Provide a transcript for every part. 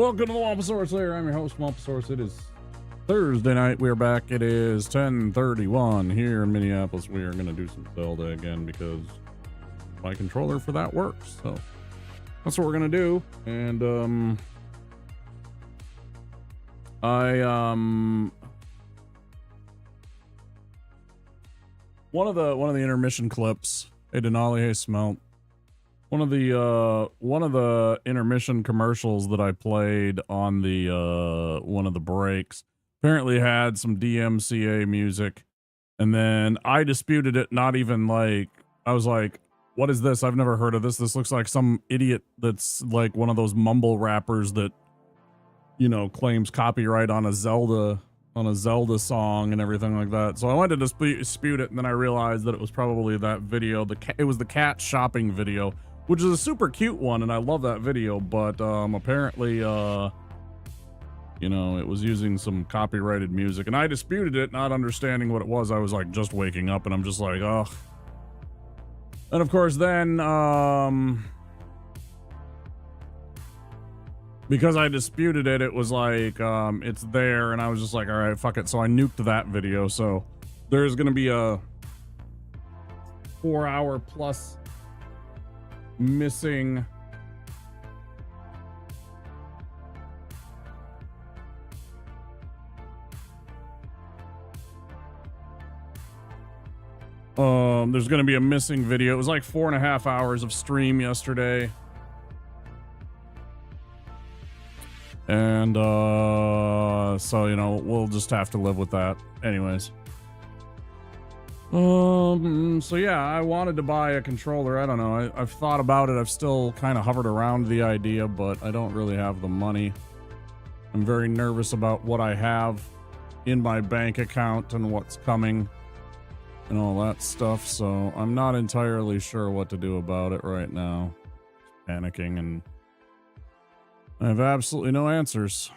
Welcome to the WampCo Slayer. I'm your host, WampCo. It is Thursday night. We are back. It is 10:31 here in Minneapolis. We are going to do some Zelda again because my controller for that works. So that's what we're going to do. And one of the intermission clips. Hey Denali, hey Smelt. One of the intermission commercials that I played on the one of the breaks apparently had some DMCA music, and then I disputed it. Not even like, I was like, "What is this? I've never heard of this. This looks like some idiot that's like one of those mumble rappers that, you know, claims copyright on a Zelda song and everything like that." So I went to dispute it, and then I realized that it was probably that video. It was the cat shopping video, which is a super cute one, and I love that video, but apparently, you know, it was using some copyrighted music, and I disputed it, not understanding what it was. I was like just waking up, and I'm just like, ugh. And of course then, because I disputed it, it was like, it's there, and I was just like, all right, fuck it. So I nuked that video. So there's gonna be a 4-hour plus missing there's gonna be a missing video. It was like 4.5 hours of stream yesterday, and so, you know, we'll just have to live with that anyways. So yeah, I wanted to buy a controller. I don't know. I've thought about it. I've still kind of hovered around the idea, but I don't really have the money. I'm very nervous about what I have in my bank account and what's coming and all that stuff. So I'm not entirely sure what to do about it right now. Panicking, and I have absolutely no answers.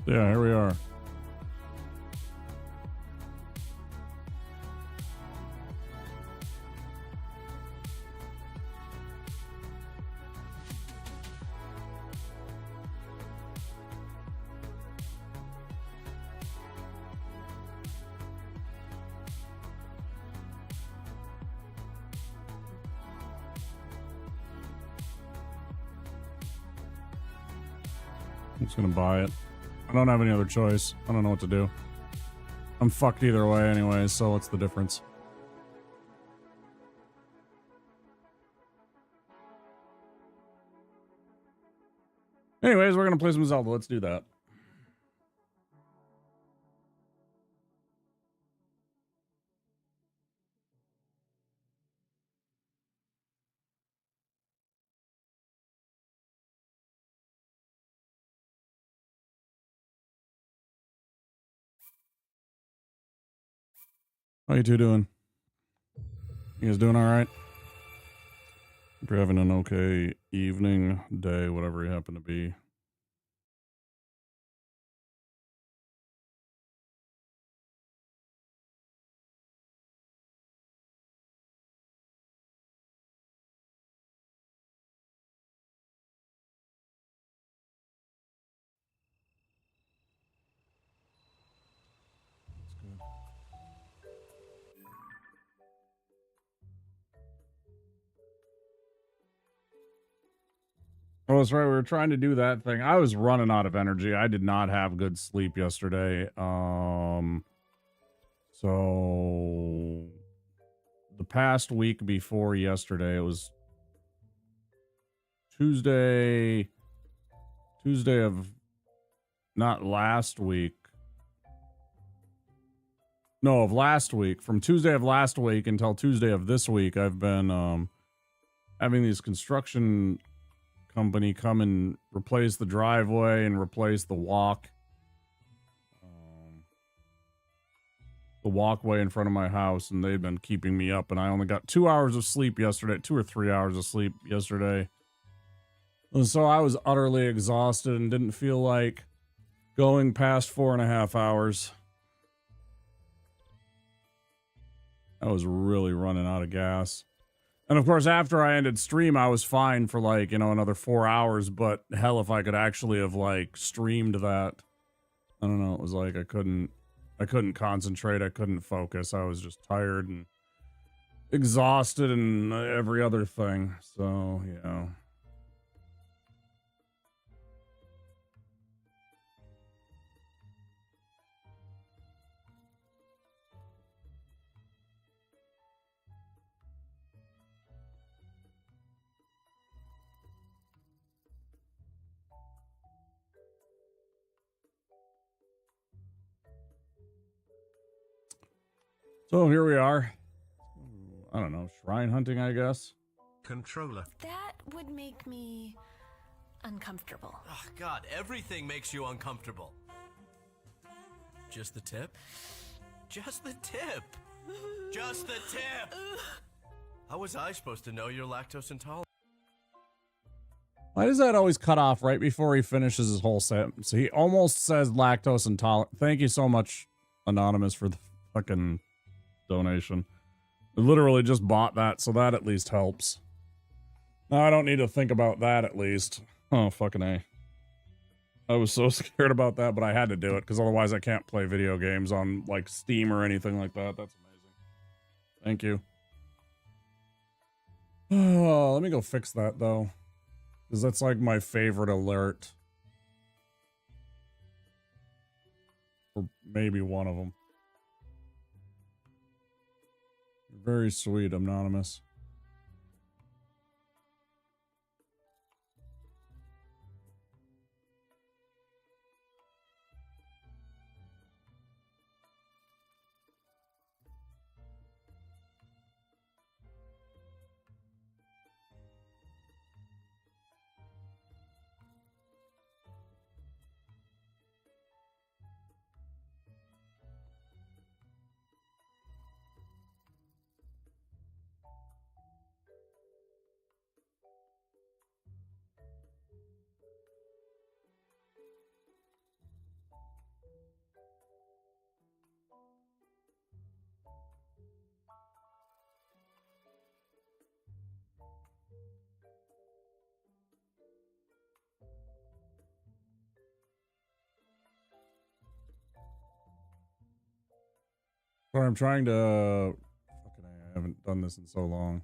Yeah, here we are. I'm just gonna buy it. I don't have any other choice. I don't know what to do. I'm fucked either way anyway, so what's the difference? Anyways, we're gonna play some Zelda. Let's do that. How you two doing? You guys doing all right? Hope you're having an okay evening, day, whatever you happen to be. Oh, that's right. We were trying to do that thing. I was running out of energy. I did not have good sleep yesterday. So the past week before yesterday, it was Tuesday of not last week. No, of last week. From Tuesday of last week until Tuesday of this week, I've been having these construction company come and replace the driveway and replace the walkway in front of my house, and they've been keeping me up, and I only got 2 hours of sleep yesterday, 2 or 3 hours of sleep yesterday. And so I was utterly exhausted and didn't feel like going past 4.5 hours. I was really running out of gas. And of course, after I ended stream, I was fine for like, another 4 hours, but hell, if I could actually have like streamed that, I don't know, it was like I couldn't concentrate, I couldn't focus. I was just tired and exhausted and every other thing. So, yeah. So here we are. I don't know, shrine hunting, I guess. Controller. That would make me uncomfortable. Oh, God, everything makes you uncomfortable. Just the tip? Just the tip. Just the tip. How was I supposed to know you're lactose intolerant? Why does that always cut off right before he finishes his whole sentence? He almost says lactose intolerant. Thank you so much, Anonymous, for the fucking donation. I literally just bought that, so that at least helps. Now I don't need to think about that at least. Oh, fucking A. I was so scared about that, but I had to do it, because otherwise I can't play video games on, like, Steam or anything like that. That's amazing. Thank you. Oh, let me go fix that, though. Because that's, like, my favorite alert. Or maybe one of them. You're very sweet, Anonymous. Sorry, I'm trying to... Fucking A, I haven't done this in so long.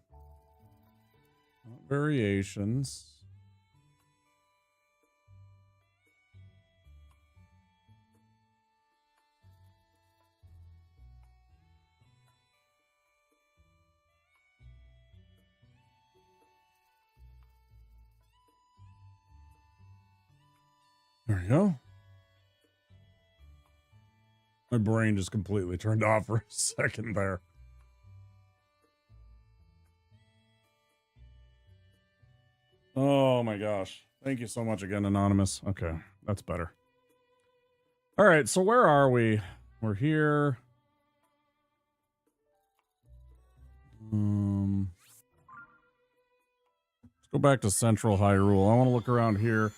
Variations. There we go. My brain just completely turned off for a second there. Oh my gosh. Thank you so much again, Anonymous. Okay, that's better. All right, so where are we? We're here. Let's go back to Central Hyrule. I want to look around here.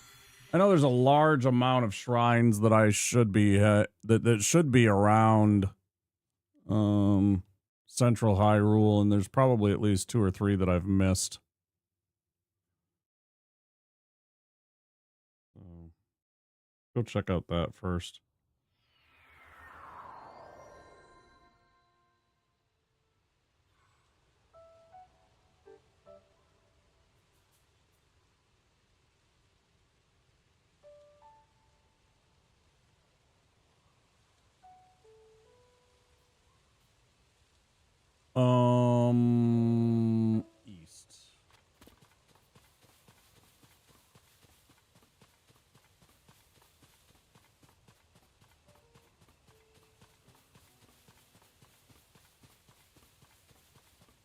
I know there's a large amount of shrines that I should be that should be around Central Hyrule, and there's probably at least 2 or 3 that I've missed. Go check out that first. East.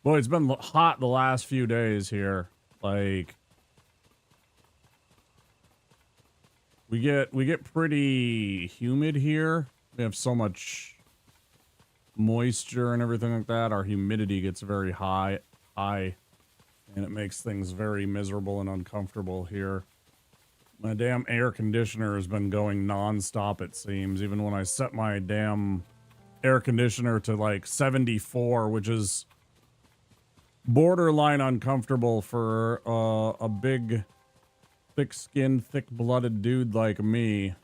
Boy, it's been hot the last few days here. Like, we get pretty humid here. We have so much moisture and everything like that. Our humidity gets very high, and it makes things very miserable and uncomfortable here. My damn air conditioner has been going non-stop, it seems, even when I set my damn air conditioner to like 74, which is borderline uncomfortable for a big, thick-skinned, thick-blooded dude like me.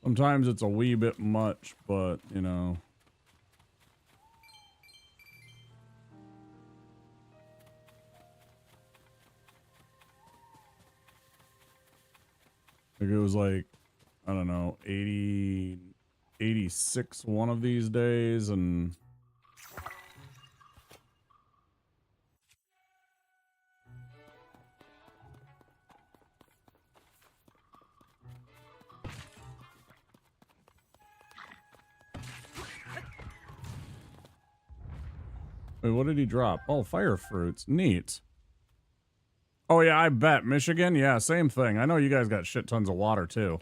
Sometimes it's a wee bit much, but, you know. Like it was like, I don't know, 80, 86 one of these days, and wait, what did he drop? Oh, fire fruits. Neat. Oh, yeah, I bet. Michigan? Yeah, same thing. I know you guys got shit tons of water, too.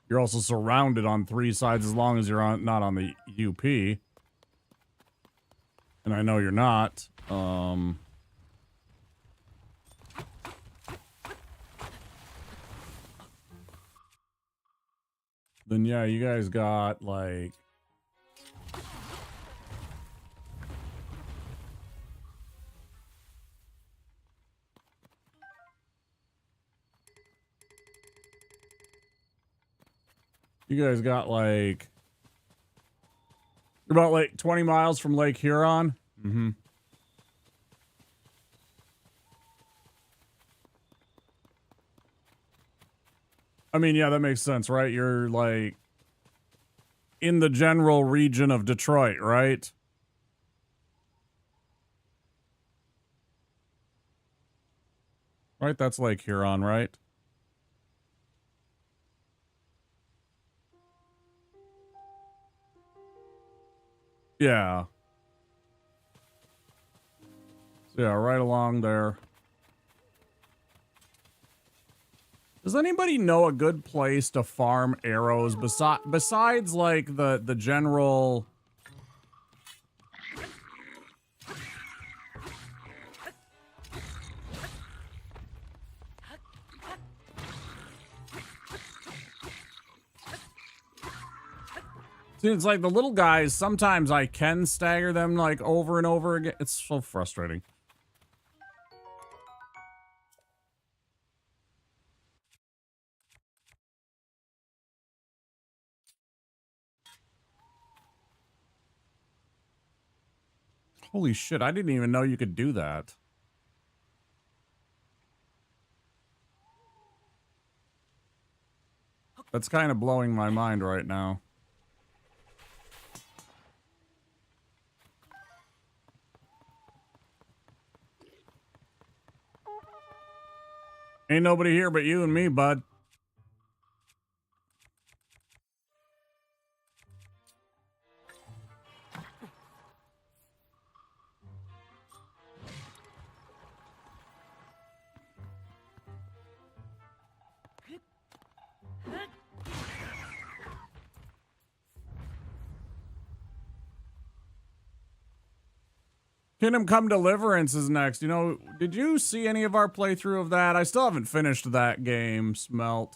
You're also surrounded on 3 sides as long as you're not on the UP. And I know you're not. Then, yeah, you guys got, like... You guys got, like... You're about, like, 20 miles from Lake Huron? Mm-hmm. I mean, yeah, that makes sense, right? You're, like... in the general region of Detroit, right? Right? That's Lake Huron, right? Yeah. So yeah, right along there. Does anybody know a good place to farm arrows besides like the general? See, it's like the little guys, sometimes I can stagger them like over and over again. It's so frustrating. Holy shit, I didn't even know you could do that. That's kind of blowing my mind right now. Ain't nobody here but you and me, bud. Kingdom Come Deliverance is next. You know, did you see any of our playthrough of that? I still haven't finished that game, Smelt.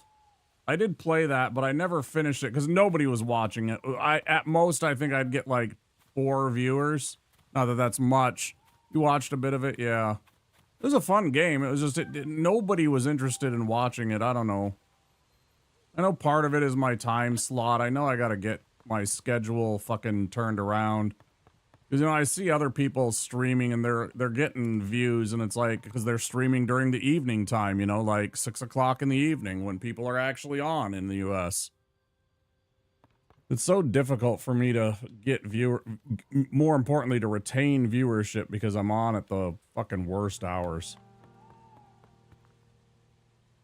I did play that, but I never finished it because nobody was watching it. At most, I think I'd get like 4 viewers. Not that that's much. You watched a bit of it? Yeah. It was a fun game. It was just, nobody was interested in watching it. I don't know. I know part of it is my time slot. I know I gotta get my schedule fucking turned around. Because, you know, I see other people streaming and they're getting views, and it's like, because they're streaming during the evening time, you know, like 6 o'clock in the evening when people are actually on in the US. It's so difficult for me to get more importantly, to retain viewership because I'm on at the fucking worst hours.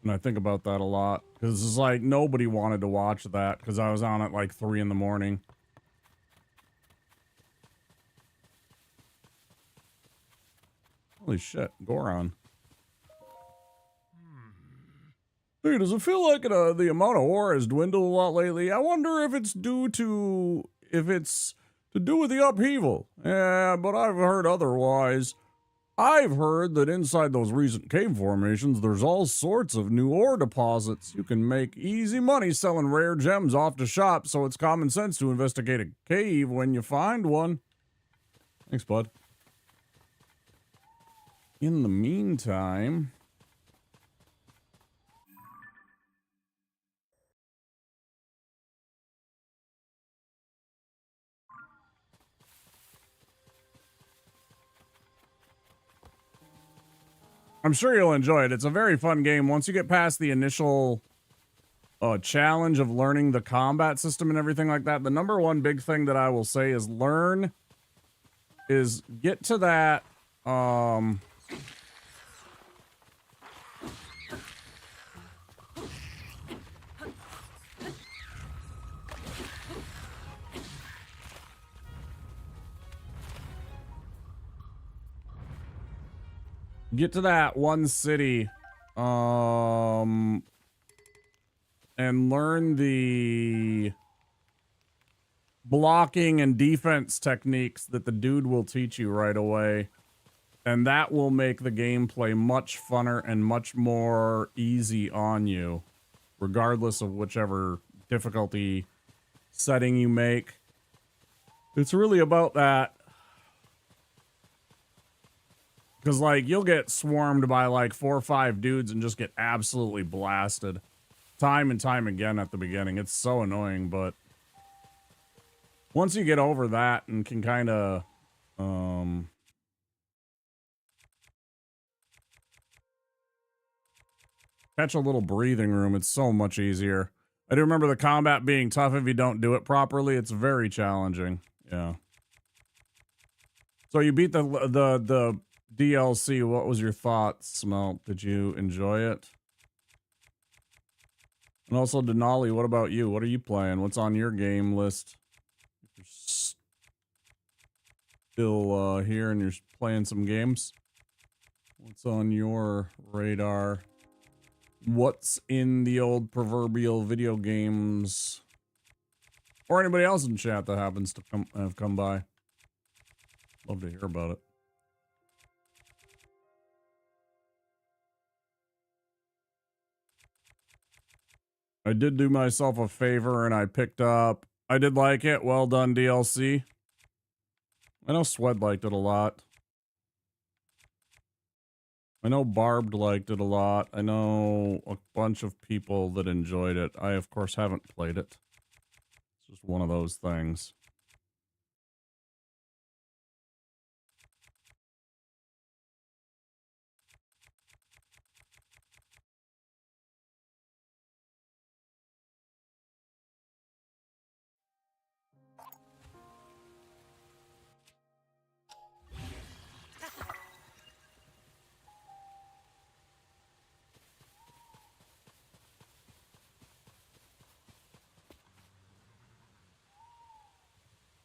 And I think about that a lot because it's like nobody wanted to watch that because I was on at like 3 in the morning. Holy shit, Goron. Hey, does it feel like the amount of ore has dwindled a lot lately? I wonder if it's to do with the upheaval. Yeah, but I've heard otherwise. I've heard that inside those recent cave formations, there's all sorts of new ore deposits. You can make easy money selling rare gems off to shops, so it's common sense to investigate a cave when you find one. Thanks, bud. In the meantime... I'm sure you'll enjoy it. It's a very fun game. Once you get past the initial challenge of learning the combat system and everything like that, the number one big thing that I will say is get to that, get to that one city, and learn the blocking and defense techniques that the dude will teach you right away. And that will make the gameplay much funner and much more easy on you, regardless of whichever difficulty setting you make. It's really about that. Because, like, you'll get swarmed by, like, 4 or 5 dudes and just get absolutely blasted. Time and time again at the beginning. It's so annoying, but... once you get over that and can kind of, catch a little breathing room, it's so much easier. I do remember the combat being tough if you don't do it properly. It's very challenging. Yeah. So you beat the DLC. What was your thoughts, Smelt? Did you enjoy it? And also, Denali, what about you? What are you playing? What's on your game list? You're still here and you're playing some games? What's on your radar? What's in the old proverbial video games? Or anybody else in chat that happens to have come by. Love to hear about it. I did do myself a favor and I picked up... I did like it. Well done, DLC. I know Swed liked it a lot. I know Barbed liked it a lot. I know a bunch of people that enjoyed it. I, of course, haven't played it. It's just one of those things.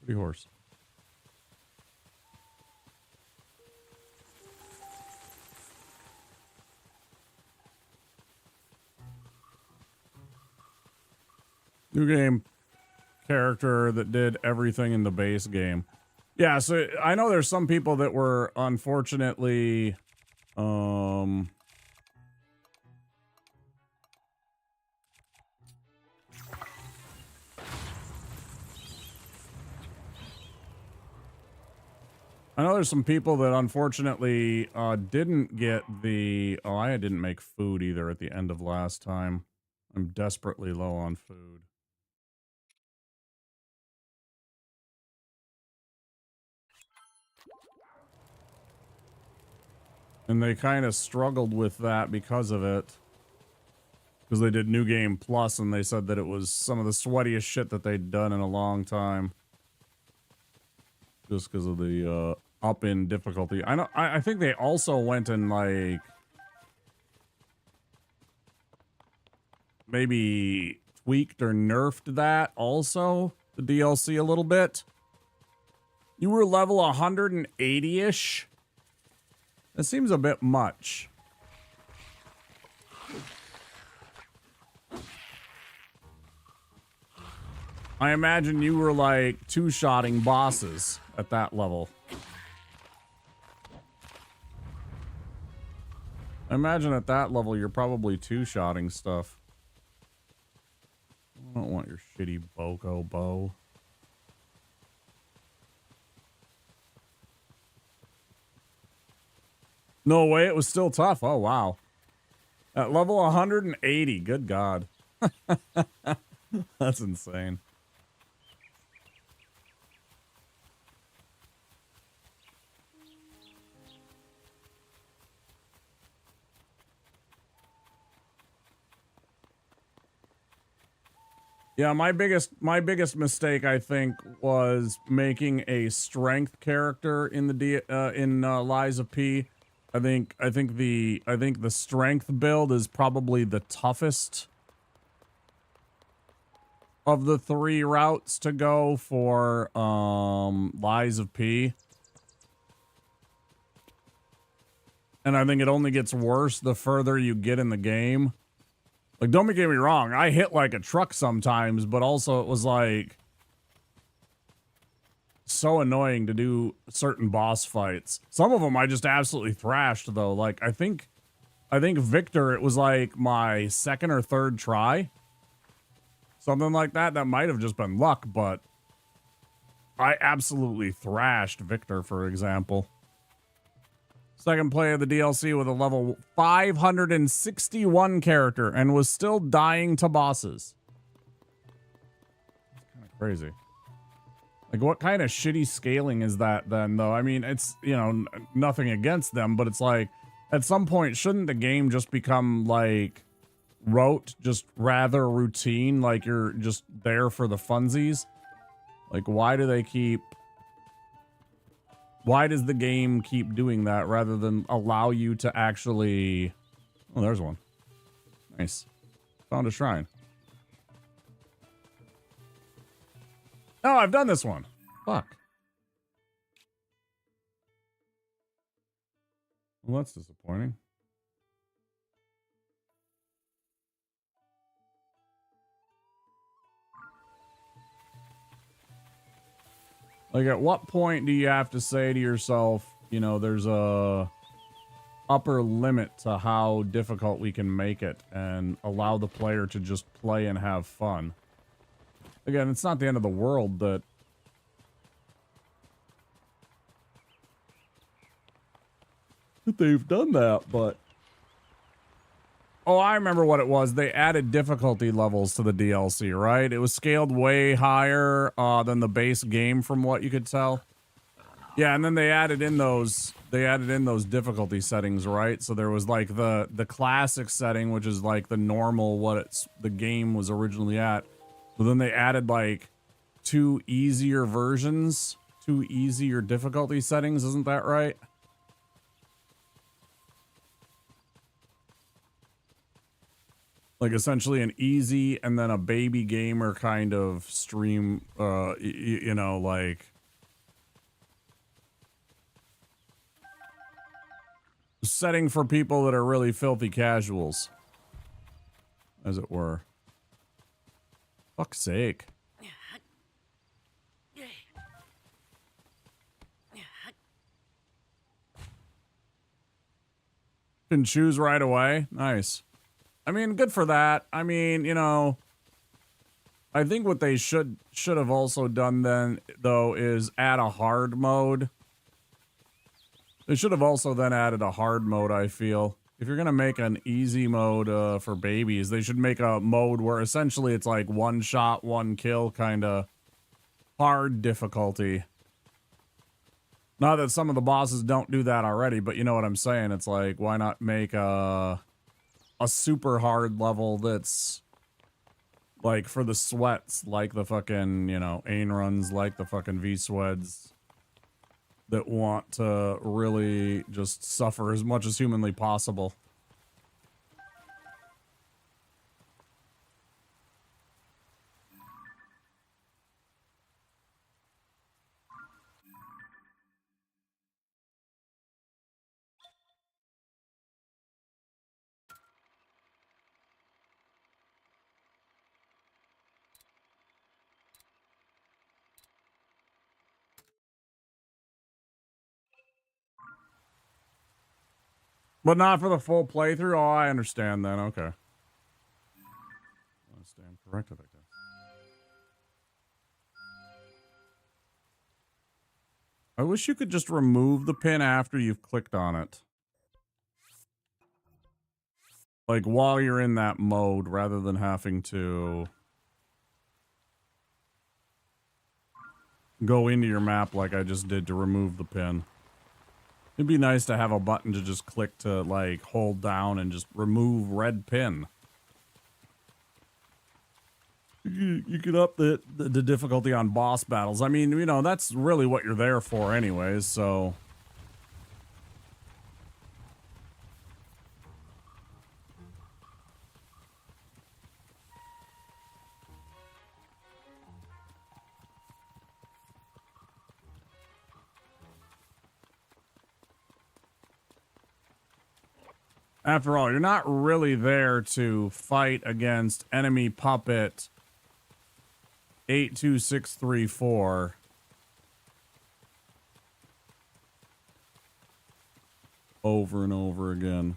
Pretty horse. New game character that did everything in the base game. Yeah, so I know there's some people that were unfortunately I know there's some people that unfortunately didn't get the... Oh, I didn't make food either at the end of last time. I'm desperately low on food. And they kind of struggled with that because of it. Because they did New Game Plus and they said that it was some of the sweatiest shit that they'd done in a long time. Just because of the up in difficulty. I think they also went and like maybe tweaked or nerfed that also, the DLC a little bit. You were level 180-ish? That seems a bit much. I imagine you were like two-shotting bosses at that level. I imagine at that level you're probably two-shotting stuff. I don't want your shitty Boko bow. No way, it was still tough. Oh, wow. At level 180, good God. That's insane. Yeah, my biggest mistake, I think, was making a strength character in the Lies of P. I think the strength build is probably the toughest of the 3 routes to go for Lies of P. And I think it only gets worse the further you get in the game. Like, don't get me wrong, I hit like a truck sometimes, but also it was like so annoying to do certain boss fights. Some of them I just absolutely thrashed though. Like I think Victor, it was like my 2nd or 3rd try. Something like that. That might have just been luck, but I absolutely thrashed Victor, for example. Second play of the DLC with a level 561 character and was still dying to bosses. It's kind of crazy. Like, what kind of shitty scaling is that then, though? I mean, it's, you know, nothing against them, but it's like, at some point, shouldn't the game just become, like, rote, just rather routine, like you're just there for the funsies? Like, why does the game keep doing that rather than allow you to actually... Oh, there's one. Nice. Found a shrine. Oh, I've done this one. Fuck. Well, that's disappointing. Like, at what point do you have to say to yourself, you know, there's a upper limit to how difficult we can make it and allow the player to just play and have fun? Again, it's not the end of the world that they've done that, but... Oh, I remember what it was. They added difficulty levels to the DLC, right? It was scaled way higher than the base game, from what you could tell. Yeah, and then they added in those difficulty settings, right? So there was like the classic setting, which is like the normal the game was originally at. But then they added like 2 easier versions, 2 easier difficulty settings, isn't that right? Like essentially an easy and then a baby gamer kind of stream, you know, like setting for people that are really filthy casuals, as it were. Fuck's sake. Can choose right away. Nice. I mean, good for that. I mean, you know, I think what they should have also done then, though, is add a hard mode. They should have also then added a hard mode, I feel. If you're going to make an easy mode for babies, they should make a mode where essentially it's like 1 shot, 1 kill kind of hard difficulty. Not that some of the bosses don't do that already, but you know what I'm saying. It's like, why not make a super hard level that's like for the sweats, like the fucking, you know, Ain runs, like the fucking V-Sweds that want to really just suffer as much as humanly possible. But not for the full playthrough? Oh, I understand then. Okay. I stand corrected, I guess. I wish you could just remove the pin after you've clicked on it. Like while you're in that mode rather than having to go into your map like I just did to remove the pin. It'd be nice to have a button to just click to like hold down and just remove red pin. You could up the difficulty on boss battles. I mean, you know, that's really what you're there for anyways, so. After all, you're not really there to fight against enemy puppet 82634. Over and over again.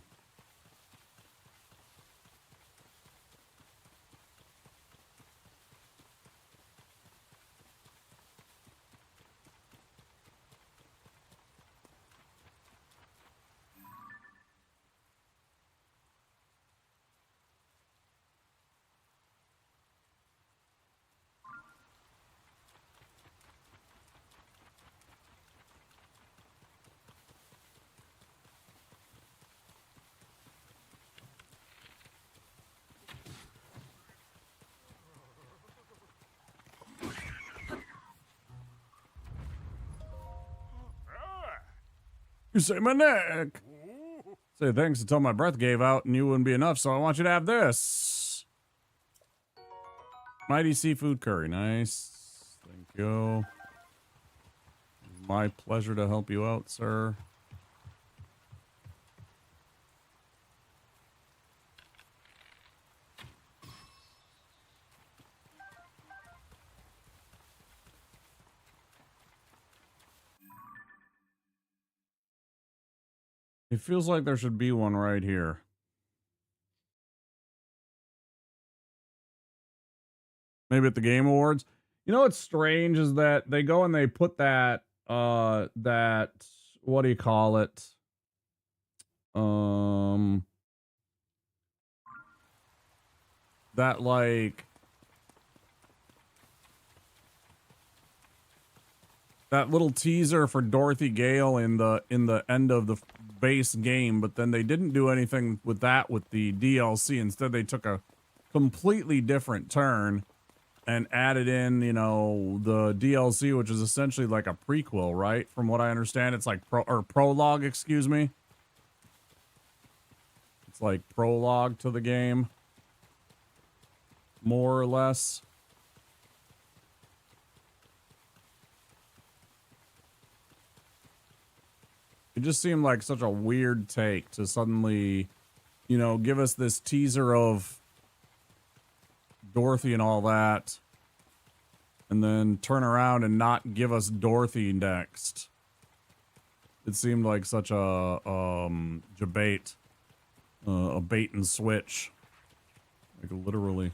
You say my neck. Say thanks until my breath gave out and you wouldn't be enough, so I want you to have this. Mighty seafood curry. Nice. Thank you. It's my pleasure to help you out, sir. It feels like there should be one right here. Maybe at the Game Awards. You know what's strange is that they go and they put that what do you call it? That like that little teaser for Dorothy Gale in the end of the base game, but then they didn't do anything with that with the DLC. Instead, they took a completely different turn and added in, you know, the DLC, which is essentially like a prequel, right? From what I understand, it's like prologue, excuse me. It's like prologue to the game, more or less. It just seemed like such a weird take to suddenly, you know, give us this teaser of Dorothy and all that, and then turn around and not give us Dorothy next. It seemed like such a debate, a bait and switch, like literally.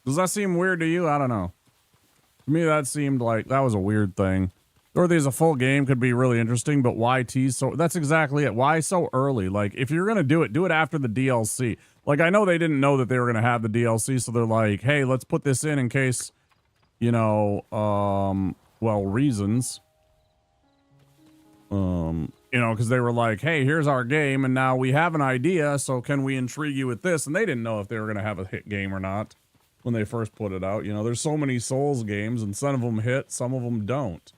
Does that seem weird to you? I don't know. To me, that seemed like that was a weird thing. Dorothy as a full game could be really interesting, but why tease so? That's exactly it. Why so early? Like, if you're gonna do it after the DLC. Like, I know they didn't know that they were gonna have the DLC, so they're like, hey, let's put this in case, you know, well, reasons. You know, because they were like, hey, here's our game, and now we have an idea, so can we intrigue you with this? And they didn't know if they were gonna have a hit game or not when they first put it out. You know, there's so many Souls games, and some of them hit, some of them don't.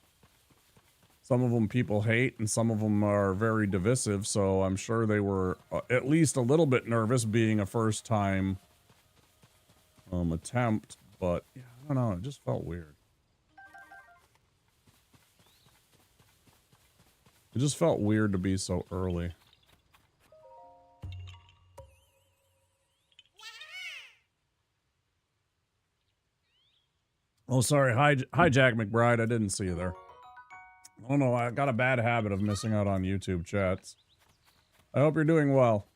Some of them people hate, and some of them are very divisive, so I'm sure they were at least a little bit nervous being a first-time attempt, but yeah, I don't know, it just felt weird. It just felt weird to be so early. Oh, sorry, hi Jack McBride, I didn't see you there. I don't know, I got a bad habit of missing out on YouTube chats. I hope you're doing well.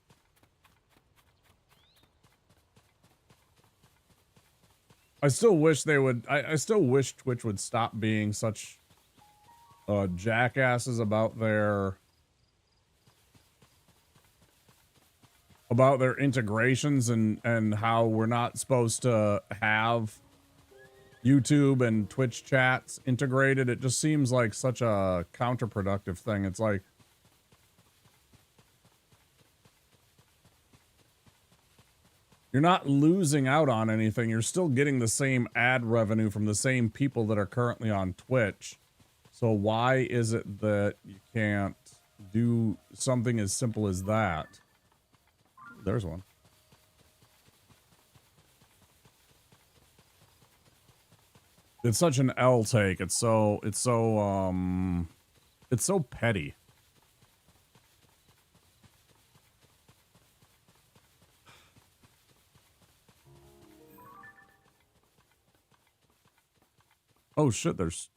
I still wish they would, I still wish Twitch would stop being such jackasses about their integrations and how we're not supposed to have YouTube and Twitch chats integrated. It just seems like such a counterproductive thing. It's like, you're not losing out on anything. You're still getting the same ad revenue from the same people that are currently on Twitch. So why is it that you can't do something as simple as that? There's one. It's such an L take. It's so petty. Oh shit, there's,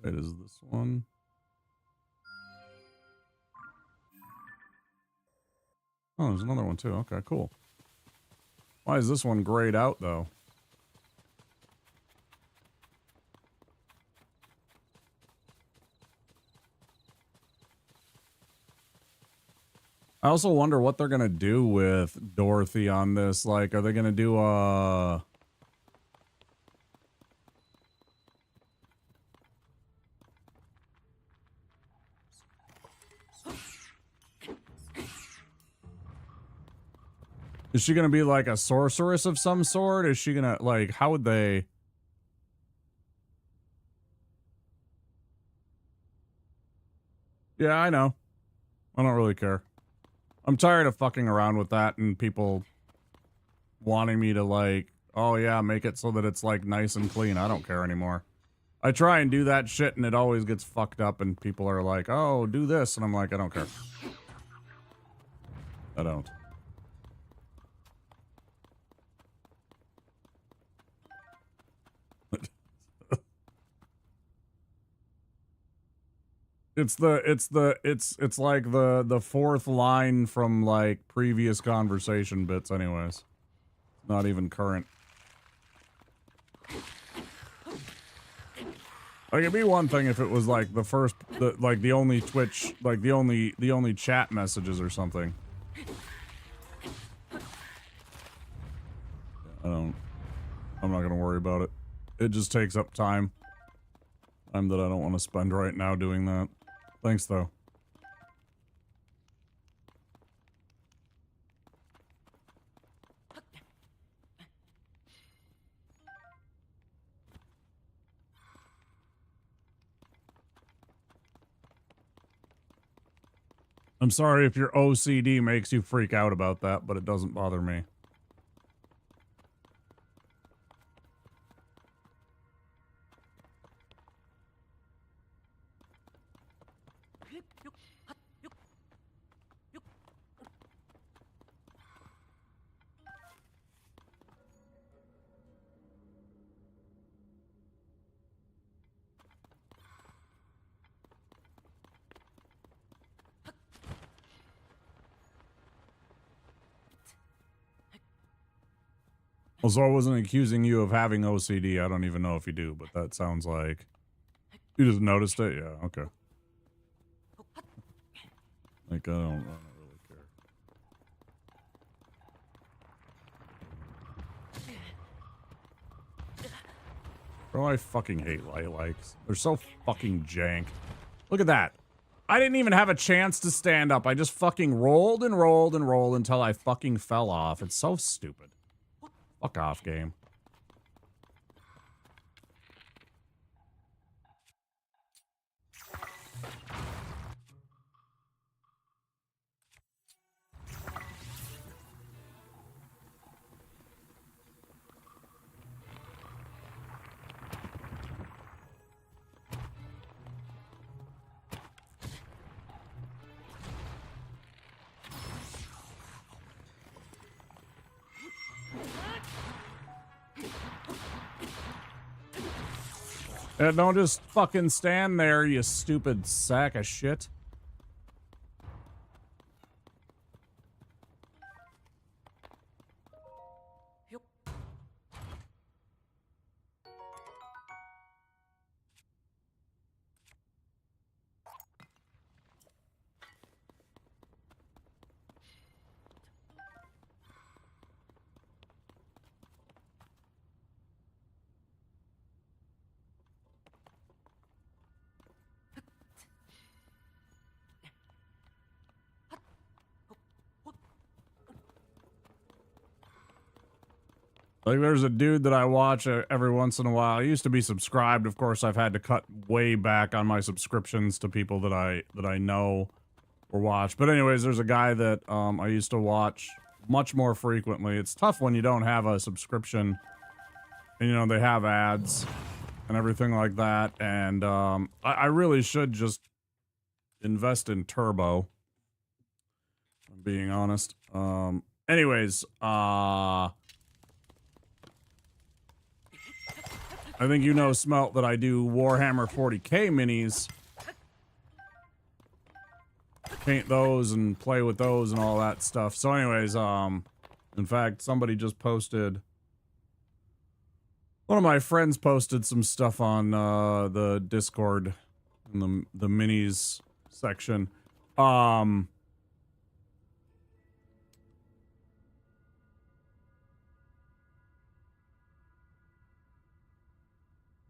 wait, is this one? Oh, there's another one too. Okay, cool. Why is this one grayed out though? I also wonder what they're gonna do with Dorothy on this. Like, are they gonna do is she gonna be like a sorceress of some sort? Is she gonna, like, how would they? Yeah, I know. I don't really care. I'm tired of fucking around with that and people wanting me to, like, oh yeah, make it so that it's like nice and clean. I don't care anymore. I try and do that shit and it always gets fucked up and people are like, oh, do this. And I'm like, I don't care. I don't. It's like the fourth line from like previous conversation bits anyways. Not even current. Like, it'd be one thing if it was like the first, like the only Twitch, like the only chat messages or something. I'm not gonna worry about it. It just takes up time. Time that I don't want to spend right now doing that. Thanks though. I'm sorry if your OCD makes you freak out about that, but it doesn't bother me. Also, I wasn't accusing you of having OCD. I don't even know if you do, but that sounds like you just noticed it. Yeah, okay. Like I don't really care. Bro, I fucking hate lilacs. They're so fucking jank. Look at that. I didn't even have a chance to stand up. I just fucking rolled and rolled and rolled until I fucking fell off. It's so stupid. Fuck off, game. Yeah, don't just fucking stand there, you stupid sack of shit. Like, there's a dude that I watch every once in a while. I used to be subscribed. Of course, I've had to cut way back on my subscriptions to people that I know or watch. But anyways, there's a guy that I used to watch much more frequently. It's tough when you don't have a subscription. And, you know, they have ads and everything like that. And I really should just invest in Turbo. I'm being honest. Anyways, I think you know, Smelt, that I do Warhammer 40k minis. Paint those and play with those and all that stuff. So anyways, in fact, somebody just posted... One of my friends posted some stuff on the Discord in the minis section.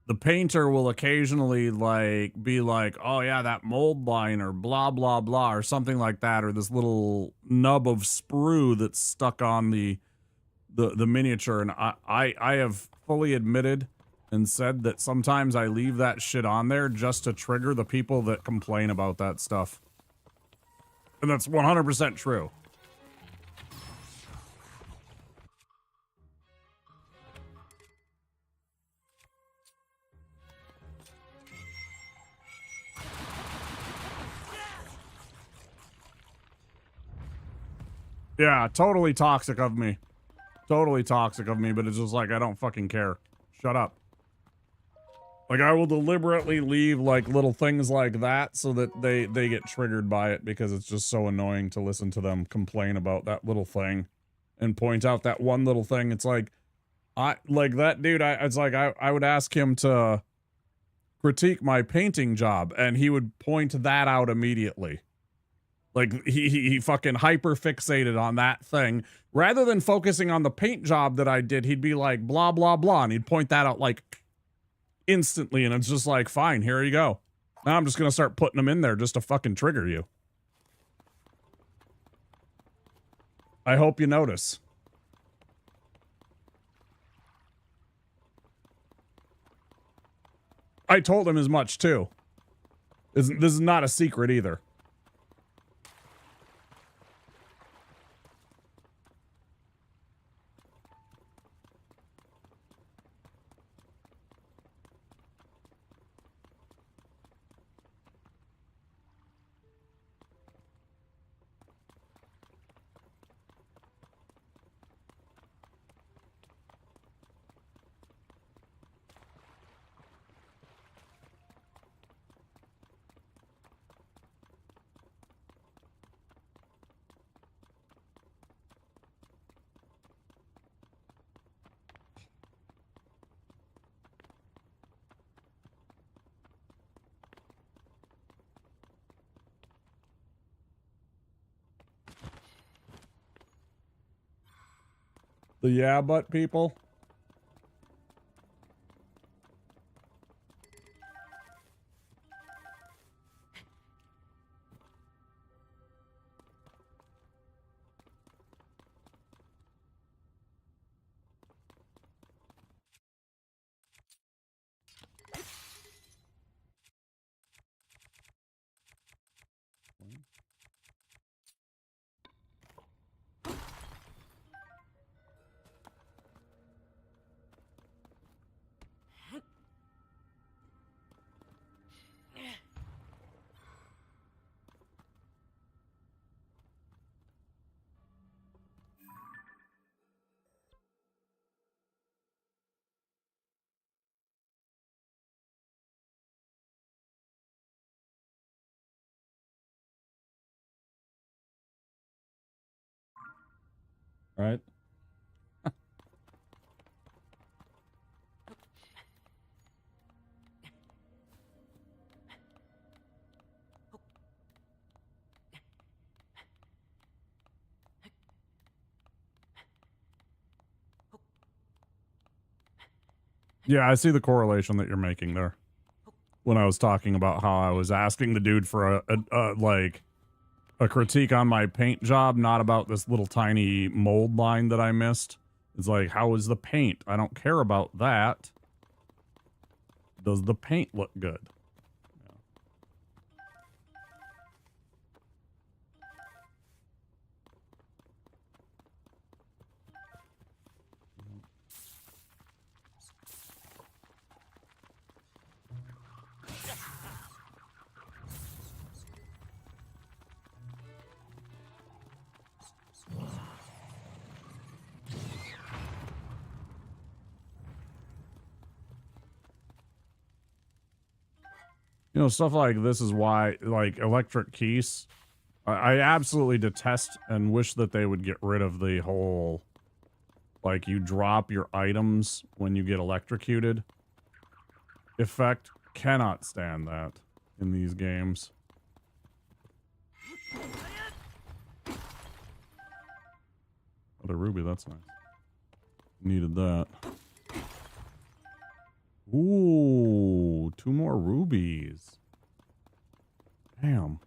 The painter will occasionally be like, oh yeah, that mold line or blah blah blah or something like that, or this little nub of sprue that's stuck on the miniature. And I have fully admitted and said that sometimes I leave that shit on there just to trigger the people that complain about that stuff. And that's 100% true. Yeah, totally toxic of me. Totally toxic of me, but it's just like, I don't fucking care. Shut up. Like, I will deliberately leave, like, little things like that so that they get triggered by it because it's just so annoying to listen to them complain about that little thing and point out that one little thing. It's like, that dude, I would ask him to critique my painting job and he would point that out immediately. Like, he fucking hyper fixated on that thing. Rather than focusing on the paint job that I did, he'd be like, blah, blah, blah. And he'd point that out, like, instantly. And it's just like, fine, here you go. Now I'm just going to start putting them in there just to fucking trigger you. I hope you notice. I told him as much, too. This is not a secret, either. The yeah but people. Right. Yeah, I see the correlation that you're making there. When I was talking about how I was asking the dude for a critique on my paint job, not about this little tiny mold line that I missed. It's like, how is the paint? I don't care about that. Does the paint look good? You know, stuff like this is why, like, electric keys, I absolutely detest and wish that they would get rid of the whole, like, you drop your items when you get electrocuted effect. Cannot stand that in these games. Another ruby, that's nice. Needed that. Ooh, 2 more rubies. Damn.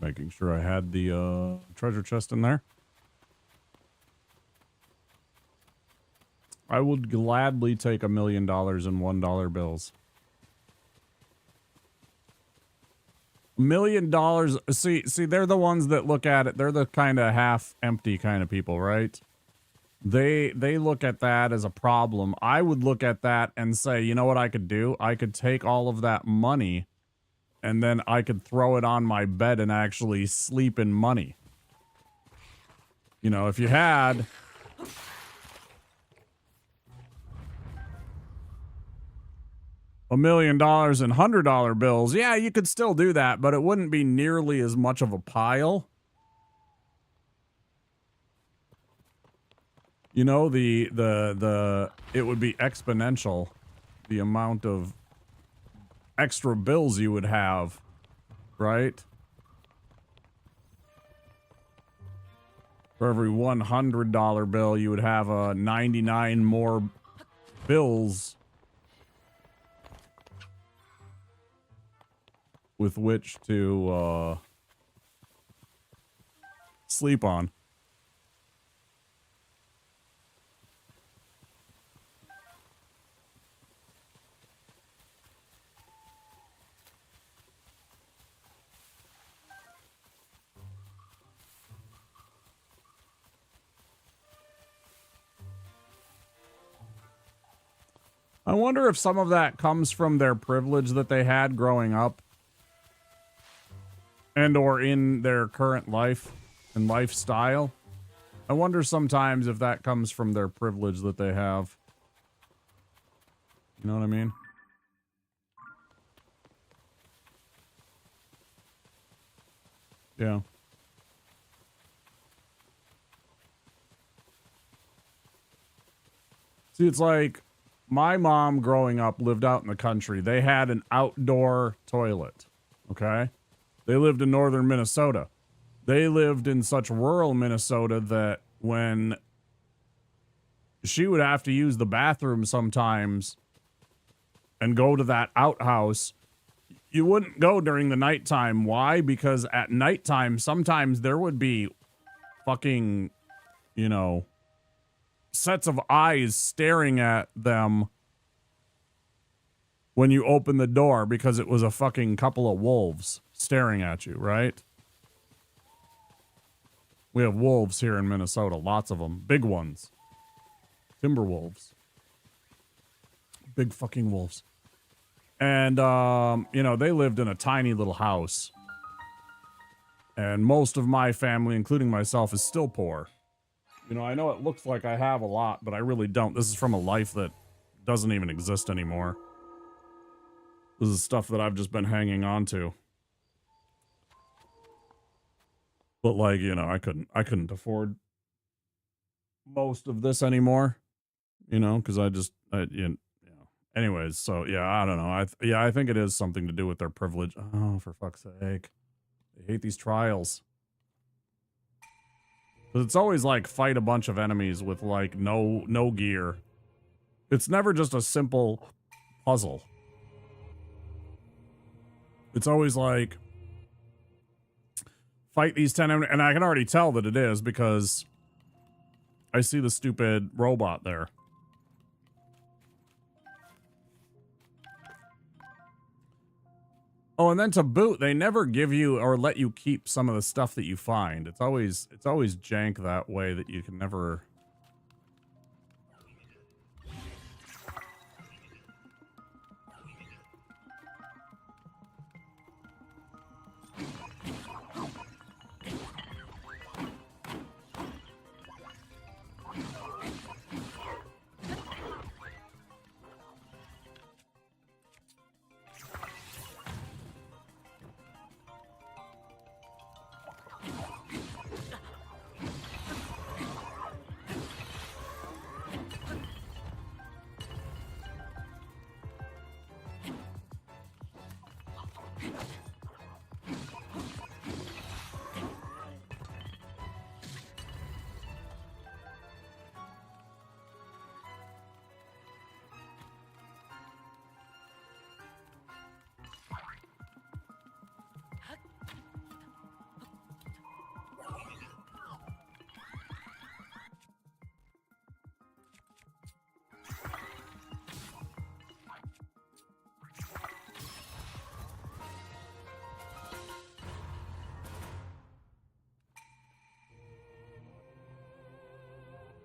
Making sure I had the treasure chest in there. I would gladly take $1 million in $1 bills. $1 million. See, they're the ones that look at it. They're the kind of half empty kind of people, right? They look at that as a problem. I would look at that and say, you know what I could do? I could take all of that money and then I could throw it on my bed and actually sleep in money. You know, if you had $1 million in $100 bills, yeah, you could still do that, but it wouldn't be nearly as much of a pile. You know, it would be exponential, the amount of extra bills you would have, right? For every $100 bill, you would have 99 more bills with which to sleep on. I wonder if some of that comes from their privilege that they had growing up. and or in their current life and lifestyle. I wonder sometimes if that comes from their privilege that they have. You know what I mean? Yeah. See, it's like my mom growing up lived out in the country. They had an outdoor toilet. Okay? They lived in northern Minnesota. They lived in such rural Minnesota that when she would have to use the bathroom sometimes and go to that outhouse, you wouldn't go during the nighttime. Why? Because at nighttime, sometimes there would be fucking, you know, sets of eyes staring at them when you open the door because it was a fucking couple of wolves staring at you, right? We have wolves here in Minnesota, lots of them, big ones. Timber wolves. Big fucking wolves. And, you know, they lived in a tiny little house. And most of my family, including myself, is still poor. You know, I know it looks like I have a lot, but I really don't. This is from a life that doesn't even exist anymore. This is stuff that I've just been hanging on to. But like, you know, I couldn't afford most of this anymore, you know, because you know. Anyways, so yeah, I don't know. I think it is something to do with their privilege. Oh, for fuck's sake. They hate these trials. Because it's always like fight a bunch of enemies with like no gear. It's never just a simple puzzle. It's always like fight these 10 enemies, and I can already tell that it is because I see the stupid robot there. Oh, and then to boot, they never give you or let you keep some of the stuff that you find. It's always jank that way that you can never.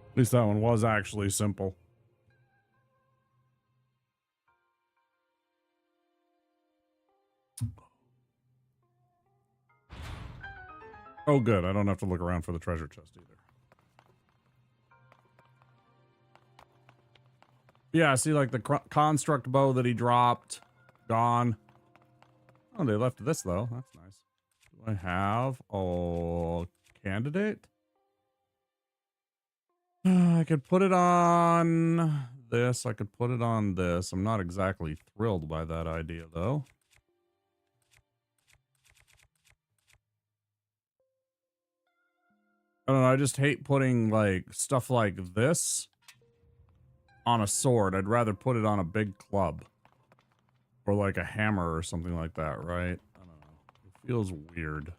At least that one was actually simple. Oh, good. I don't have to look around for the treasure chest either. Yeah, see, like the construct bow that he dropped, gone. Oh, they left this though. That's nice. Do I have a candidate? I could put it on this. I could put it on this. I'm not exactly thrilled by that idea though. I don't know. I just hate putting like stuff like this on a sword. I'd rather put it on a big club or like a hammer or something like that, right? I don't know. It feels weird.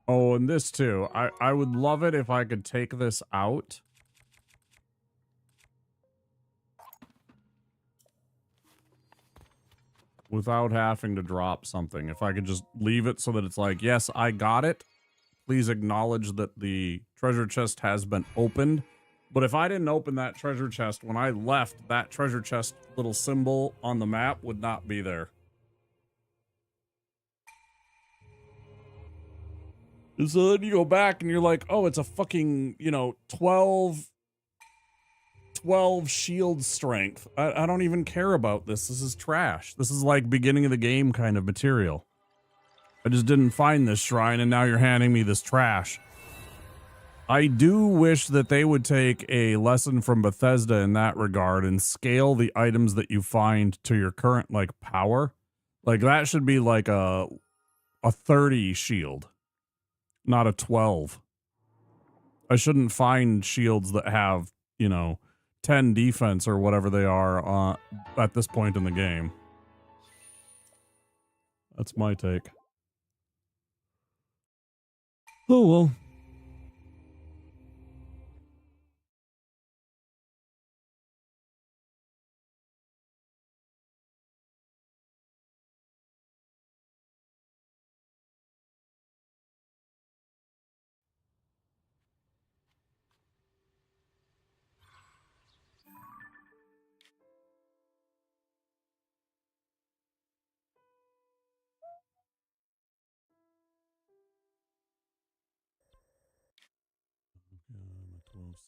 Oh, and this too. I would love it if I could take this out. without having to drop something. If I could just leave it so that it's like, yes, I got it. Please acknowledge that the treasure chest has been opened. But if I didn't open that treasure chest, when I left, that treasure chest little symbol on the map would not be there. And so then you go back and you're like, oh, it's a fucking, 12 shield strength. I don't even care about this. This is trash. This is like beginning of the game kind of material. I just didn't find this shrine and now you're handing me this trash. I do wish that they would take a lesson from Bethesda in that regard and scale the items that you find to your current power. Like that should be like a 30 shield, not a 12. I shouldn't find shields that have, 10 defense or whatever they are at this point in the game. That's my take. Oh well.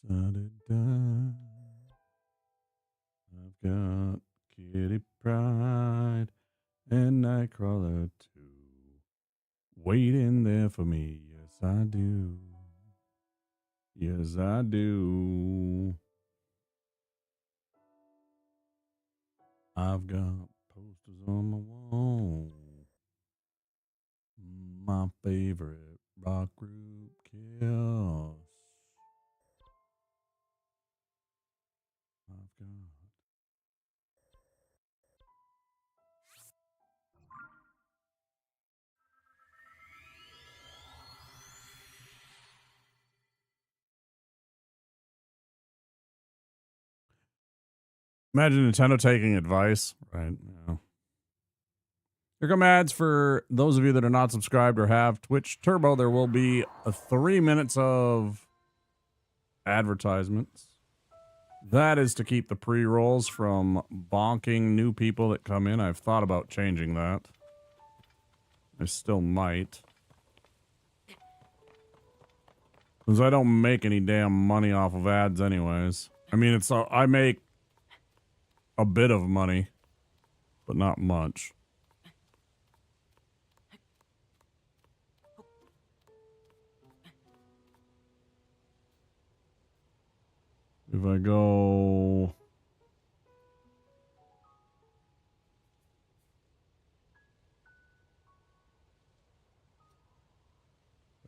Sided die. I've got Kitty Pride and Nightcrawler too. Waiting there for me. Yes, I do. Yes, I do. I've got posters on the wall. My favorite rock group, Chaos. I've got. Imagine Nintendo taking advice. Right. Yeah. Here come ads for those of you that are not subscribed or have Twitch Turbo. There will be 3 minutes of advertisements. That is to keep the pre-rolls from bonking new people that come in. I've thought about changing that. I still might. Because I don't make any damn money off of ads anyways. I mean, I make a bit of money, but not much. If I go...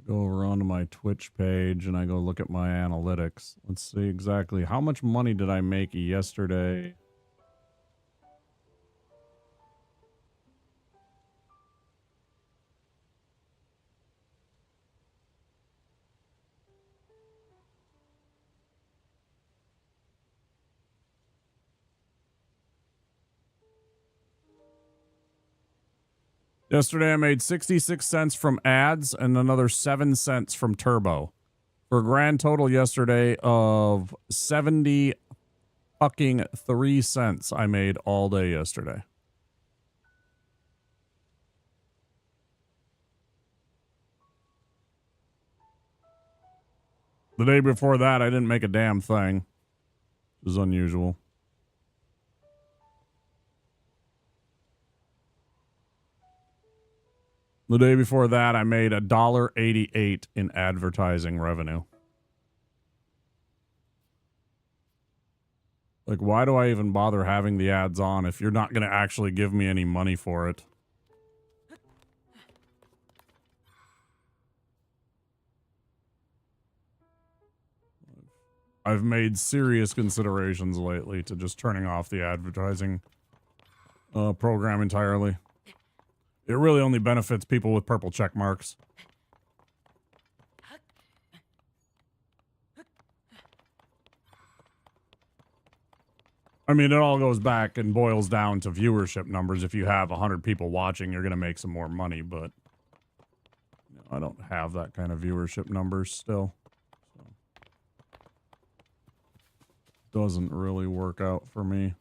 go over onto my Twitch page and I go look at my analytics. Let's see exactly how much money did I make yesterday. Yesterday I made 66 cents from ads and another 7 cents from Turbo. For a grand total yesterday of 70 fucking 3 cents I made all day yesterday. The day before that I didn't make a damn thing. It was unusual. The day before that, I made $1.88 in advertising revenue. Like, why do I even bother having the ads on if you're not going to actually give me any money for it? I've made serious considerations lately to just turning off the advertising program entirely. It really only benefits people with purple check marks. I mean, it all goes back and boils down to viewership numbers. If you have 100 people watching, you're going to make some more money, but you know, I don't have that kind of viewership numbers still. So doesn't really work out for me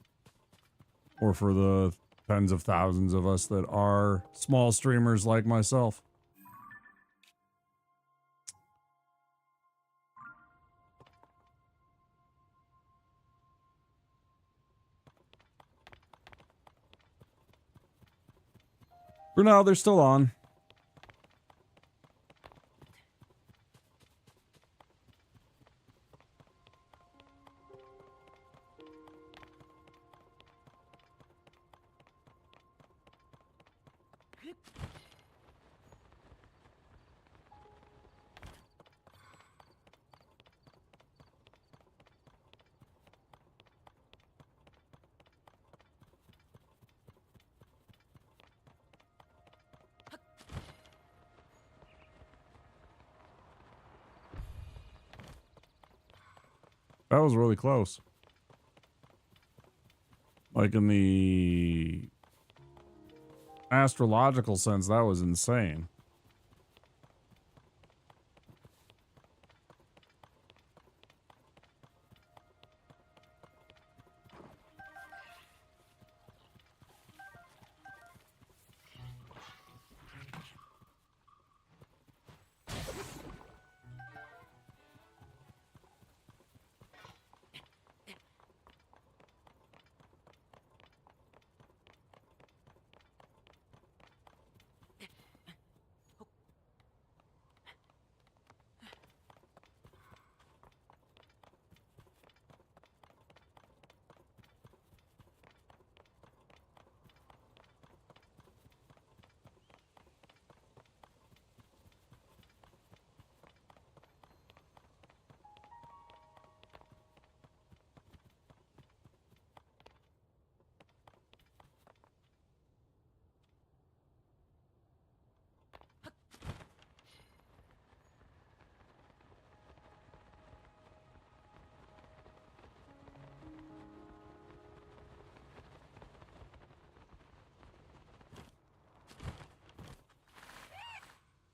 or for the tens of thousands of us that are small streamers like myself. For now, they're still on. That was really close. Like in the astrological sense, that was insane.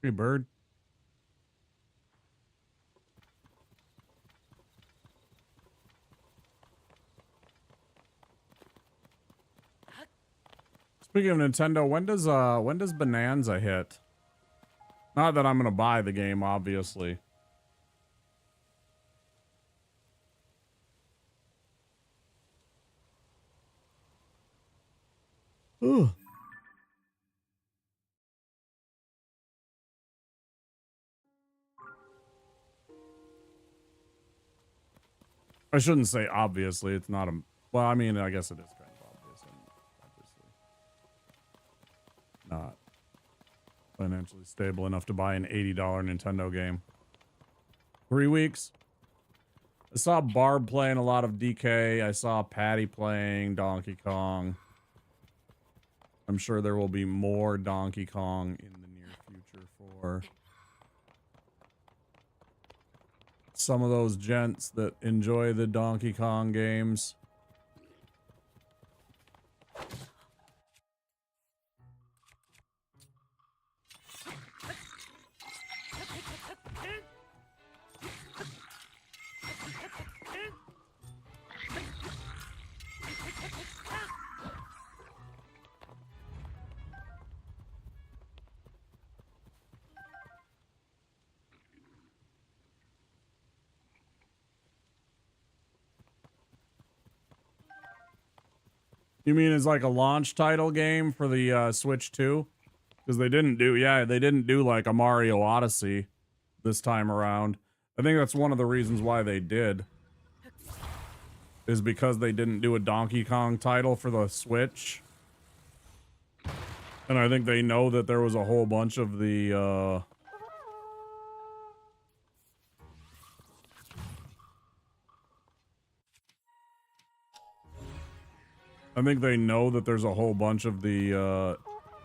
Hey, bird. Speaking of Nintendo, when does Bonanza hit? Not that I'm gonna buy the game, obviously. Ugh. I shouldn't say obviously. It's not a. Well, I mean, I guess it is kind of obvious. Obviously, not financially stable enough to buy an $80 Nintendo game. 3 weeks. I saw Barb playing a lot of DK. I saw Patty playing Donkey Kong. I'm sure there will be more Donkey Kong in the near future for some of those gents that enjoy the Donkey Kong games. You mean it's like a launch title game for the Switch 2? Because they didn't do like a Mario Odyssey this time around. I think that's one of the reasons why they did. Is because they didn't do a Donkey Kong title for the Switch. And I think they know that there was a whole bunch of the I think they know that there's a whole bunch of the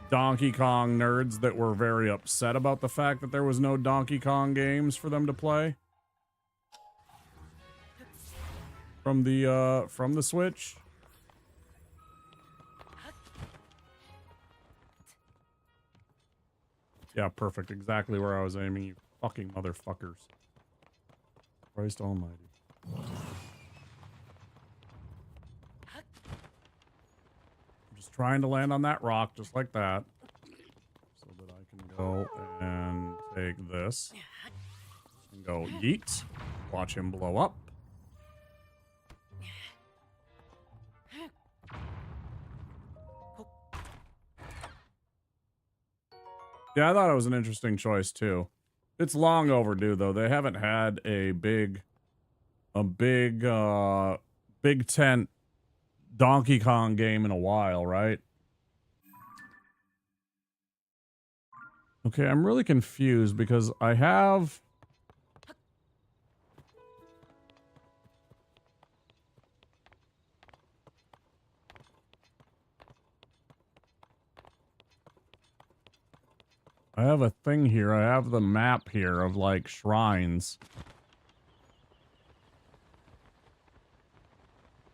Donkey Kong nerds that were very upset about the fact that there was no Donkey Kong games for them to play from the Switch. Yeah, perfect. Exactly where I was aiming, you fucking motherfuckers. Christ almighty. I'm just trying to land on that rock, just like that. So that I can go and take this. And go yeet. Watch him blow up. Yeah, I thought it was an interesting choice too. It's long overdue though. They haven't had a big big tent Donkey Kong game in a while, right? Okay, I'm really confused because I have a thing here. I have the map here of like shrines.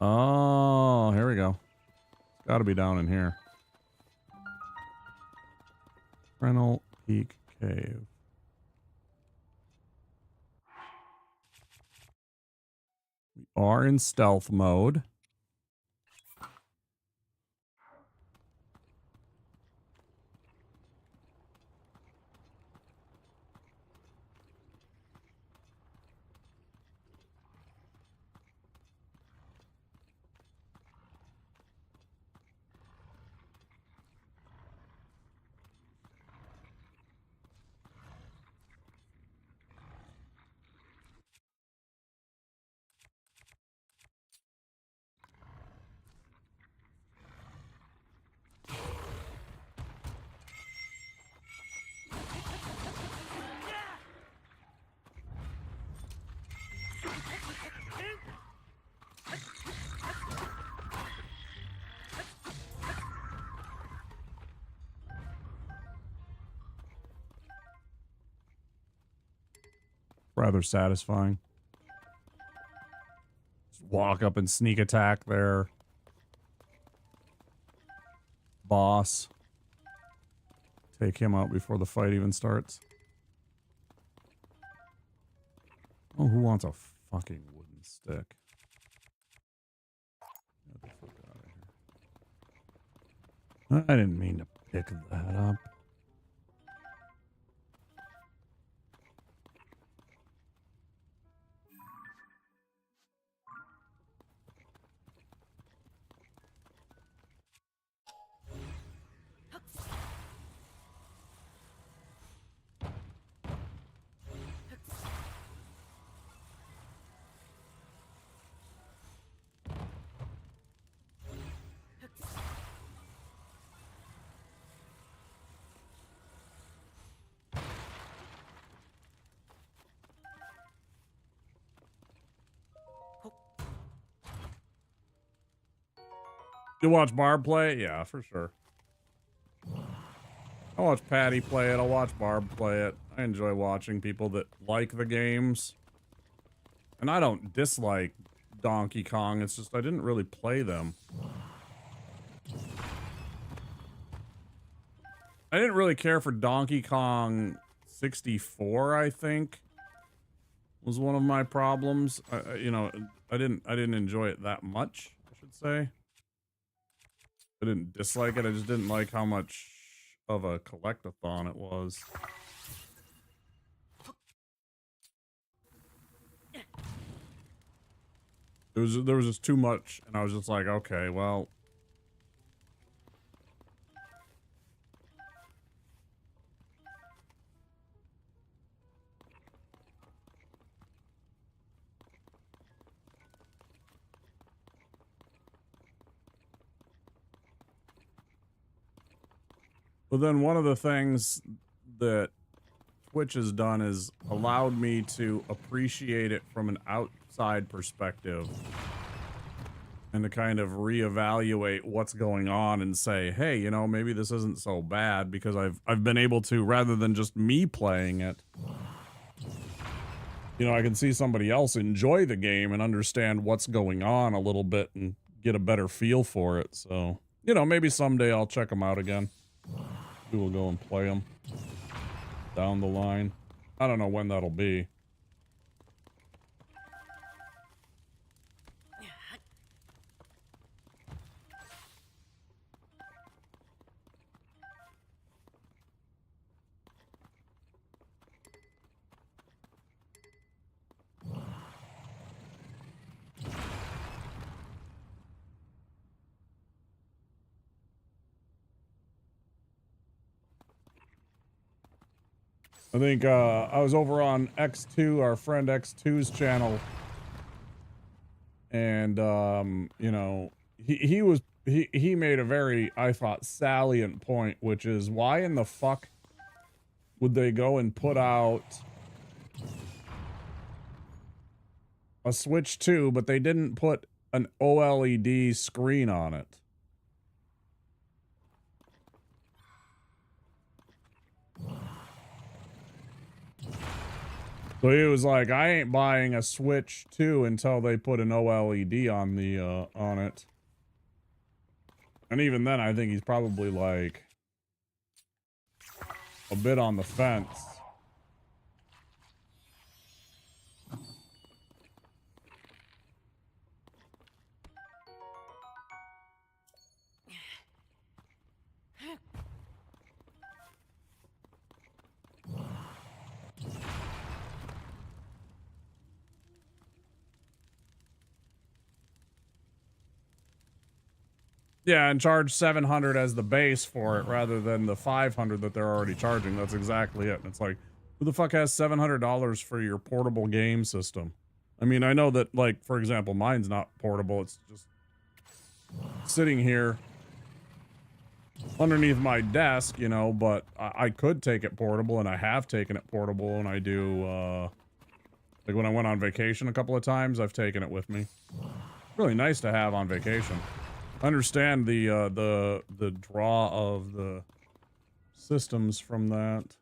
Oh, here we go. It's got to be down in here. Fresnel Peak Cave. We are in stealth mode. Rather satisfying. Just walk up and sneak attack their boss. Take him out before the fight even starts. Oh, who wants a fucking wooden stick? Get the fuck out of here. I didn't mean to pick that up. You watch Barb play it? Yeah, for sure. I watch Patty play it. I'll watch Barb play it. I enjoy watching people that like the games. And I don't dislike Donkey Kong. It's just I didn't really play them. I didn't really care for Donkey Kong 64, I think. Was one of my problems. You know, I didn't enjoy it that much, I should say. I didn't dislike it. I just didn't like how much of a collectathon it was. There was just too much, and I was just like, okay, well. But then one of the things that Twitch has done is allowed me to appreciate it from an outside perspective and to kind of reevaluate what's going on and say, hey, you know, maybe this isn't so bad because I've been able to, rather than just me playing it, you know, I can see somebody else enjoy the game and understand what's going on a little bit and get a better feel for it. So, you know, maybe someday I'll check them out again. We will go and play them. down the line. I don't know when that'll be. I think I was over on X2, our friend X2's channel, and you know, he made a very, I thought, salient point, which is why in the fuck would they go and put out a Switch 2, but they didn't put an OLED screen on it? So he was like, I ain't buying a Switch 2 until they put an OLED on the on it. And even then, I think he's probably like a bit on the fence. Yeah, and charge 700 as the base for it rather than the 500 that they're already charging. That's exactly it. And it's like, who the fuck has $700 for your portable game system? I mean, I know that, like, for example, mine's not portable. It's just sitting here underneath my desk, you know, but I could take it portable, and I have taken it portable, and I do, like when I went on vacation a couple of times, I've taken it with me. Really nice to have on vacation. Understand the draw of the systems from that.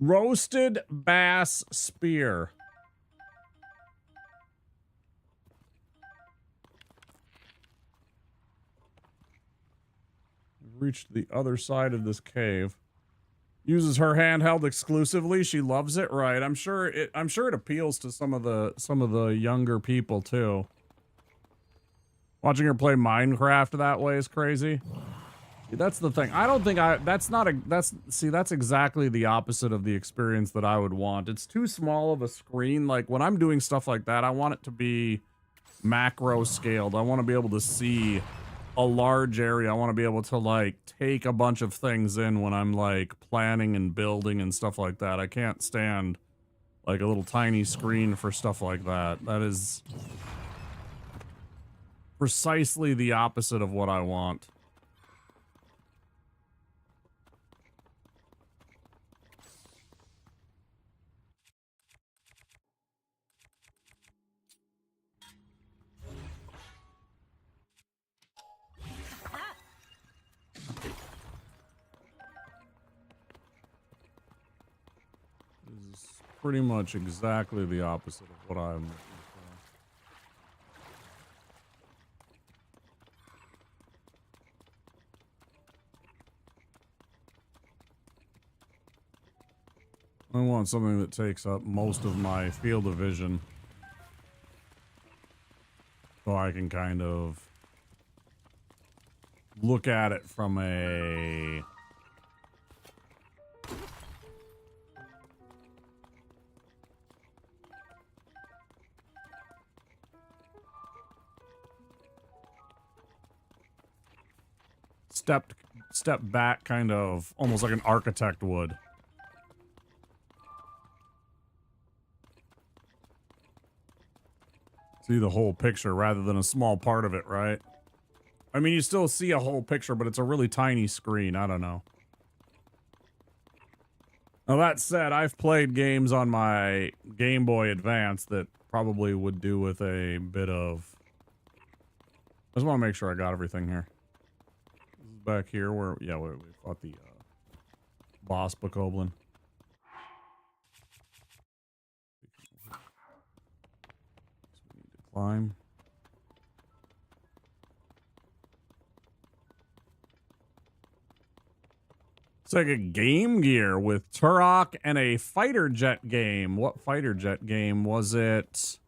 Roasted bass spear. Reached the other side of this cave. Uses her handheld exclusively. She loves it, right? I'm sure it appeals to some of the younger people too. Watching her play Minecraft that way is crazy. That's the thing. I don't think that's exactly the opposite of the experience that I would want. It's too small of a screen. Like when I'm doing stuff like that, I want it to be macro scaled. I want to be able to see a large area. I want to be able to like take a bunch of things in when I'm like planning and building and stuff like that. I can't stand like a little tiny screen for stuff like that. That is precisely the opposite of what I want. Pretty much exactly the opposite of what I'm looking for. I want something that takes up most of my field of vision, so I can kind of look at it from a step back, kind of almost like an architect would. See the whole picture rather than a small part of it, right? I mean, you still see a whole picture, but it's a really tiny screen. I don't know. Now that said, I've played games on my Game Boy Advance that probably would do with a bit of I just want to make sure I got everything here. This is back here where, yeah, we fought the boss bokoblin. So we need to climb. It's like a Game Gear with Turok and a fighter jet game. What fighter jet game was it?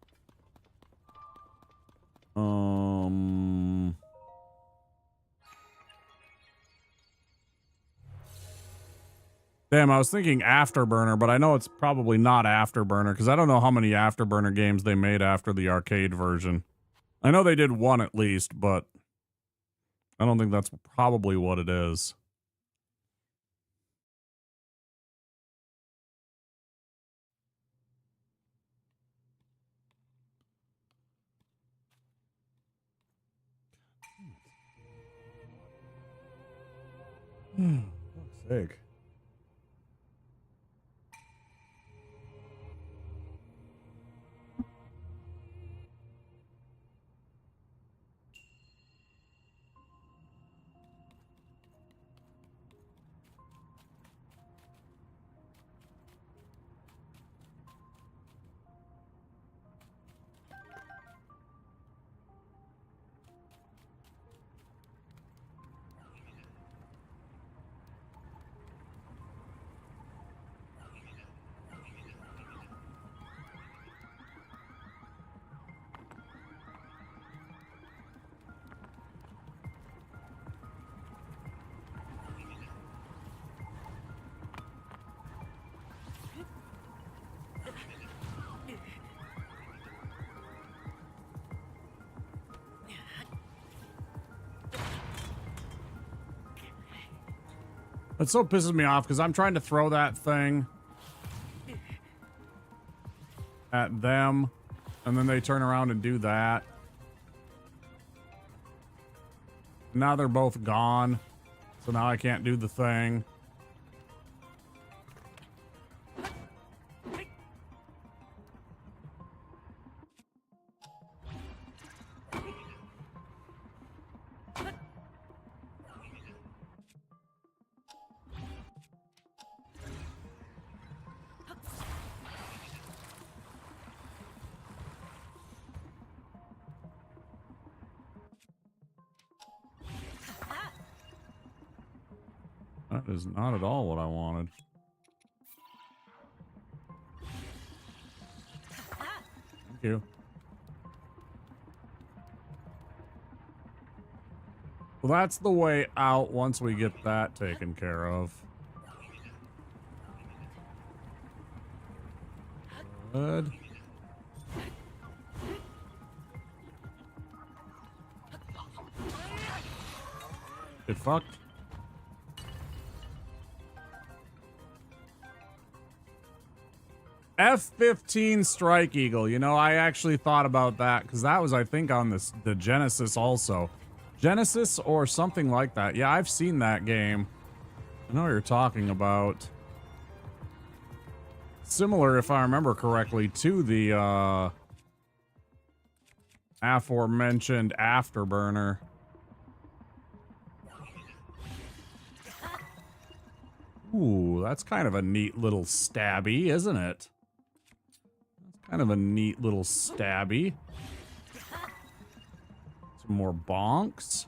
Damn, I was thinking Afterburner, but I know it's probably not Afterburner because I don't know how many Afterburner games they made after the arcade version. I know they did one at least, but I don't think that's probably what it is. Fuck's sake. It so pisses me off because I'm trying to throw that thing at them, and then they turn around and do that. Now they're both gone, so now I can't do the thing. That is not at all what I wanted. Thank you. Well, that's the way out once we get that taken care of. Good. Get fucked. F-15 Strike Eagle. You know, I actually thought about that because that was, I think, on the Genesis also. Genesis or something like that. Yeah, I've seen that game. I know what you're talking about. Similar, if I remember correctly, to the aforementioned Afterburner. Ooh, that's kind of a neat little stabby, isn't it? That's kind of a neat little stabby. Some more bonks.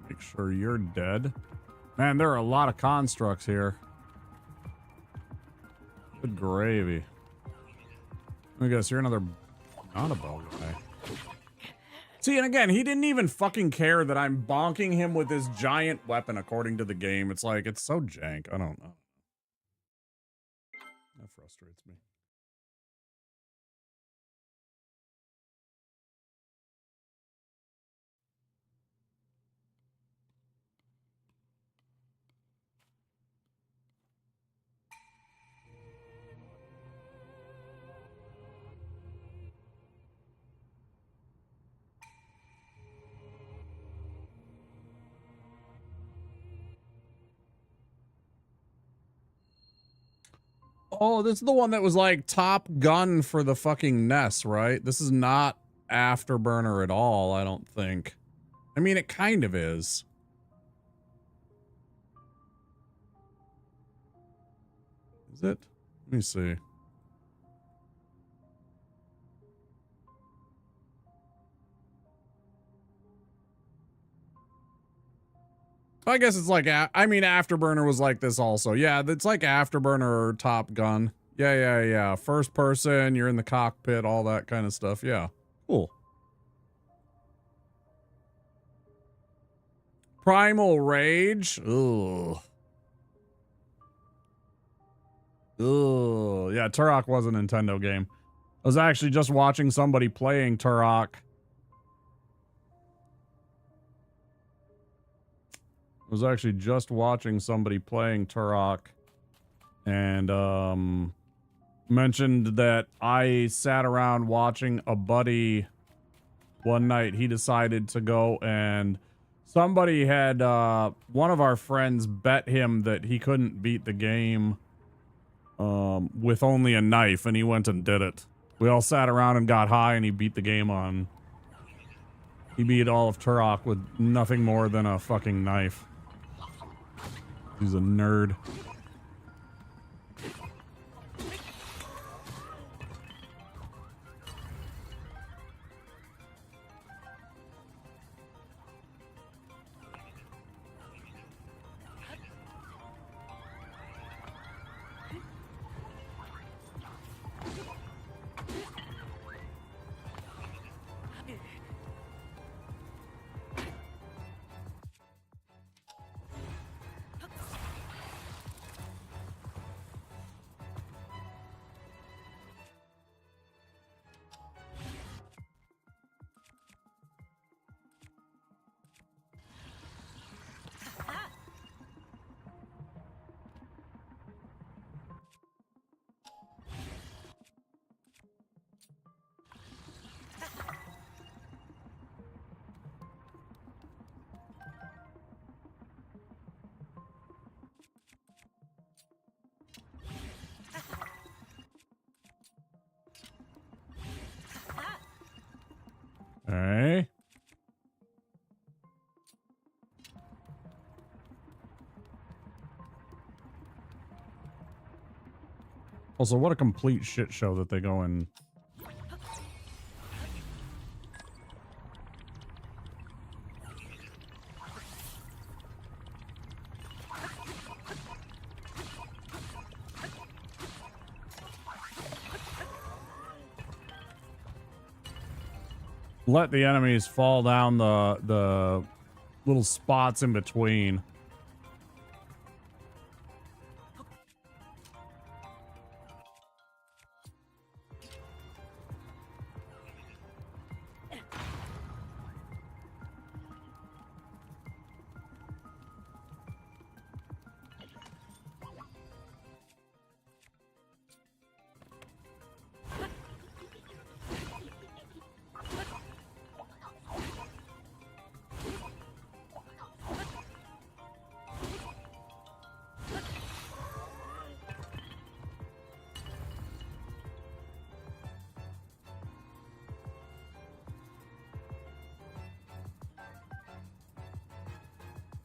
Make sure you're dead. Man, there are a lot of constructs here. Good gravy. Let me guess, you're another not a ball guy. See, and again, he didn't even fucking care that I'm bonking him with this giant weapon according to the game. It's like, it's so jank. I don't know. That frustrates me. Oh, this is the one that was like Top Gun for the fucking NES, right? This is not Afterburner at all, I don't think. I mean, it kind of is. Is it? Let me see. I guess it's like, I mean, Afterburner was like this also. Yeah, it's like Afterburner or Top Gun. Yeah. First person, you're in the cockpit, all that kind of stuff. Yeah. Cool. Primal Rage. Ugh. Ugh. Yeah, Turok was a Nintendo game. I was actually just watching somebody playing Turok. And mentioned that I sat around watching a buddy one night. He decided to go, and somebody had one of our friends bet him that he couldn't beat the game with only a knife, and he went and did it. We all sat around and got high, and he beat the game on. He beat all of Turok with nothing more than a fucking knife. He's a nerd. Okay. Also, what a complete shit show that they go in. Let the enemies fall down the little spots in between.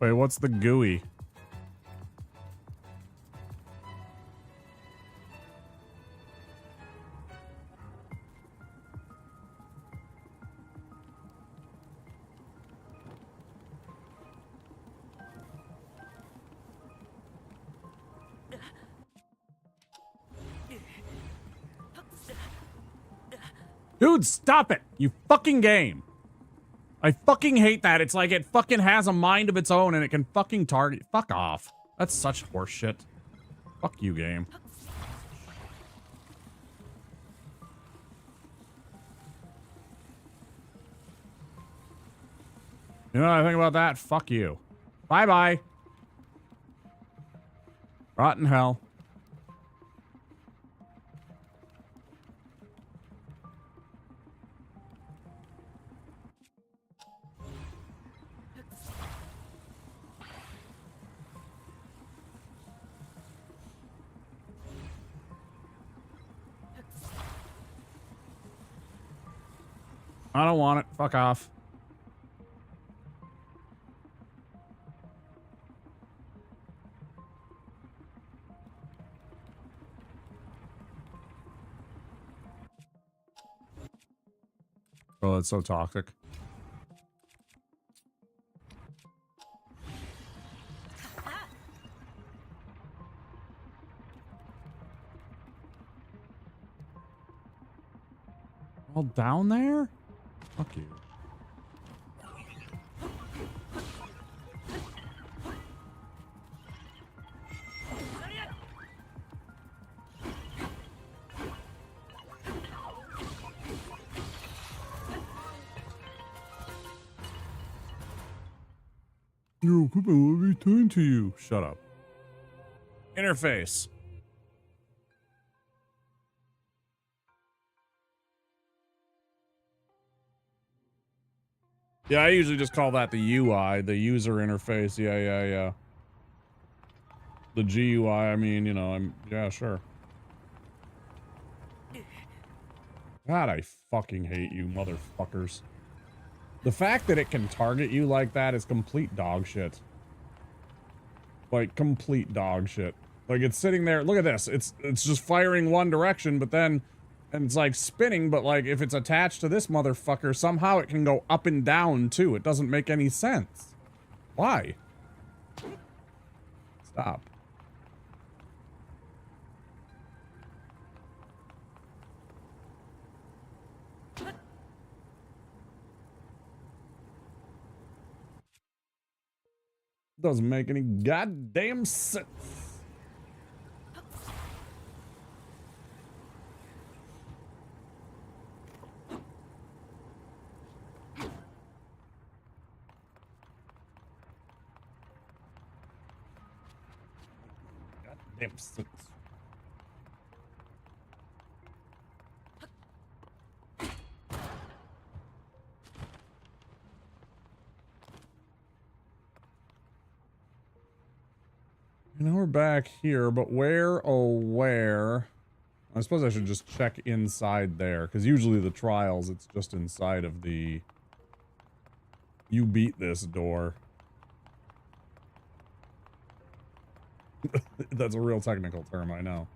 Wait, what's the GUI? Dude, stop it! You fucking game! I fucking hate that. It's like it fucking has a mind of its own and it can fucking target. Fuck off. That's such horseshit. Fuck you, game. You know what I think about that? Fuck you. Bye-bye. Rotten hell. I don't want it. Fuck off. Oh, it's so toxic. All down there? Fuck you. Your equipment will be returned to you. Shut up. Interface. Yeah, I usually just call that the UI, the user interface. Yeah. The GUI, I mean, you know, yeah, sure. God, I fucking hate you, motherfuckers. The fact that it can target you like that is complete dog shit. Like, complete dog shit. Like, it's sitting there, look at this. It's just firing one direction, but then, and it's like spinning, but like, if it's attached to this motherfucker, somehow it can go up and down too. It doesn't make any sense. Why? Stop. Doesn't make any goddamn sense. Goddamn sense. Now we're back here, but where, oh, where? I suppose I should just check inside there, because usually the trials, it's just inside of the... You beat this door. That's a real technical term, I know.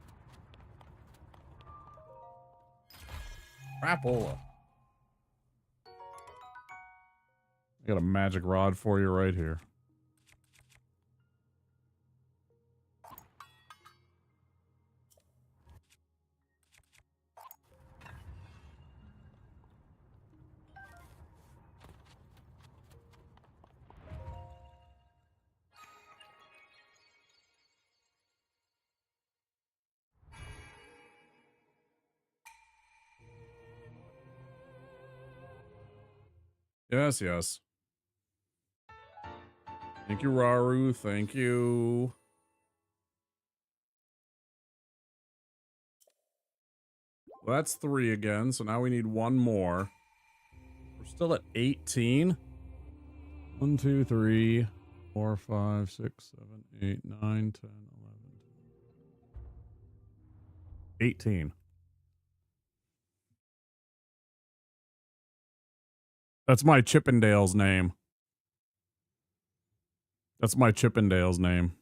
Crapola. I got a magic rod for you right here. Yes, yes. Thank you, Raru. Thank you. Well, that's 3 again, so now we need 1 more. We're still at 18. 1, 2, 3, 4, 5, 6, 7, 8, 9, 10, 11, 18. That's my Chippendale's name. That's my Chippendale's name.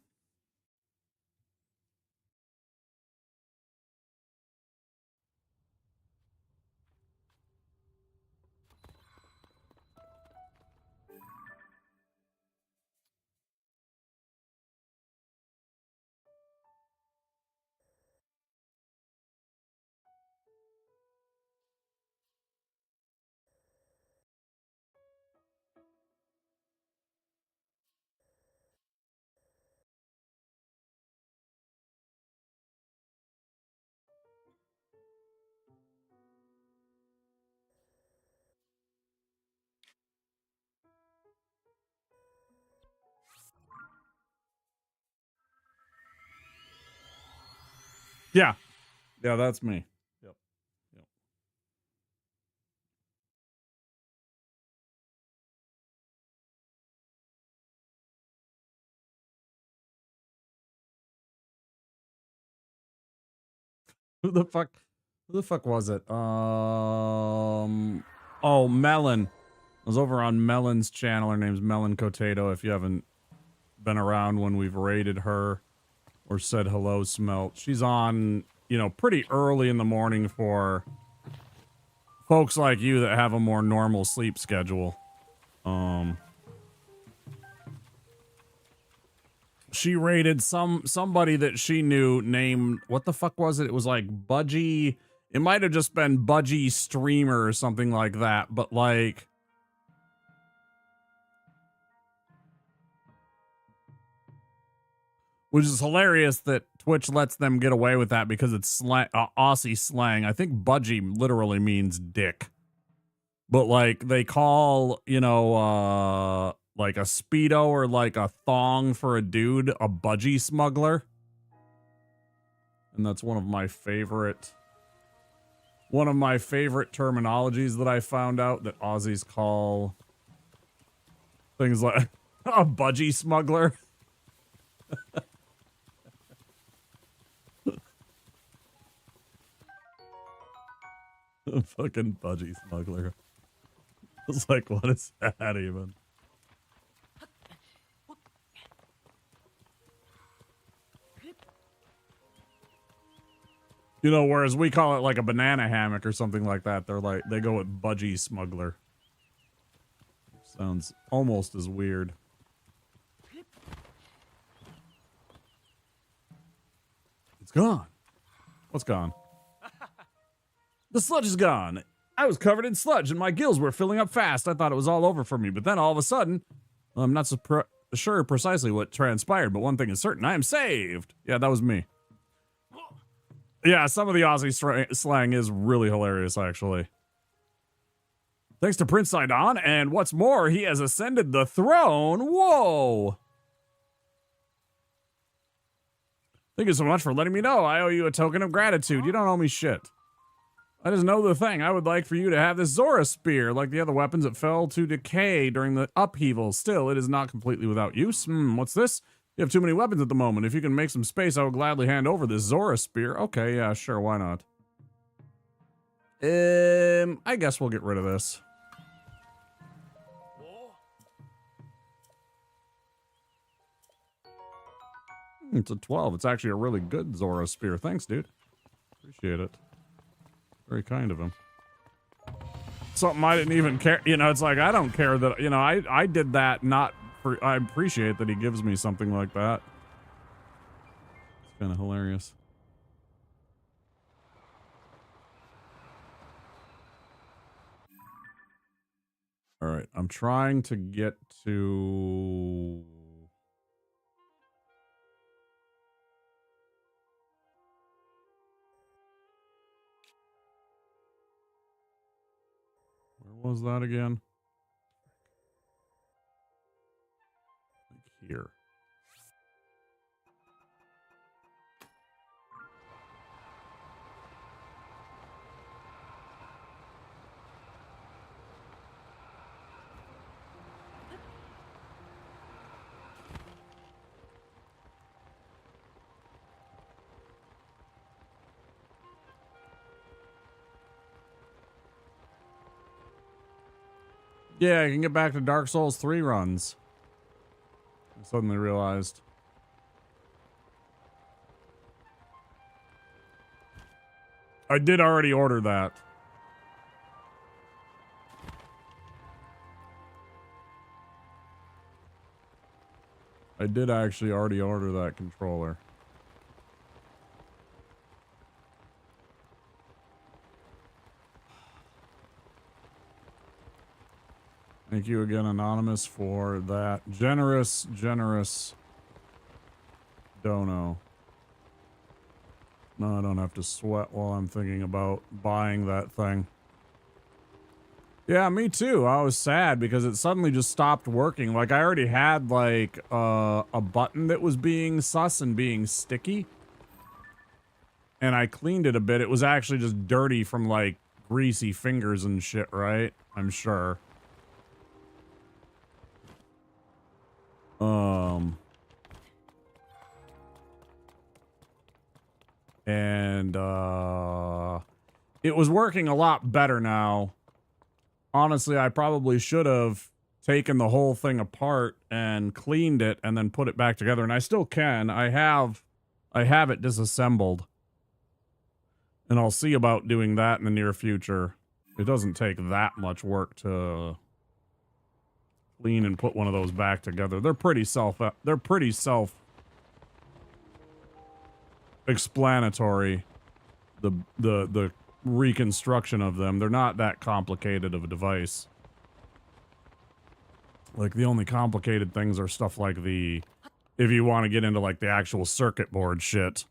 Yeah. Yeah, that's me. Yep. Yep. Who the fuck was it? Oh, Melon. I was over on Melon's channel. Her name's Melon Cotato. If you haven't been around when we've raided her or said hello, Smelt. She's on, you know, pretty early in the morning for folks like you that have a more normal sleep schedule. She raided somebody that she knew named, what the fuck was it? It was like Budgie. It might have just been Budgie Streamer or something like that, but like, which is hilarious that Twitch lets them get away with that because it's slang, Aussie slang. I think budgie literally means dick. But like they call, you know, like a Speedo or like a thong for a dude a budgie smuggler. And that's one of my favorite terminologies that I found out that Aussies call things like a budgie smuggler. A fucking budgie smuggler. It's like, what is that even? You know, whereas we call it like a banana hammock or something like that, they're like, they go with budgie smuggler. Sounds almost as weird. It's gone. What's gone? The sludge is gone. I was covered in sludge and my gills were filling up fast. I thought it was all over for me, but then all of a sudden, I'm not sure precisely what transpired, but one thing is certain, I am saved. Yeah, that was me. Yeah, some of the Aussie slang is really hilarious, actually. Thanks to Prince Sidon, and what's more, he has ascended the throne. Whoa! Thank you so much for letting me know. I owe you a token of gratitude. You don't owe me shit. I just know the thing. I would like for you to have this Zora spear, like the other weapons that fell to decay during the upheaval. Still, it is not completely without use. What's this? You have too many weapons at the moment. If you can make some space, I will gladly hand over this Zora spear. Okay, yeah, sure, why not? I guess we'll get rid of this. It's a 12. It's actually a really good Zora spear. Thanks, dude. Appreciate it. Very kind of him. Something I didn't even care. You know, it's like, I don't care that, you know, I did that not for, I appreciate that he gives me something like that. It's kind of hilarious. All right, I'm trying to get to... Where was that again? Like here. Yeah, I can get back to Dark Souls 3 runs. I suddenly realized. I did already order that. I did actually already order that controller. Thank you again, Anonymous, for that generous dono. No, I don't have to sweat while I'm thinking about buying that thing. Yeah, me too. I was sad because it suddenly just stopped working. Like, I already had, like, a button that was being sus and being sticky. And I cleaned it a bit. It was actually just dirty from, like, greasy fingers and shit, right? I'm sure. And, it was working a lot better now honestly, I probably should have taken the whole thing apart and cleaned it and then put it back together. And I still can. I have it disassembled. And I'll see about doing that in the near future. It doesn't take that much work to clean and put one of those back together. They're pretty self-explanatory. The reconstruction of them. They're not that complicated of a device. Like, the only complicated things are stuff like if you want to get into like the actual circuit board shit.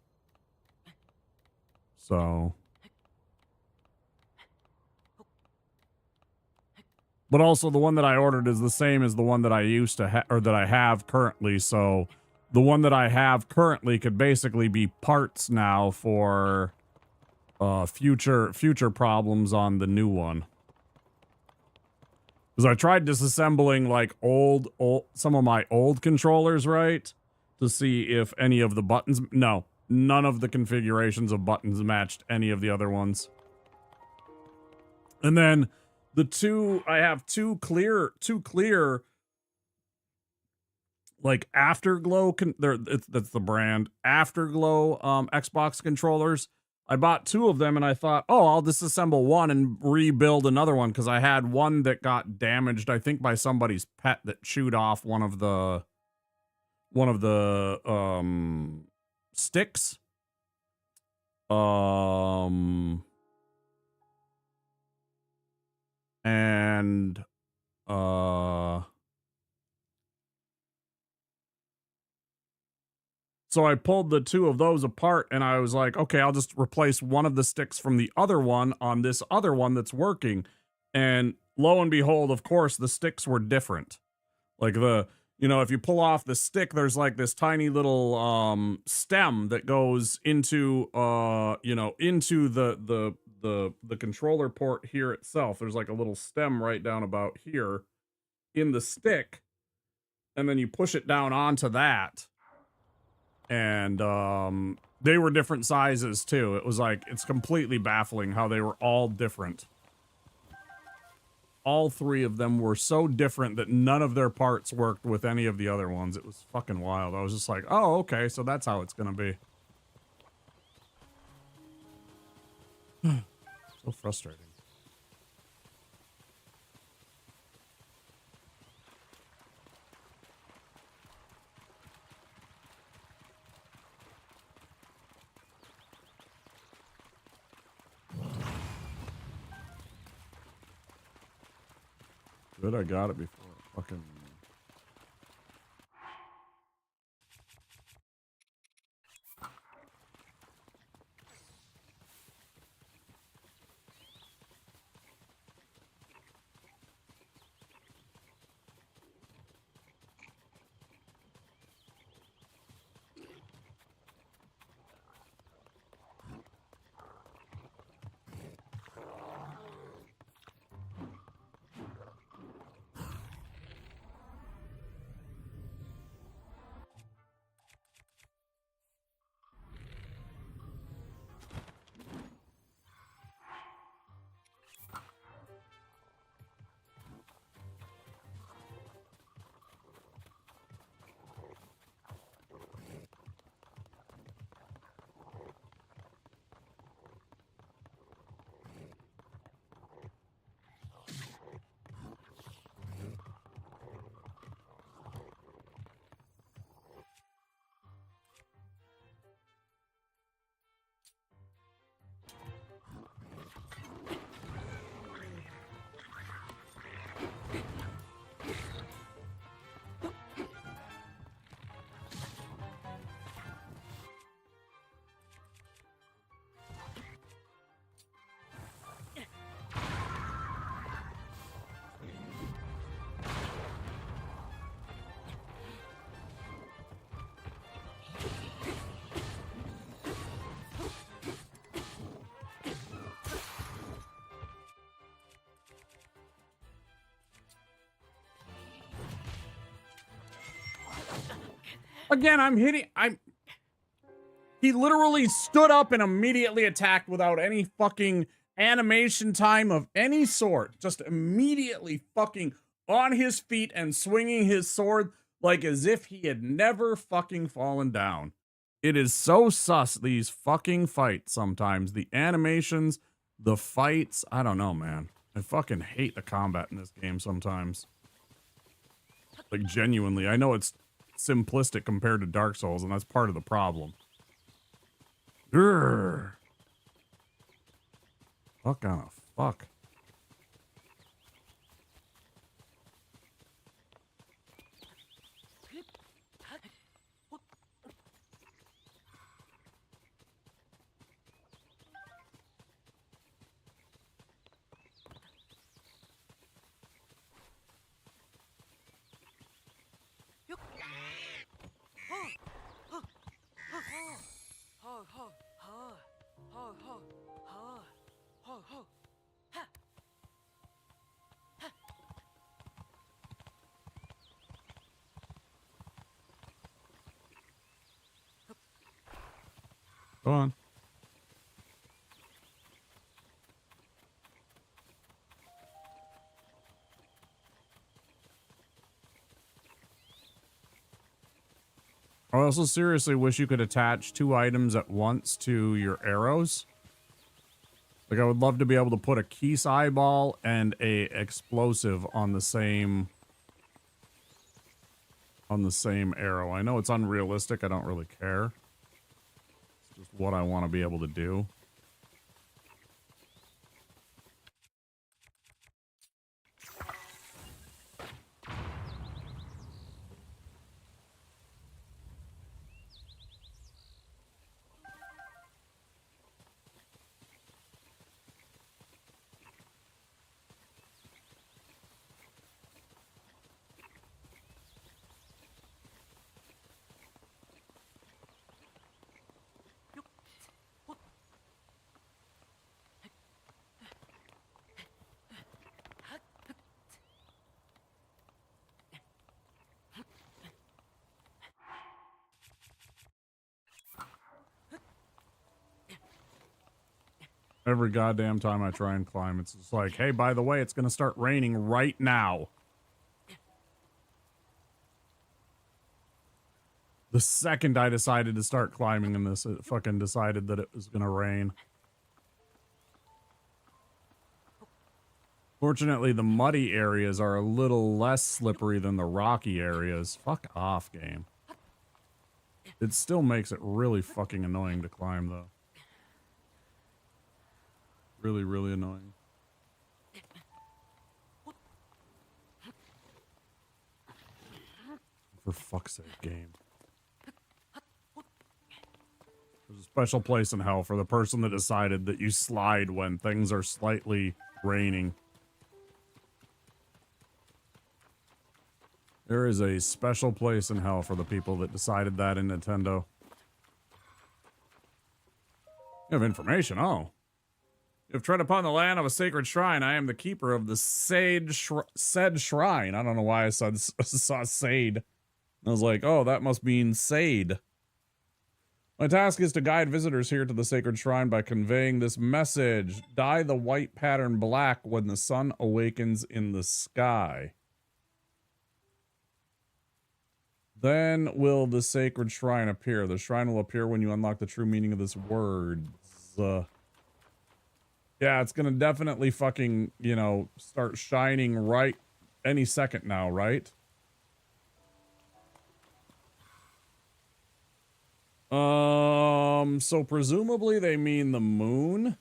So, but also the one that I ordered is the same as the one that I used to or that I have currently. So the one that I have currently could basically be parts now for future problems on the new one. Because I tried disassembling like some of my old controllers, right? To see if any of the buttons, no, none of the configurations of buttons matched any of the other ones. And then I have two clear like Afterglow, that's the brand, Afterglow Xbox controllers. I bought two of them and I thought, oh, I'll disassemble one and rebuild another one, because I had one that got damaged, I think by somebody's pet that chewed off one of the sticks. And so I pulled the two of those apart and I was like, okay, I'll just replace one of the sticks from the other one on this other one that's working. And lo and behold, of course, the sticks were different. Like if you pull off the stick, there's like this tiny little stem that goes into into the controller port here itself. There's like a little stem right down about here in the stick, and then you push it down onto that. And they were different sizes too. It was like, it's completely baffling how they were all different. All three of them were so different that none of their parts worked with any of the other ones. It was fucking wild. I was just like, oh, okay, so that's how it's gonna be. So frustrating. Good, I got it before fucking... Again, he literally stood up and immediately attacked without any fucking animation time of any sort. Just immediately fucking on his feet and swinging his sword like as if he had never fucking fallen down. It is so sus, these fucking fights sometimes. The animations, the fights, I don't know, man. I fucking hate the combat in this game sometimes. Like, genuinely. I know it's simplistic compared to Dark Souls, and that's part of the problem. Grrr. Fuck on a fuck. Go on. I also seriously wish you could attach 2 items at once to your arrows. Like, I would love to be able to put a Keese eyeball and a explosive on the same arrow. I know it's unrealistic. I don't really care. It's just what I want to be able to do. Every goddamn time I try and climb, it's just like, hey, by the way, it's going to start raining right now. The second I decided to start climbing in this, it fucking decided that it was going to rain. Fortunately, the muddy areas are a little less slippery than the rocky areas. Fuck off, game. It still makes it really fucking annoying to climb, though. Really, really annoying. For fuck's sake, game. There's a special place in hell for the person that decided that you slide when things are slightly raining. There is a special place in hell for the people that decided that in Nintendo. You have information, oh. You have tread upon the land of a sacred shrine. I am the keeper of the said shrine. I don't know why I saw Sade. I was like, oh, that must mean Sade. My task is to guide visitors here to the sacred shrine by conveying this message. Dye the white pattern black when the sun awakens in the sky. Then will the sacred shrine appear. The shrine will appear when you unlock the true meaning of this word. Yeah, it's gonna definitely fucking, you know, start shining right any second now, right? So presumably they mean the moon.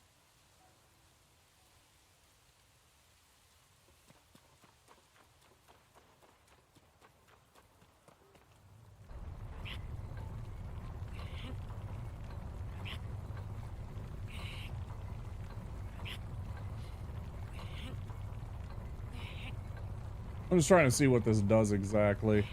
I'm just trying to see what this does exactly.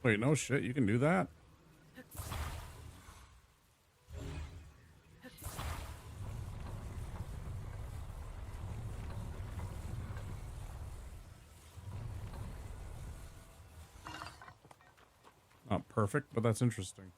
Wait, no shit, you can do that? Not perfect, but that's interesting.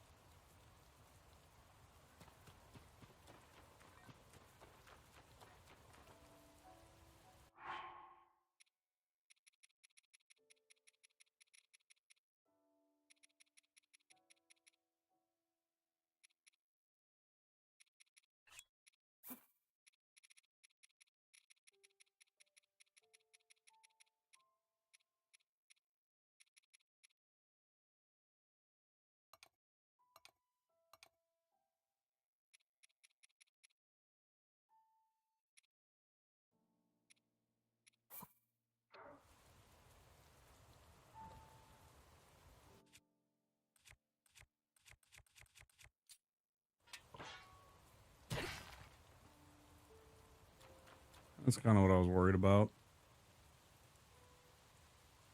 That's kind of what I was worried about.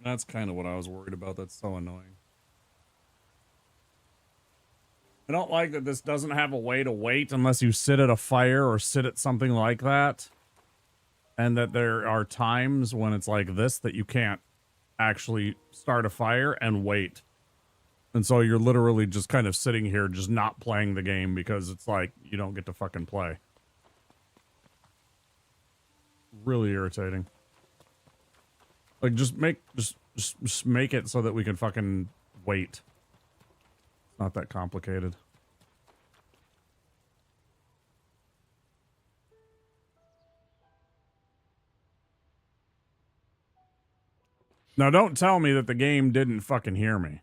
That's kind of what I was worried about. That's so annoying. I don't like that this doesn't have a way to wait unless you sit at a fire or sit at something like that. And that there are times when it's like this that you can't actually start a fire and wait. And so you're literally just kind of sitting here just not playing the game because it's like you don't get to fucking play. Really irritating. Like just make it so that we can fucking wait. It's not that complicated. Now don't tell me that the game didn't fucking hear me.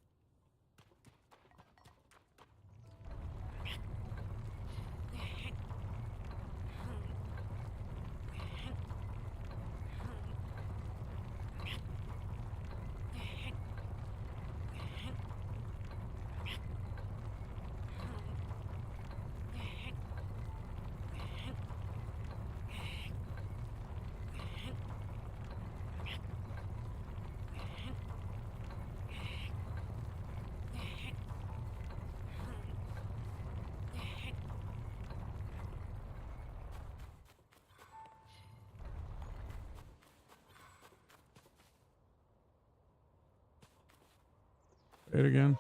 Say it again.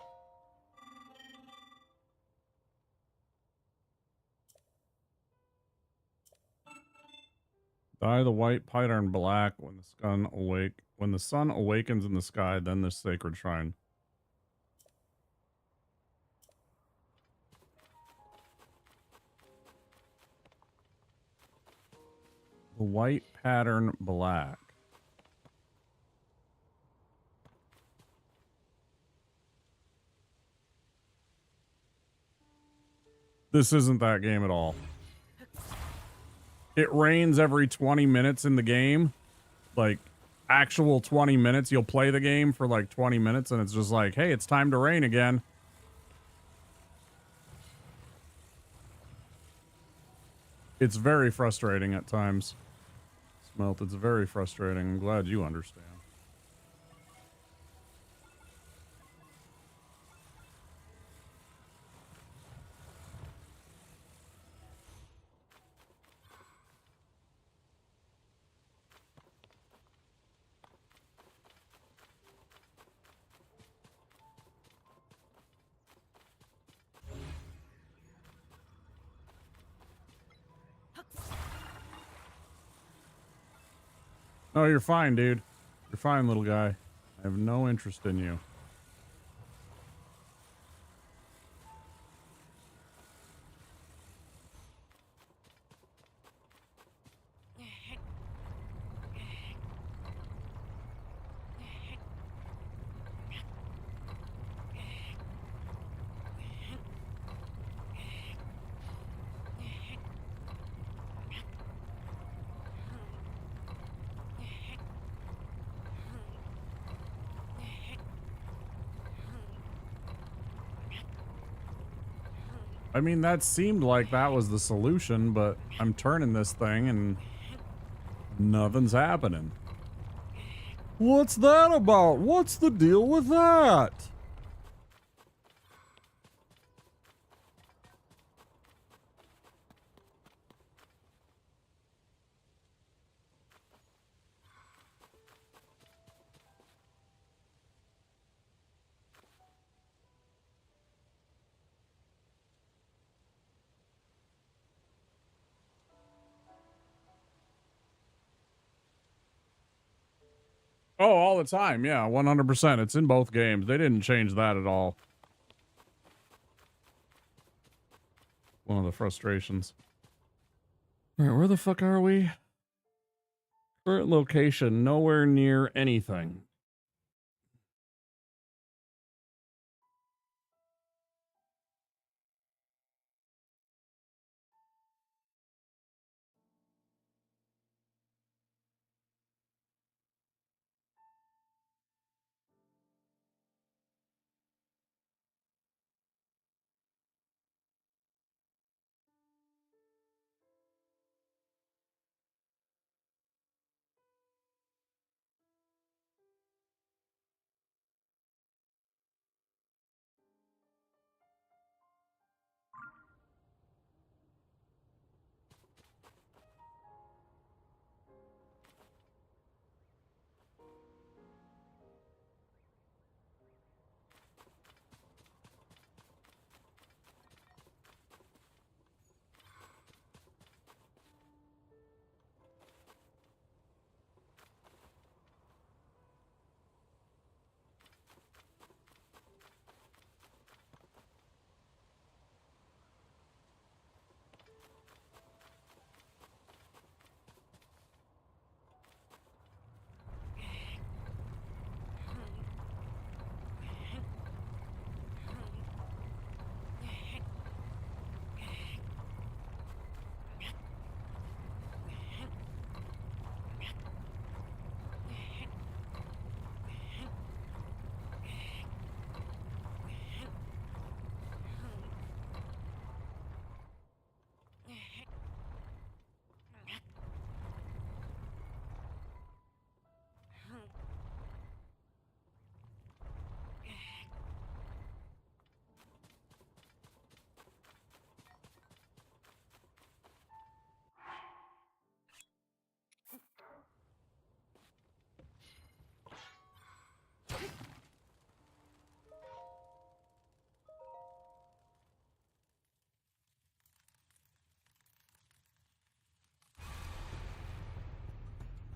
Dye the white pattern black when the sun awakens in the sky, then the sacred shrine. The white pattern black. This isn't that game at all. It rains every 20 minutes in the game. Like, actual 20 minutes. You'll play the game for like 20 minutes and it's just like, hey, it's time to rain again. It's very frustrating at times. Smelt, it's very frustrating. I'm glad you understand. No, you're fine, dude. You're fine, little guy. I have no interest in you. I mean, that seemed like that was the solution, but I'm turning this thing and nothing's happening. What's that about? What's the deal with that? Oh, all the time. Yeah, 100%. It's in both games. They didn't change that at all. One of the frustrations. All right, where the fuck are we? Current location, nowhere near anything.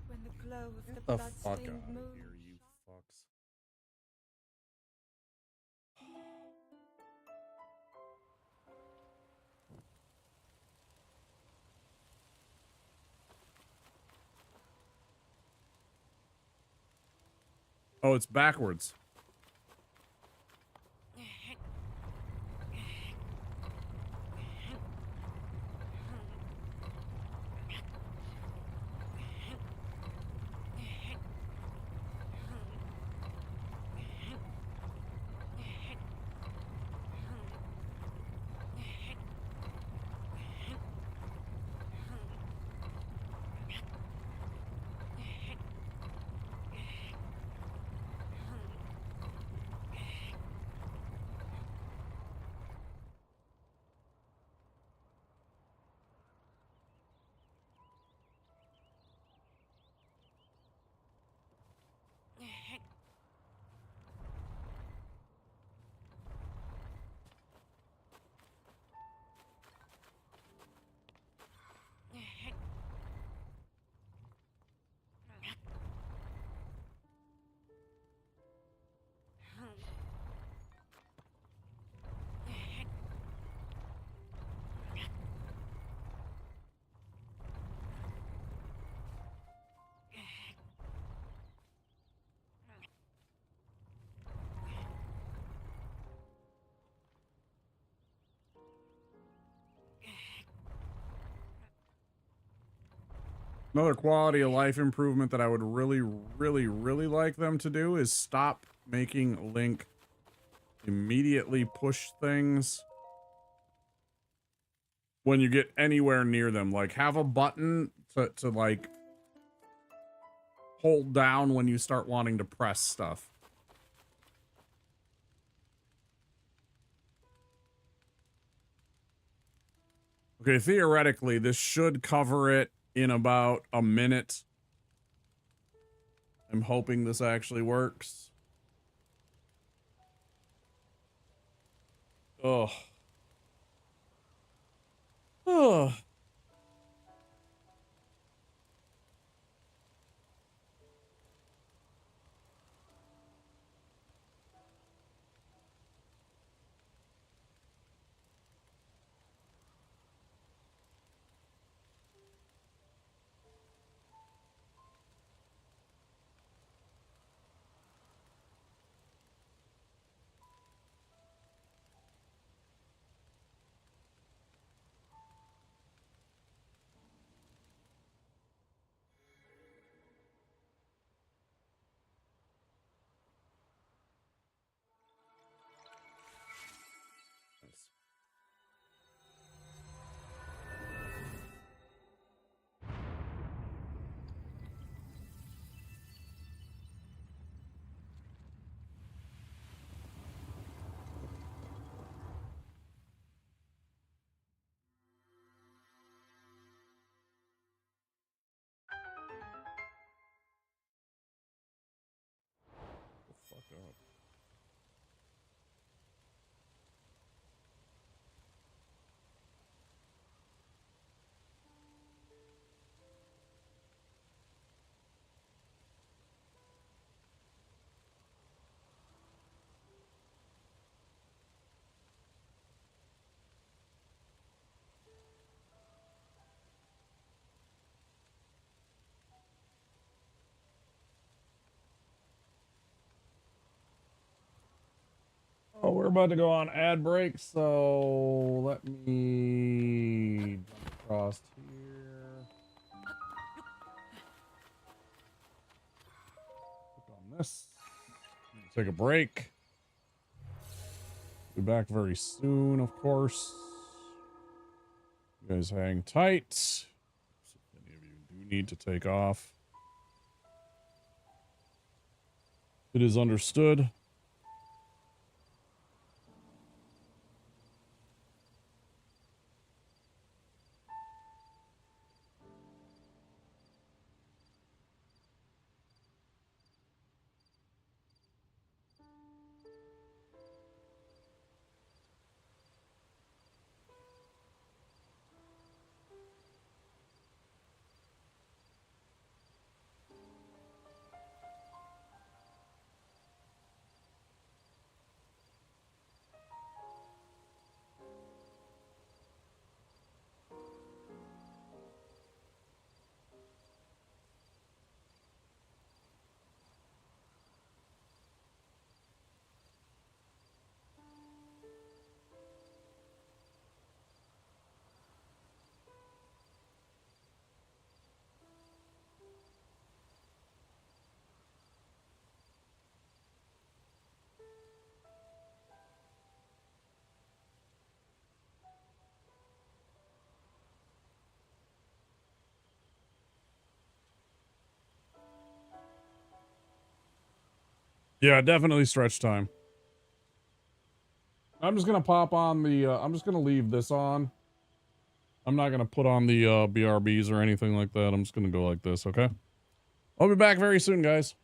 When the glow of Get the the fuck out bloodstained of moon. here, you fucks. Oh, it's backwards. Another quality of life improvement that I would really like them to do is stop making Link immediately push things when you get anywhere near them. Like, have a button to like hold down when you start wanting to press stuff. Okay, theoretically, this should cover it in about a minute. I'm hoping this actually works. Ugh. Ugh. up. Oh, we're about to go on ad break, so let me jump across here. Click on this. Take a break. Be back very soon, of course. You guys hang tight. If any of you do need to take off, it is understood. Yeah, definitely stretch time. I'm just gonna pop on the, I'm just gonna leave this on. I'm not gonna put on the BRBs or anything like that. I'm just gonna go like this, okay? I'll be back very soon, guys.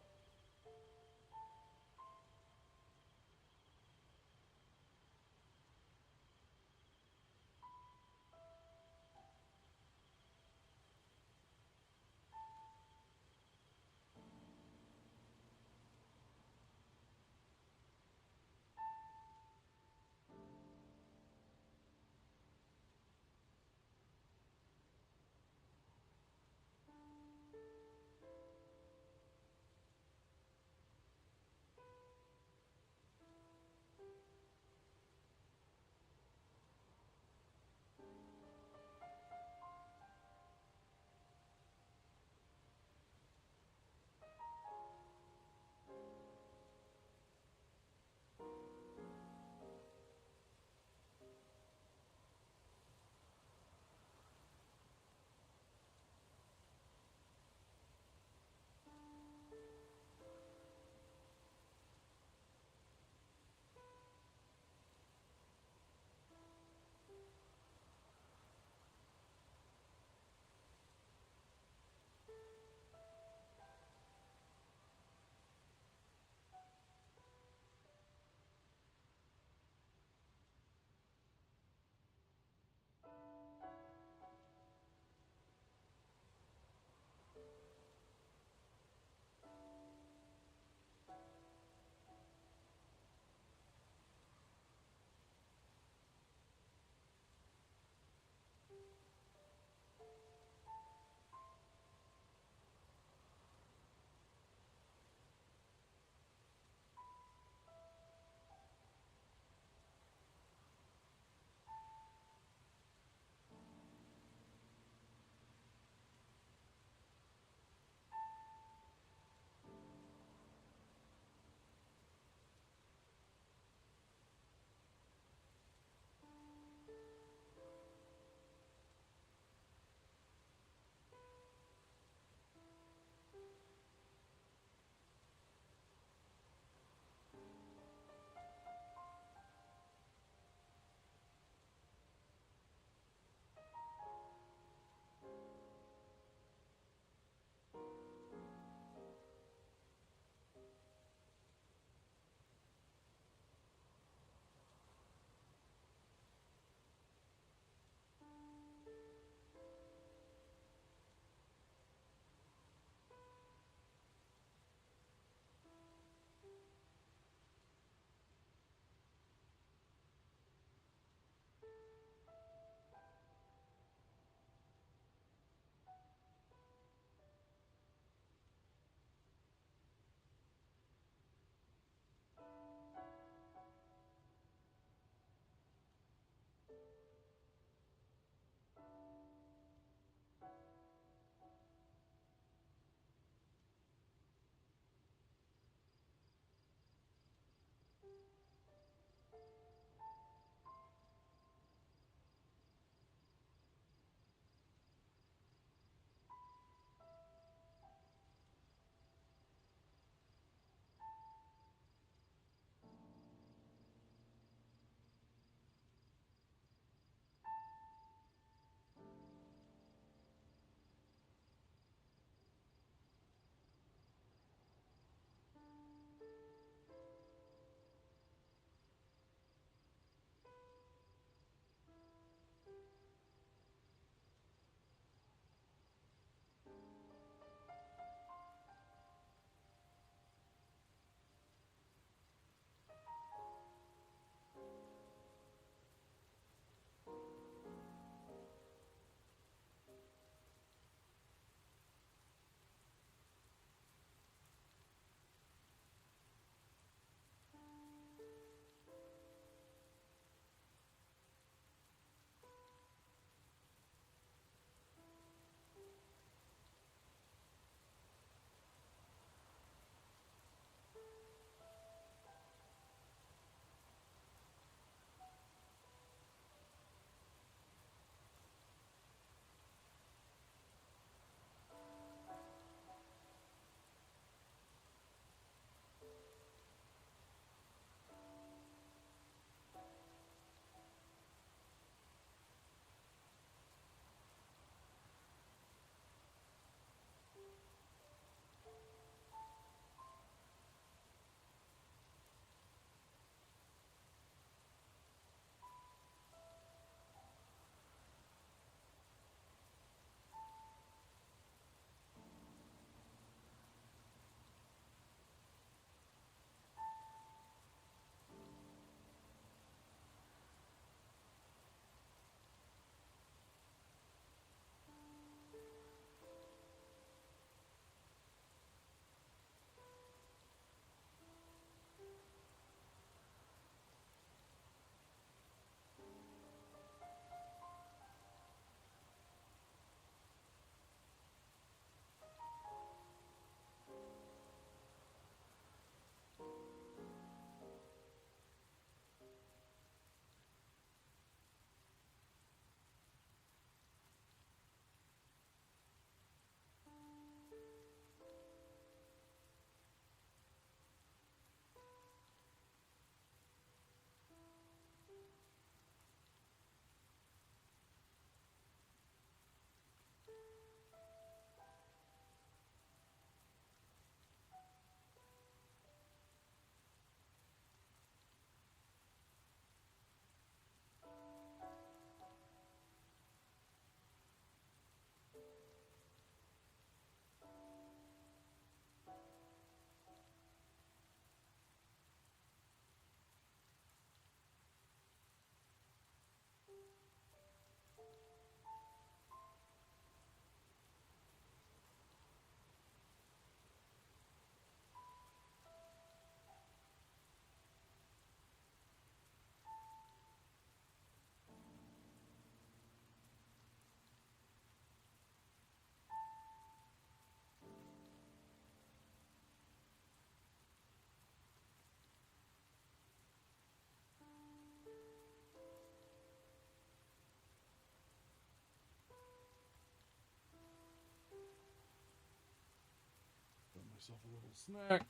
myself a little snack.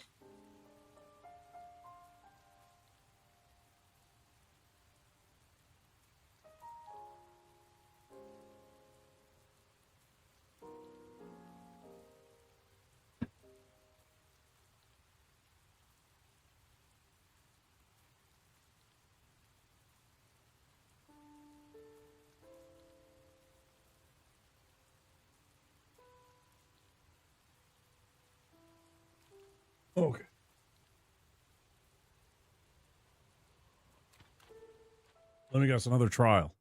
Okay. Let me guess, another trial.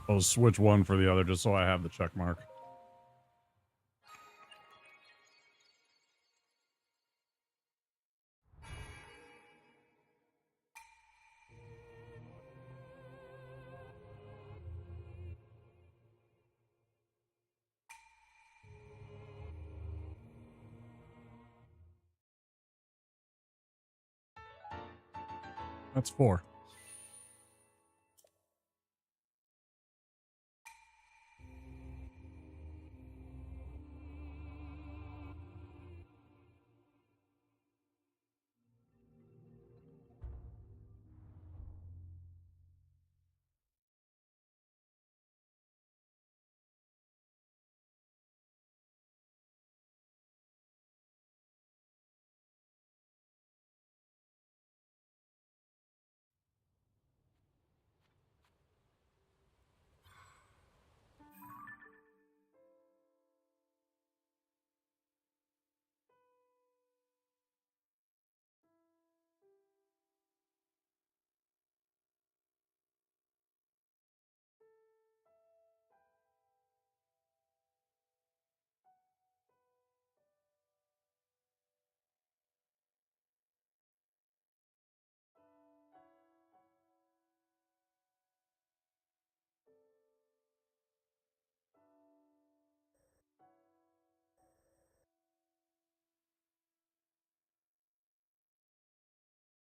I'll switch one for the other just so I have the check mark. That's 4.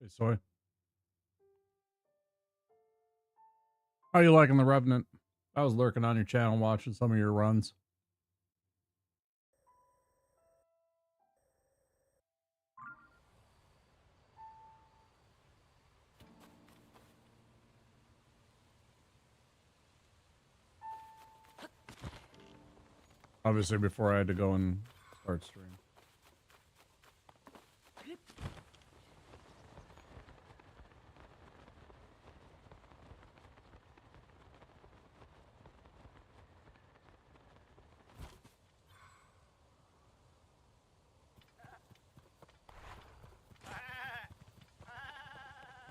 Hey, Soy. How you liking the Revenant? I was lurking on your channel watching some of your runs. Obviously, before I had to go and start stream.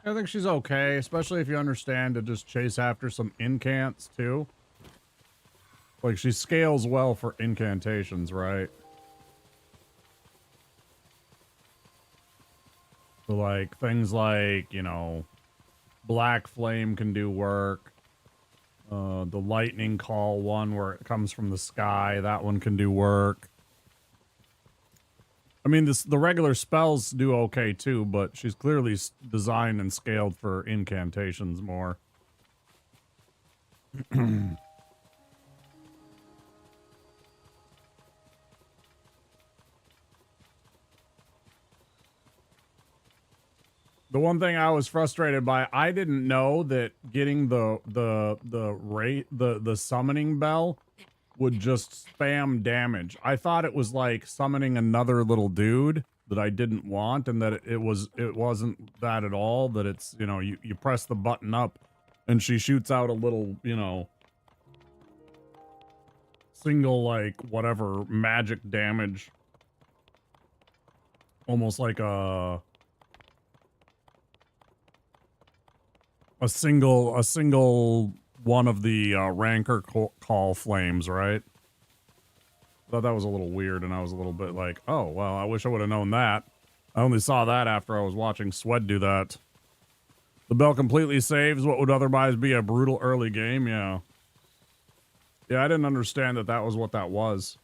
I think she's okay, especially if you understand to just chase after some incants too. Like, she scales well for incantations, right? So, like, things like, you know, Black Flame can do work. The Lightning Call one where it comes from the sky, that one can do work. I mean, the regular spells do okay too, but she's clearly designed and scaled for incantations more. The one thing I was frustrated by, I didn't know that getting the summoning bell would just spam damage. I thought it was like summoning another little dude that I didn't want, and that it wasn't that at all. That it's, you know, you press the button up and she shoots out a little, you know, single, like, whatever magic damage, almost like a a single one of the rancor call flames, right? Thought that was a little weird, and I was a little bit like, oh, well, I wish I would have known that. I only saw that after I was watching Sweat do that. The bell completely saves what would otherwise be a brutal early game, yeah. Yeah, I didn't understand that that was what that was.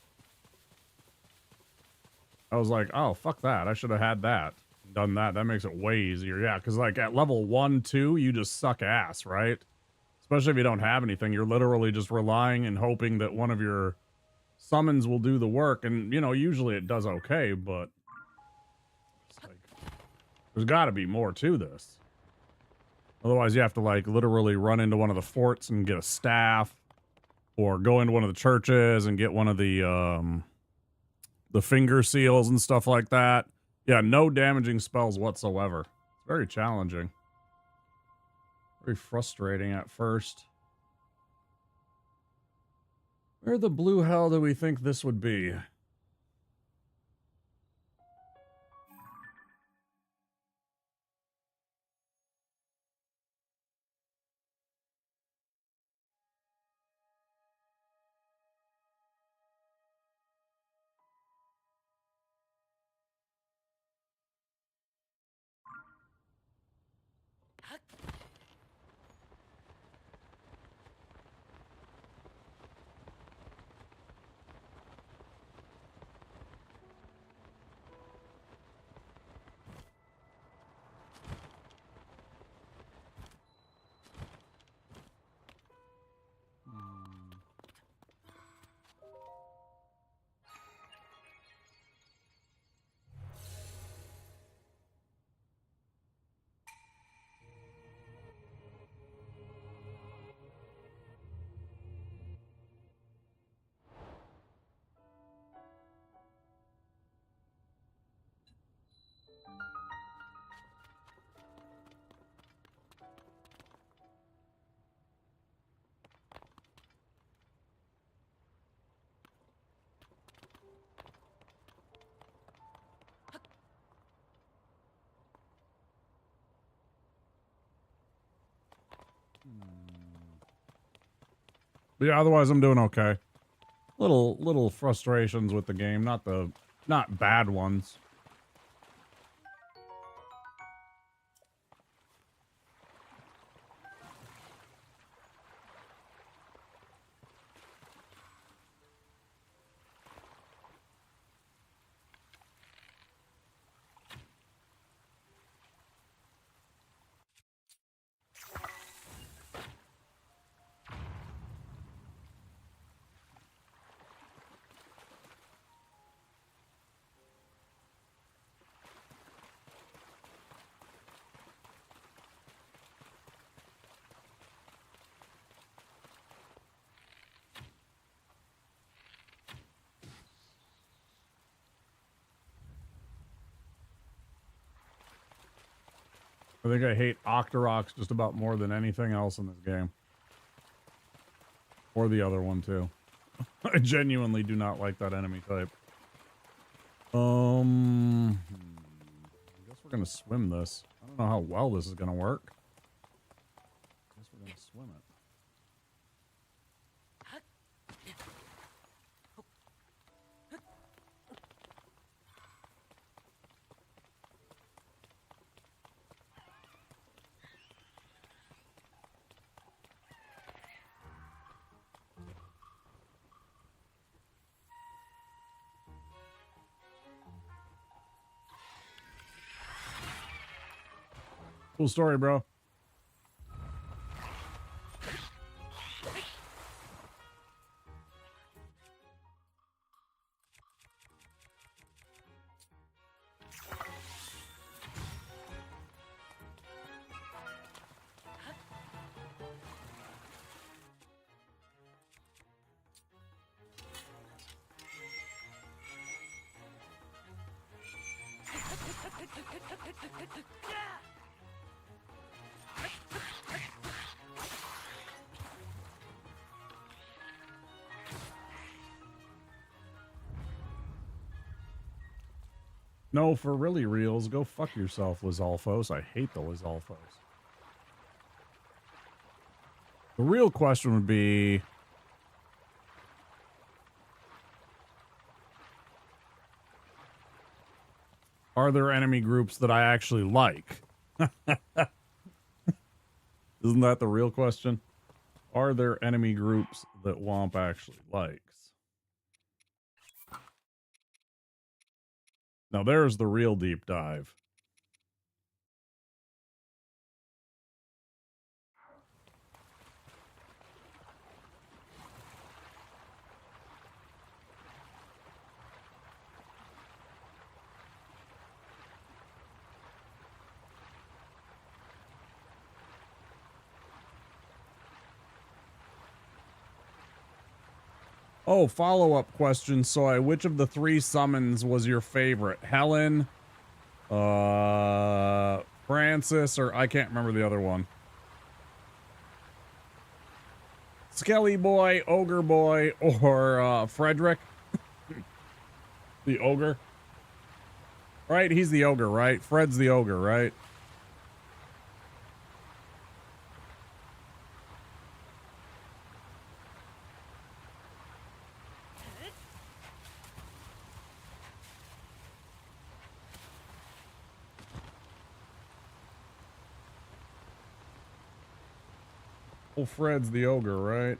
I was like, oh, fuck that. I should have had that. Done that. That makes it way easier. Yeah, because like at level 1, 2, you just suck ass, right? Especially if you don't have anything. You're literally just relying and hoping that one of your summons will do the work. And, you know, usually it does okay, but it's like, there's got to be more to this. Otherwise, you have to like literally run into one of the forts and get a staff, or go into one of the churches and get one of the finger seals and stuff like that. Yeah, no damaging spells whatsoever. It's very challenging. Very frustrating at first. Where the blue hell do we think this would be? But yeah, otherwise I'm doing okay. Little frustrations with the game, not bad ones. I think I hate Octoroks just about more than anything else in this game. Or the other one, too. I genuinely do not like that enemy type. I guess we're gonna swim this. I don't know how well this is gonna work. I guess we're gonna swim it. Cool story, bro. No, for really reals, go fuck yourself, Lizalfos. I hate the Lizalfos. The real question would be, are there enemy groups that I actually like? Isn't that the real question? Are there enemy groups that Womp actually likes? Now there's the real deep dive. Oh, follow-up question, Soy. Which of the 3 summons was your favorite? Helen, Francis, or I can't remember the other one. Skelly Boy, Ogre Boy, or Frederick? The Ogre? Right? He's the Ogre, right? Fred's the Ogre, right? Oh, Fred's the Ogre, right?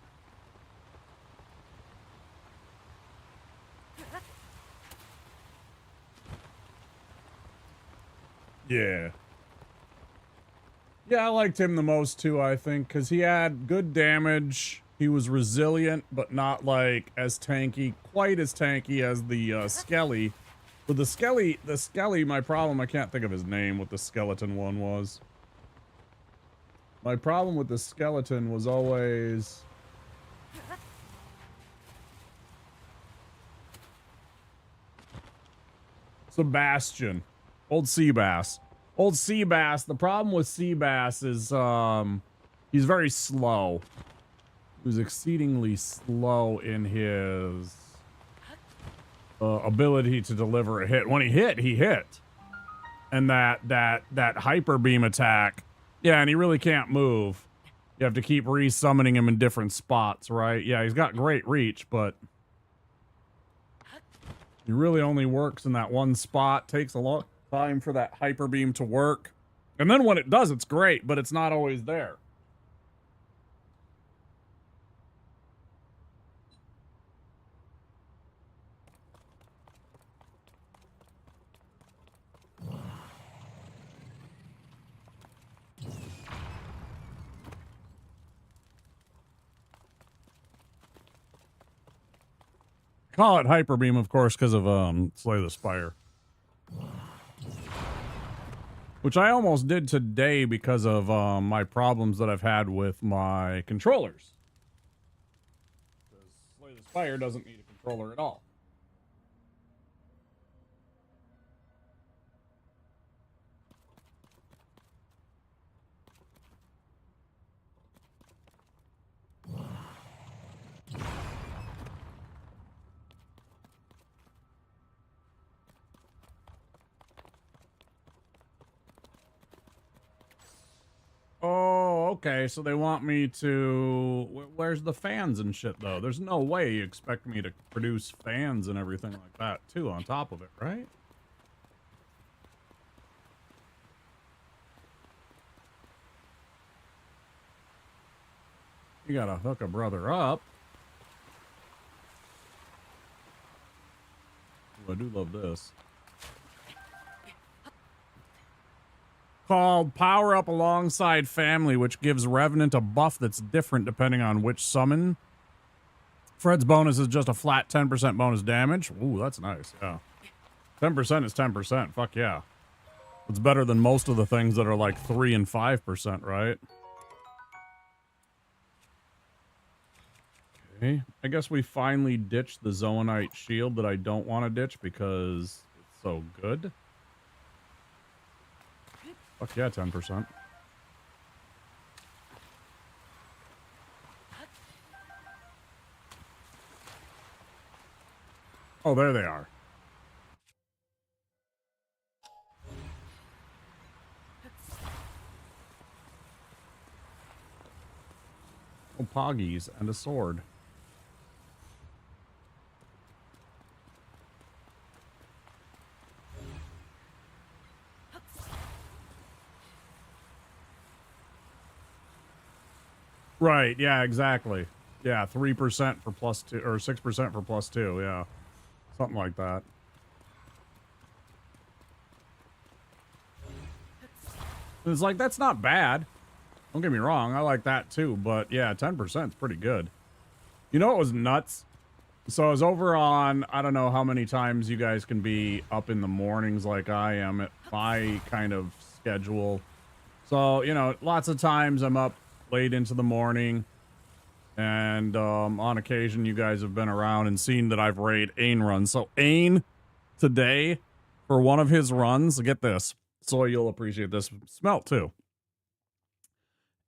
Yeah. Yeah, I liked him the most too, I think, because he had good damage. He was resilient, but not like as tanky, quite as tanky as the Skelly. But the Skelly, my problem, I can't think of his name, what the skeleton one was. My problem with the skeleton was always... Sebastian. Old Seabass. Old Seabass. The problem with Seabass is he's very slow. He was exceedingly slow in his ability to deliver a hit. When he hit. And that hyper beam attack. Yeah, and he really can't move. You have to keep re-summoning him in different spots, right? Yeah, he's got great reach, but he really only works in that one spot. Takes a long time for that hyper beam to work. And then when it does, it's great, but it's not always there. Call it hyper beam, of course, because of Slay the Spire. Which I almost did today because of my problems that I've had with my controllers. Because Slay the Spire doesn't need a controller at all. Oh, okay. So they want me to... Where's the fans and shit, though? There's no way you expect me to produce fans and everything like that, too, on top of it, right? You gotta hook a brother up. Ooh, I do love this. Called Power Up Alongside Family, which gives Revenant a buff that's different depending on which summon. Fred's bonus is just a flat 10% bonus damage. Ooh, that's nice, yeah. 10% is 10%, fuck yeah. It's better than most of the things that are like 3 and 5%, right? Okay, I guess we finally ditched the Zoanite shield that I don't want to ditch because it's so good. Fuck yeah, 10%. Oh, there they are. poggies and a sword. Right, yeah, exactly. Yeah, 3% for +2, or 6% for +2, yeah. Something like that. And it's like, that's not bad. Don't get me wrong, I like that too, but yeah, 10% is pretty good. You know what was nuts? So I was over on, I don't know how many times you guys can be up in the mornings like I am at my kind of schedule. So, you know, lots of times I'm up late into the morning. And on occasion, you guys have been around and seen that I've raid Ain runs. So Ain today, for one of his runs, get this, so you'll appreciate this, smelt too.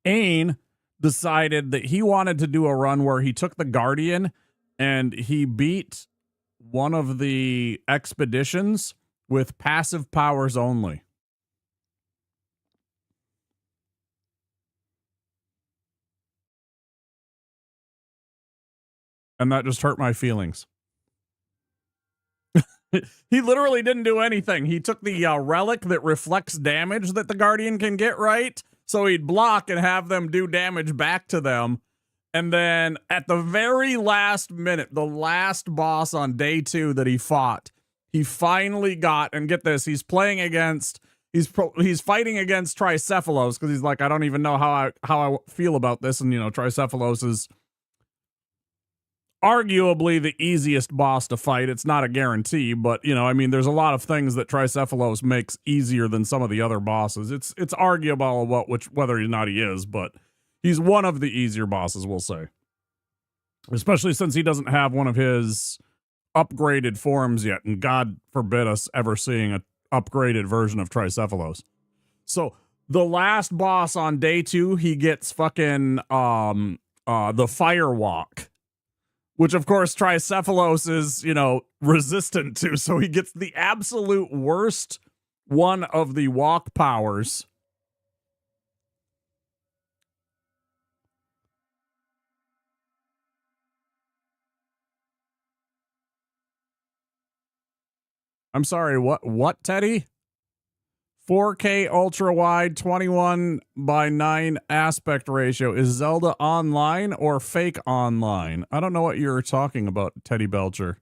Ain decided that he wanted to do a run where he took the Guardian and he beat one of the expeditions with passive powers only. And that just hurt my feelings. He literally didn't do anything. He took the relic that reflects damage that the Guardian can get, right? So he'd block and have them do damage back to them. And then at the very last minute, the last boss on day 2 that he fought, he finally got, and get this, he's playing against, he's fighting against Tricephalos, because he's like, I don't even know how I feel about this. And, you know, Tricephalos is arguably the easiest boss to fight. It's not a guarantee, but, you know, I mean, there's a lot of things that Tricephalos makes easier than some of the other bosses. It's arguable about whether or not he is, but he's one of the easier bosses, we'll say. Especially since he doesn't have one of his upgraded forms yet, and God forbid us ever seeing an upgraded version of Tricephalos. So the last boss on day 2, he gets fucking the Firewalk, which of course Tricephalos is, you know, resistant to. So he gets the absolute worst one of the walk powers. I'm sorry, what, Teddy? 4K ultra wide 21:9 aspect ratio. Is Zelda online or fake online? I don't know what you're talking about, Teddy Belcher.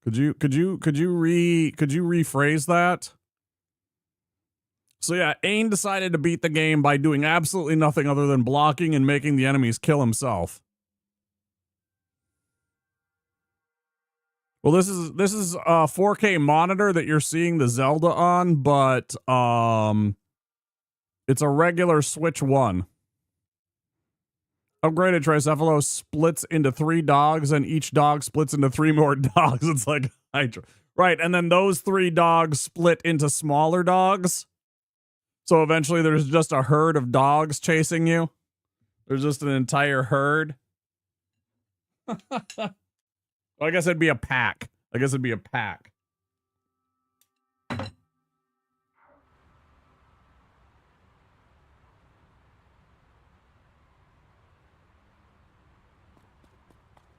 Could you rephrase that? So yeah, Ain decided to beat the game by doing absolutely nothing other than blocking and making the enemies kill himself. Well, this is a 4K monitor that you're seeing the Zelda on, but it's a regular Switch 1. Upgraded Tricephalos splits into 3 dogs, and each dog splits into 3 more dogs. It's like Hydra. Right, and then those 3 dogs split into smaller dogs. So eventually there's just a herd of dogs chasing you. There's just an entire herd. I guess it'd be a pack.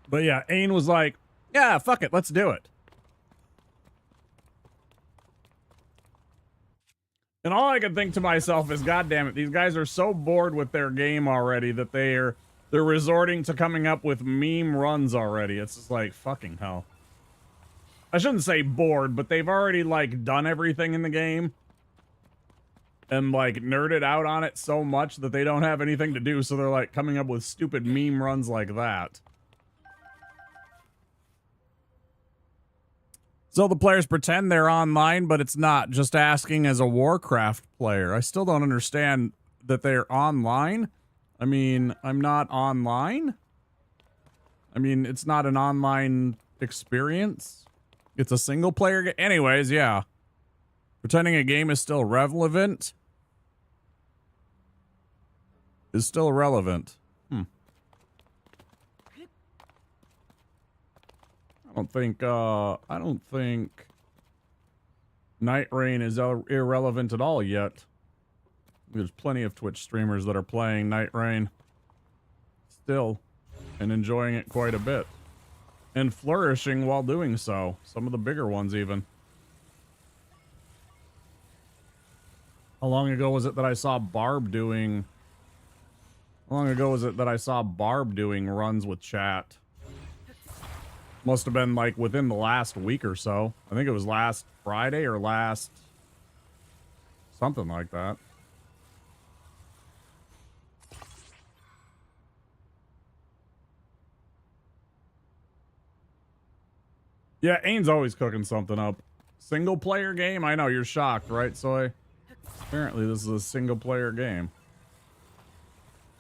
But yeah, Ain was like, yeah, fuck it, let's do it. And all I could think to myself is, God damn it, these guys are so bored with their game already that they're resorting to coming up with meme runs already. It's just like, fucking hell. I shouldn't say bored, but they've already, like, done everything in the game. And, like, nerded out on it so much that they don't have anything to do, so they're, like, coming up with stupid meme runs like that. So the players pretend they're online, but it's not. Just asking as a Warcraft player. I still don't understand that they're online. I mean, I'm not online. I mean, it's not an online experience. It's a single player game. Anyways, yeah. Pretending a game is still relevant is still relevant. I don't think Night Rain is irrelevant at all yet. There's plenty of Twitch streamers that are playing Night Rain. still and enjoying it quite a bit. And flourishing while doing so. Some of the bigger ones even. How long ago was it that I saw Barb doing... How long ago was it that I saw Barb doing runs with chat? Must have been like within the last week or so. I think it was last Friday or last... something like that. Yeah, Ains always cooking something up. Single player game? I know, you're shocked, right, Soy? Apparently this is a single player game.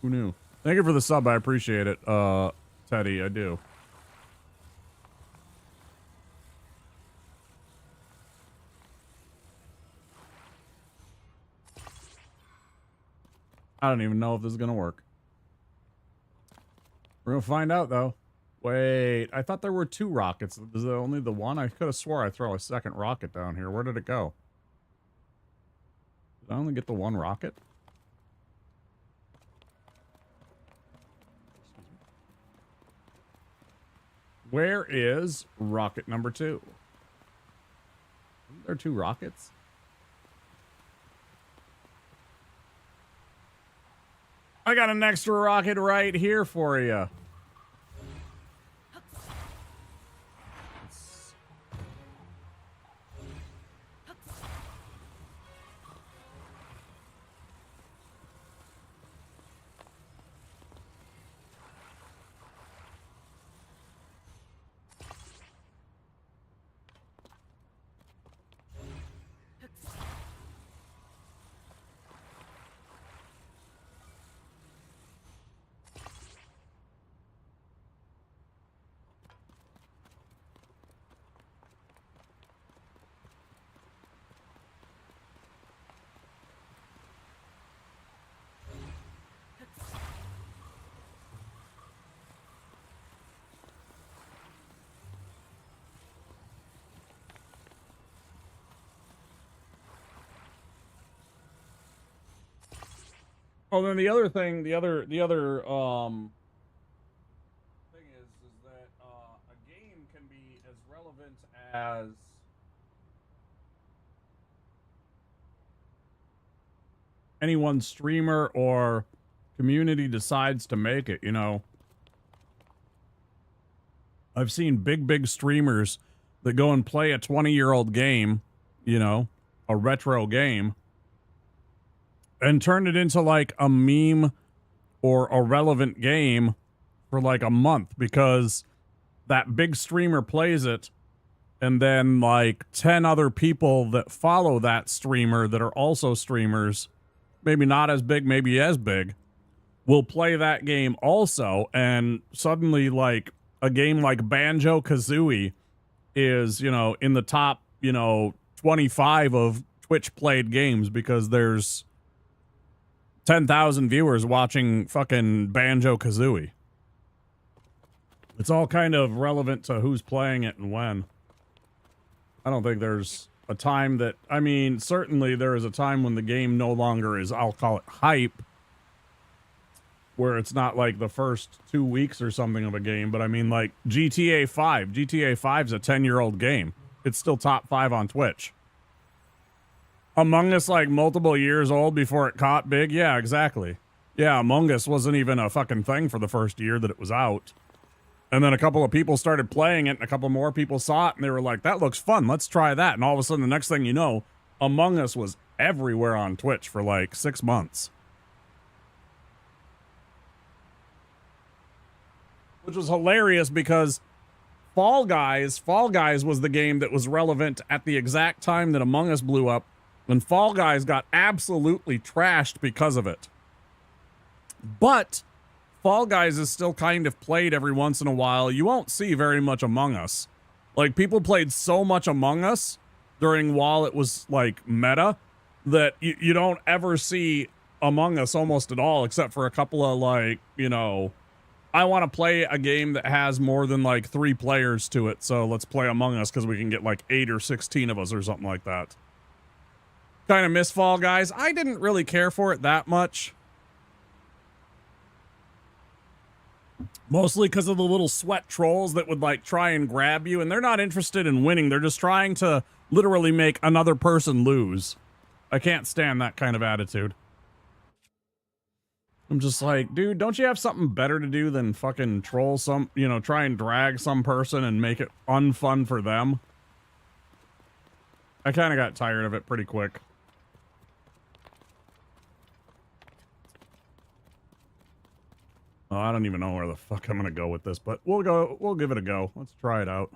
Who knew? Thank you for the sub, I appreciate it, Teddy, I do. I don't even know if this is gonna work. We're gonna find out, though. Wait, I thought there were 2 rockets. Is there only the one? I could have swore I throw a second rocket down here. Where did it go? Did I only get the 1 rocket? Where is rocket number 2? Isn't there 2 rockets? I got an extra rocket right here for you. Oh, then the other thing, the other thing is that a game can be as relevant as any one streamer or community decides to make it, you know. I've seen big streamers that go and play a 20-year-old game, you know, a retro game, and turn it into like a meme or a relevant game for like a month because that big streamer plays it, and then like 10 other people that follow that streamer that are also streamers, maybe not as big, maybe as big, will play that game also, and suddenly like a game like Banjo-Kazooie is, you know, in the top, you know, 25 of Twitch played games because there's 10,000 viewers watching fucking Banjo-Kazooie. It's all kind of relevant to who's playing it and when. I don't think there's a time that... I mean, certainly there is a time when the game no longer is, I'll call it hype, where it's not like the first 2 weeks or something of a game, but I mean like GTA 5. GTA 5's a 10-year-old game. It's still top 5 on Twitch. Among Us, like, multiple years old before it caught big? Yeah, exactly. Yeah, Among Us wasn't even a fucking thing for the first year that it was out. And then a couple of people started playing it, and a couple more people saw it, and they were like, that looks fun, let's try that. And all of a sudden, the next thing you know, Among Us was everywhere on Twitch for, like, 6 months. Which was hilarious because Fall Guys was the game that was relevant at the exact time that Among Us blew up, and Fall Guys got absolutely trashed because of it. But Fall Guys is still kind of played every once in a while. You won't see very much Among Us. Like, people played so much Among Us during while it was, like, meta that you don't ever see Among Us almost at all, except for a couple of, like, you know, I want to play a game that has more than, like, 3 players to it, so let's play Among Us because we can get, like, 8 or 16 of us or something like that. Kind of miss Fall Guys. I didn't really care for it that much. Mostly because of the little sweat trolls that would like try and grab you, and they're not interested in winning. They're just trying to literally make another person lose. I can't stand that kind of attitude. I'm just like, dude, don't you have something better to do than fucking troll some, you know, try and drag some person and make it unfun for them? I kind of got tired of it pretty quick. Oh, I don't even know where the fuck I'm gonna go with this, but we'll give it a go. Let's try it out.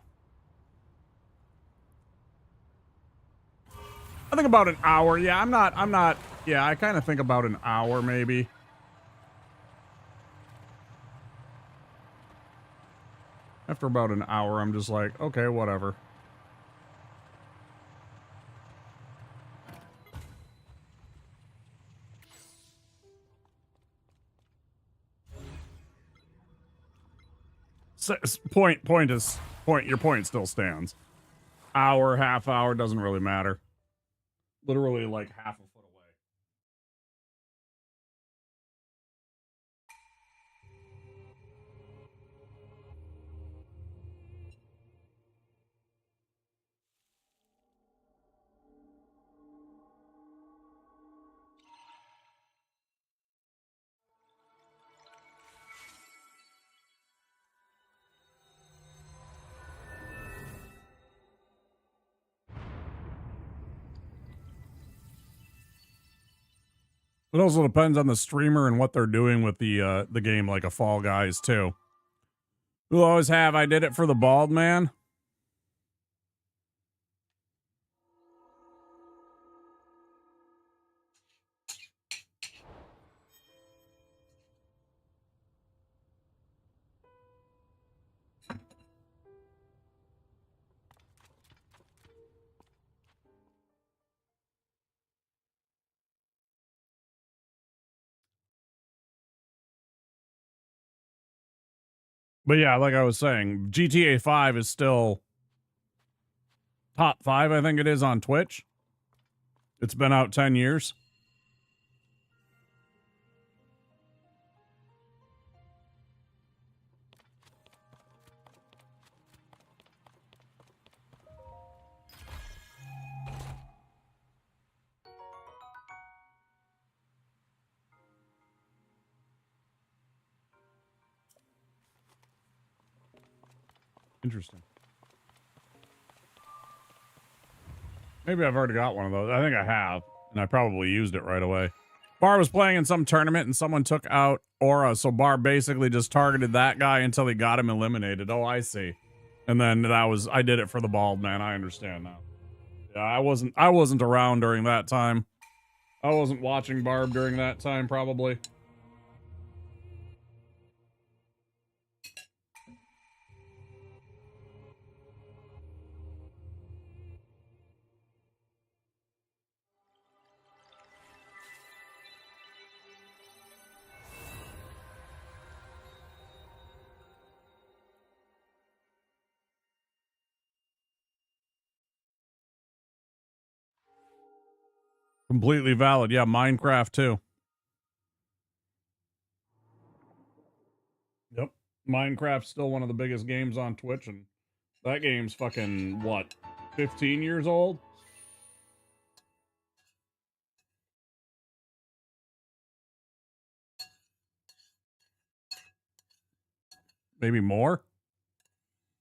I think about an hour. Yeah, I'm not, yeah, I kind of think about an hour maybe. After about an hour, I'm just like, okay, whatever. Your point still stands. Hour, half hour, doesn't really matter. Literally like half a foot away. It also depends on the streamer and what they're doing with the game, like a Fall Guys too. We'll always have, I did it for the bald man. But yeah, like I was saying, GTA 5 is still top 5, I think it is, on Twitch. It's been out 10 years. Interesting. Maybe I've already got one of those. I think I have, and I probably used it right away. Bar was playing in some tournament and someone took out Aura, so Bar basically just targeted that guy until he got him eliminated. Oh, I see. And then I did it for the bald man. I understand now. Yeah, I wasn't around during that time. I wasn't watching Barb during that time, probably. Completely valid. Yeah, Minecraft too. Yep. Minecraft's still one of the biggest games on Twitch, and that game's fucking, what, 15 years old? Maybe more?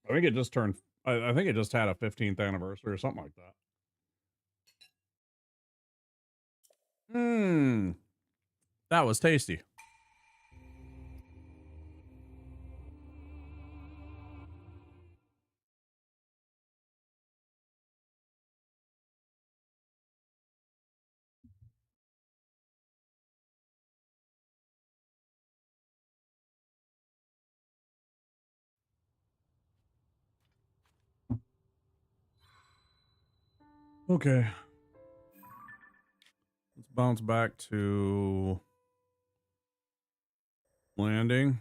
I think it just turned, I think it just had a 15th anniversary or something like that. That was tasty. Okay. Let's bounce back to landing.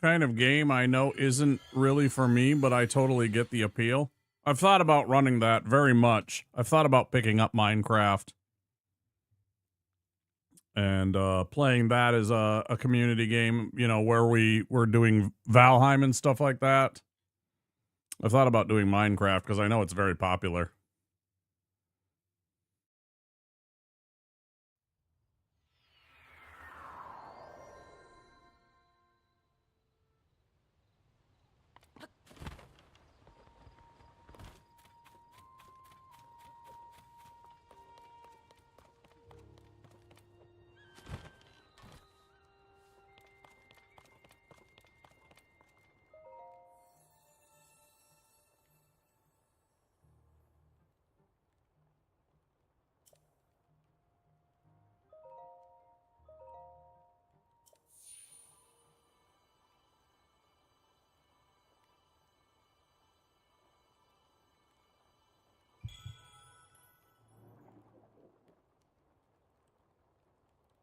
Kind of game I know isn't really for me, but I totally get the appeal. I've thought about running that very much. I've thought about picking up Minecraft and playing that as a community game, you know, where we're doing Valheim and stuff like that. I thought about doing Minecraft because I know it's very popular.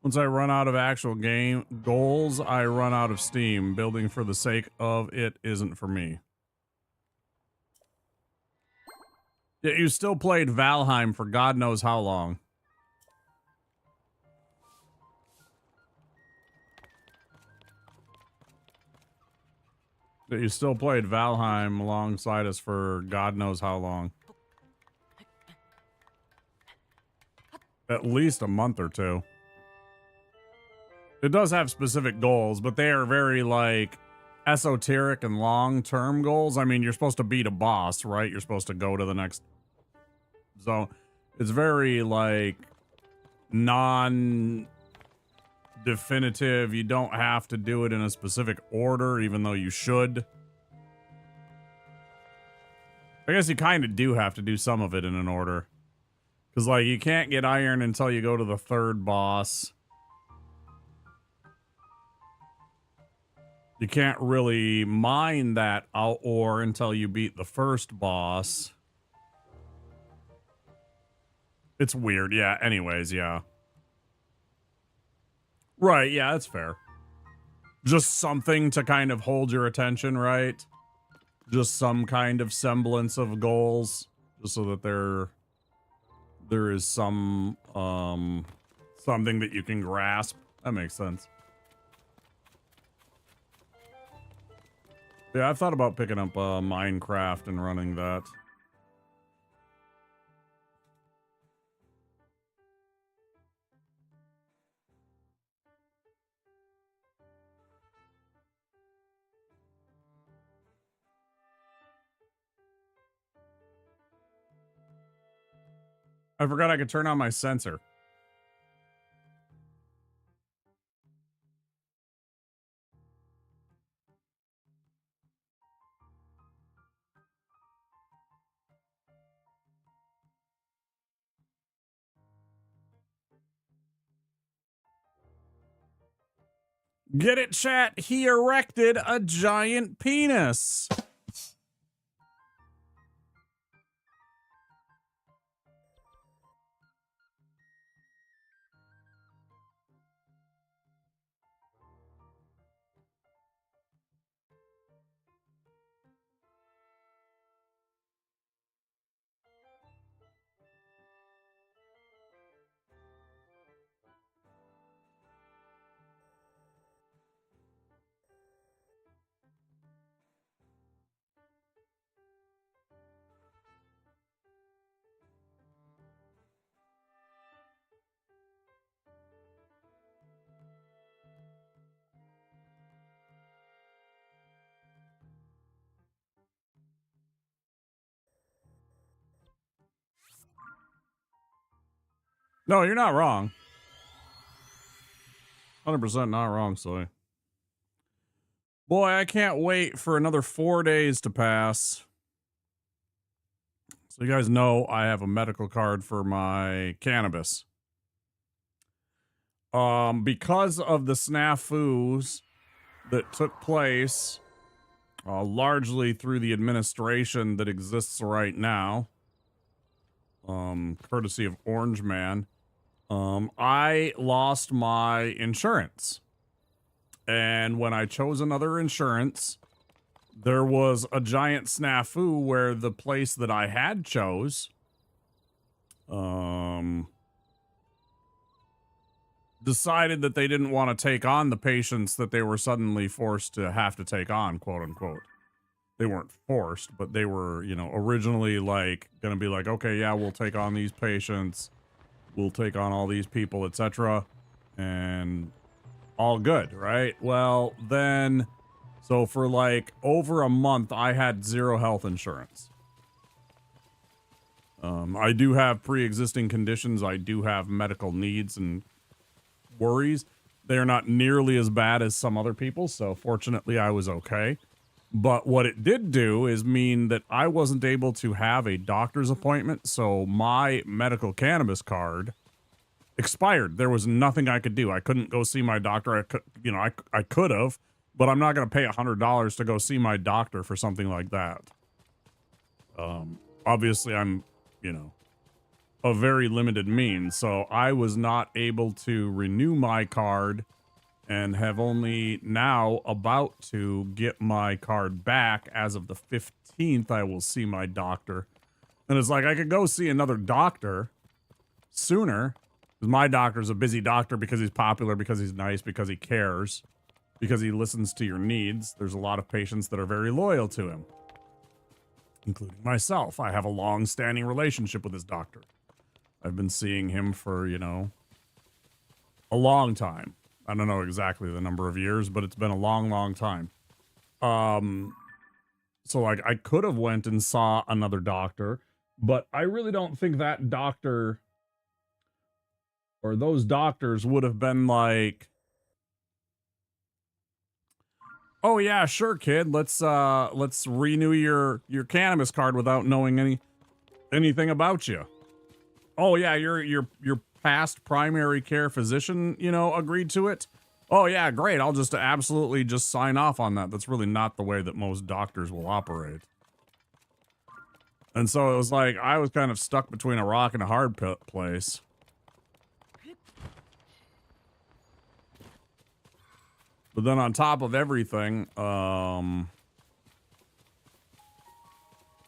Once I run out of actual game goals, I run out of steam. Building for the sake of it isn't for me. Yeah, you still played Valheim for God knows how long. Yeah, you still played Valheim alongside us for God knows how long. At least a month or two. It does have specific goals, but they are very, like, esoteric and long-term goals. I mean, you're supposed to beat a boss, right? You're supposed to go to the next zone. It's very, like, non-definitive. You don't have to do it in a specific order, even though you should. I guess you kind of do have to do some of it in an order. Because, like, you can't get iron until you go to the third boss. You can't really mine that ore until you beat the first boss. It's weird. Yeah, anyways, yeah. Right, yeah, that's fair. Just something to kind of hold your attention, right? Just some kind of semblance of goals. Just so that there is some, something that you can grasp. That makes sense. Yeah, I've thought about picking up Minecraft and running that. I forgot I could turn on my sensor. Get it, chat? He erected a giant penis. No, you're not wrong. 100% not wrong, Soy. Boy, I can't wait for another 4 days to pass. So you guys know I have a medical card for my cannabis. Because of the snafus that took place, largely through the administration that exists right now, courtesy of Orange Man, I lost my insurance. And when I chose another insurance, there was a giant snafu where the place that I had chose, decided that they didn't want to take on the patients that they were suddenly forced to have to take on, quote unquote. They weren't forced, but they were, you know, originally like going to be like, okay, yeah, we'll take on these patients. We'll take on all these people, etc. And all good, right? Well, then, so for like over a month, I had zero health insurance. I do have pre-existing conditions. I do have medical needs and worries. They are not nearly as bad as some other people, so fortunately I was okay. But what it did do is mean that I wasn't able to have a doctor's appointment, so my medical cannabis card expired. There was nothing I could do. I couldn't go see my doctor. I could, you know, I could have, but I'm not going to pay $100 to go see my doctor for something like that. Obviously I'm, you know, a very limited means, so I was not able to renew my card and have only now about to get my card back. As of the 15th, I will see my doctor. And it's like, I could go see another doctor sooner. My doctor's a busy doctor because he's popular, because he's nice, because he cares, because he listens to your needs. There's a lot of patients that are very loyal to him, including myself. I have a long-standing relationship with his doctor. I've been seeing him for, you know, a long time. I don't know exactly the number of years, but it's been a long, long time. So like I could have went and saw another doctor, but I really don't think that doctor or those doctors would have been like, oh yeah, sure, kid, let's renew your cannabis card without knowing anything about you. Oh yeah, your past primary care physician, you know, agreed to it. Oh yeah, great. I'll just absolutely just sign off on that. That's really not the way that most doctors will operate. And so it was like I was kind of stuck between a rock and a hard place. But then on top of everything,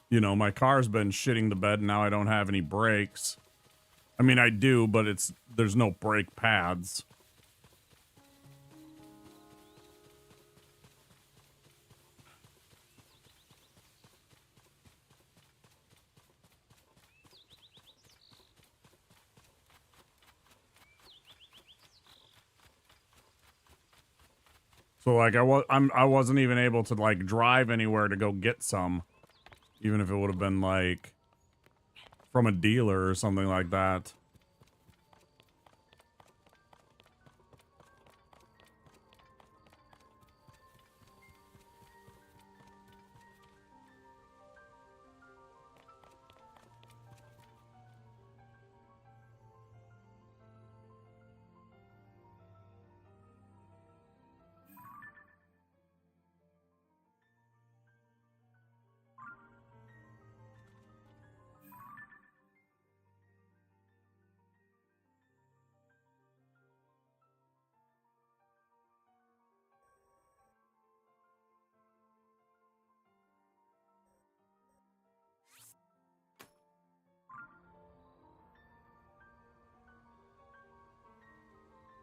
you know, my car's been shitting the bed and now I don't have any brakes. I mean, I do, but there's no brake pads. So like I wasn't even able to like drive anywhere to go get some, even if it would have been like from a dealer or something like that.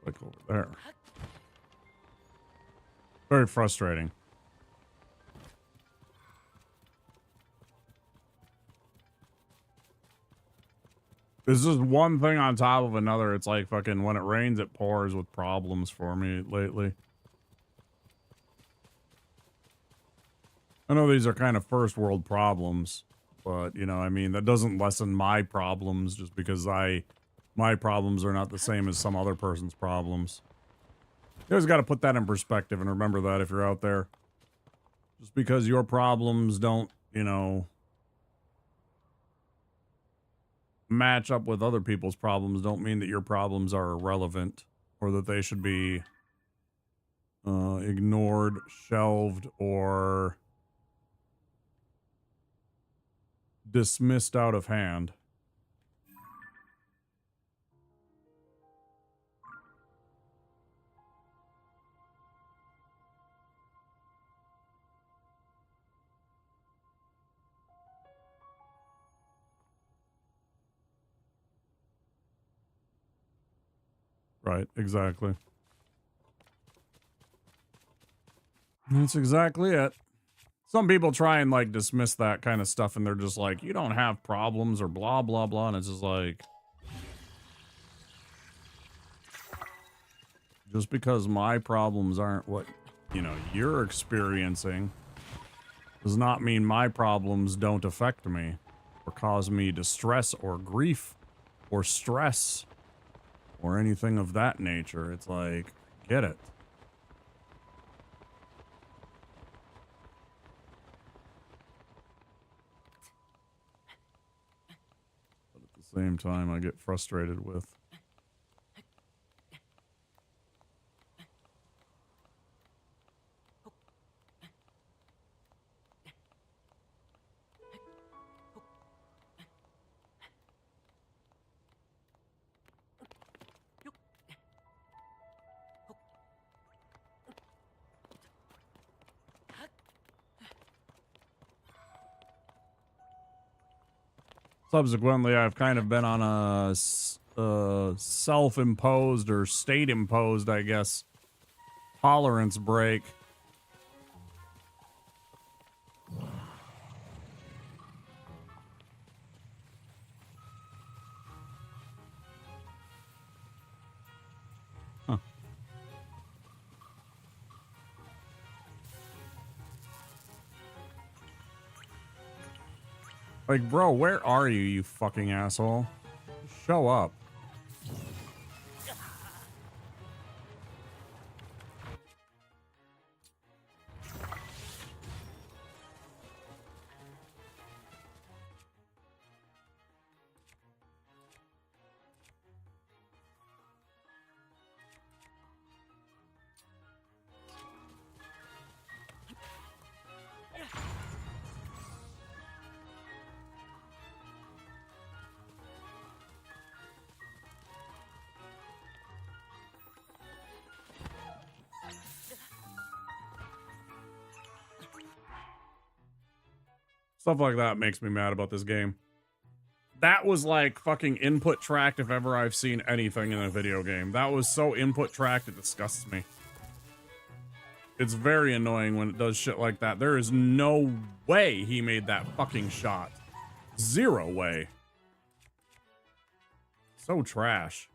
Like over there. Very frustrating. This is one thing on top of another. It's like fucking when it rains, it pours with problems for me lately. I know these are kind of first world problems, but you know, I mean, that doesn't lessen my problems just because my problems are not the same as some other person's problems. You guys got to put that in perspective and remember that if you're out there. Just because your problems don't, you know, match up with other people's problems don't mean that your problems are irrelevant or that they should be ignored, shelved, or dismissed out of hand. Right, exactly. That's exactly it. Some people try and like dismiss that kind of stuff and they're just like, you don't have problems or blah, blah, blah. And it's just like, just because my problems aren't what, you know, you're experiencing does not mean my problems don't affect me or cause me distress or grief or stress or anything of that nature. It's like, get it. But at the same time, I get frustrated with. Subsequently, I've kind of been on a self-imposed or state-imposed, I guess, tolerance break. Huh. Like, bro, where are you, you fucking asshole? Show up. Stuff like that makes me mad about this game. That was like fucking input tracked if ever I've seen anything in a video game. That was so input tracked, it disgusts me. It's very annoying when it does shit like that. There is no way he made that fucking shot. Zero way. So trash.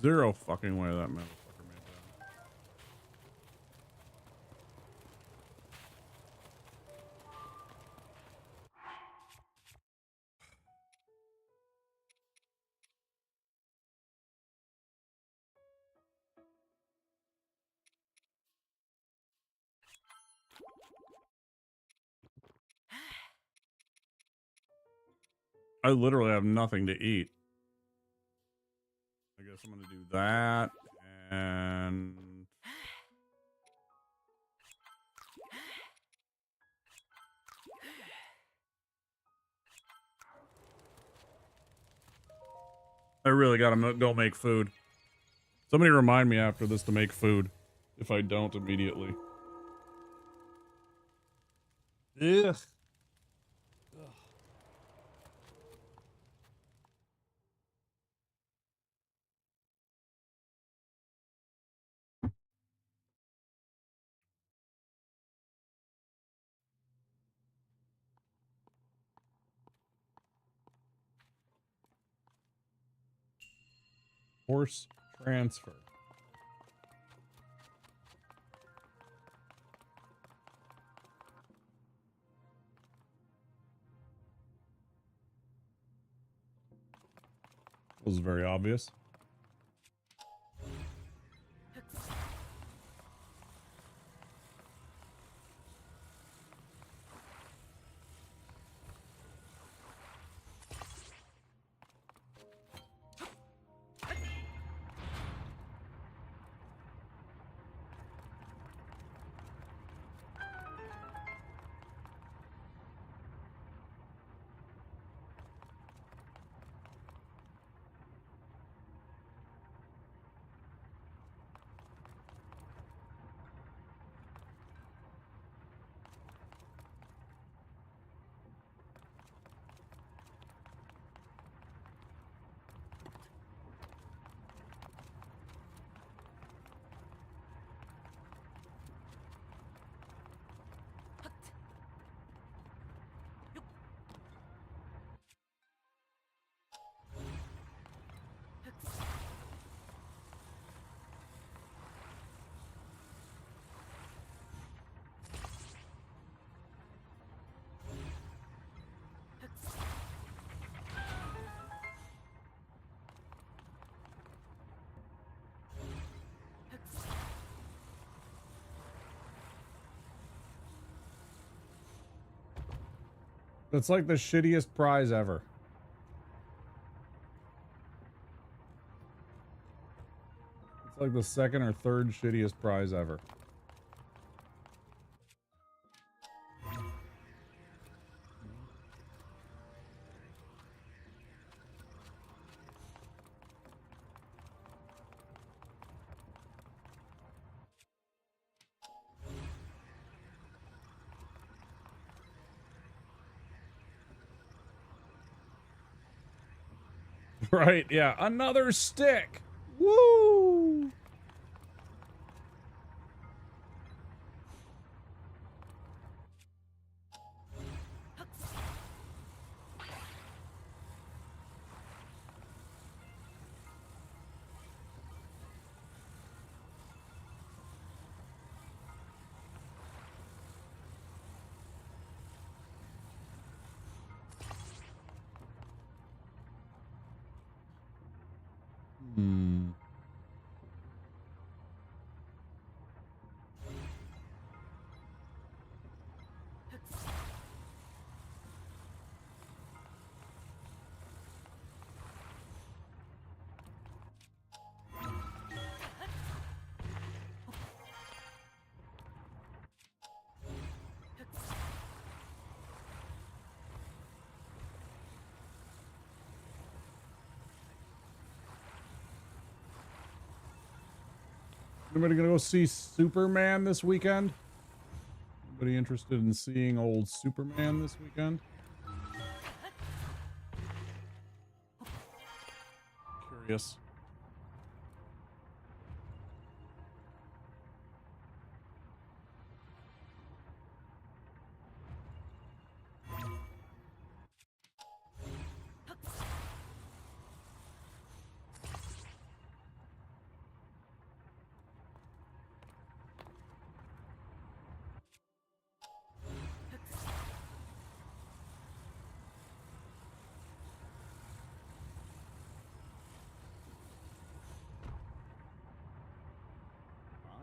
Zero fucking way that motherfucker made that. I literally have nothing to eat. I guess I'm gonna do that and I really gotta go make food. Somebody remind me after this to make food if I don't immediately. Ugh. Horse transfer. Was very obvious. It's like the shittiest prize ever. It's like the second or third shittiest prize ever. Right, yeah. Another stick. Woo! Hmm. Anybody gonna go see Superman this weekend? Anybody interested in seeing old Superman this weekend? Curious.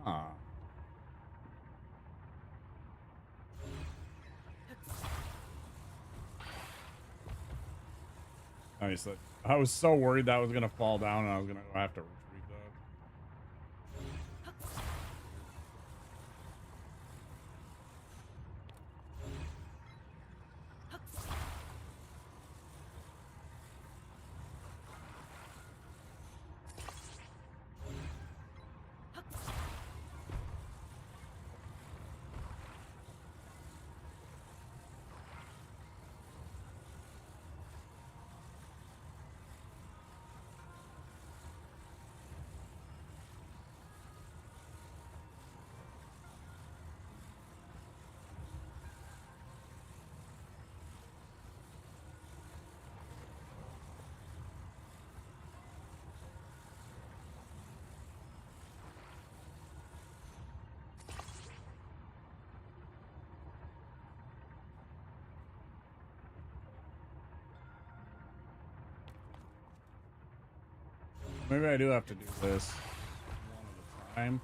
Ah. Nice. I was so worried that was gonna fall down and I was gonna have to retrieve that. Maybe I do have to do this one at a time.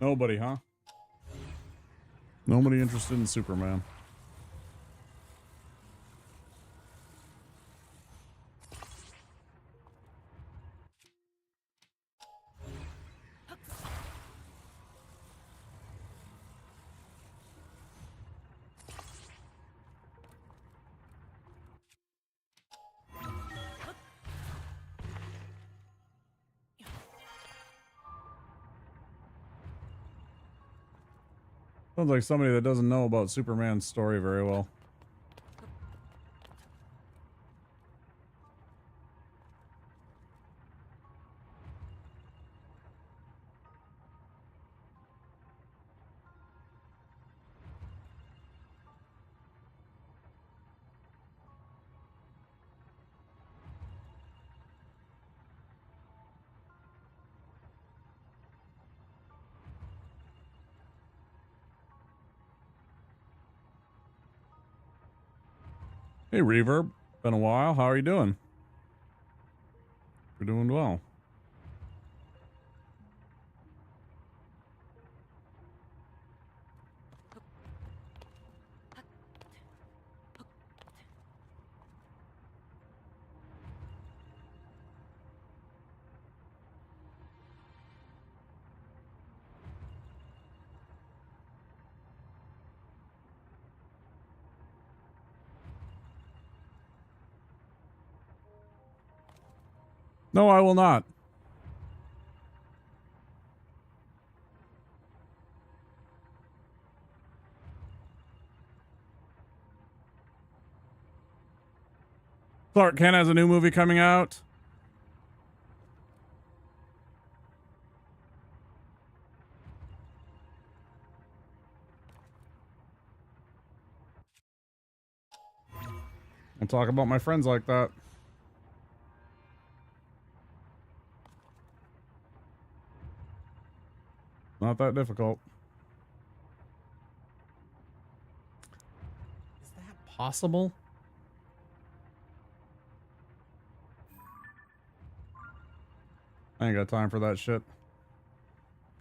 Nobody, huh? Nobody interested in Superman. Sounds like somebody that doesn't know about Superman's story very well. Hey, Reverb. Been a while. How are you doing? We're doing well. No, I will not. Clark Kent has a new movie coming out. I'll talk about my friends like that. Not that difficult. Is that possible? I ain't got time for that shit.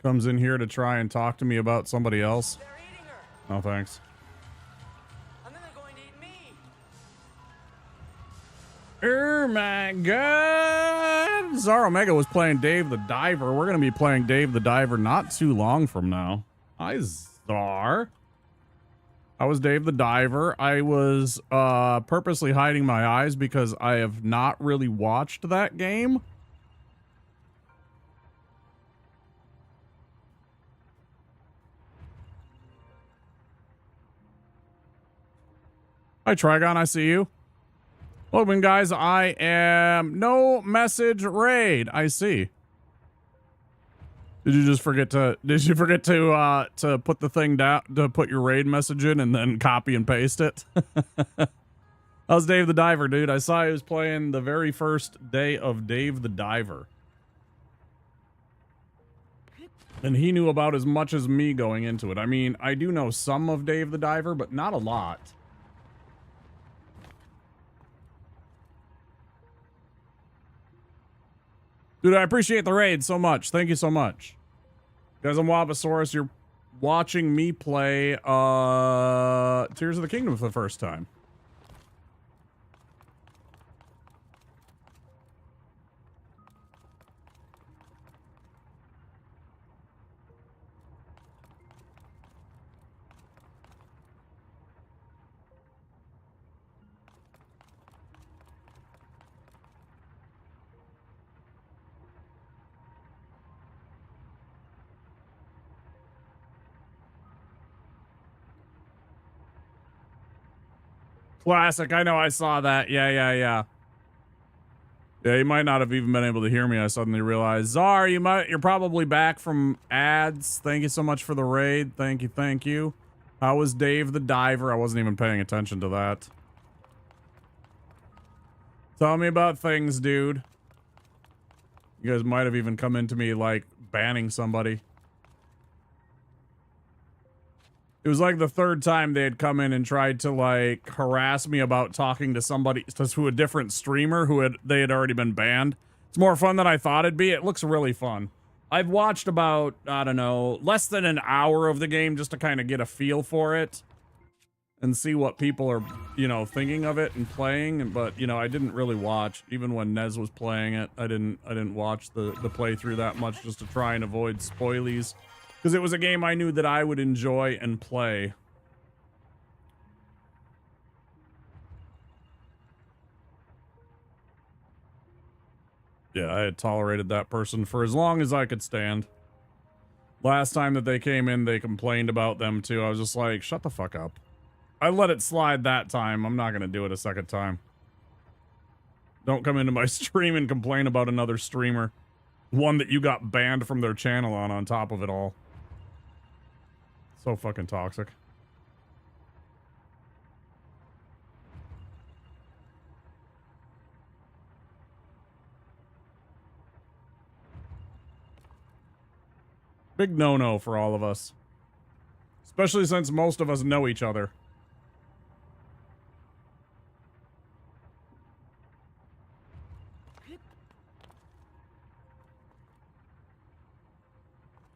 Comes in here to try and talk to me about somebody else. They're eating her. No thanks. And then they're going to eat me. Oh my god! Czar Omega was playing Dave the Diver. We're gonna be playing Dave the Diver not too long from now. Hi, Czar. I was Dave the Diver. I was purposely hiding my eyes because I have not really watched that game. Hi, Trigon. I see you. Welcome, guys. I am no message raid. I see. Did you just forget to? Did you forget to put the thing down, to put your raid message in and then copy and paste it? How's Dave the Diver, dude? I saw he was playing the very first day of Dave the Diver, and he knew about as much as me going into it. I mean, I do know some of Dave the Diver, but not a lot. Dude, I appreciate the raid so much. Thank you so much. Guys, I'm Wabasaurus. You're watching me play Tears of the Kingdom for the first time. Classic. I know. I saw that. Yeah, you might not have even been able to hear me. I suddenly realized. Czar, you're probably back from ads. Thank you so much for the raid. Thank you. How was Dave the Diver? I wasn't even paying attention to that. Tell me about things, dude. You guys might have even come into me like banning somebody. It was like the third time they had come in and tried to like harass me about talking to somebody, to a different streamer they had already been banned. It's more fun than I thought it'd be. It looks really fun. I've watched about, I don't know, less than an hour of the game just to kind of get a feel for it and see what people are, you know, thinking of it and playing. But, you know, I didn't really watch, even when Nez was playing it. I didn't watch the playthrough that much just to try and avoid spoilies, because it was a game I knew that I would enjoy and play. Yeah, I had tolerated that person for as long as I could stand. Last time that they came in, they complained about them too. I was just like, shut the fuck up. I let it slide that time. I'm not going to do it a second time. Don't come into my stream and complain about another streamer. One that you got banned from their channel on top of it all. So fucking toxic. Big no-no for all of us. Especially since most of us know each other.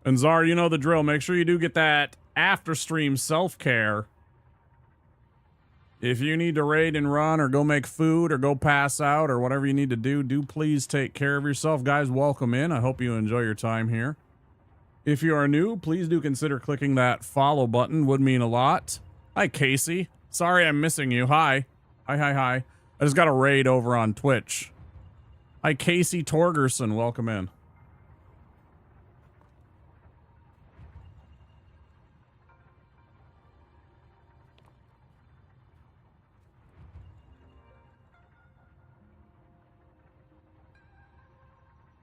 And Czar, you know the drill. Make sure you do get that after-stream self-care. If you need to raid and run or go make food or go pass out or whatever you need to do, do please take care of yourself. Guys, welcome in. I hope you enjoy your time here. If you are new, please do consider clicking that follow button. Would mean a lot. Hi, Casey. Sorry I'm missing you. Hi. Hi. I just got a raid over on Twitch. Hi, Casey Torgerson. Welcome in.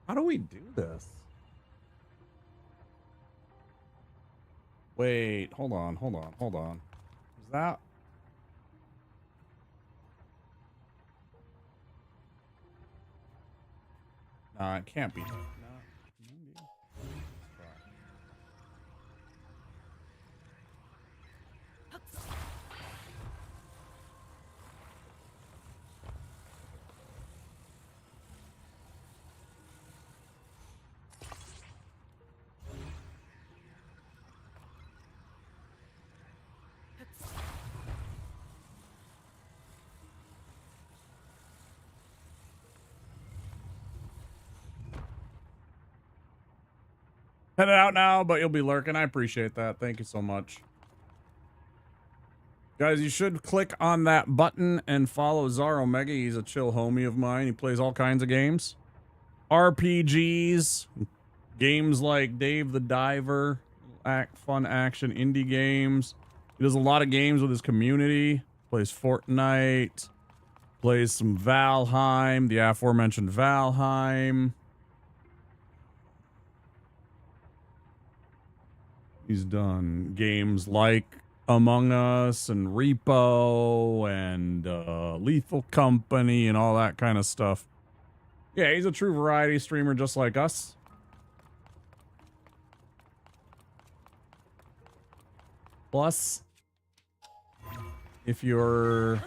How do we do this? Wait, hold on. Is that? Nah, it can't be. No. Headed out now, but you'll be lurking. I appreciate that. Thank you so much. Guys, you should click on that button and follow Czar Omega. He's a chill homie of mine. He plays all kinds of games. RPGs, games like Dave the Diver, fun action indie games. He does a lot of games with his community. Plays Fortnite. Plays some Valheim, the aforementioned Valheim. He's done games like Among Us and Repo and Lethal Company and all that kind of stuff. Yeah, he's a true variety streamer just like us. Plus, if you're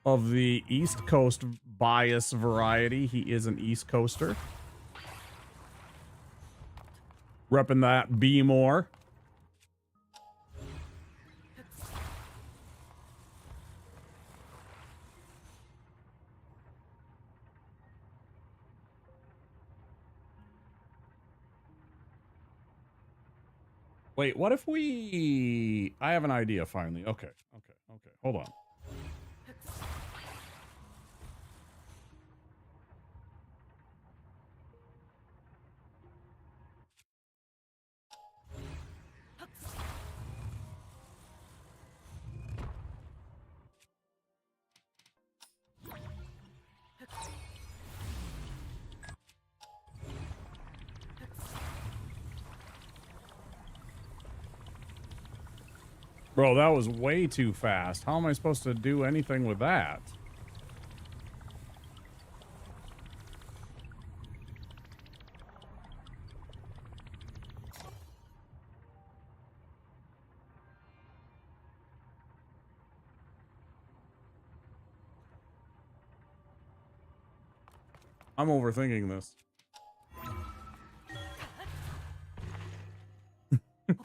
of the East Coast bias variety, he is an East Coaster. Repping that B more. Wait, what if we... I have an idea finally. Okay. Hold on. Bro, that was way too fast. How am I supposed to do anything with that? I'm overthinking this.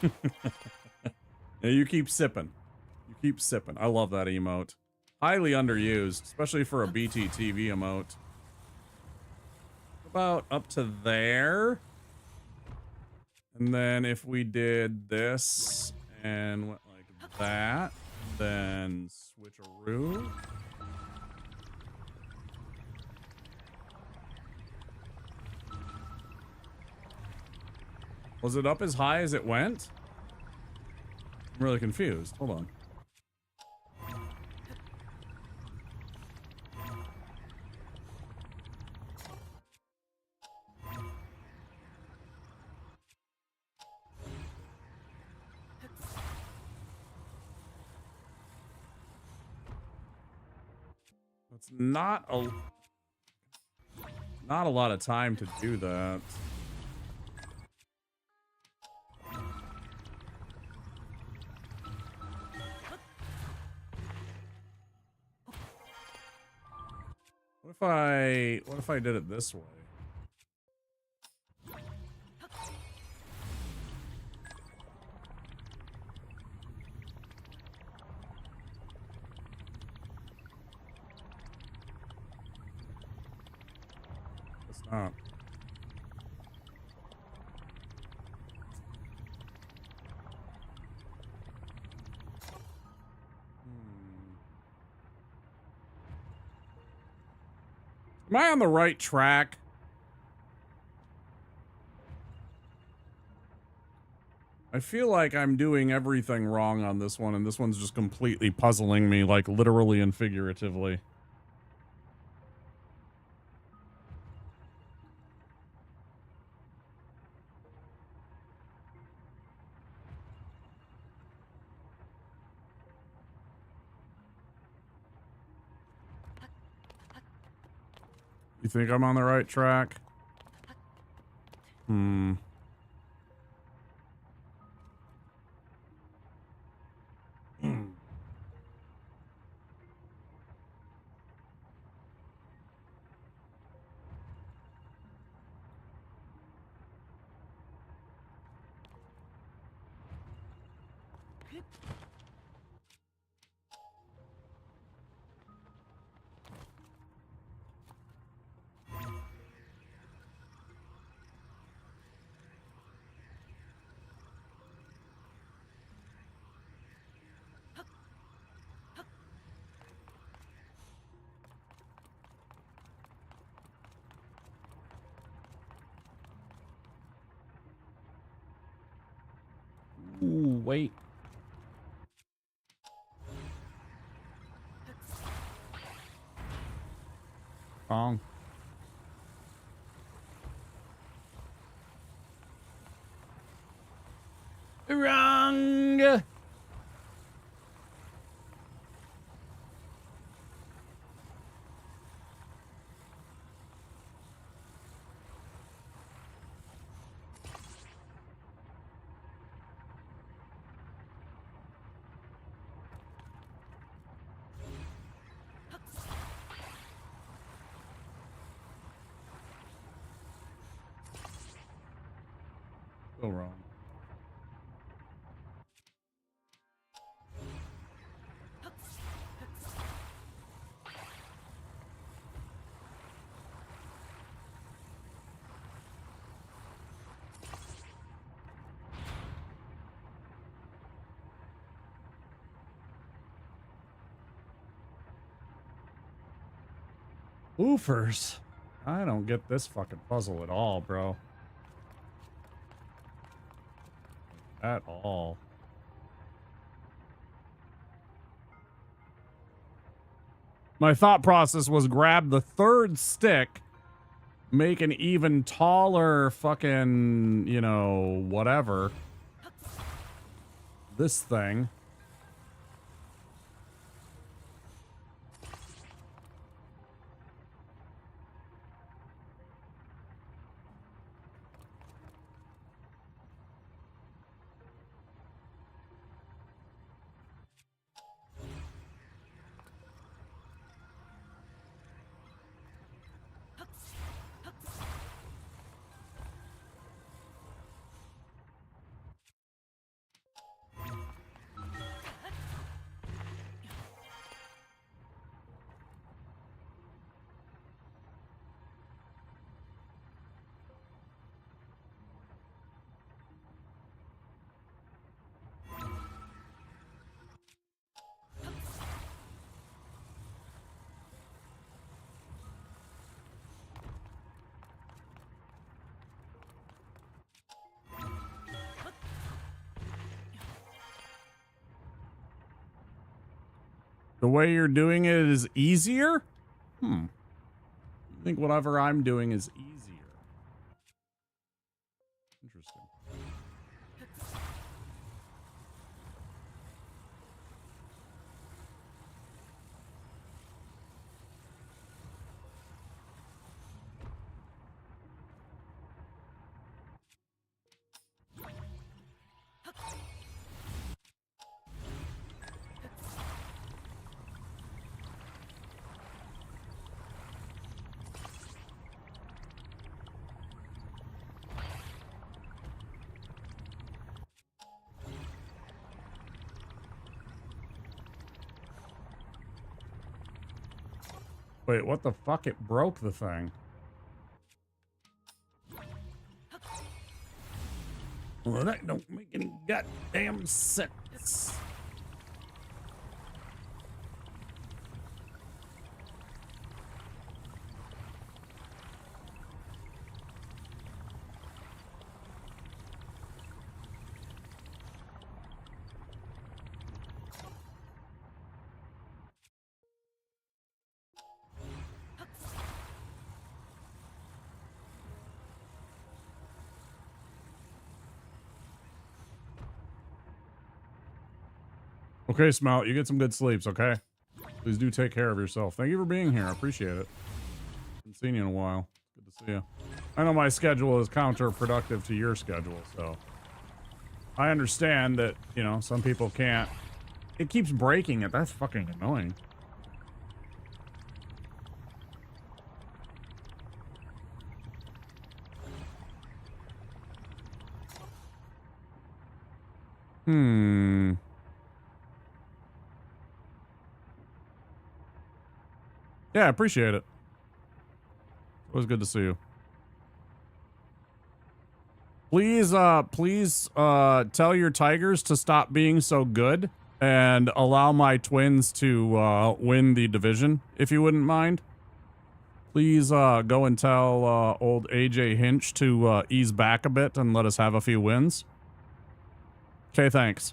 Yeah, you keep sipping. You keep sipping. I love that emote. Highly underused, especially for a BTTV emote. About up to there. And then if we did this and went like that, then switcheroo. Was it up as high as it went? I'm really confused. Hold on. It's not a lot of time to do that. What if I did it this way? It's not. Am I on the right track? I feel like I'm doing everything wrong on this one, and this one's just completely puzzling me, like literally and figuratively. You think I'm on the right track? Hmm. Ooh, wait. Wrong. Wrong. Still wrong. Woofers. I don't get this fucking puzzle at all, bro. At all. My thought process was grab the third stick, make an even taller fucking, you know, whatever. This thing. The way you're doing it is easier? I think whatever I'm doing is easier. Interesting. Wait, what the fuck? It broke the thing. Well, that don't make any goddamn sense. Okay, Smelt, you get some good sleeps, okay? Please do take care of yourself. Thank you for being here. I appreciate it. Haven't seen you in a while. Good to see you. I know my schedule is counterproductive to your schedule, so I understand that, you know, some people can't. It keeps breaking it. That's fucking annoying. Yeah, I appreciate it. It was good to see you. Please tell your Tigers to stop being so good and allow my Twins to win the division, if you wouldn't mind. Please go and tell old AJ Hinch to ease back a bit and let us have a few wins. Okay, thanks.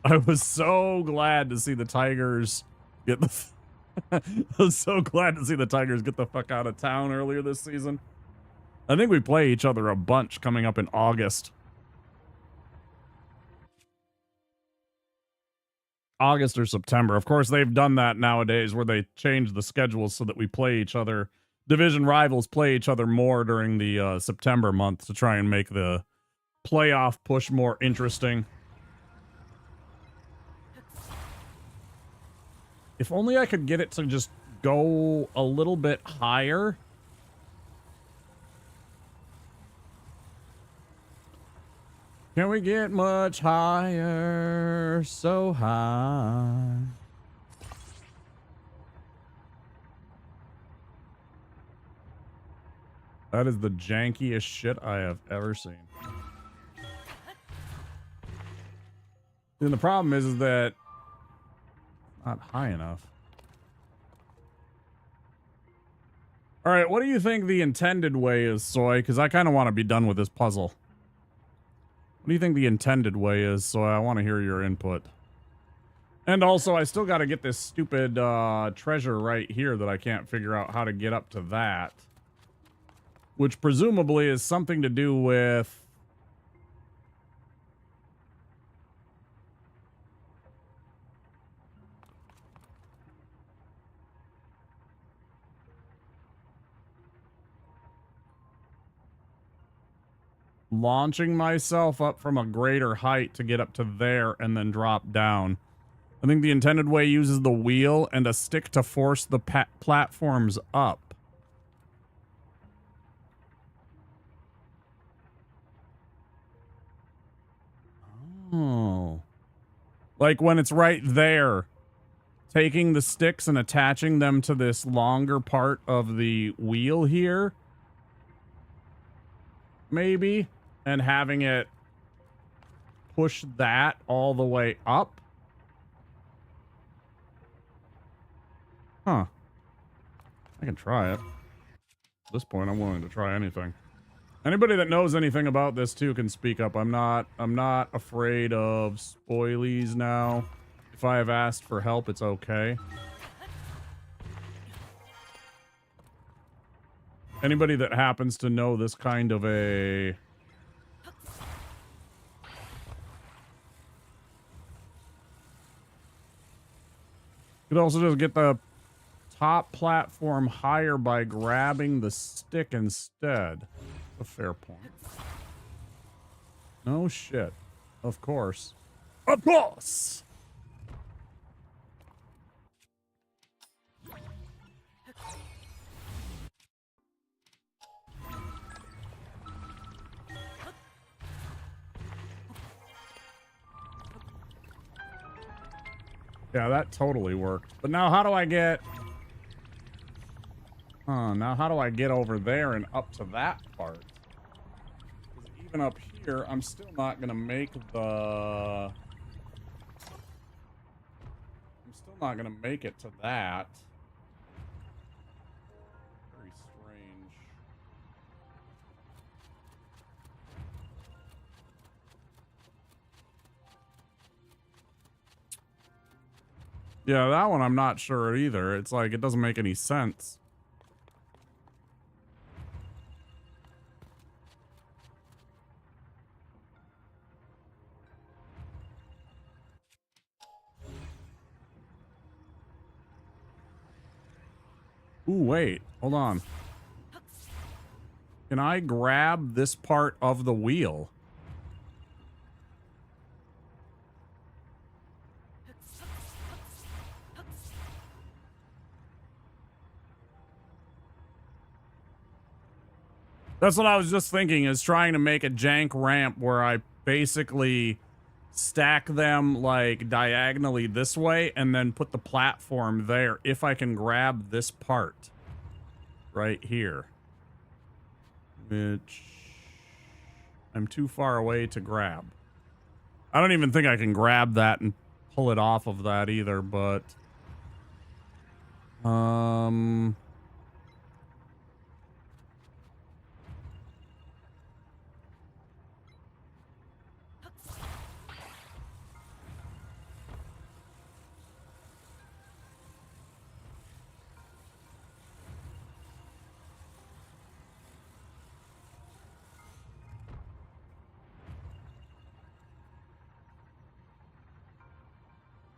I was so glad to see the Tigers get the... I was so glad to see the Tigers get the fuck out of town earlier this season. I think we play each other a bunch coming up in August. August or September. Of course, they've done that nowadays where they change the schedules so that we play each other. Division rivals play each other more during the September month to try and make the playoff push more interesting. If only I could get it to just go a little bit higher. Can we get much higher? So high. That is the jankiest shit I have ever seen. And the problem is that not high enough. All right, what do you think the intended way is, Soy? Because I kind of want to be done with this puzzle. What do you think the intended way is, Soy? I want to hear your input. And also, I still got to get this stupid treasure right here that I can't figure out how to get up to that. Which presumably is something to do with... launching myself up from a greater height to get up to there and then drop down. I think the intended way uses the wheel and a stick to force the platforms up. Oh. Like when it's right there, taking the sticks and attaching them to this longer part of the wheel here. Maybe. And having it push that all the way up. Huh. I can try it. At this point, I'm willing to try anything. Anybody that knows anything about this too can speak up. I'm not afraid of spoilies now. If I have asked for help, it's okay. Anybody that happens to know this kind of a... You could also just get the top platform higher by grabbing the stick instead. A fair point. No shit. Of course. Of course! Yeah, that totally worked. But now how do I get... now how do I get over there and up to that part? 'Cause even up here, I'm still not gonna make the... I'm still not gonna make it to that. Very strange. Yeah, that one I'm not sure either. It's like, it doesn't make any sense. Ooh, wait. Hold on. Can I grab this part of the wheel? That's what I was just thinking, is trying to make a jank ramp where I basically stack them like diagonally this way and then put the platform there if I can grab this part right here, which I'm too far away to grab. I don't even think I can grab that and pull it off of that either, but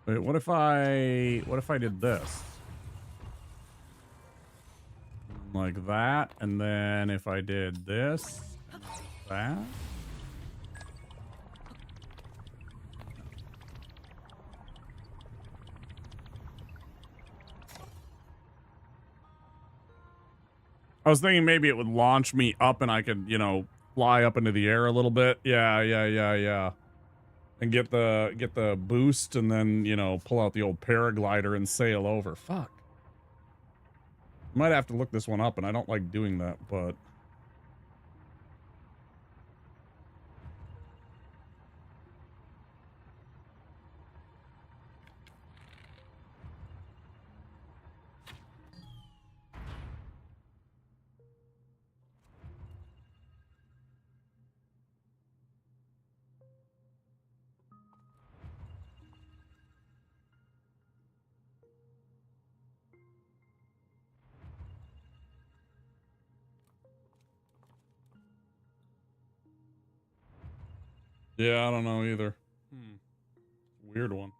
wait, what if I did this? Like that, and then if I did this and that? I was thinking maybe it would launch me up and I could, you know, fly up into the air a little bit. Yeah. And get the boost and then, you know, pull out the old paraglider and sail over. Fuck. Might have to look this one up, and I don't like doing that, but... Yeah, I don't know either. Weird one.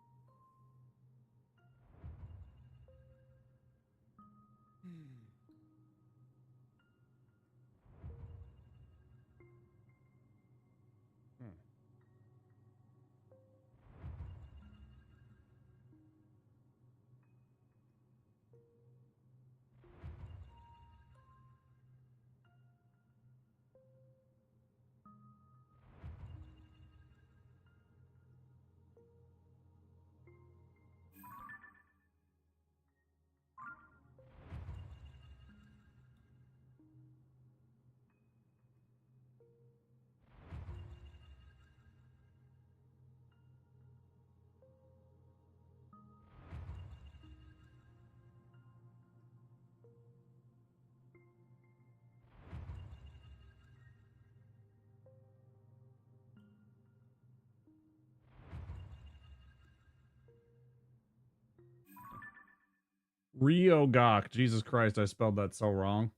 Ryogok. Jesus Christ, I spelled that so wrong.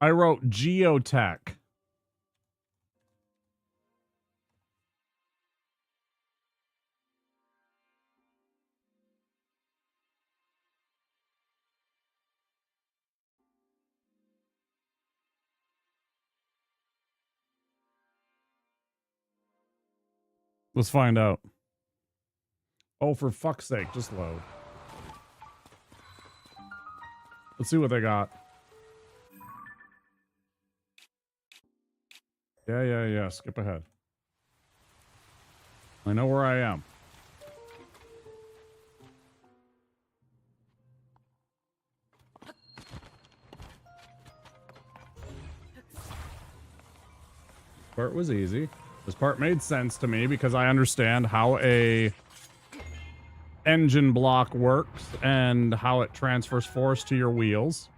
I wrote geotech. Let's find out. Oh, for fuck's sake, just load. Let's see what they got. Yeah. Skip ahead. I know where I am. Part was easy. This part made sense to me because I understand how a engine block works and how it transfers force to your wheels.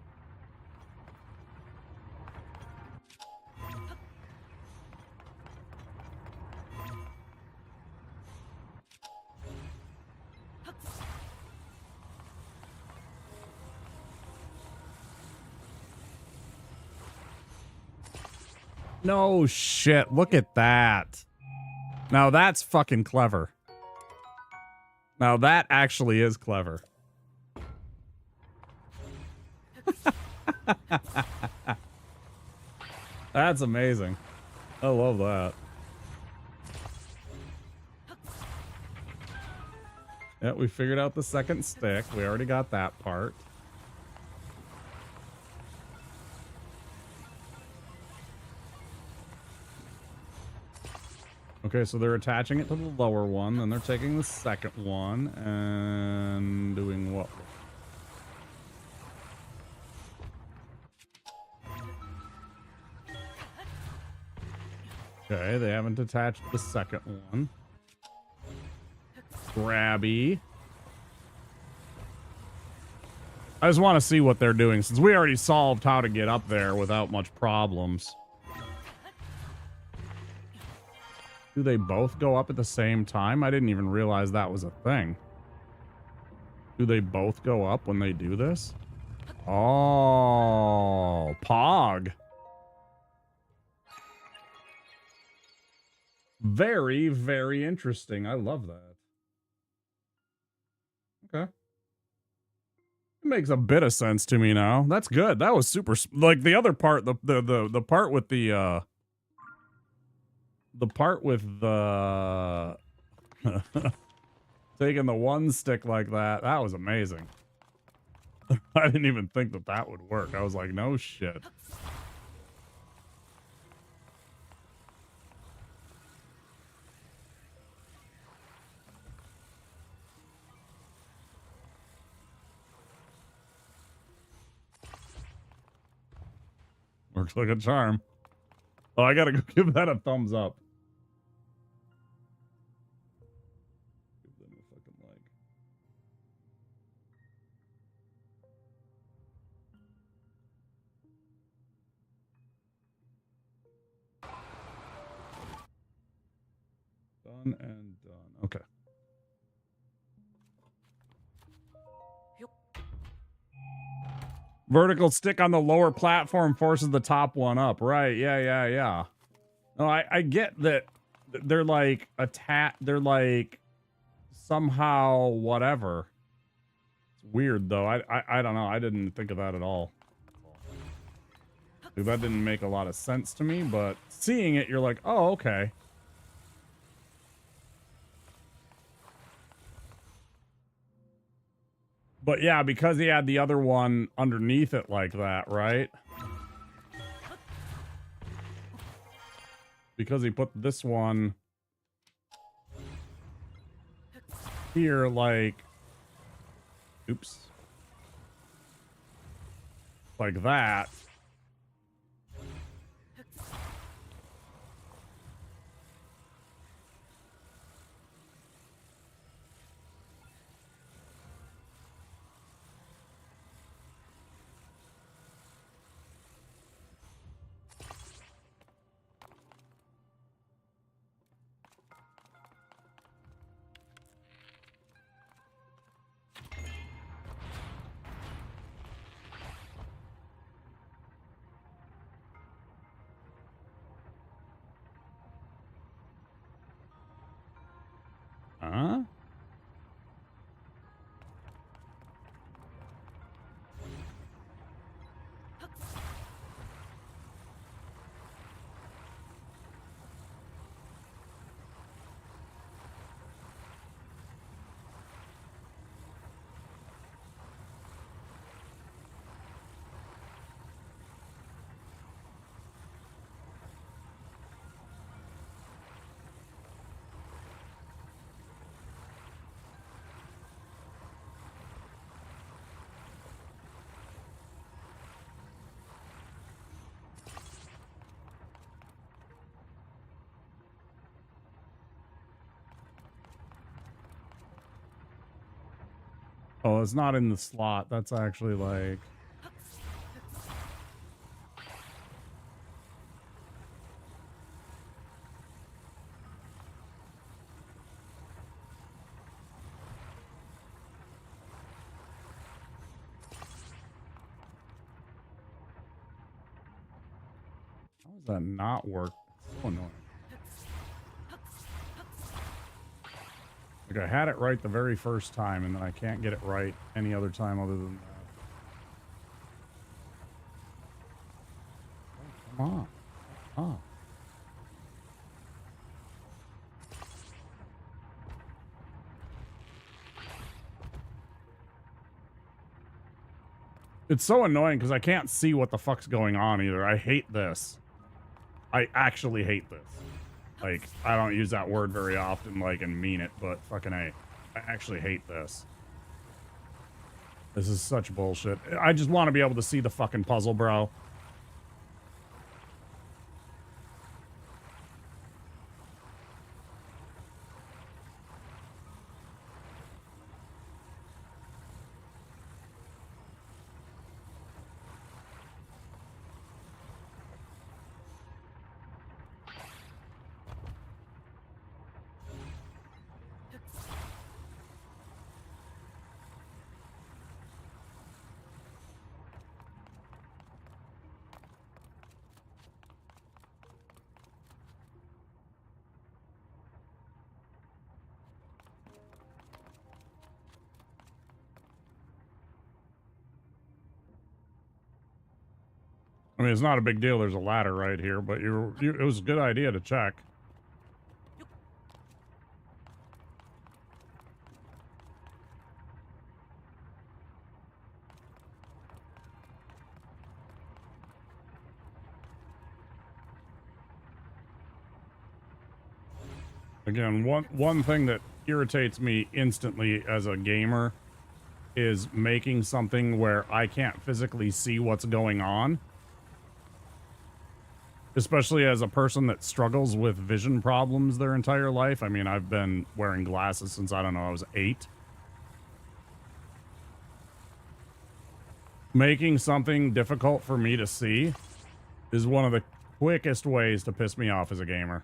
No shit, look at that. Now that's fucking clever. Now that actually is clever. That's amazing. I love that. Yeah, we figured out the second stick. We already got that part. Okay, so they're attaching it to the lower one, then they're taking the second one and doing what? Okay, they haven't attached the second one. Grabby. I just want to see what they're doing since we already solved how to get up there without much problems. Do they both go up at the same time? I didn't even realize that was a thing. Do they both go up when they do this? Oh, Pog. Very, very interesting. I love that. Okay. It makes a bit of sense to me now. That's good. That was super, like the other part, the part with the part with the taking the one stick like that, that was amazing. I didn't even think that that would work. I was like, no shit. Works like a charm. Oh, I gotta go give that a thumbs up. Give them a fucking like. Done and done. Okay. Vertical stick on the lower platform forces the top one up. Right. Yeah. No, I get that they're like they're like somehow whatever. It's weird though. I don't know. I didn't think of that at all. Like, that didn't make a lot of sense to me, but seeing it, you're like, oh, okay. But yeah, because he had the other one underneath it like that, right? Because he put this one here, like, oops, like that. Oh, it's not in the slot. That's actually like... How does that not work? So annoying. Like I had it right the very first time, and then I can't get it right any other time other than that. Oh, come on. Oh. It's so annoying because I can't see what the fuck's going on either. I hate this. I actually hate this. Like, I don't use that word very often, like, and mean it, but fucking A. I actually hate this. This is such bullshit. I just want to be able to see the fucking puzzle, bro. I mean, it's not a big deal. There's a ladder right here, but it was a good idea to check. Again, one thing that irritates me instantly as a gamer is making something where I can't physically see what's going on. Especially as a person that struggles with vision problems their entire life. I mean, I've been wearing glasses since, I don't know, I was 8. Making something difficult for me to see is one of the quickest ways to piss me off as a gamer.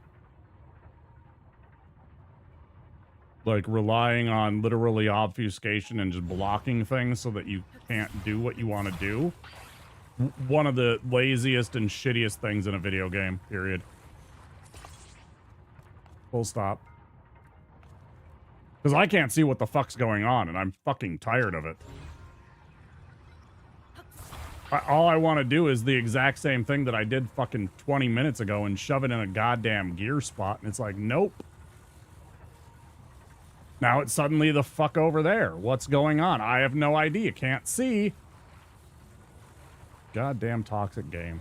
Like, relying on literally obfuscation and just blocking things so that you can't do what you want to do. One of the laziest and shittiest things in a video game, period. Full stop. Because I can't see what the fuck's going on, and I'm fucking tired of it. All I want to do is the exact same thing that I did fucking 20 minutes ago and shove it in a goddamn gear spot, and it's like, nope. Now it's suddenly the fuck over there. What's going on? I have no idea. Can't see. Goddamn toxic game.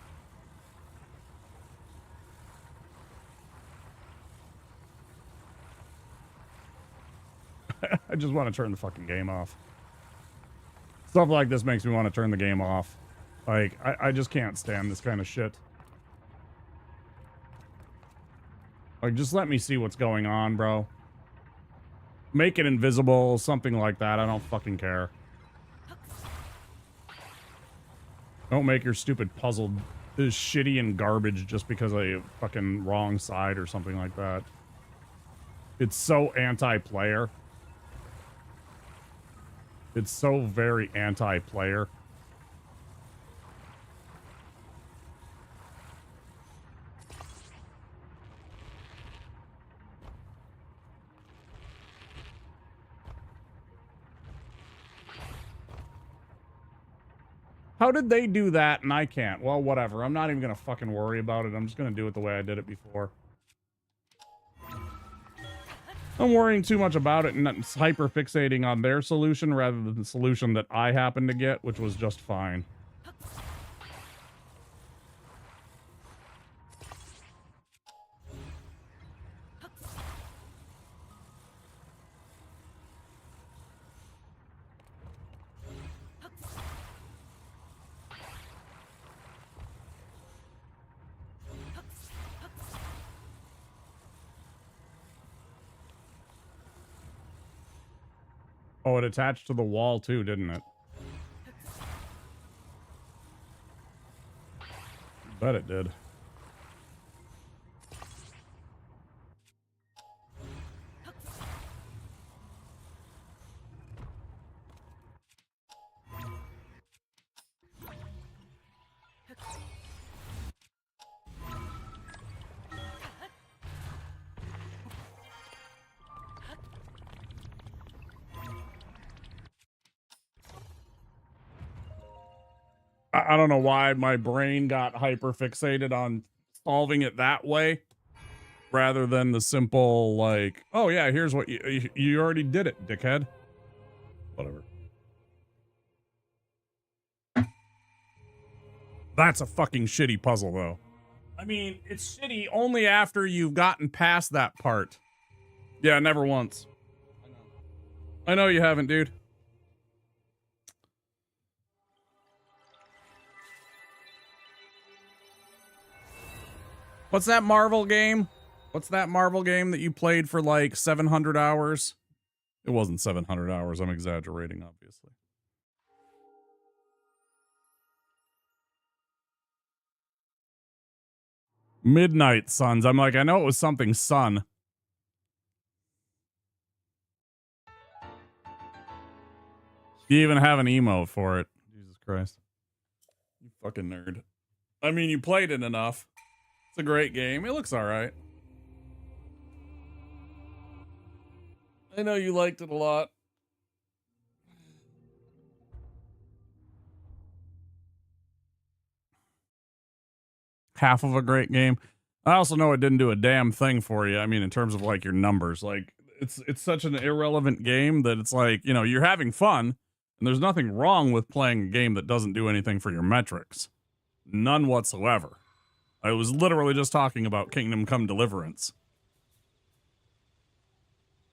I just want to turn the fucking game off. Stuff like this makes me want to turn the game off. Like, I just can't stand this kind of shit. Like, just let me see what's going on, bro. Make it invisible, something like that. I don't fucking care. Don't make your stupid puzzle shitty and garbage just because of a fucking wrong side or something like that. It's so anti-player. It's so very anti-player. How did they do that and I can't? Well, whatever. I'm not even going to fucking worry about it. I'm just going to do it the way I did it before. I'm worrying too much about it and hyper fixating on their solution rather than the solution that I happened to get, which was just fine. Oh, it attached to the wall too, didn't it? Bet it did. I don't know why my brain got hyper fixated on solving it that way rather than the simple, like, oh yeah, here's what you already did it, dickhead. Whatever. That's a fucking shitty puzzle, though. I mean, it's shitty only after you've gotten past that part. Yeah, never once. I know you haven't, dude. What's that Marvel game? What's that Marvel game that you played for like 700 hours? It wasn't 700 hours. I'm exaggerating, obviously. Midnight Suns. I'm like, I know it was something sun. You even have an emo for it. Jesus Christ. You fucking nerd. I mean, you played it enough. It's a great game. It looks alright. I know you liked it a lot. Half of a great game. I also know it didn't do a damn thing for you. I mean, in terms of like your numbers, like it's such an irrelevant game that it's like, you know, you're having fun and there's nothing wrong with playing a game that doesn't do anything for your metrics. None whatsoever. I was literally just talking about Kingdom Come Deliverance.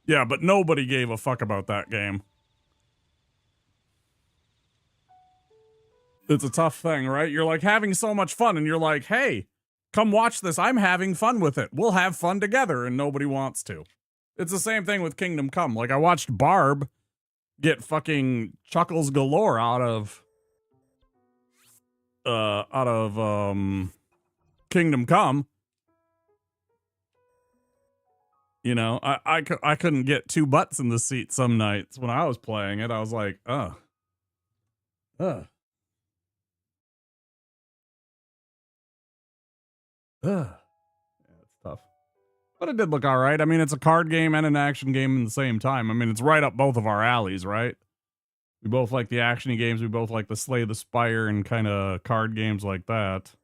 Yeah, but nobody gave a fuck about that game. It's a tough thing, right? You're like having so much fun and you're like, hey, come watch this. I'm having fun with it. We'll have fun together, and nobody wants to. It's the same thing with Kingdom Come. Like, I watched Barb get fucking chuckles galore out of Kingdom Come. You know, I couldn't get two butts in the seat some nights when I was playing it. I was like, Yeah, it's tough. But it did look all right. I mean, it's a card game and an action game in the same time. I mean, it's right up both of our alleys, right? We both like the actiony games. We both like the Slay the Spire and kind of card games like that.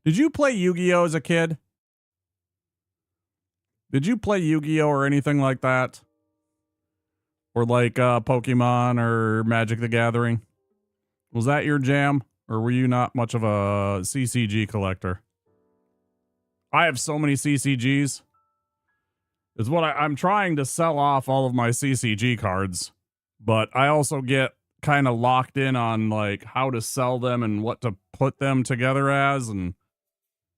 Did you play Yu-Gi-Oh as a kid? Did you play Yu-Gi-Oh or anything like that? Or like Pokemon or Magic the Gathering? Was that your jam? Or were you not much of a CCG collector? I have so many CCGs. It's what I'm trying to sell off all of my CCG cards, but I also get kind of locked in on like how to sell them and what to put them together as, and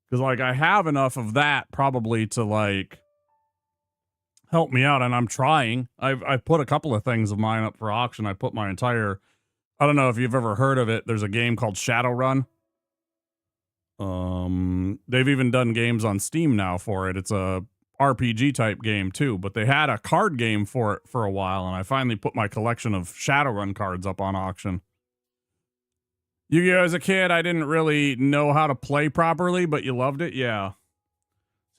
because like I have enough of that probably to like help me out, and I'm trying. I've put a couple of things of mine up for auction. I put my entire, I don't know if you've ever heard of it. There's a game called Shadowrun. They've even done games on Steam now for it. It's a RPG type game too, but they had a card game for it for a while, and I finally put my collection of Shadowrun cards up on auction. Yu-Gi-Oh! As a kid, I didn't really know how to play properly, but you loved it? Yeah.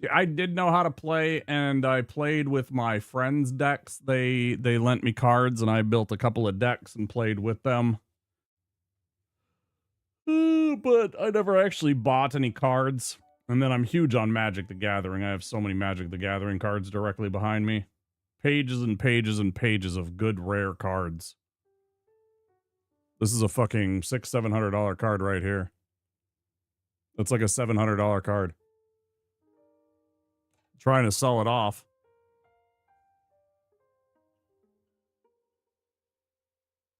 See, I did know how to play, and I played with my friends' decks. They lent me cards, and I built a couple of decks and played with them. But I never actually bought any cards. And then I'm huge on Magic the Gathering. I have so many Magic the Gathering cards directly behind me. Pages and pages and pages of good rare cards. This is a fucking $600-700 card right here. That's like a $700 card. Trying to sell it off.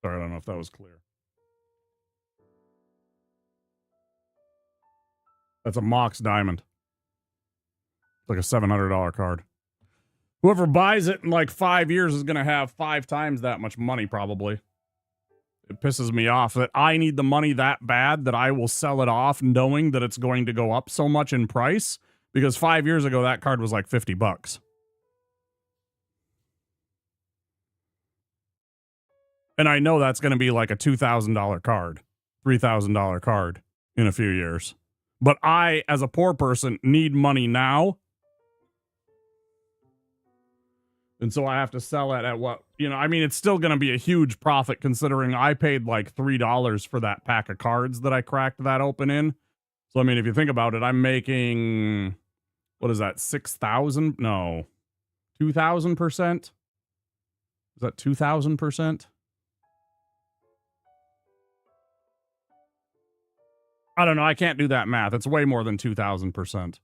Sorry, I don't know if that was clear. That's a Mox Diamond. It's like a $700 card. Whoever buys it in like 5 years is going to have 5 times that much money, probably. It pisses me off that I need the money that bad that I will sell it off knowing that it's going to go up so much in price, because 5 years ago that card was like $50. And I know that's going to be like a $2,000 card, $3,000 card in a few years. But I, as a poor person, need money now. And so I have to sell it at what, I mean, it's still going to be a huge profit considering I paid like $3 for that pack of cards that I cracked that open in. So, I mean, if you think about it, I'm making, what is that, 6,000? No, 2,000%? Is that 2,000%? I don't know. I can't do that math. It's way more than 2,000%. It's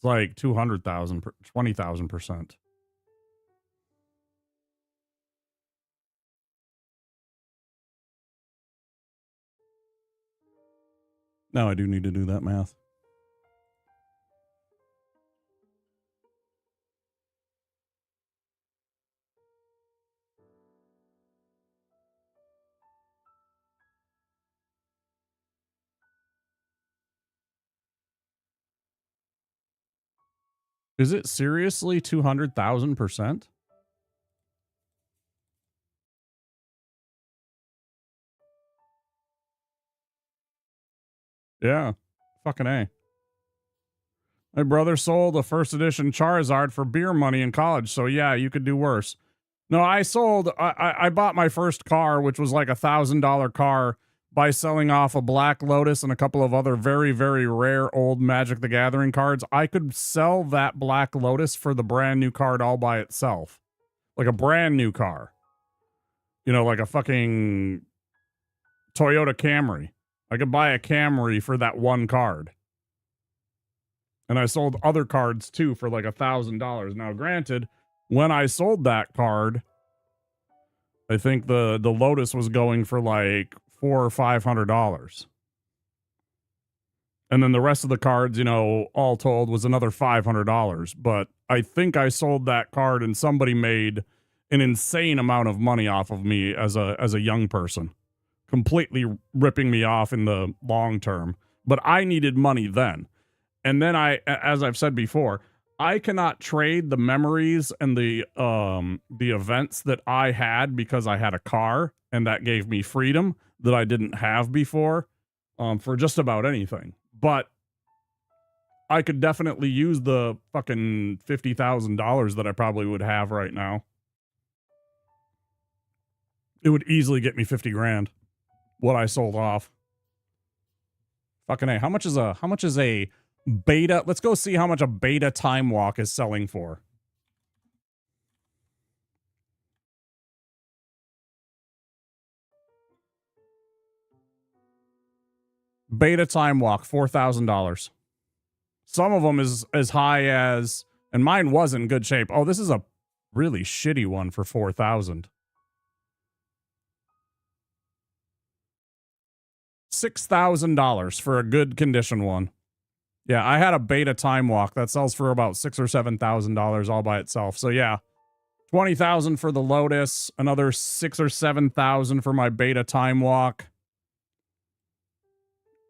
like 200,000, 20,000%. No, I do need to do that math. Is it seriously 200,000%? Yeah. Fucking A. My brother sold a first edition Charizard for beer money in college, so yeah, you could do worse. No, I bought my first car, which was like $1,000 car, by selling off a Black Lotus and a couple of other very, very rare old Magic the Gathering cards. I could sell that Black Lotus for the brand new card all by itself. Like a brand new car. Like a fucking Toyota Camry. I could buy a Camry for that one card. And I sold other cards too for like $1,000. Now, granted, when I sold that card, I think the Lotus was going for like $400 or $500. And then the rest of the cards, all told, was another $500. But I think I sold that card and somebody made an insane amount of money off of me as a young person, completely ripping me off in the long term. But I needed money then. And then as I've said before, I cannot trade the memories and the events that I had because I had a car and that gave me freedom that I didn't have before, for just about anything. But I could definitely use the fucking $50,000 that I probably would have right now. It would easily get me 50 grand what I sold off. Fucking A. How much is a beta? Let's go see how much a beta time walk is selling for. Beta time walk, $4,000. Some of them is as high as, and mine was in good shape. Oh, this is a really shitty one for 4,000. $6,000 for a good condition one. Yeah, I had a beta time walk that sells for about $6,000 or $7,000 all by itself. So yeah, 20,000 for the Lotus, another 6,000 or 7,000 for my beta time walk.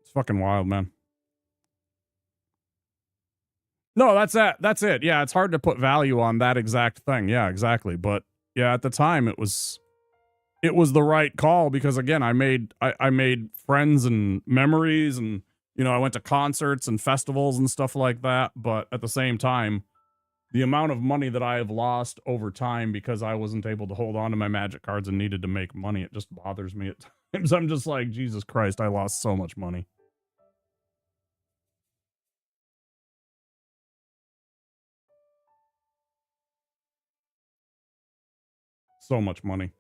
It's fucking wild, man. No, that's it. That's it. Yeah, it's hard to put value on that exact thing. Yeah, exactly. But yeah, at the time it was the right call because again, I made friends and memories, and I went to concerts and festivals and stuff like that. But at the same time, the amount of money that I have lost over time because I wasn't able to hold on to my Magic cards and needed to make money, it just bothers me at times. I'm just like, Jesus Christ, I lost so much money. So much money.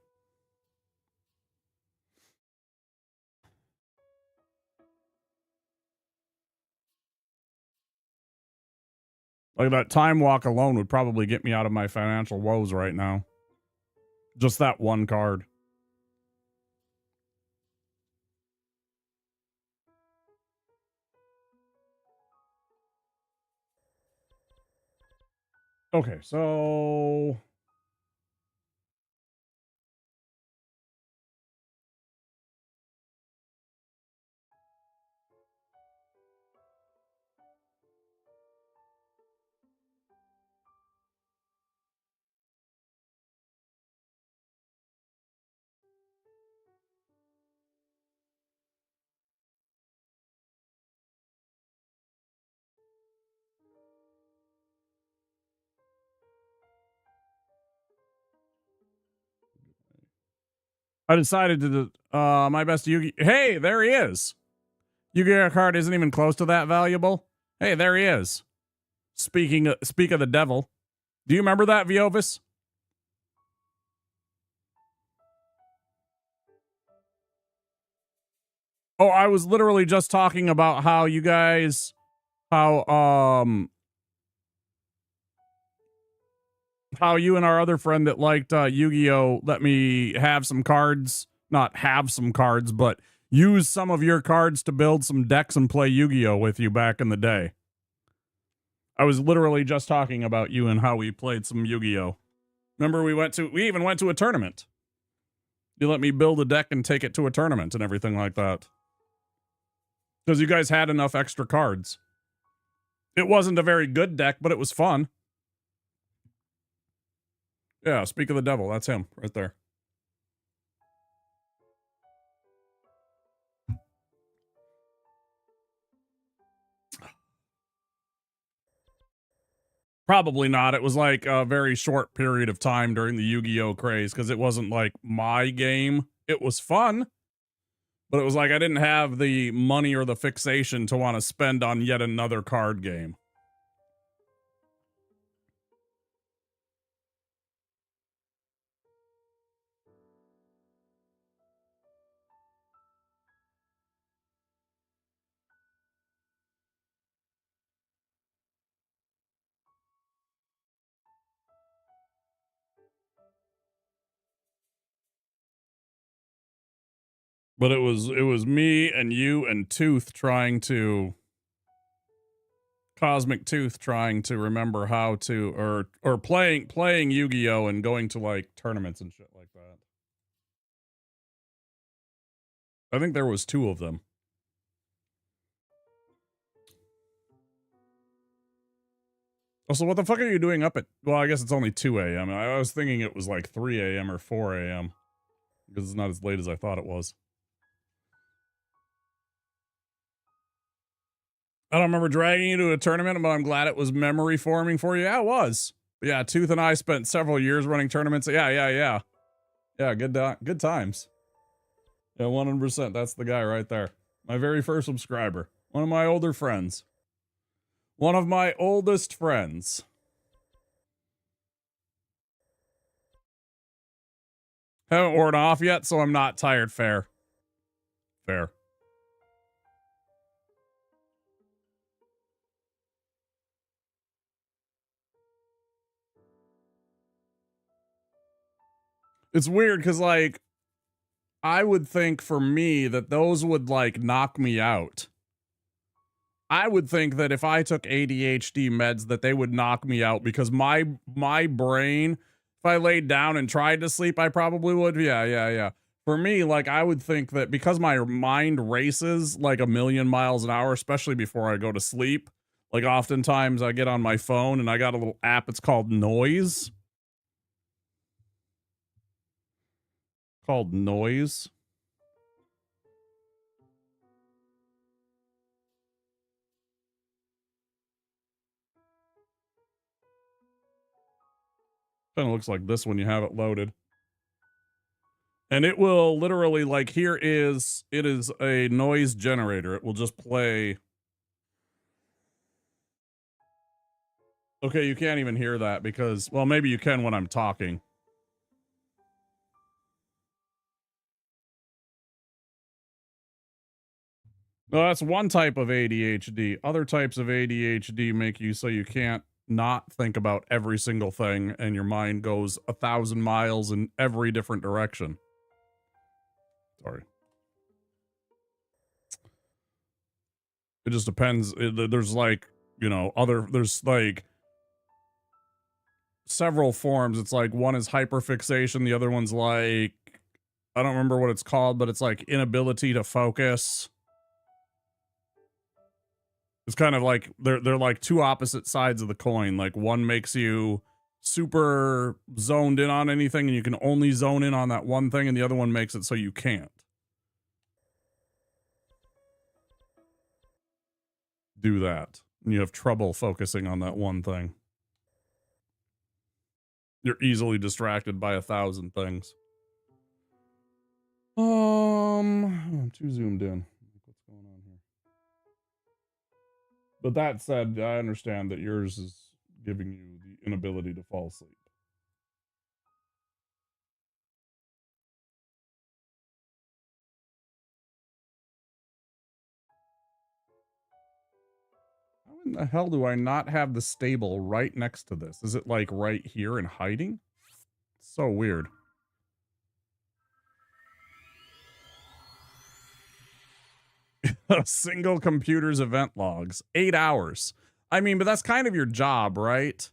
Like that time walk alone would probably get me out of my financial woes right now. Just that one card. Okay, so I decided to my best Yugi. Hey, there he is. Yu-Gi-Oh card isn't even close to that valuable. Hey, there he is. Speak of the devil. Do you remember that, Viovis? Oh, I was literally just talking about how you guys, how you and our other friend that liked Yu-Gi-Oh let me have some cards, not have some cards, but use some of your cards to build some decks and play Yu-Gi-Oh with you back in the day. I was literally just talking about you and how we played some Yu-Gi-Oh. Remember we even went to a tournament. You let me build a deck and take it to a tournament and everything like that. Because you guys had enough extra cards. It wasn't a very good deck, but it was fun. Yeah, speak of the devil. That's him right there. Probably not. It was like a very short period of time during the Yu-Gi-Oh craze because it wasn't like my game. It was fun, but it was like I didn't have the money or the fixation to want to spend on yet another card game. But it was me and you and Tooth trying to Cosmic Tooth trying to remember how to or playing Yu-Gi-Oh and going to like tournaments and shit like that. I think there was 2 of them. Also, what the fuck are you doing up at? Well, I guess it's only 2 a.m. I was thinking it was like 3 a.m. or 4 a.m. because it's not as late as I thought it was. I don't remember dragging you to a tournament, but I'm glad it was memory forming for you. Yeah, it was. But yeah, Tooth and I spent several years running tournaments. Yeah. Yeah, good times. Yeah, 100%. That's the guy right there. My very first subscriber. One of my older friends. One of my oldest friends. Haven't worn off yet, so I'm not tired. Fair. It's weird because, like, I would think for me that those would, like, knock me out. I would think that if I took ADHD meds that they would knock me out because my brain, if I laid down and tried to sleep, I probably would. Yeah. For me, like I would think that because my mind races like a million miles an hour, especially before I go to sleep, like oftentimes I get on my phone and I got a little app, it's called Noise. Called Noise. Kind of looks like this when you have it loaded. And it will literally like it is a noise generator. It will just play. Okay, you can't even hear that because well maybe you can when I'm talking. No, that's one type of ADHD. Other types of ADHD make you so you can't not think about every single thing and your mind goes 1,000 miles in every different direction. Sorry. It just depends. There's like, there's like several forms. It's like one is hyperfixation, the other one's like, I don't remember what it's called, but it's like inability to focus. It's kind of like they're like two opposite sides of the coin. Like one makes you super zoned in on anything and you can only zone in on that one thing, and the other one makes it so you can't do that. And you have trouble focusing on that one thing. You're easily distracted by 1,000 things. I'm too zoomed in. What's going on here? But that said, I understand that yours is giving you the inability to fall asleep. How in the hell do I not have the stable right next to this? Is it like right here and hiding? So weird. Single computer's event logs. 8 hours. I mean, but that's kind of your job, right?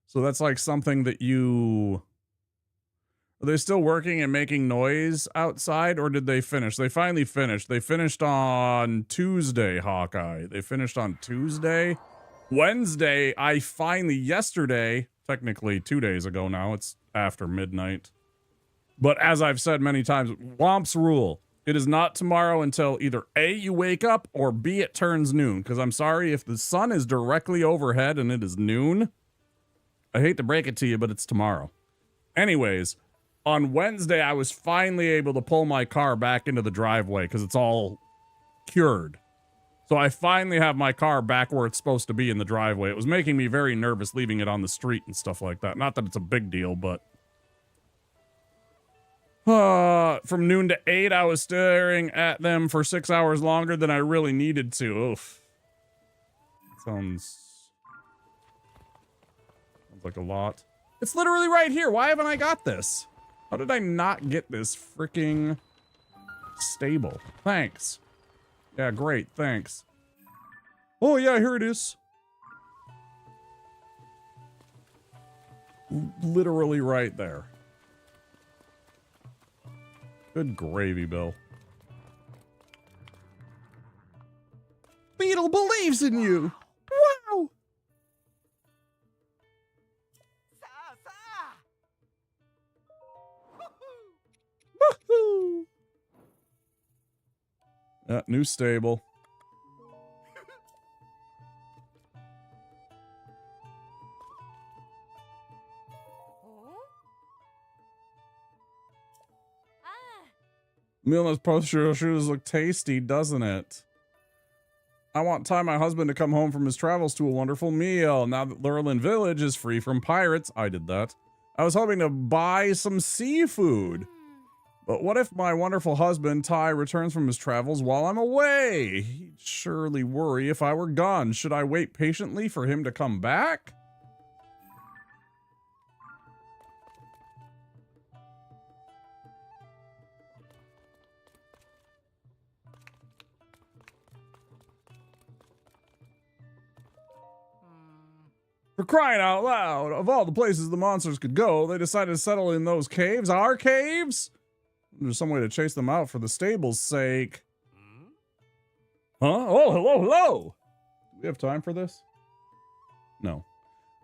So that's like something that you... Are they still working and making noise outside, or did they finish? They finally finished. They finished on Tuesday, Hawkeye. They finished on Tuesday. Wednesday, yesterday, technically 2 days ago now, it's after midnight. But as I've said many times, Womp's rule. It is not tomorrow until either A, you wake up, or B, it turns noon. Because I'm sorry, if the sun is directly overhead and it is noon, I hate to break it to you, but it's tomorrow. Anyways, on Wednesday, I was finally able to pull my car back into the driveway because it's all cured. So I finally have my car back where it's supposed to be in the driveway. It was making me very nervous leaving it on the street and stuff like that. Not that it's a big deal, but... from noon to 8, I was staring at them for 6 hours longer than I really needed to. Oof. Sounds like a lot. It's literally right here. Why haven't I got this? How did I not get this freaking stable? Thanks. Yeah, great. Thanks. Oh, yeah, here it is. Literally right there. Good gravy, Bill. Beetle believes in you. Wow. Woohoo. New stable. Meal those poster shoes look tasty, doesn't it? I want time my husband to come home from his travels to a wonderful meal. Now that Lurlin Village is free from pirates, I did that. I was hoping to buy some seafood. But what if my wonderful husband, Ty, returns from his travels while I'm away? He'd surely worry if I were gone. Should I wait patiently for him to come back? For crying out loud, of all the places the monsters could go, they decided to settle in those caves. Our caves? There's some way to chase them out for the stable's sake. Huh? Oh, hello. Do we have time for this? No.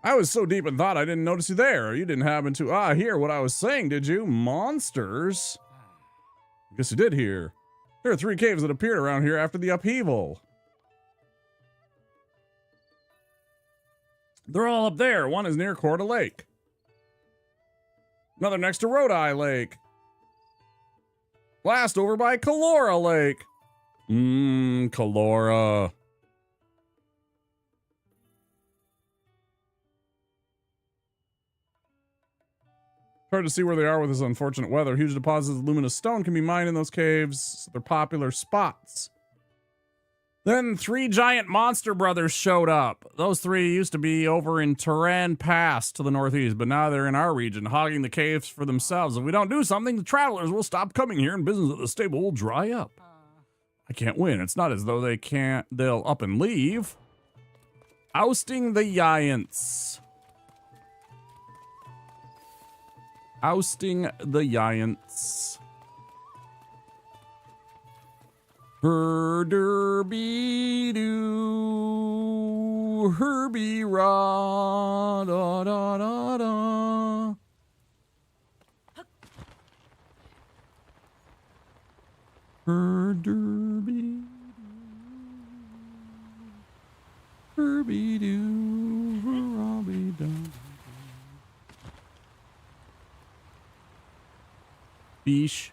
I was so deep in thought I didn't notice you there. You didn't happen to, hear what I was saying, did you? Monsters? I guess you did hear. There are 3 caves that appeared around here after the upheaval. They're all up there. One is near Coeur Lake. Another next to Rodi Lake. Last over by Calora Lake. Calora. Hard to see where they are with this unfortunate weather. Huge deposits of luminous stone can be mined in those caves. They're popular spots. Then 3 giant monster brothers showed up. Those 3 used to be over in Turan Pass to the northeast, but now they're in our region, hogging the caves for themselves. If we don't do something, the travelers will stop coming here and business at the stable will dry up. I can't win. It's not as though they'll up and leave. Ousting the giants. Ousting the giants. Herderby doo, Herbie ra da da da da. Herderby, Herbie doo, Herbie doo. Beesh.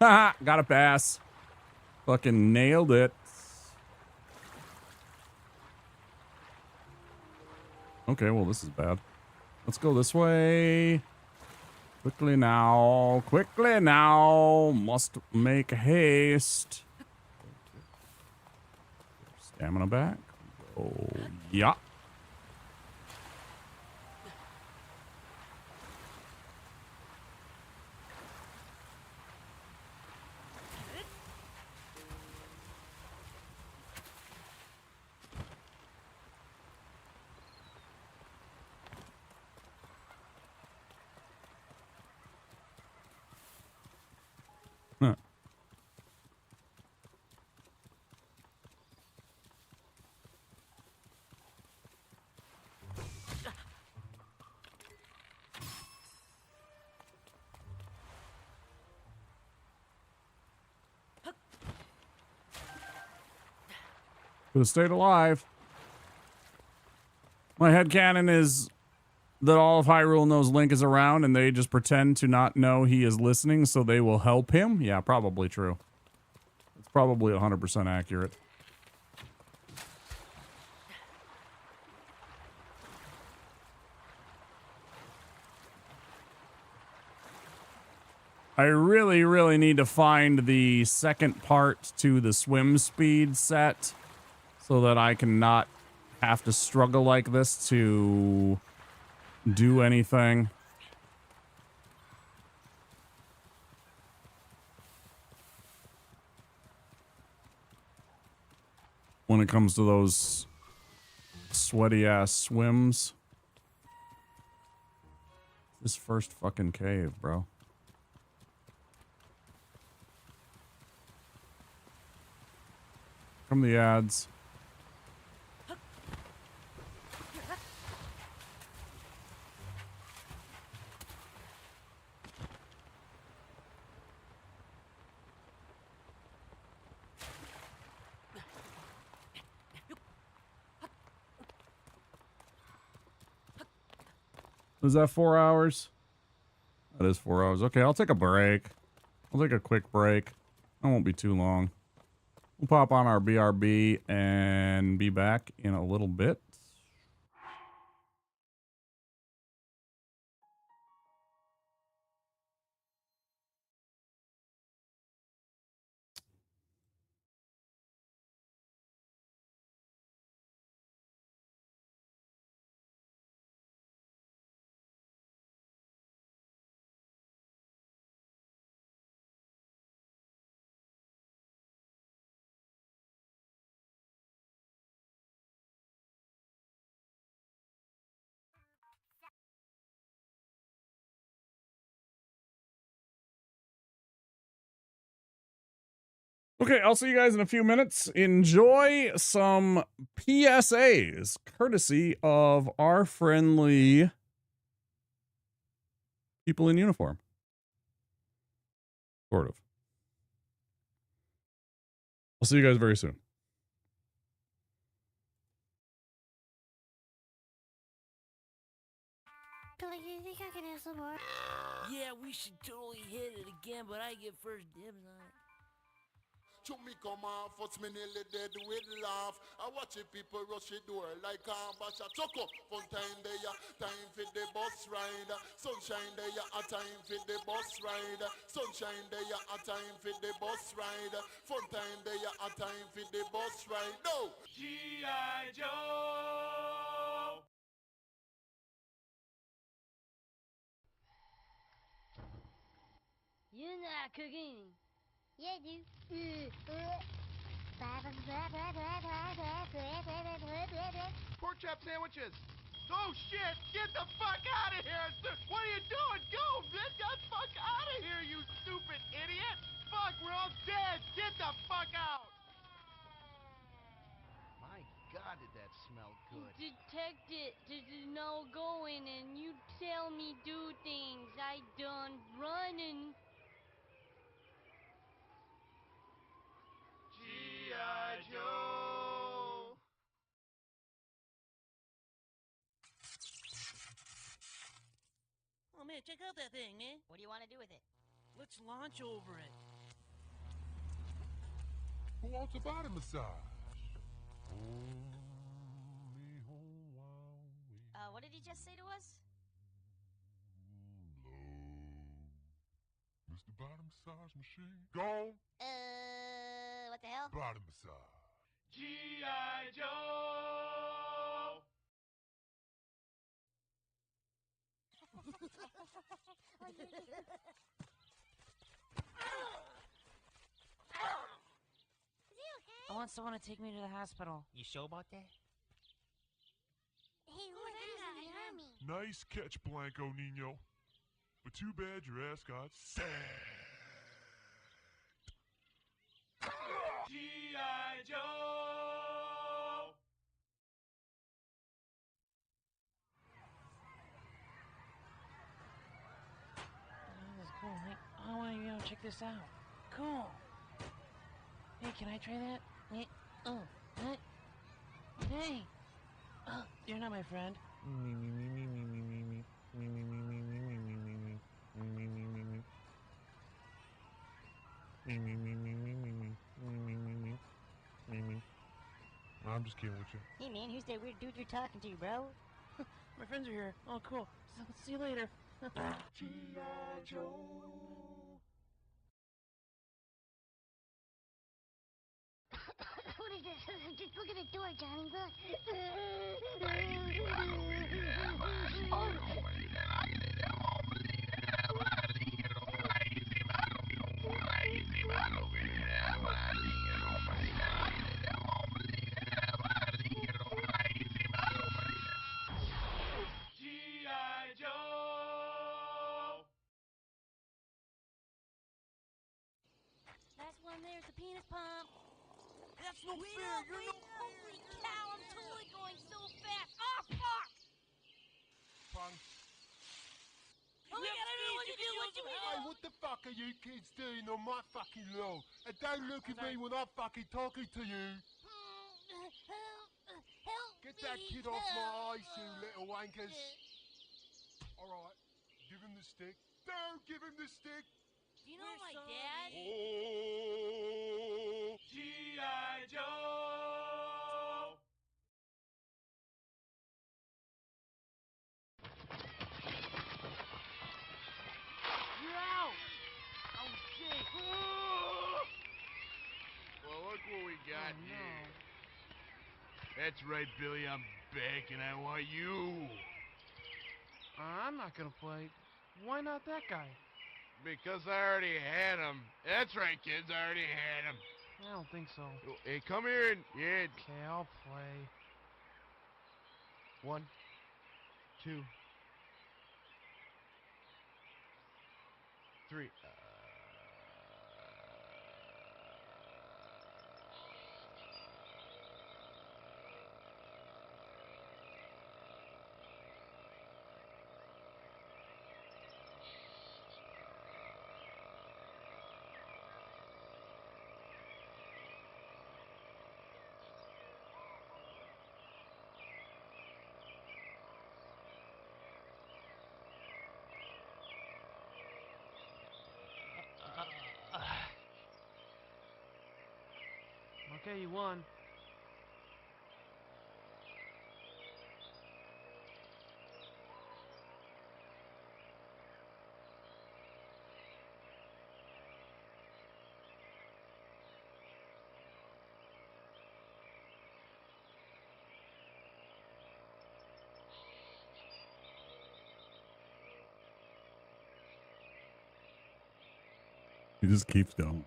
Haha, got a pass. Fucking nailed it. Okay, well, this is bad. Let's go this way. Quickly now. Quickly now. Must make haste. Stamina back. Oh, yeah. Huh. Could have stayed alive. My headcanon is that all of Hyrule knows Link is around and they just pretend to not know he is listening so they will help him. Yeah, probably true. It's probably 100% accurate. I really, really need to find the second part to the swim speed set so that I can not have to struggle like this to do anything. When it comes to those sweaty ass swims. This first fucking cave, bro. Come the ads. Was that 4 hours? That is 4 hours. Okay, I'll take a break. I'll take a quick break. That won't be too long. We'll pop on our BRB and be back in a little bit. Okay, I'll see you guys in a few minutes. Enjoy some PSAs, courtesy of our friendly people in uniform. Sort of. I'll see you guys very soon. Yeah, we should totally hit it again, but I get first dibs on it. To me come off, what's me nearly dead with laugh. I watch the people rush the door like a bash a chuck up. Fun time there, time for the bus ride. Sunshine there, a time for the bus ride. Sunshine there, a time for the bus ride. Fun time there, a time for the bus ride. No! G.I. Joe! You're not cooking. Yeah, dude. Pork chop sandwiches. Oh shit! Get the fuck out of here! What are you doing? Go! Get the fuck out of here, you stupid idiot! Fuck, we're all dead! Get the fuck out! My God, did that smell good? Detective, there's no going and you tell me do things. I done running. G.I. Joe! Oh man, check out that thing, man. What do you want to do with it? Let's launch over it. Who wants a body massage? What did he just say to us? Mr. Body Massage Machine. Go! What the hell? Body massage. G.I. Joe! I want someone to take me to the hospital. You sure about that? Hey, who's that? He hurt me. Nice catch, Blanco Nino. But too bad your ass got sad. G.I. Joe! Oh, this is cool. Hey, I want to check this out. Cool. Hey, can I try that? Hey, what? Hey. You're not my friend. I'm just kidding with you. Hey man, who's that weird dude you're talking to, bro? My friends are here. Oh, cool. So, see you later. G.I. Joe. What is this? Just look at the door, Johnny. Look. G.I. Joe! Last one there's the penis pump. That's no Wait fair. up, wait up. Holy cow, I'm totally going so fast. Oh, fuck! Punk. Oh my god, I don't know what to do. What do we do? Hey, what the fuck are you kids doing on my fucking lawn? And don't look at me when I'm fucking talking to you. Help Get me, that kid off my help. eyes, you little wankers. Alright, give him the stick. Don't give him the stick. Do you know my dad? Oh. G.I. Joe! You're out. Oh, shit. Well, look what we got Oh, no. here. That's right, Billy. I'm back, and I want you. I'm not gonna play. Why not that guy? Because I already had him. That's right, kids. I already had him. I don't think so. Hey, come here and... Yeah. Okay, I'll play. 1, 2, 3. Okay, you won. He just keeps going.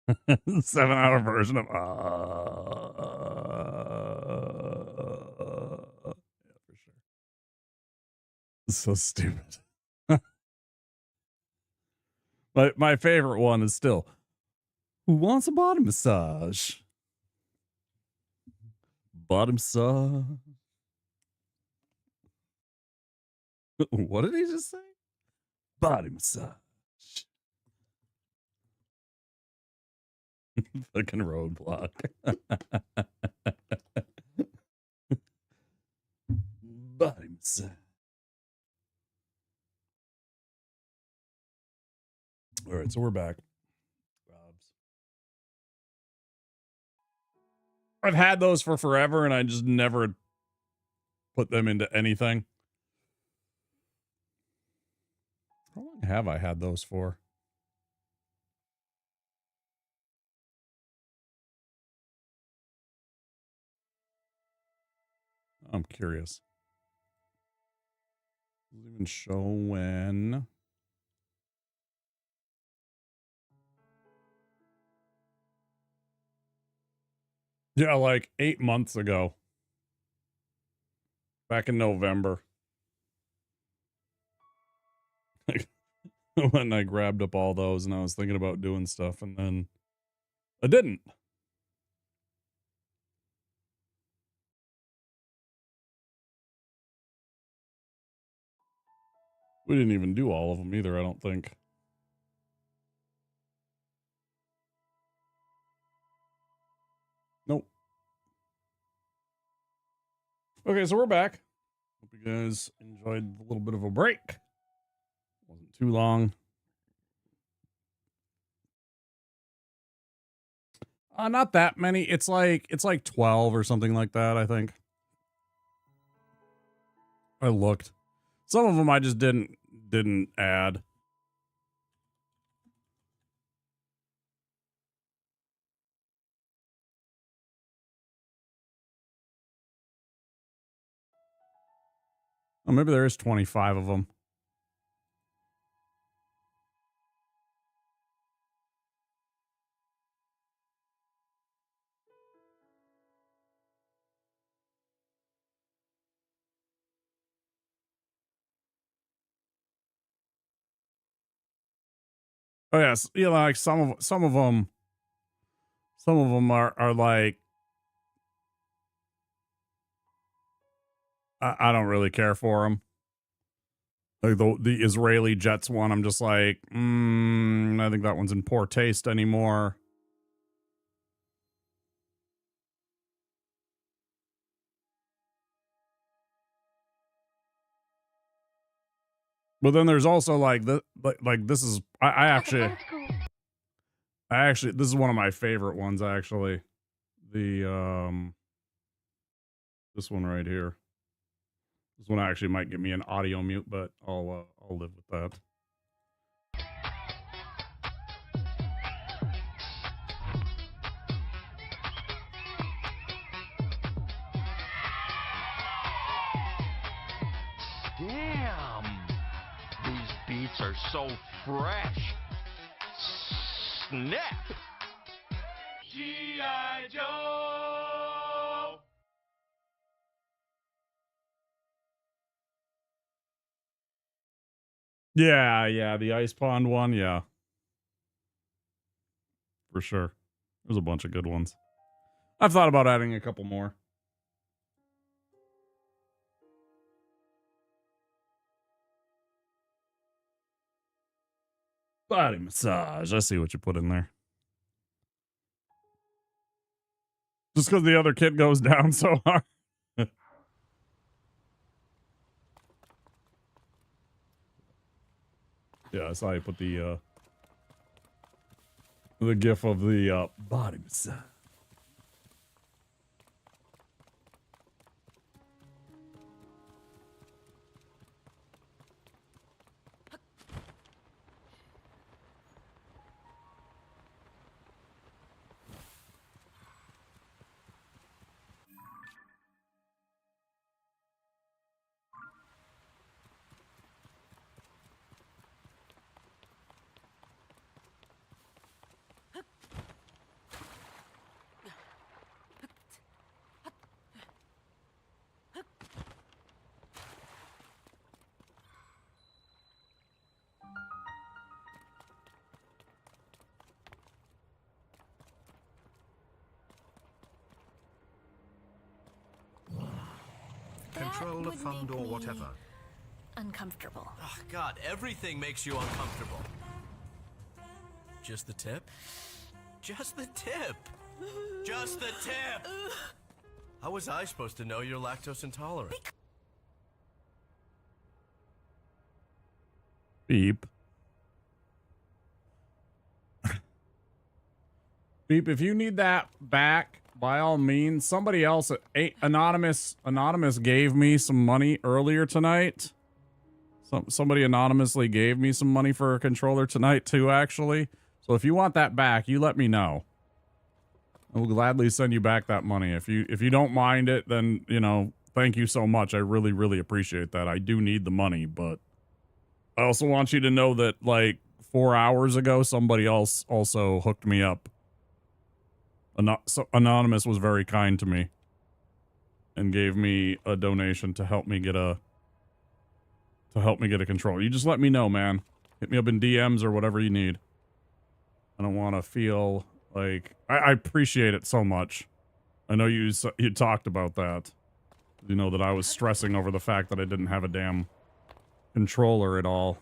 7-hour version of yeah, for sure. So stupid. But my favorite one is still, who wants a body massage? Body massage. What did he just say? Body massage. Fucking roadblock. Body massage. All right, so we're back. Robs. I've had those for forever, and I just never put them into anything. How long have I had those for? I'm curious. Doesn't even show when. Yeah, like 8 months ago. Back in November. When I grabbed up all those and I was thinking about doing stuff, and then I didn't. We didn't even do all of them either, I don't think. Nope. Okay, so we're back. Hope you guys enjoyed a little bit of a break. Wasn't too long. Not that many. It's like 12 or something like that, I think. I looked. Some of them I just didn't add. Oh, maybe there is 25 of them. Oh yes, yeah, like some of them are like I don't really care for them. Like the Israeli Jets one, I'm just like, I think that one's in poor taste anymore. But then there's also like this is I actually this is one of my favorite ones actually. The this one right here. This one actually might give me an audio mute, but I'll live with that. Damn! These beats are so fresh. Snap! G.I. Joe! Yeah, the ice pond one, yeah. For sure. There's a bunch of good ones. I've thought about adding a couple more. Body massage. I see what you put in there. Just because the other kid goes down so hard. Yeah, I saw you put the gif of the body massage. control a fund or whatever. Uncomfortable. Oh, God, everything makes you uncomfortable. Just the tip? Just the tip! Just the tip! How was I supposed to know you're lactose intolerant? Beep. Beep, if you need that back, by all means, somebody else, Anonymous gave me some money earlier tonight. Somebody anonymously gave me some money for a controller tonight too, actually. So if you want that back, you let me know. I will gladly send you back that money. If you don't mind it, then, you know, thank you so much. I really, really appreciate that. I do need the money, but I also want you to know that, like, 4 hours ago, somebody else also hooked me up. So Anonymous was very kind to me and gave me a donation to help me get a controller. You just let me know, man. Hit me up in DMs or whatever you need. I don't want to feel like I appreciate it so much. I know you talked about that. You know that I was stressing over the fact that I didn't have a damn controller at all.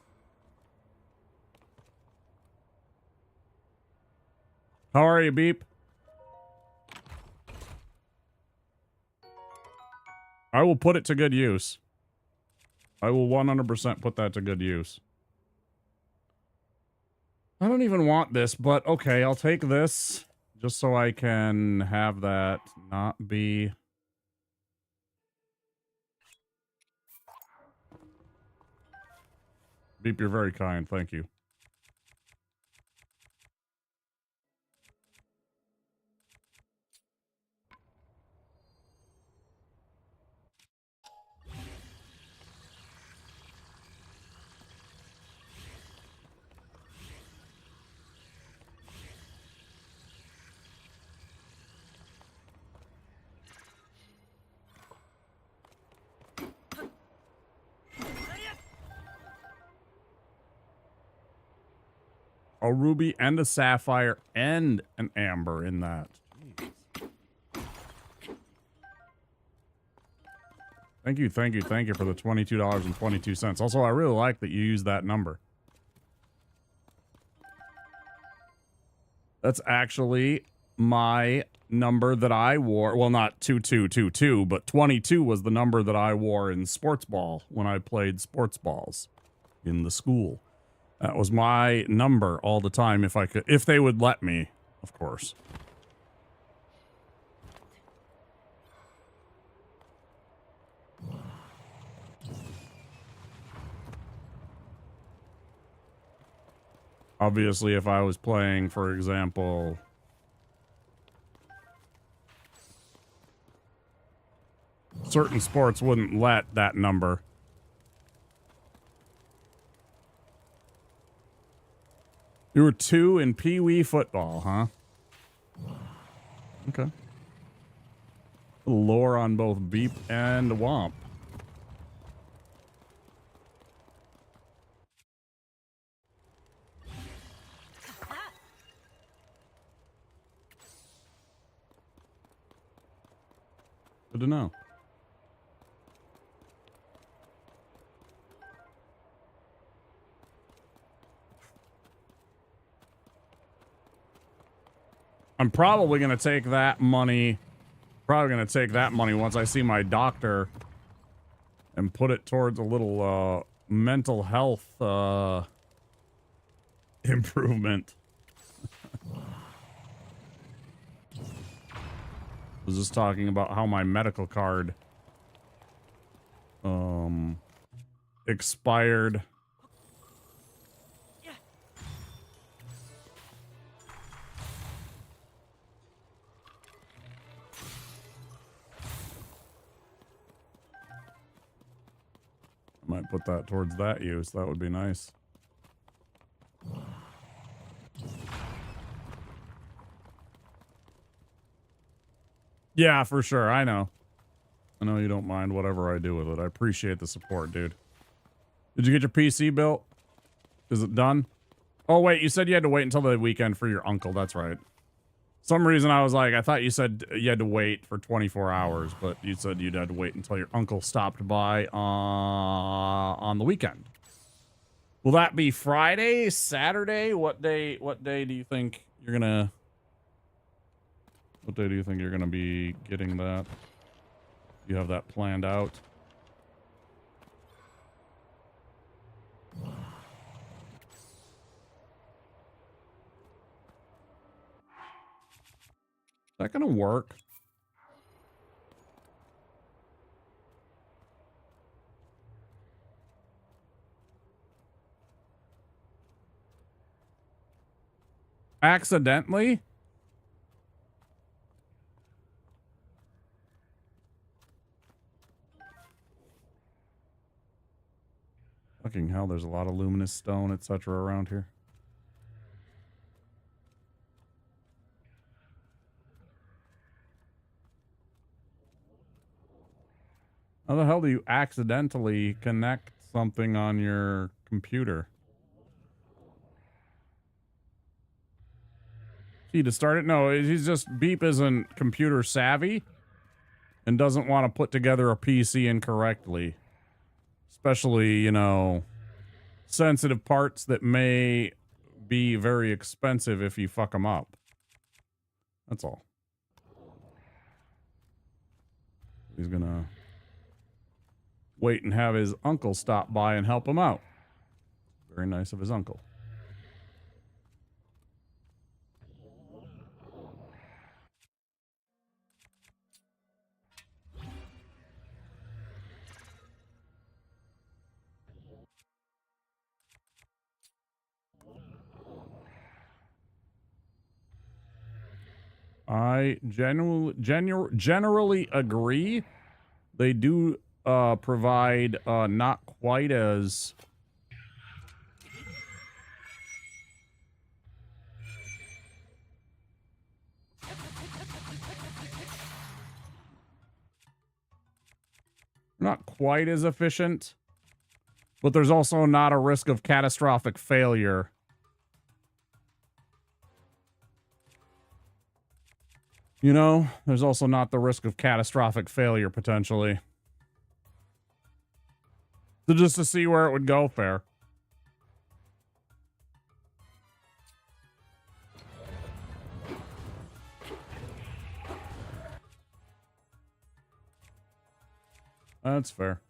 How are you, Beep? I will put it to good use. I will 100% put that to good use. I don't even want this, but okay, I'll take this just so I can have that not be... Beep, you're very kind. Thank you. A ruby and a sapphire and an amber in that. Thank you for the $22.22. Also, I really like that you use that number. That's actually my number that I wore. Well, not 2222, but 22 was the number that I wore in sports ball when I played sports balls in the school. That was my number all the time if they would let me, of course. Obviously, if I was playing, for example, certain sports wouldn't let that number. You were 2 in Pee Wee football, huh? Okay. Lore on both Beep and Womp. Good to know. I'm probably going to take that money. Once I see my doctor and put it towards a little mental health improvement. I was just talking about how my medical card expired. I might put that towards that use. That would be nice. Yeah, for sure. I know you don't mind whatever I do with it. I appreciate the support, dude. Did you get your PC built? Is it done? Oh, wait. You said you had to wait until the weekend for your uncle. That's right. Some reason I was like, I thought you said you had to wait for 24 hours, but you said you'd had to wait until your uncle stopped by on the weekend. Will that be Friday, Saturday? What day do you think you're gonna be getting that? You have that planned out? Is that gonna work? Accidentally? Fucking hell, there's a lot of luminous stone, etc. around here. How the hell do you accidentally connect something on your computer? Key to start it? No, he's just, Beep isn't computer savvy and doesn't want to put together a PC incorrectly. Especially, you know, sensitive parts that may be very expensive if you fuck them up. That's all. He's gonna wait and have his uncle stop by and help him out. Very nice of his uncle. I generally agree. They do provide not quite as efficient, but there's also not a risk of catastrophic failure. You know, there's also not the risk of catastrophic failure potentially. So just to see where it would go, fair. That's fair.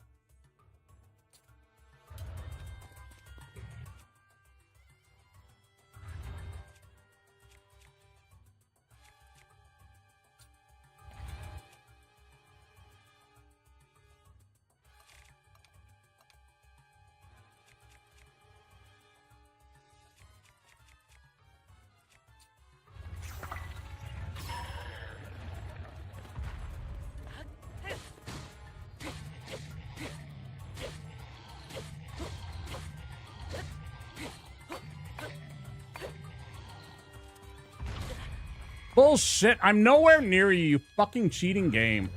Bullshit, I'm nowhere near you, you fucking cheating game.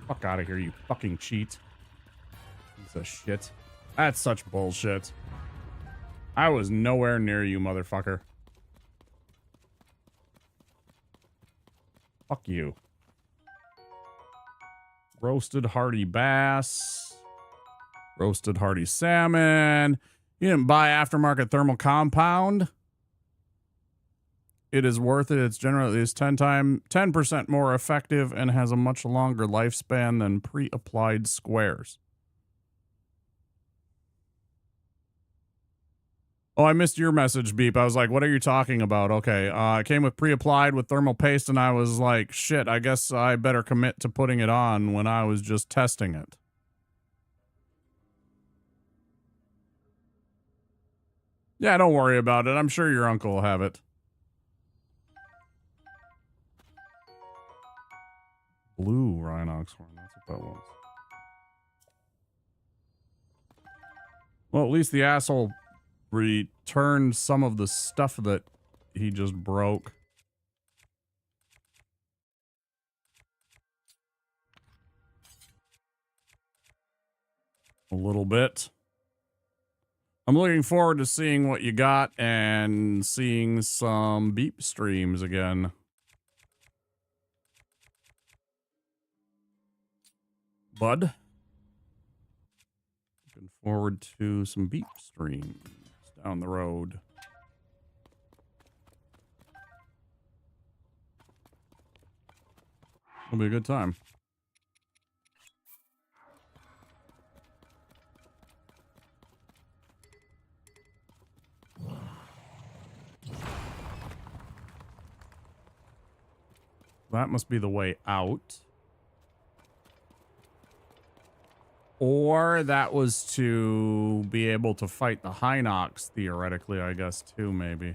Fuck out of here, you fucking cheat. Piece of shit. That's such bullshit. I was nowhere near you, motherfucker. Fuck you. Roasted hearty bass. Roasted hearty salmon. You didn't buy aftermarket thermal compound? It is worth it. It's generally 10% more effective and has a much longer lifespan than pre-applied squares. Oh, I missed your message, Beep. I was like, what are you talking about? Okay, it came with pre-applied with thermal paste, and I was like, shit, I guess I better commit to putting it on when I was just testing it. Yeah, don't worry about it. I'm sure your uncle will have it. Blue Rhinox horn. That's what that was. Well, at least the asshole returned some of the stuff that he just broke. A little bit. I'm looking forward to seeing what you got and seeing some beep streams again. Bud. Looking forward to some beep streams down the road. It'll be a good time. That must be the way out. Or that was to be able to fight the Hinox, theoretically, I guess, too, maybe.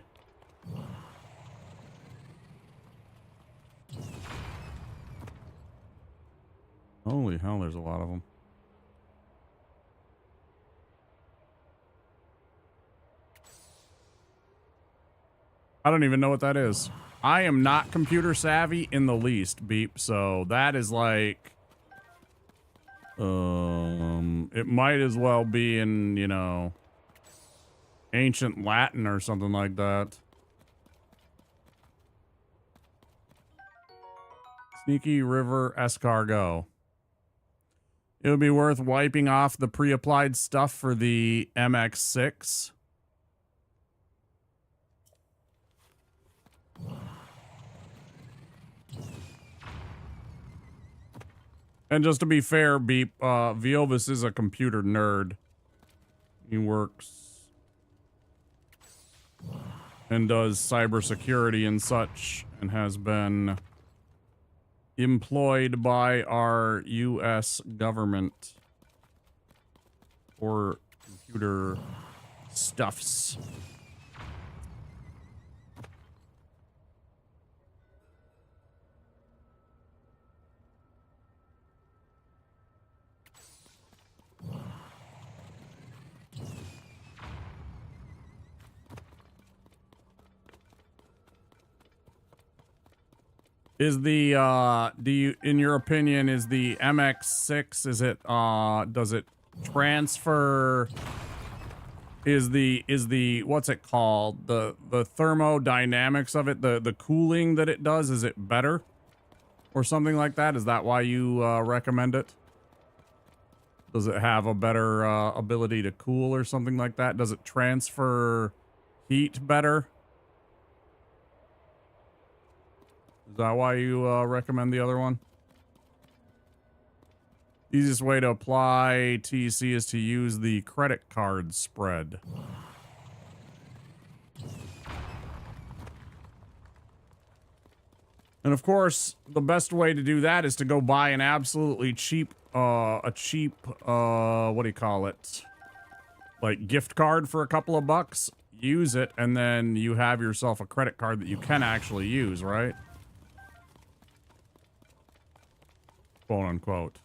Holy hell, there's a lot of them. I don't even know what that is. I am not computer savvy in the least, Beep, so that is like... it might as well be in, you know, ancient Latin or something like that. Sneaky River Escargot. It would be worth wiping off the pre-applied stuff for the MX6. And just to be fair, Beep, Viovis is a computer nerd. He works and does cybersecurity and such, and has been employed by our U.S. government for computer stuffs. Is the, do you, in your opinion, is the MX6, is it, does it transfer, is the, what's it called? The thermodynamics of it, the cooling that it does, is it better? Or something like that? Is that why you, recommend it? Does it have a better, ability to cool or something like that? Does it transfer heat better? Is that why you recommend the other one? Easiest way to apply TC is to use the credit card spread. And of course, the best way to do that is to go buy an absolutely cheap, what do you call it? Like gift card for a couple of bucks, use it, and then you have yourself a credit card that you can actually use, right? Quote unquote.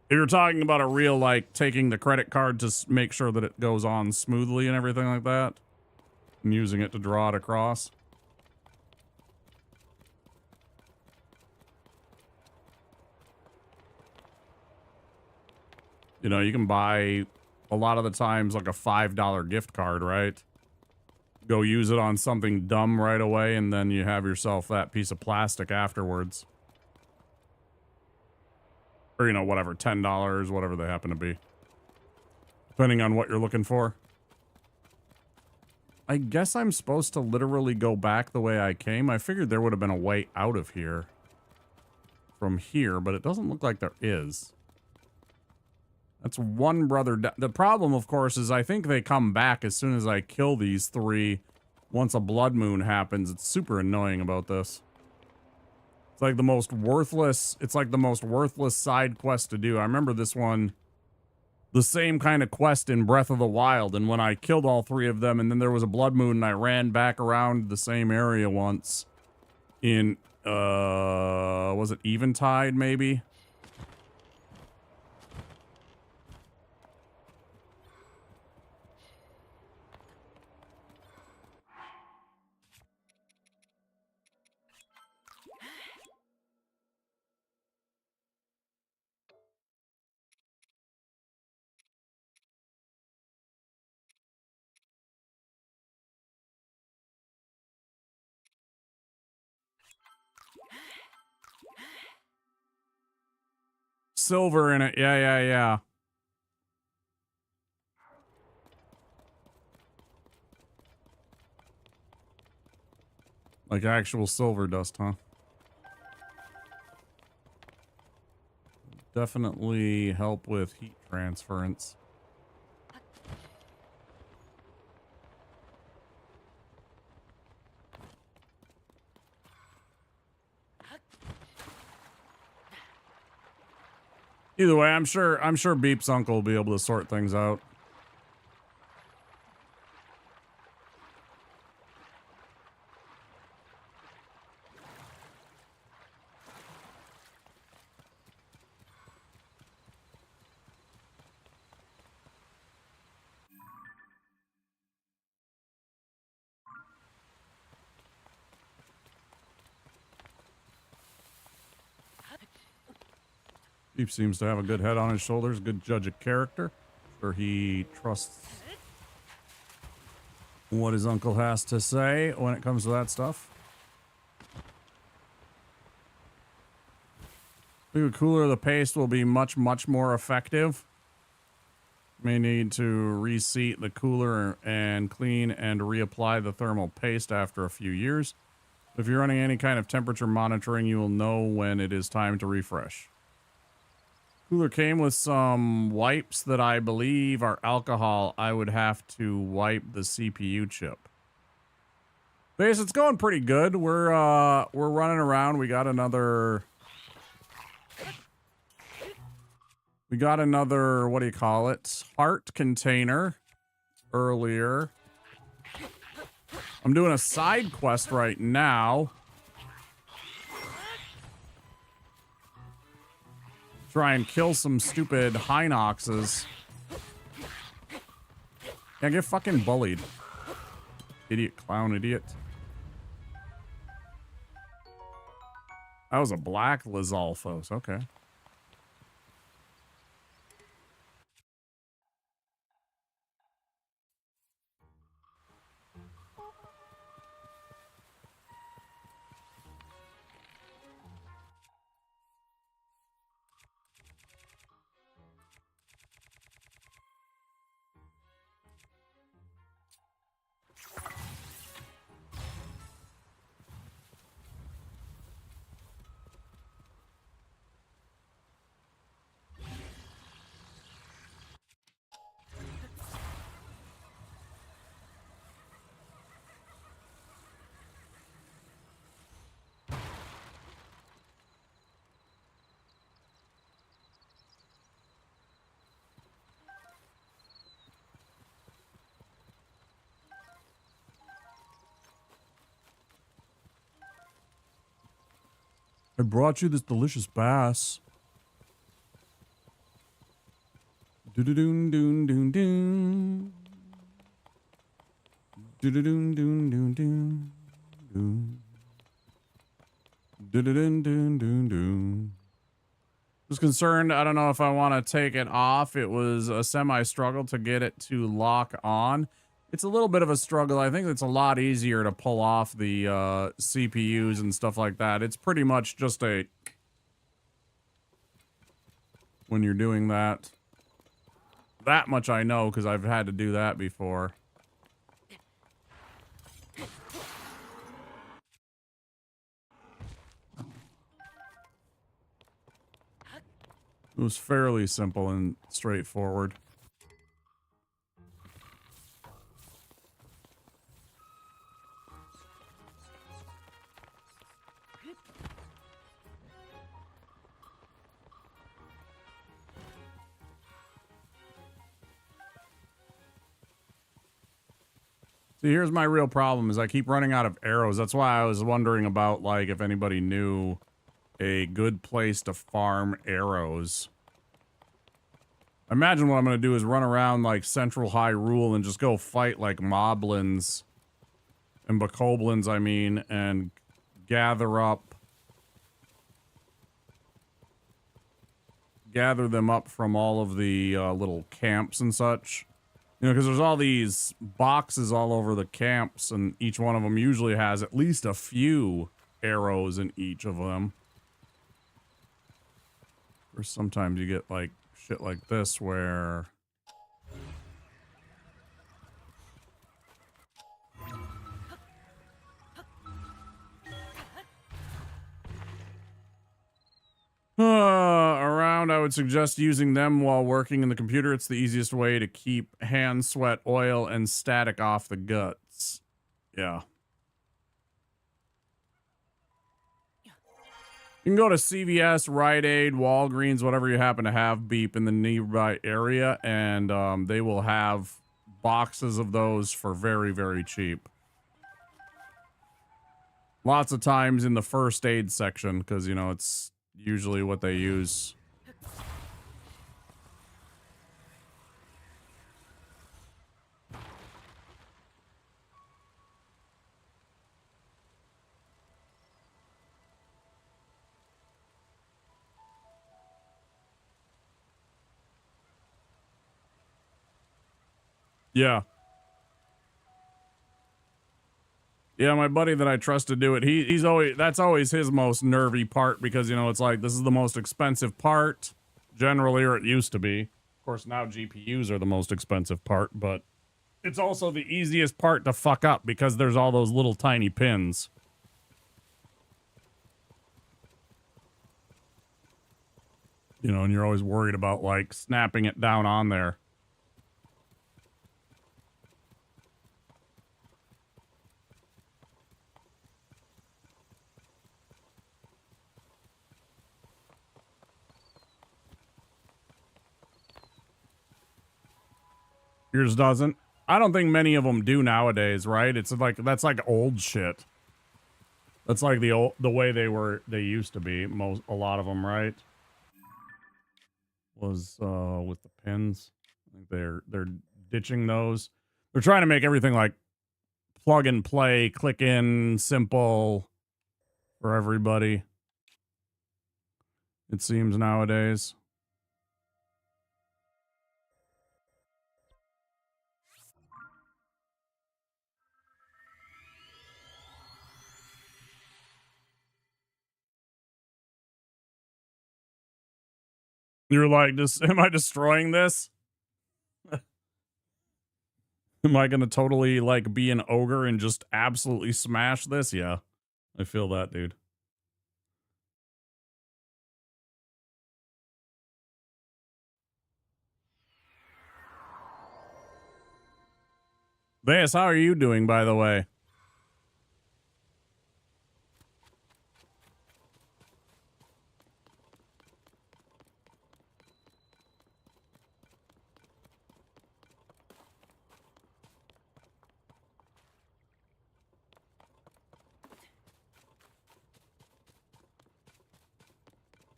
If you're talking about a real, like, taking the credit card to make sure that it goes on smoothly and everything like that, and using it to draw it across. You know, you can buy a lot of the times like a $5 gift card, right? Go use it on something dumb right away, and then you have yourself that piece of plastic afterwards. Or, you know, whatever, $10, whatever they happen to be. Depending on what you're looking for. I guess I'm supposed to literally go back the way I came. I figured there would have been a way out of here. From here, but it doesn't look like there is. That's one brother. The problem, of course, is I think they come back as soon as I kill these three. Once a blood moon happens, it's super annoying about this. It's like the most worthless. It's like the most worthless side quest to do. I remember this one, the same kind of quest in Breath of the Wild. And when I killed all three of them, and then there was a blood moon, and I ran back around the same area once in, was it Eventide, maybe? silver in it. Yeah, yeah, yeah. Like actual silver dust, huh? Definitely help with heat transference. Either way, I'm sure Beep's uncle will be able to sort things out. Beep seems to have a good head on his shoulders, good judge of character. Sure he trusts what his uncle has to say when it comes to that stuff. The cooler the paste will be much more effective. May need to reseat the cooler and clean and reapply the thermal paste after a few years. If you're running any kind of temperature monitoring, you will know when it is time to refresh. Cooler came with some wipes that I believe are alcohol. I would have to wipe the CPU chip. Base, it's going pretty good. We're running around. We got another, what do you call it? Heart container earlier. I'm doing a side quest right now. Try and kill some stupid Hinoxes. Yeah, get fucking bullied. Idiot, clown, idiot. That was a black Lizalfos, okay. I brought you this delicious bass. Do-do-doon, doon, doon, doon. Do-do-doon, doon, doon, doon. Doon. Do-do-doon, doon, doon, doon. Was concerned, I don't know if I want to take it off. It was a semi-struggle to get it to lock on. It's a little bit of a struggle. I think it's a lot easier to pull off the CPUs and stuff like that. It's pretty much just a... when you're doing that. That much I know, because I've had to do that before. It was fairly simple and straightforward. See, here's my real problem is I keep running out of arrows. That's why I was wondering about, like, if anybody knew a good place to farm arrows. I imagine what I'm going to do is run around, like, Central Hyrule and just go fight, like, moblins and bokoblins, I mean, and gather them up from all of the little camps and such. You know, because there's all these boxes all over the camps, and each one of them usually has at least a few arrows in each of them. For sometimes you get like shit like this where around, I would suggest using them while working in the computer. It's the easiest way to keep hand sweat, oil, and static off the guts. Yeah. You can go to CVS, Rite Aid, Walgreens, whatever you happen to have beep in the nearby area, and they will have boxes of those for very, very cheap. Lots of times in the first aid section, because, you know, it's usually what they use. Yeah. Yeah, my buddy that I trust to do it, he's always, that's always his most nervy part, because, you know, it's like, this is the most expensive part, generally, or it used to be. Of course, now GPUs are the most expensive part, but it's also the easiest part to fuck up, because there's all those little tiny pins. You know, and you're always worried about, like, snapping it down on there. Yours doesn't? I don't think many of them do nowadays, right? It's like, that's like old shit. That's like the way they used to be. A lot of them, right? Was with the pins. I think they're ditching those. They're trying to make everything like plug and play, click in, simple for everybody. It seems nowadays. You're like, am I destroying this? Am I gonna totally like be an ogre and just absolutely smash this? Yeah, I feel that, dude. Vance, how are you doing, by the way?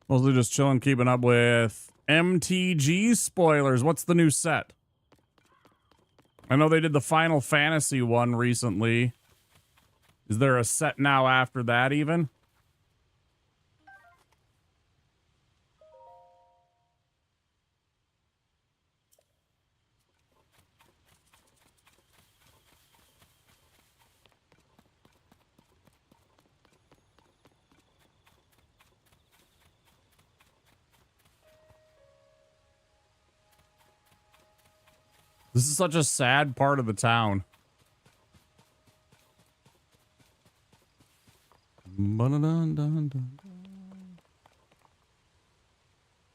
Mostly just chilling, keeping up with MTG spoilers. What's the new set? I know they did the Final Fantasy one recently. Is there a set now after that even? This is such a sad part of the town.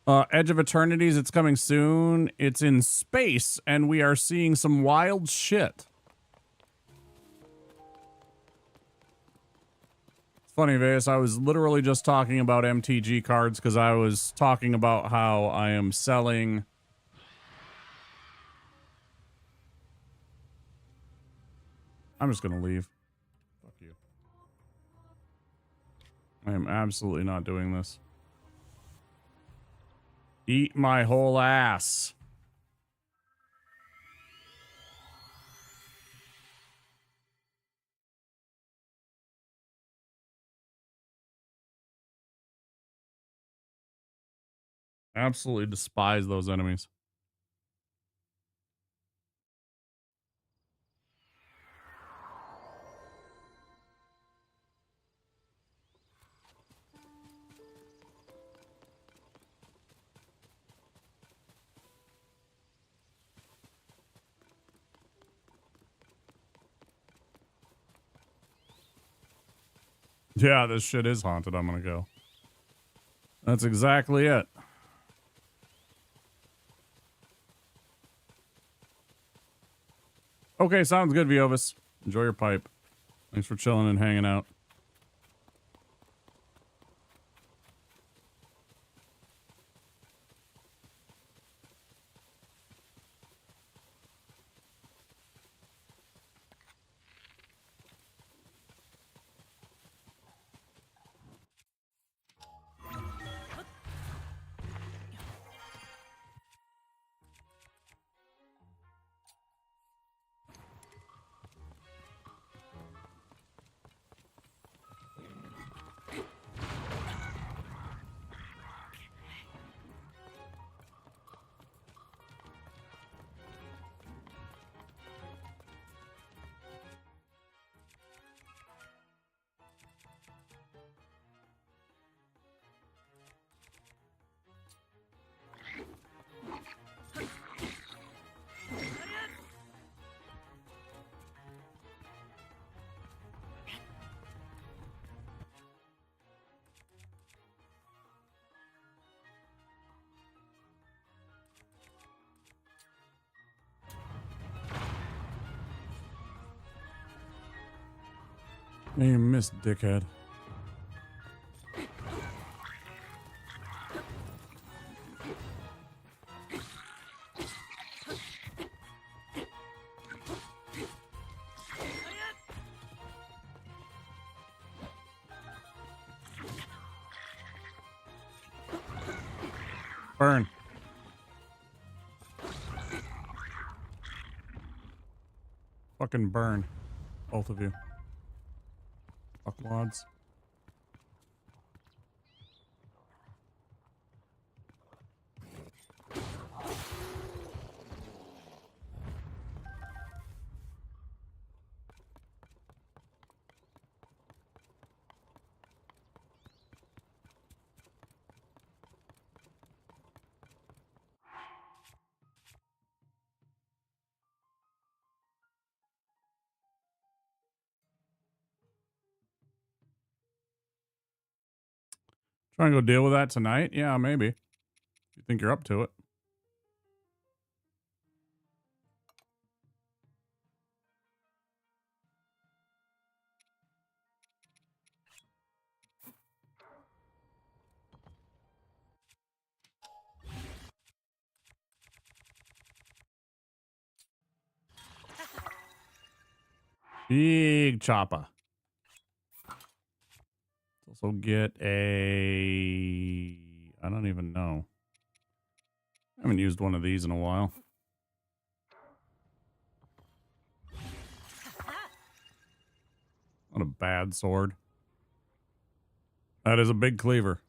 Edge of Eternities, it's coming soon. It's in space, and we are seeing some wild shit. It's funny, Vegas, I was literally just talking about MTG cards because I was talking about how I am selling... I'm just gonna leave. Fuck you. I am absolutely not doing this. Eat my whole ass. Absolutely despise those enemies. Yeah, this shit is haunted. I'm gonna go. That's exactly it. Okay, sounds good, Viovis. Enjoy your pipe. Thanks for chilling and hanging out. You missed, dickhead. Burn. Fucking burn. Both of you. Fuckwads. Try and go deal with that tonight? Yeah, maybe. If you think you're up to it. Big chopper. Also get a... I don't even know. I haven't used one of these in a while. Not a bad sword. That is a big cleaver.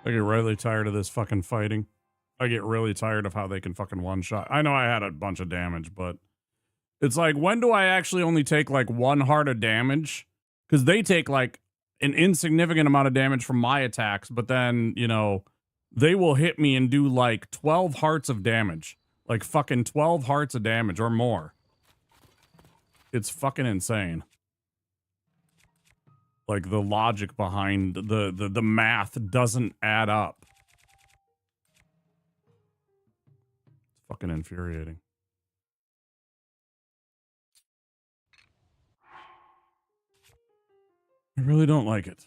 I get really tired of this fucking fighting. I get really tired of how they can fucking one-shot. I know I had a bunch of damage, but it's like, when do I actually only take like one heart of damage? Because they take like an insignificant amount of damage from my attacks, but then, you know, they will hit me and do like 12 hearts of damage. Like fucking 12 hearts of damage or more. It's fucking insane. Like the logic behind the math doesn't add up. It's fucking infuriating. I really don't like it.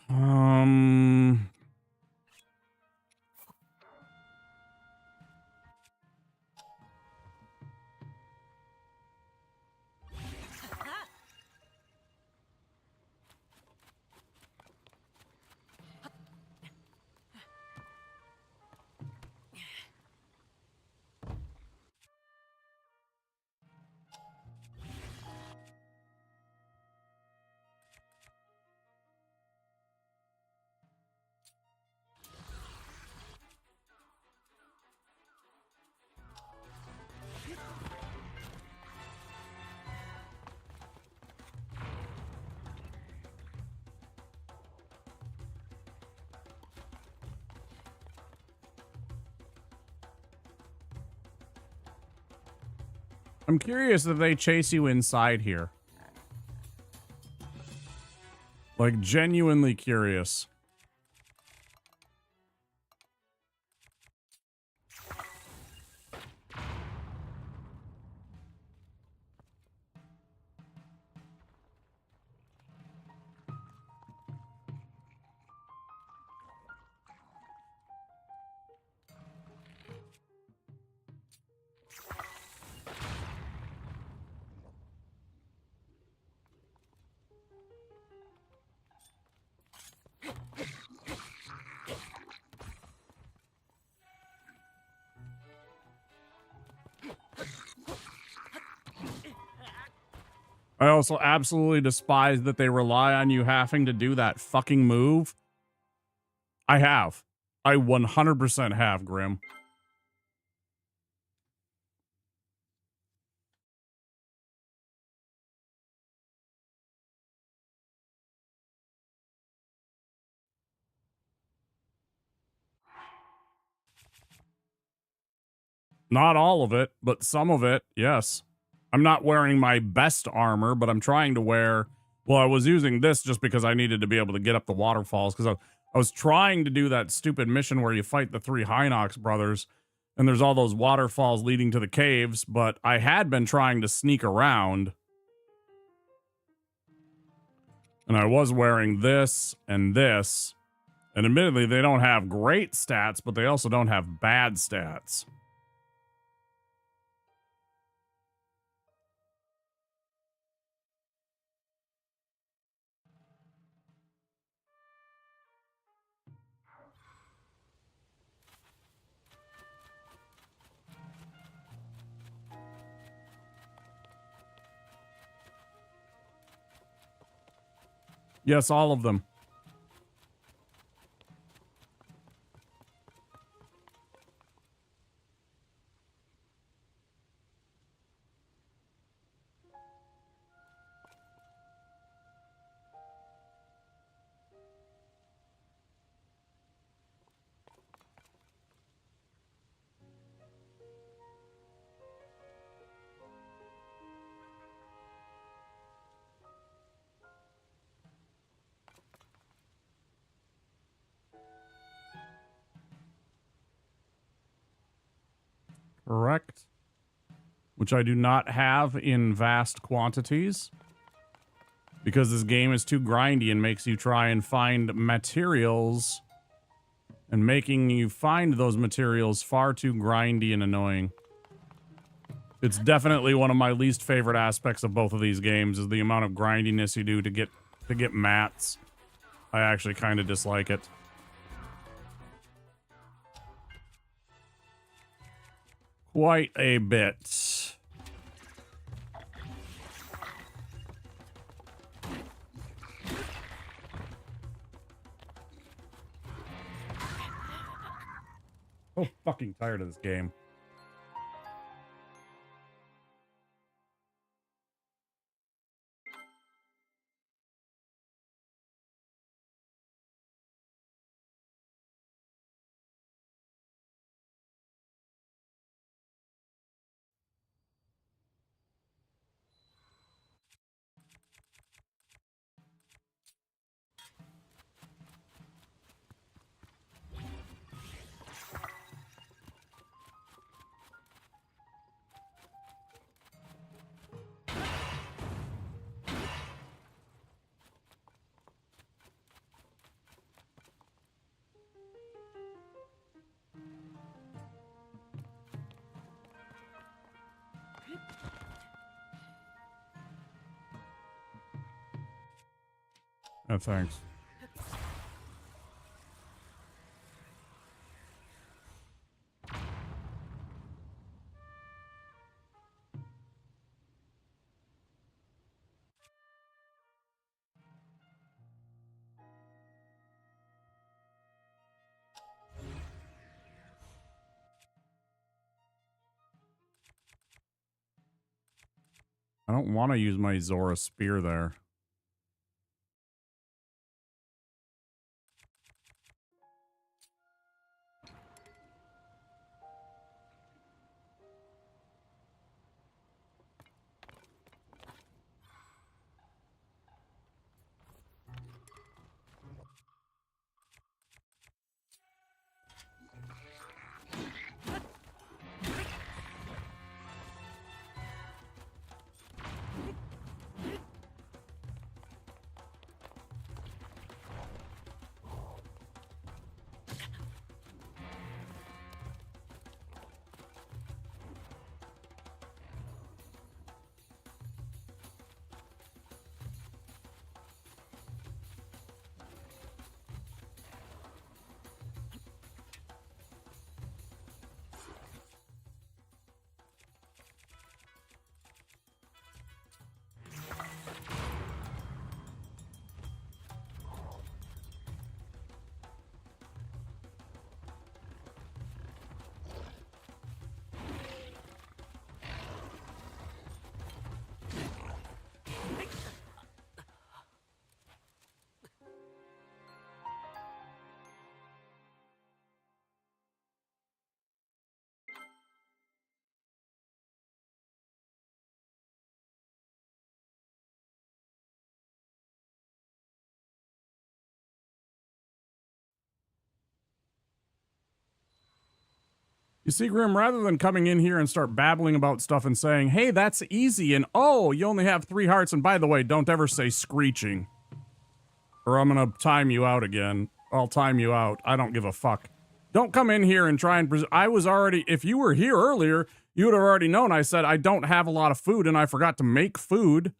I'm curious if they chase you inside here. Like, genuinely curious. I also absolutely despise that they rely on you having to do that fucking move. I have. I 100% have, Grim. Not all of it, but some of it, yes. I'm not wearing my best armor, but I'm trying to wear... Well, I was using this just because I needed to be able to get up the waterfalls, because I was trying to do that stupid mission where you fight the 3 Hinox brothers, and there's all those waterfalls leading to the caves, but I had been trying to sneak around. And I was wearing this and this. And admittedly, they don't have great stats, but they also don't have bad stats. Yes, all of them. Correct. Which I do not have in vast quantities. Because this game is too grindy and makes you try and find materials. And making you find those materials far too grindy and annoying. It's definitely one of my least favorite aspects of both of these games is the amount of grindiness you do to get mats. I actually kind of dislike it. Quite a bit. So fucking tired of this game. Oh, thanks. I don't want to use my Zora spear there. You see, Grim, rather than coming in here and start babbling about stuff and saying, hey, that's easy, and oh, you only have 3 hearts, and by the way, don't ever say screeching, or I'm gonna time you out again. I'll time you out. I don't give a fuck. Don't come in here and try and I was already, if you were here earlier, you would have already known I said I don't have a lot of food, and I forgot to make food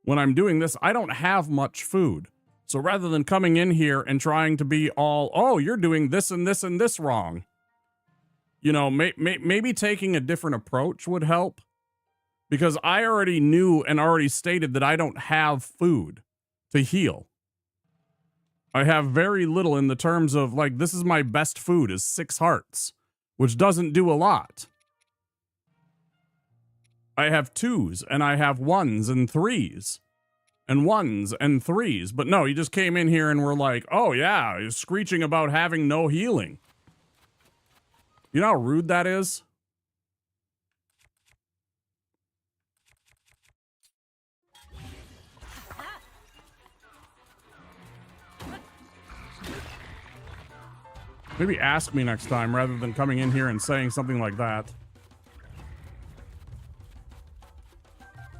when I'm doing this. I don't have much food. So rather than coming in here and trying to be all, oh, you're doing this and this and this wrong, you know, maybe taking a different approach would help, because I already knew and already stated that I don't have food to heal. I have very little in the terms of, like, this is my best food is 6 hearts, which doesn't do a lot. I have 2s and I have 1s and 3s and 1s and 3s. But no, you just came in here and were like, oh yeah, you're screeching about having no healing. You know how rude that is? Maybe ask me next time rather than coming in here and saying something like that.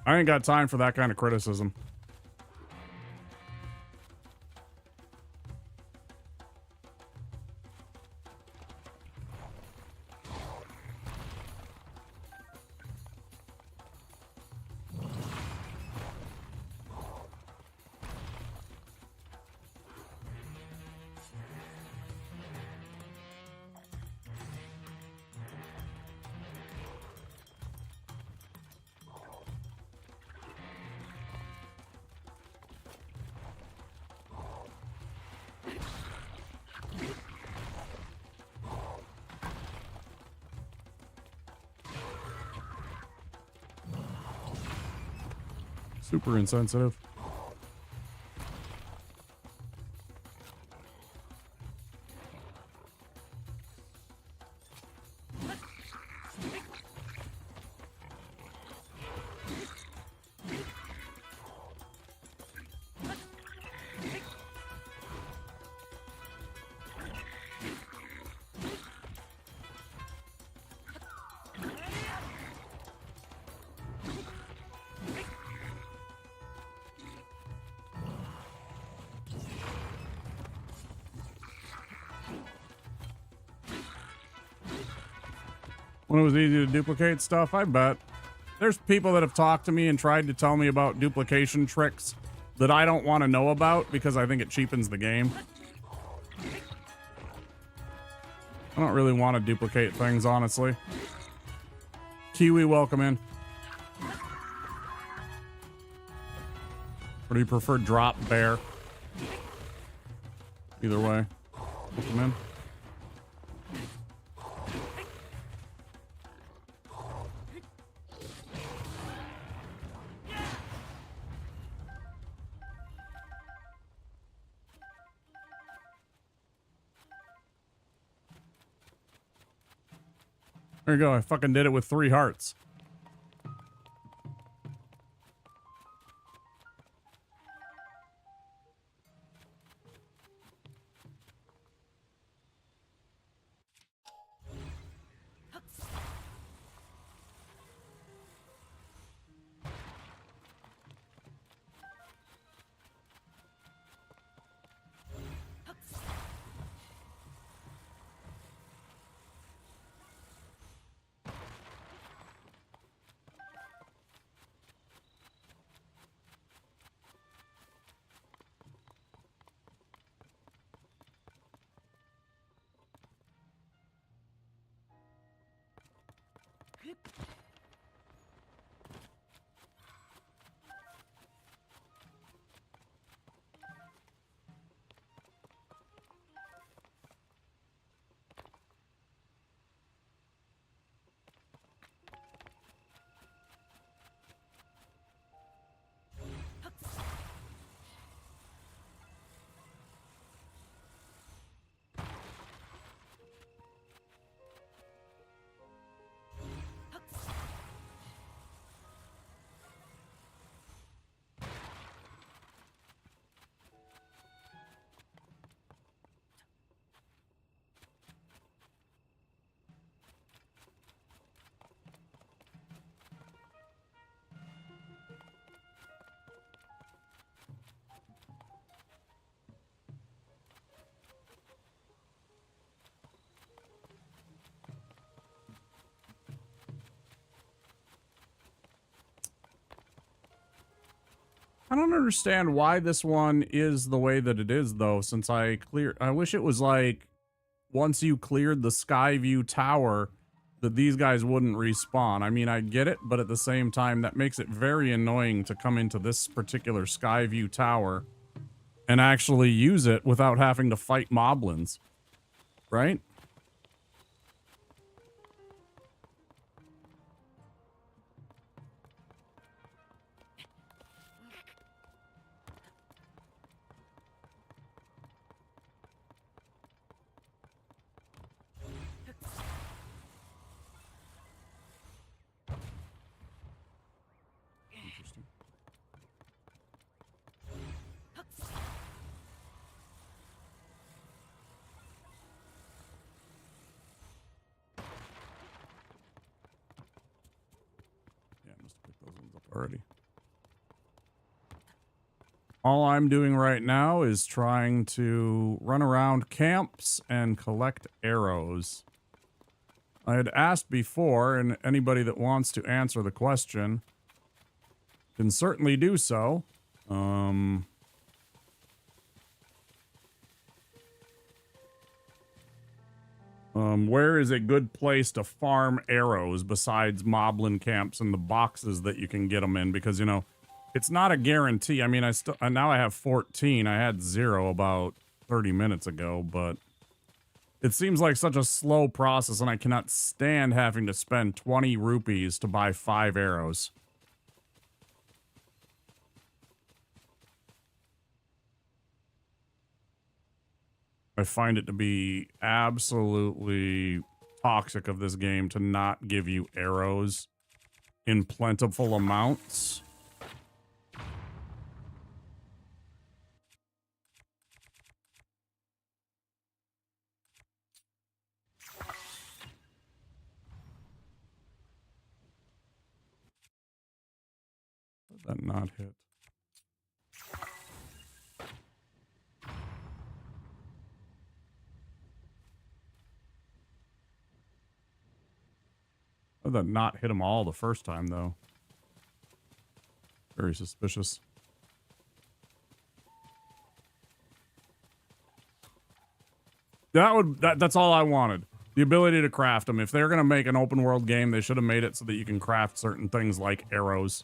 I ain't got time for that kind of criticism. Super insensitive. When it was easy to duplicate stuff, I bet. There's people that have talked to me and tried to tell me about duplication tricks that I don't want to know about because I think it cheapens the game. I don't really want to duplicate things, honestly. Kiwi, welcome in. Or do you prefer drop bear? Either way. Welcome in. There you go. I fucking did it with 3 hearts. I don't understand why this one is the way that it is, though, since I wish it was like, once you cleared the Skyview Tower, that these guys wouldn't respawn. I mean, I get it, but at the same time, that makes it very annoying to come into this particular Skyview Tower and actually use it without having to fight moblins. Right? Already. All I'm doing right now is trying to run around camps and collect arrows. I had asked before, and anybody that wants to answer the question can certainly do so. Where is a good place to farm arrows besides moblin camps and the boxes that you can get them in? Because, you know, it's not a guarantee. I mean, now I have 14. I had 0 about 30 minutes ago, but it seems like such a slow process, and I cannot stand having to spend 20 rupees to buy 5 arrows. I find it to be absolutely toxic of this game to not give you arrows in plentiful amounts. Did that not hit? Did that not hit them all the first time, though? Very suspicious. That's all I wanted. The ability to craft them. If they're going to make an open world game, they should have made it so that you can craft certain things like arrows.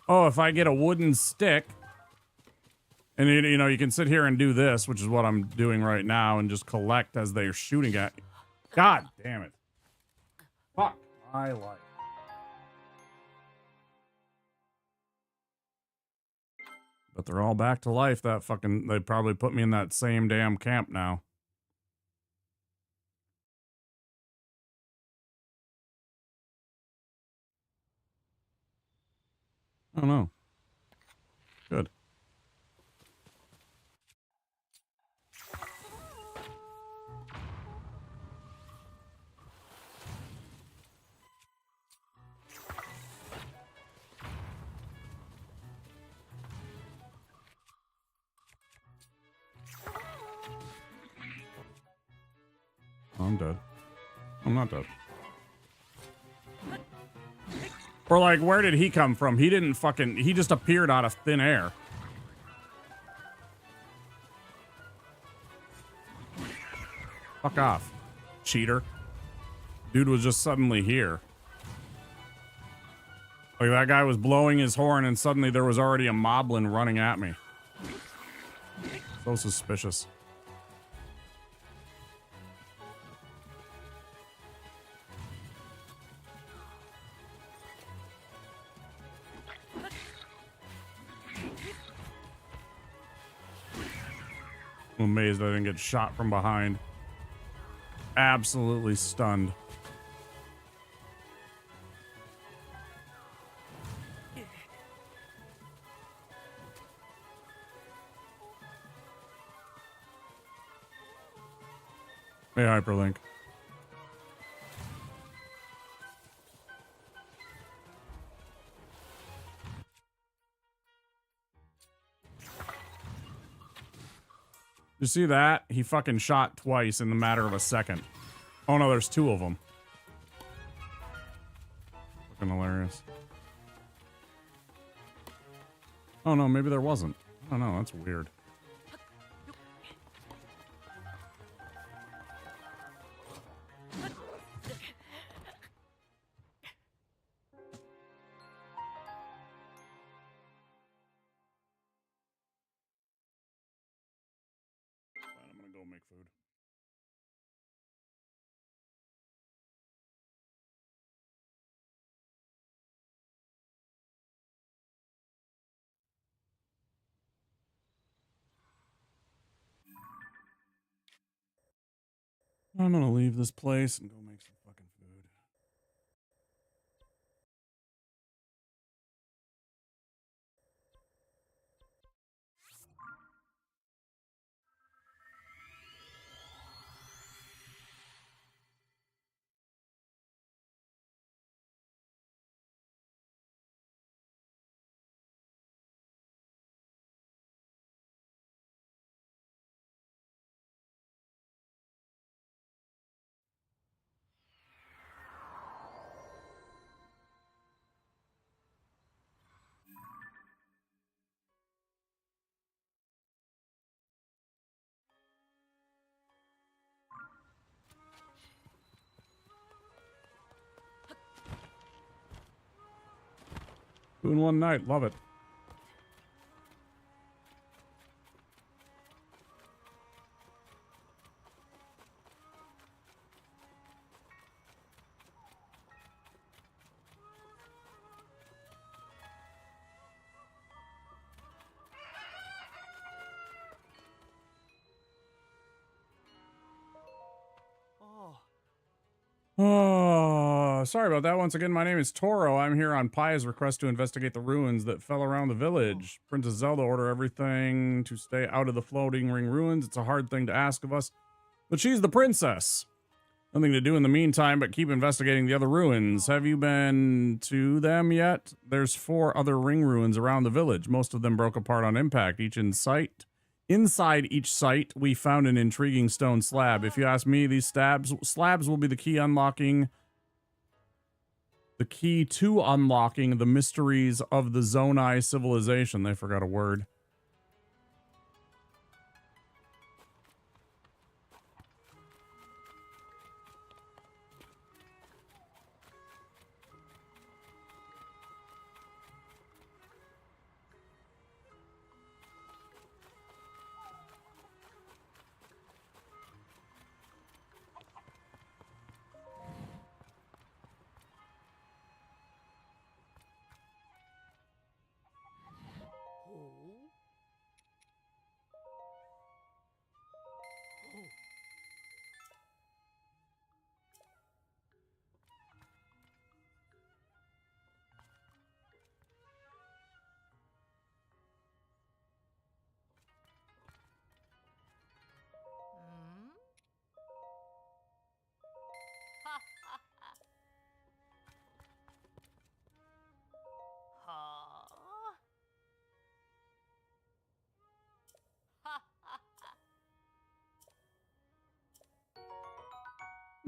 Oh, if I get a wooden stick, and you know, you can sit here and do this, which is what I'm doing right now, and just collect as they're shooting at you. God damn it. Fuck my life. But they're all back to life. They probably put me in that same damn camp now. I don't know. Good. I'm dead. I'm not dead. Or like, where did he come from? He just appeared out of thin air. Fuck off, cheater. Dude was just suddenly here. Like, that guy was blowing his horn and suddenly there was already a moblin running at me. So suspicious. I'm amazed I didn't get shot from behind. Absolutely stunned. Hey, Hyperlink. You see that? He fucking shot twice in the matter of a second. Oh no, there's two of them. Fucking hilarious. Oh no, maybe there wasn't. I don't know, that's weird. Fine, I'm gonna go make food. I'm gonna leave this place and go make some fucking food. Two in one night, love it. Oh, sorry about that. Once again, my name is Toro. I'm here on Pi's request to investigate the ruins that fell around the village. Princess Zelda ordered everything to stay out of the floating ring ruins. It's a hard thing to ask of us, but she's the princess. Nothing to do in the meantime but keep investigating the other ruins. Have you been to them yet? There's 4 other ring ruins around the village. Most of them broke apart on impact, each in sight. Inside each site, we found an intriguing stone slab. If you ask me, these slabs will be the key to unlocking the mysteries of the Zonai civilization. They forgot a word.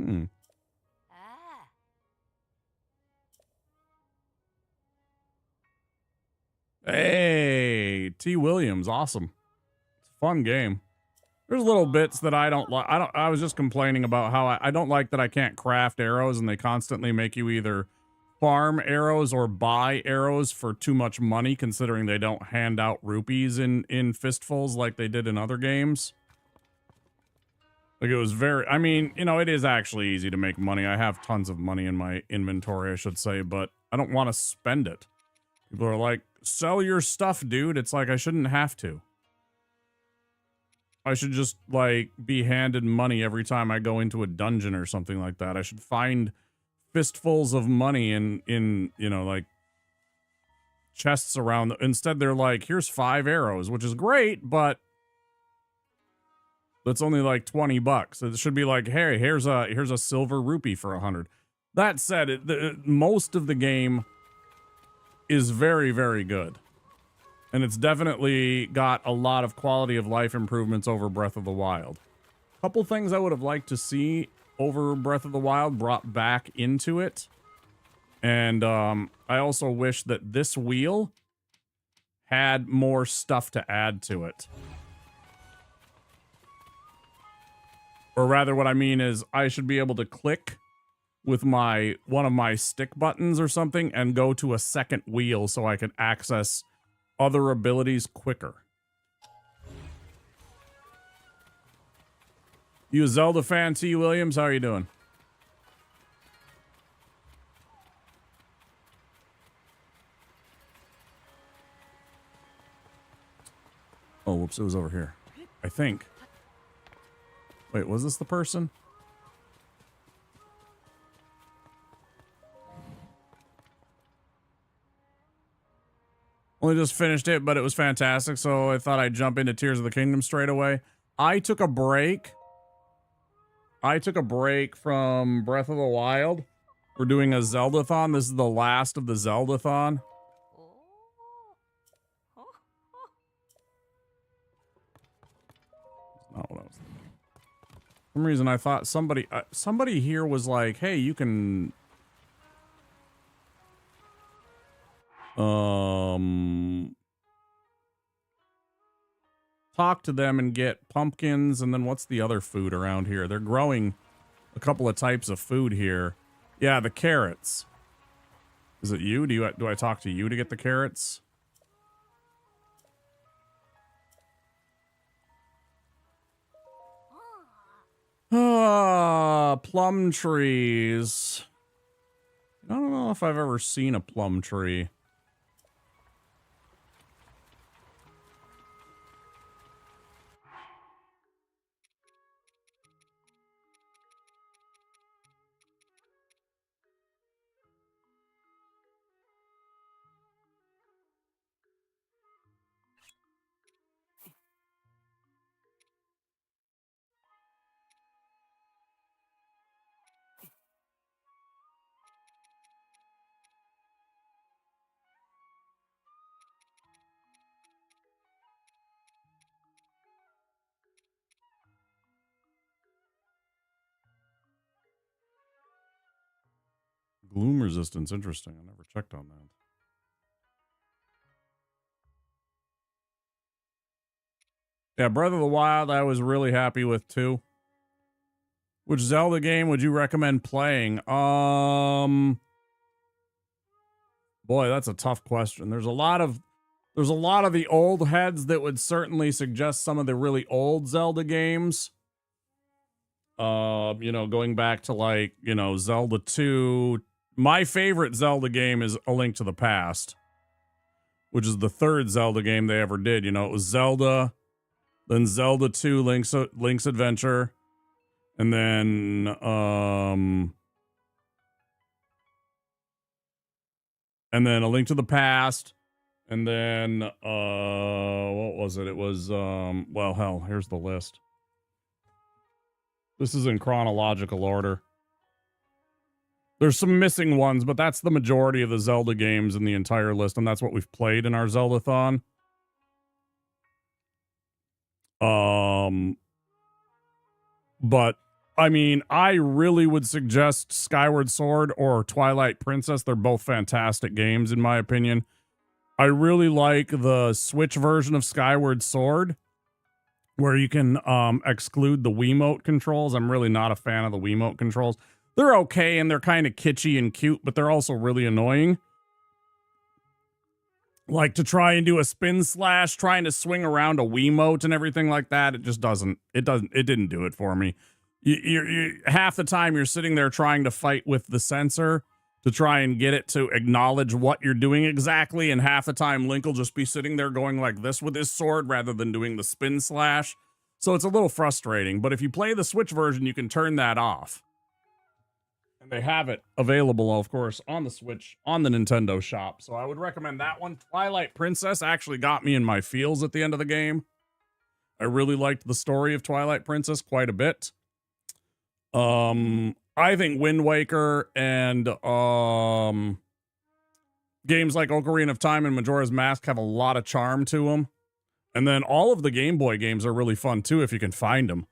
Hmm. Ah. Hey, T. Williams, awesome. It's a fun game. There's little bits that I don't like. I was just complaining about how I don't like that I can't craft arrows, and they constantly make you either farm arrows or buy arrows for too much money, considering they don't hand out rupees in fistfuls like they did in other games. Like, it was very, I mean, you know, it is actually easy to make money. I have tons of money in my inventory, I should say, but I don't want to spend it. People are like, sell your stuff, dude. It's like, I shouldn't have to. I should just, like, be handed money every time I go into a dungeon or something like that. I should find fistfuls of money in you know, like, chests around. Instead, they're like, here's 5 arrows, which is great, but that's only like $20. It should be like, hey, here's a silver rupee for 100. That said, most of the game is very, very good. And it's definitely got a lot of quality of life improvements over Breath of the Wild. A couple things I would have liked to see over Breath of the Wild brought back into it. And I also wish that this wheel had more stuff to add to it. Or rather, what I mean is I should be able to click with one of my stick buttons or something and go to a second wheel so I can access other abilities quicker. You a Zelda fan, T. Williams? How are you doing? Oh, whoops, it was over here. I think. Wait, was this the person? Only just finished it, but it was fantastic, so I thought I'd jump into Tears of the Kingdom straight away. I took a break from Breath of the Wild. We're doing a Zelda-thon. This is the last of the Zelda-thon. Not what I was thinking. For some reason, I thought somebody here was like, hey, you can... talk to them and get pumpkins, and then what's the other food around here? They're growing a couple of types of food here. Yeah, the carrots. Is it you? Do I talk to you to get the carrots? Ah, plum trees. I don't know if I've ever seen a plum tree. Gloom resistance, interesting. I never checked on that. Yeah, Breath of the Wild, I was really happy with too. Which Zelda game would you recommend playing? Boy, that's a tough question. There's a lot of the old heads that would certainly suggest some of the really old Zelda games. You know, going back to like, you know, Zelda 2. My favorite Zelda game is A Link to the Past, which is the third Zelda game they ever did. You know, it was Zelda, then Zelda 2, Link's Adventure, and then A Link to the Past, and then what was it? It was well, hell, here's the list. This is in chronological order. There's some missing ones, but that's the majority of the Zelda games in the entire list, and that's what we've played in our Zelda-thon. But I mean, I really would suggest Skyward Sword or Twilight Princess. They're both fantastic games, in my opinion. I really like the Switch version of Skyward Sword, where you can exclude the Wiimote controls. I'm really not a fan of the Wiimote controls. They're okay, and they're kind of kitschy and cute, but they're also really annoying. Like, to try and do a spin slash, trying to swing around a Wiimote and everything like that, it just doesn't, it didn't do it for me. You half the time you're sitting there trying to fight with the sensor to try and get it to acknowledge what you're doing exactly, and half the time Link will just be sitting there going like this with his sword rather than doing the spin slash. So it's a little frustrating, but if you play the Switch version, you can turn that off. And they have it available, of course, on the Switch, on the Nintendo shop. So I would recommend that one. Twilight Princess actually got me in my feels at the end of the game. I really liked the story of Twilight Princess quite a bit. I think Wind Waker and games like Ocarina of Time and Majora's Mask have a lot of charm to them. And then all of the Game Boy games are really fun too if you can find them.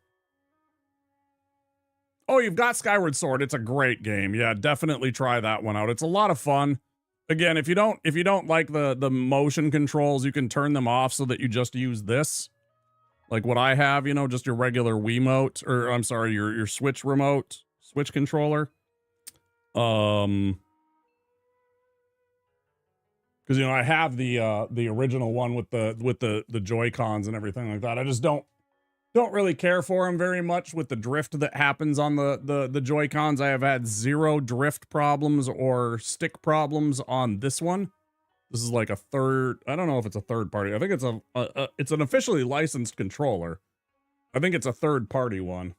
Oh, you've got Skyward Sword. It's a great game. Yeah, definitely try that one out. It's a lot of fun. Again, if you don't like the motion controls, you can turn them off so that you just use this. Like what I have, you know, just your regular Wiimote, or I'm sorry, your Switch remote, Switch controller. Because you know, I have the original one with the Joy-Cons and everything like that. I just don't really care for them very much with the drift that happens on the Joy-Cons. I have had 0 drift problems or stick problems on this one. This is like a third, I don't know if it's a third party. I think it's it's an officially licensed controller. I think it's a third party one.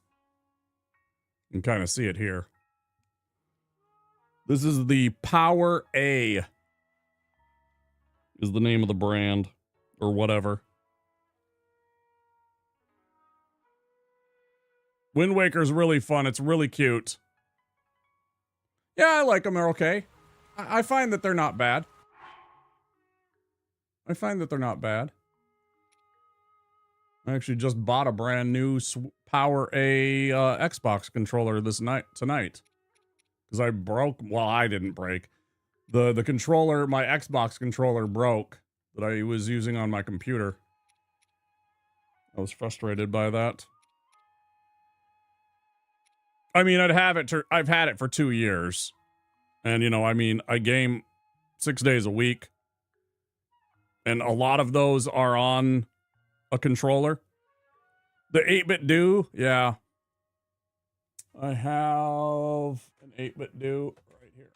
You can kind of see it here. This is the Power A is the name of the brand or whatever. Wind Waker's really fun. It's really cute. Yeah, I like them. They're okay. I find that they're not bad. I actually just bought a brand new Power A Xbox controller tonight. Because I broke, well, I didn't break. The controller, my Xbox controller broke that I was using on my computer. I was frustrated by that. I mean, I've had it for 2 years. And, you know, I mean, I game 6 days a week. And a lot of those are on a controller. The 8-bit do, yeah. I have an 8-bit do right here.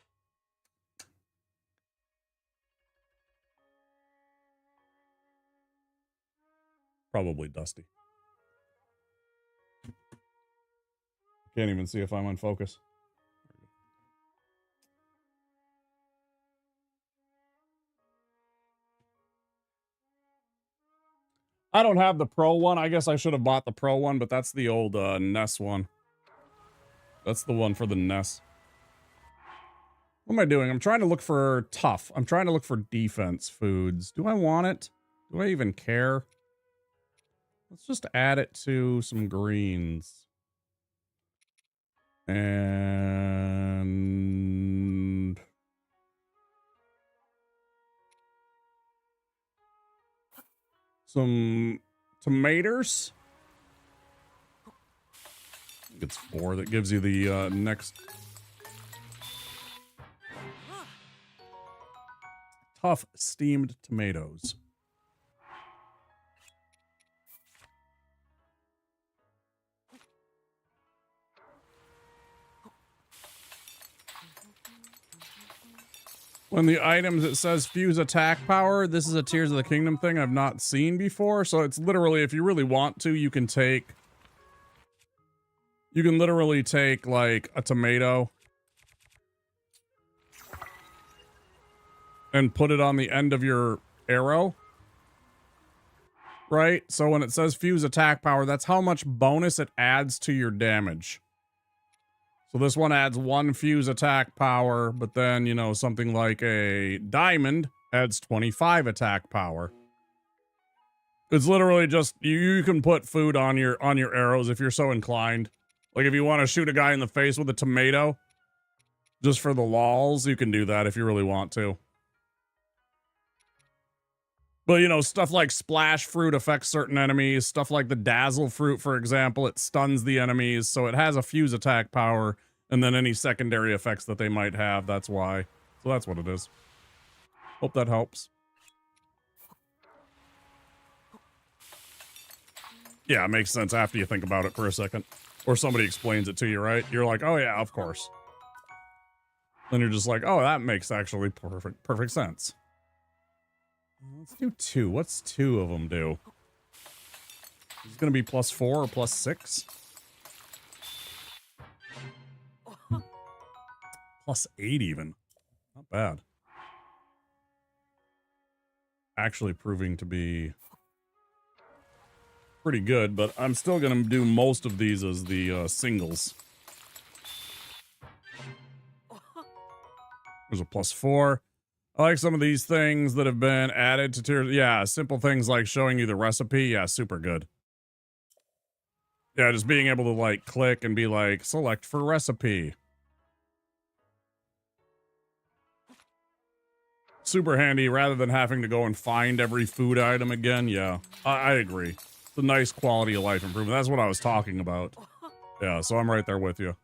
Probably dusty. Can't even see if I'm on focus. I don't have the Pro one. I guess I should have bought the Pro one, but that's the old NES one. That's the one for the NES. What am I doing? I'm trying to look for tough. I'm trying to look for defense foods. Do I want it? Do I even care? Let's just add it to some greens. And some tomatoes. I think it's 4 that gives you the next. Tough steamed tomatoes. When the items, it says fuse attack power. This is a Tears of the Kingdom thing I've not seen before. So it's literally, if you really want to, you can literally take like a tomato and put it on the end of your arrow. Right? So when it says fuse attack power, that's how much bonus it adds to your damage. So this one adds 1 fuse attack power, but then, you know, something like a diamond adds 25 attack power. It's literally just, you can put food on your arrows if you're so inclined. Like if you want to shoot a guy in the face with a tomato, just for the lols, you can do that if you really want to. But, you know, stuff like Splash Fruit affects certain enemies. Stuff like the Dazzle Fruit, for example, it stuns the enemies. So it has a fuse attack power. And then any secondary effects that they might have, that's why. So that's what it is. Hope that helps. Yeah, it makes sense after you think about it for a second. Or somebody explains it to you, right? You're like, oh yeah, of course. Then you're just like, oh, that makes actually perfect sense. Let's do 2. What's 2 of them do? Is it going to be +4 or +6? +8 even. Not bad. Actually proving to be pretty good, but I'm still going to do most of these as the singles. There's a +4. I like some of these things that have been added to tiers. Yeah, simple things like showing you the recipe. Yeah, super good. Yeah, just being able to like click and be like, select for recipe. Super handy rather than having to go and find every food item again. Yeah, I agree. It's a nice quality of life improvement. That's what I was talking about. Yeah, so I'm right there with you.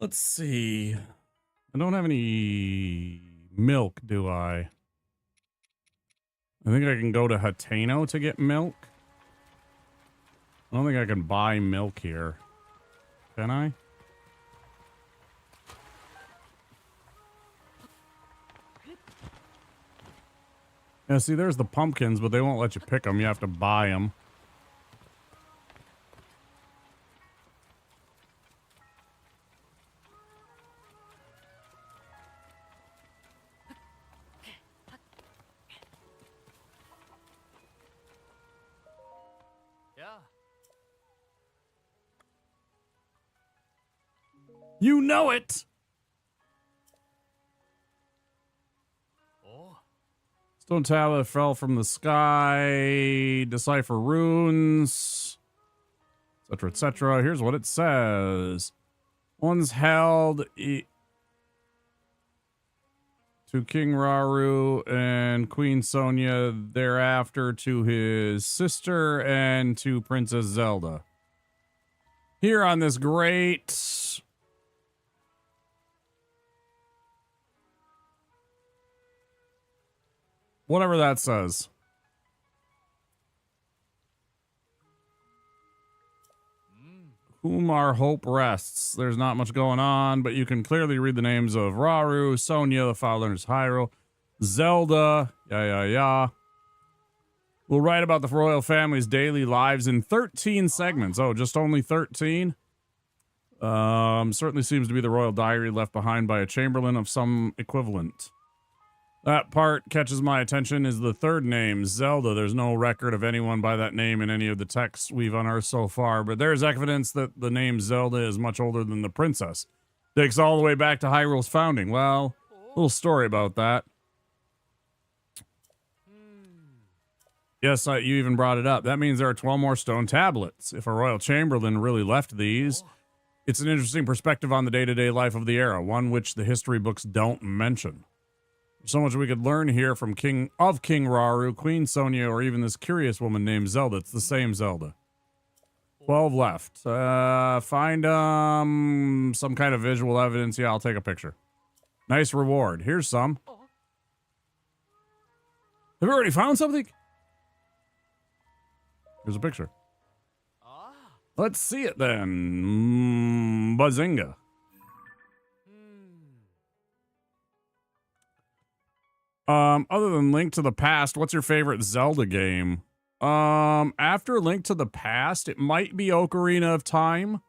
Let's see. I don't have any milk, do I? I think I can go to Hutning to get milk. I don't think I can buy milk here. Can I? Yeah, see, there's the pumpkins, but they won't let you pick them. You have to buy them. Yeah. You know it! Oh. Stone tablet fell from the sky. Decipher runes. Etc. etc. Here's what it says. One's held to King Rauru and Queen Sonia, thereafter to his sister and to Princess Zelda. Here on this great... whatever that says. Whom our hope rests. There's not much going on, but you can clearly read the names of Rauru, Sonia, the Father's Hyrule, Zelda, yeah. We'll write about the royal family's daily lives in 13 segments. Oh, just only 13? Certainly seems to be the royal diary left behind by a chamberlain of some equivalent. That part catches my attention is the third name, Zelda. There's no record of anyone by that name in any of the texts we've unearthed so far, but there's evidence that the name Zelda is much older than the princess. Takes all the way back to Hyrule's founding. Well, little story about that. Yes, you even brought it up. That means there are 12 more stone tablets. If a royal chamberlain really left these, it's an interesting perspective on the day-to-day life of the era, one which the history books don't mention. So much we could learn here from King Rauru, Queen Sonia, or even this curious woman named Zelda. It's the same Zelda. 12 left. Find some kind of visual evidence. Yeah, I'll take a picture. Nice reward. Here's some. Have you already found something? Here's a picture. Let's see it then. Bazinga. Other than Link to the Past, what's your favorite Zelda game? After Link to the Past, it might be Ocarina of Time.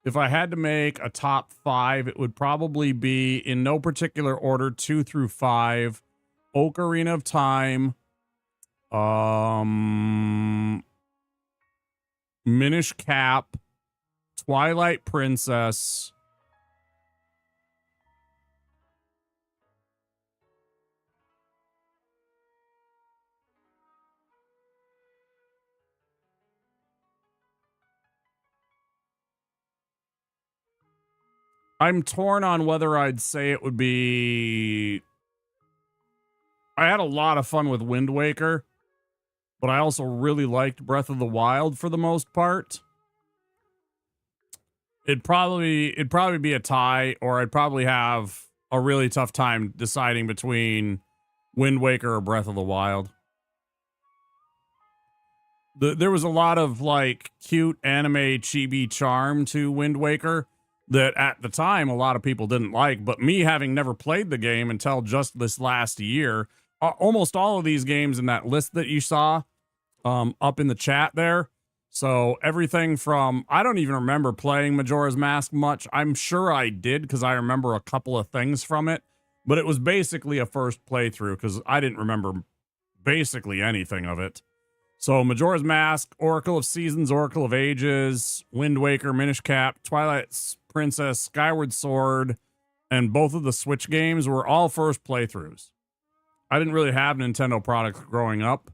If I had to make a top 5, it would probably be, in no particular order, 2 through 5. Ocarina of Time, Minish Cap, Twilight Princess, I'm torn on whether I'd say it would be... I had a lot of fun with Wind Waker, but I also really liked Breath of the Wild for the most part. It'd probably be a tie, or I'd probably have a really tough time deciding between Wind Waker or Breath of the Wild. There was a lot of like cute anime chibi charm to Wind Waker that at the time a lot of people didn't like, but me having never played the game until just this last year, almost all of these games in that list that you saw up in the chat there. So everything from, I don't even remember playing Majora's Mask much. I'm sure I did because I remember a couple of things from it, but it was basically a first playthrough because I didn't remember basically anything of it. So Majora's Mask, Oracle of Seasons, Oracle of Ages, Wind Waker, Minish Cap, Twilight Princess, Skyward Sword, and both of the Switch games were all first playthroughs. I didn't really have Nintendo products growing up.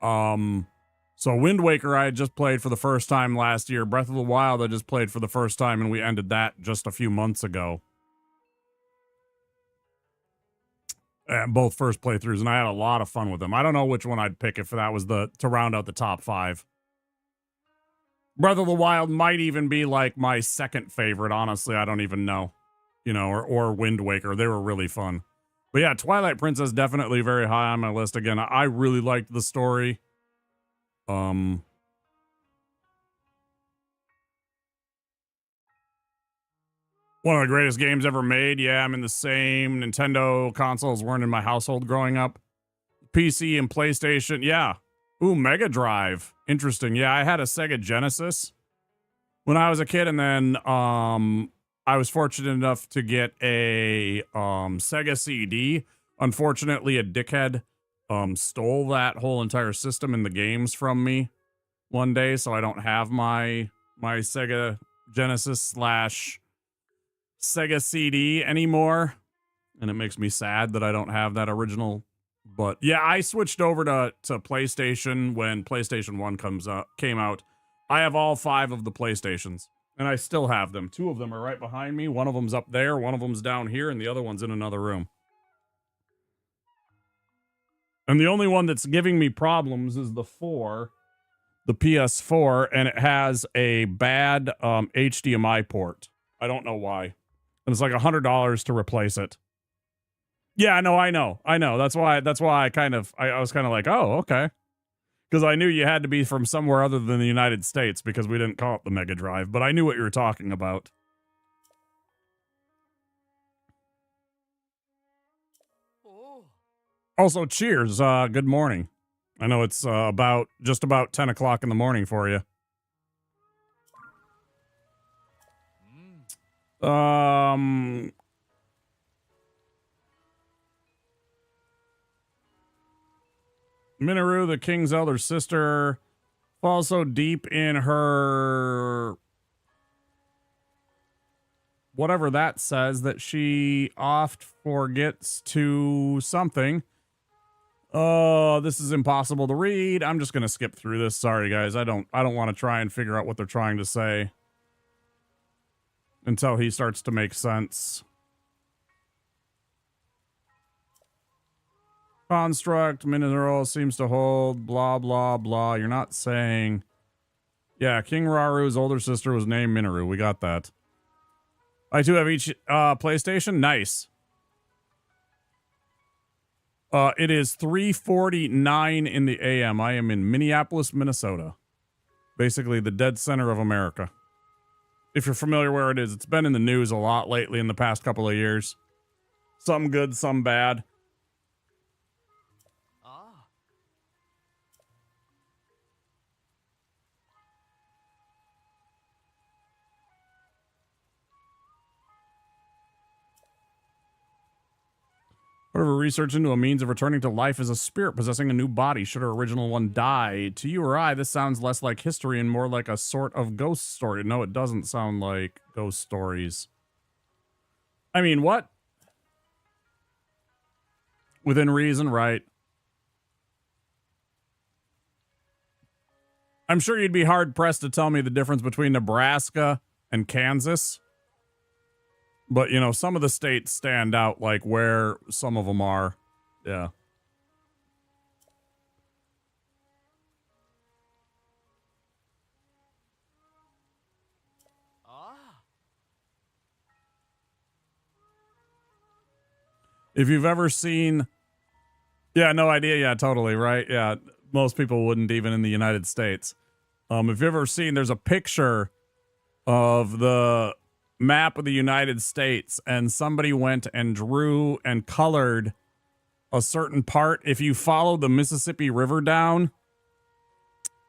So Wind Waker I had just played for the first time last year. Breath of the Wild I just played for the first time, and we ended that just a few months ago. Both first playthroughs, and I had a lot of fun with them. I don't know which one I'd pick if that was to round out the top 5. Breath of the Wild might even be like my second favorite, honestly. I don't even know. You know, or Wind Waker. They were really fun. But yeah, Twilight Princess definitely very high on my list. Again, I really liked the story. One of the greatest games ever made. Yeah, I'm in the same. Nintendo consoles weren't in my household growing up. PC and PlayStation. Yeah. Ooh, Mega Drive. Interesting. Yeah, I had a Sega Genesis when I was a kid, and then I was fortunate enough to get a Sega CD. Unfortunately, a dickhead stole that whole entire system and the games from me one day, so I don't have my Sega Genesis / Sega CD anymore, and it makes me sad that I don't have that original. But yeah, I switched over to PlayStation when PlayStation 1 came out. I have all 5 of the PlayStations, and I still have them. 2 of them are right behind me. One of them's up there, one of them's down here, and the other one's in another room. And the only one that's giving me problems is the PS4, and it has a bad HDMI port. I don't know why. And it's like $100 to replace it. Yeah, no, I know. That's why I was kind of like, oh, okay. Because I knew you had to be from somewhere other than the United States because we didn't call it the Mega Drive, but I knew what you were talking about. Also, cheers. Good morning. I know it's just about 10 o'clock in the morning for you. Minoru, the king's elder sister, falls so deep in her whatever that says that she oft forgets to something. Oh, this is impossible to read. I'm just gonna skip through this. Sorry, guys. I don't want to try and figure out what they're trying to say until he starts to make sense. Construct, mineral seems to hold, blah, blah, blah. You're not saying... Yeah, King Raru's older sister was named Minoru. We got that. I too have each PlayStation. Nice. It is 3:49 in the AM. I am in Minneapolis, Minnesota. Basically the dead center of America. if you're familiar where it is. It's been in the news a lot lately in the past couple of years. Some good, some bad. Ah. Whatever research into a means of returning to life as a spirit possessing a new body should her original one die. To you or I, this sounds less like history and more like a sort of ghost story. No, it doesn't sound like ghost stories. I mean, what? Within reason, right? I'm sure you'd be hard-pressed to tell me the difference between Nebraska and Kansas. But, you know, some of the states stand out, like where some of them are. Yeah. Ah. If you've ever seen... Yeah, no idea. Yeah, totally, right? Yeah, most people wouldn't even in the United States. If you've ever seen, there's a picture of the map of the United States, and somebody went and drew and colored a certain part. If you follow the Mississippi River down,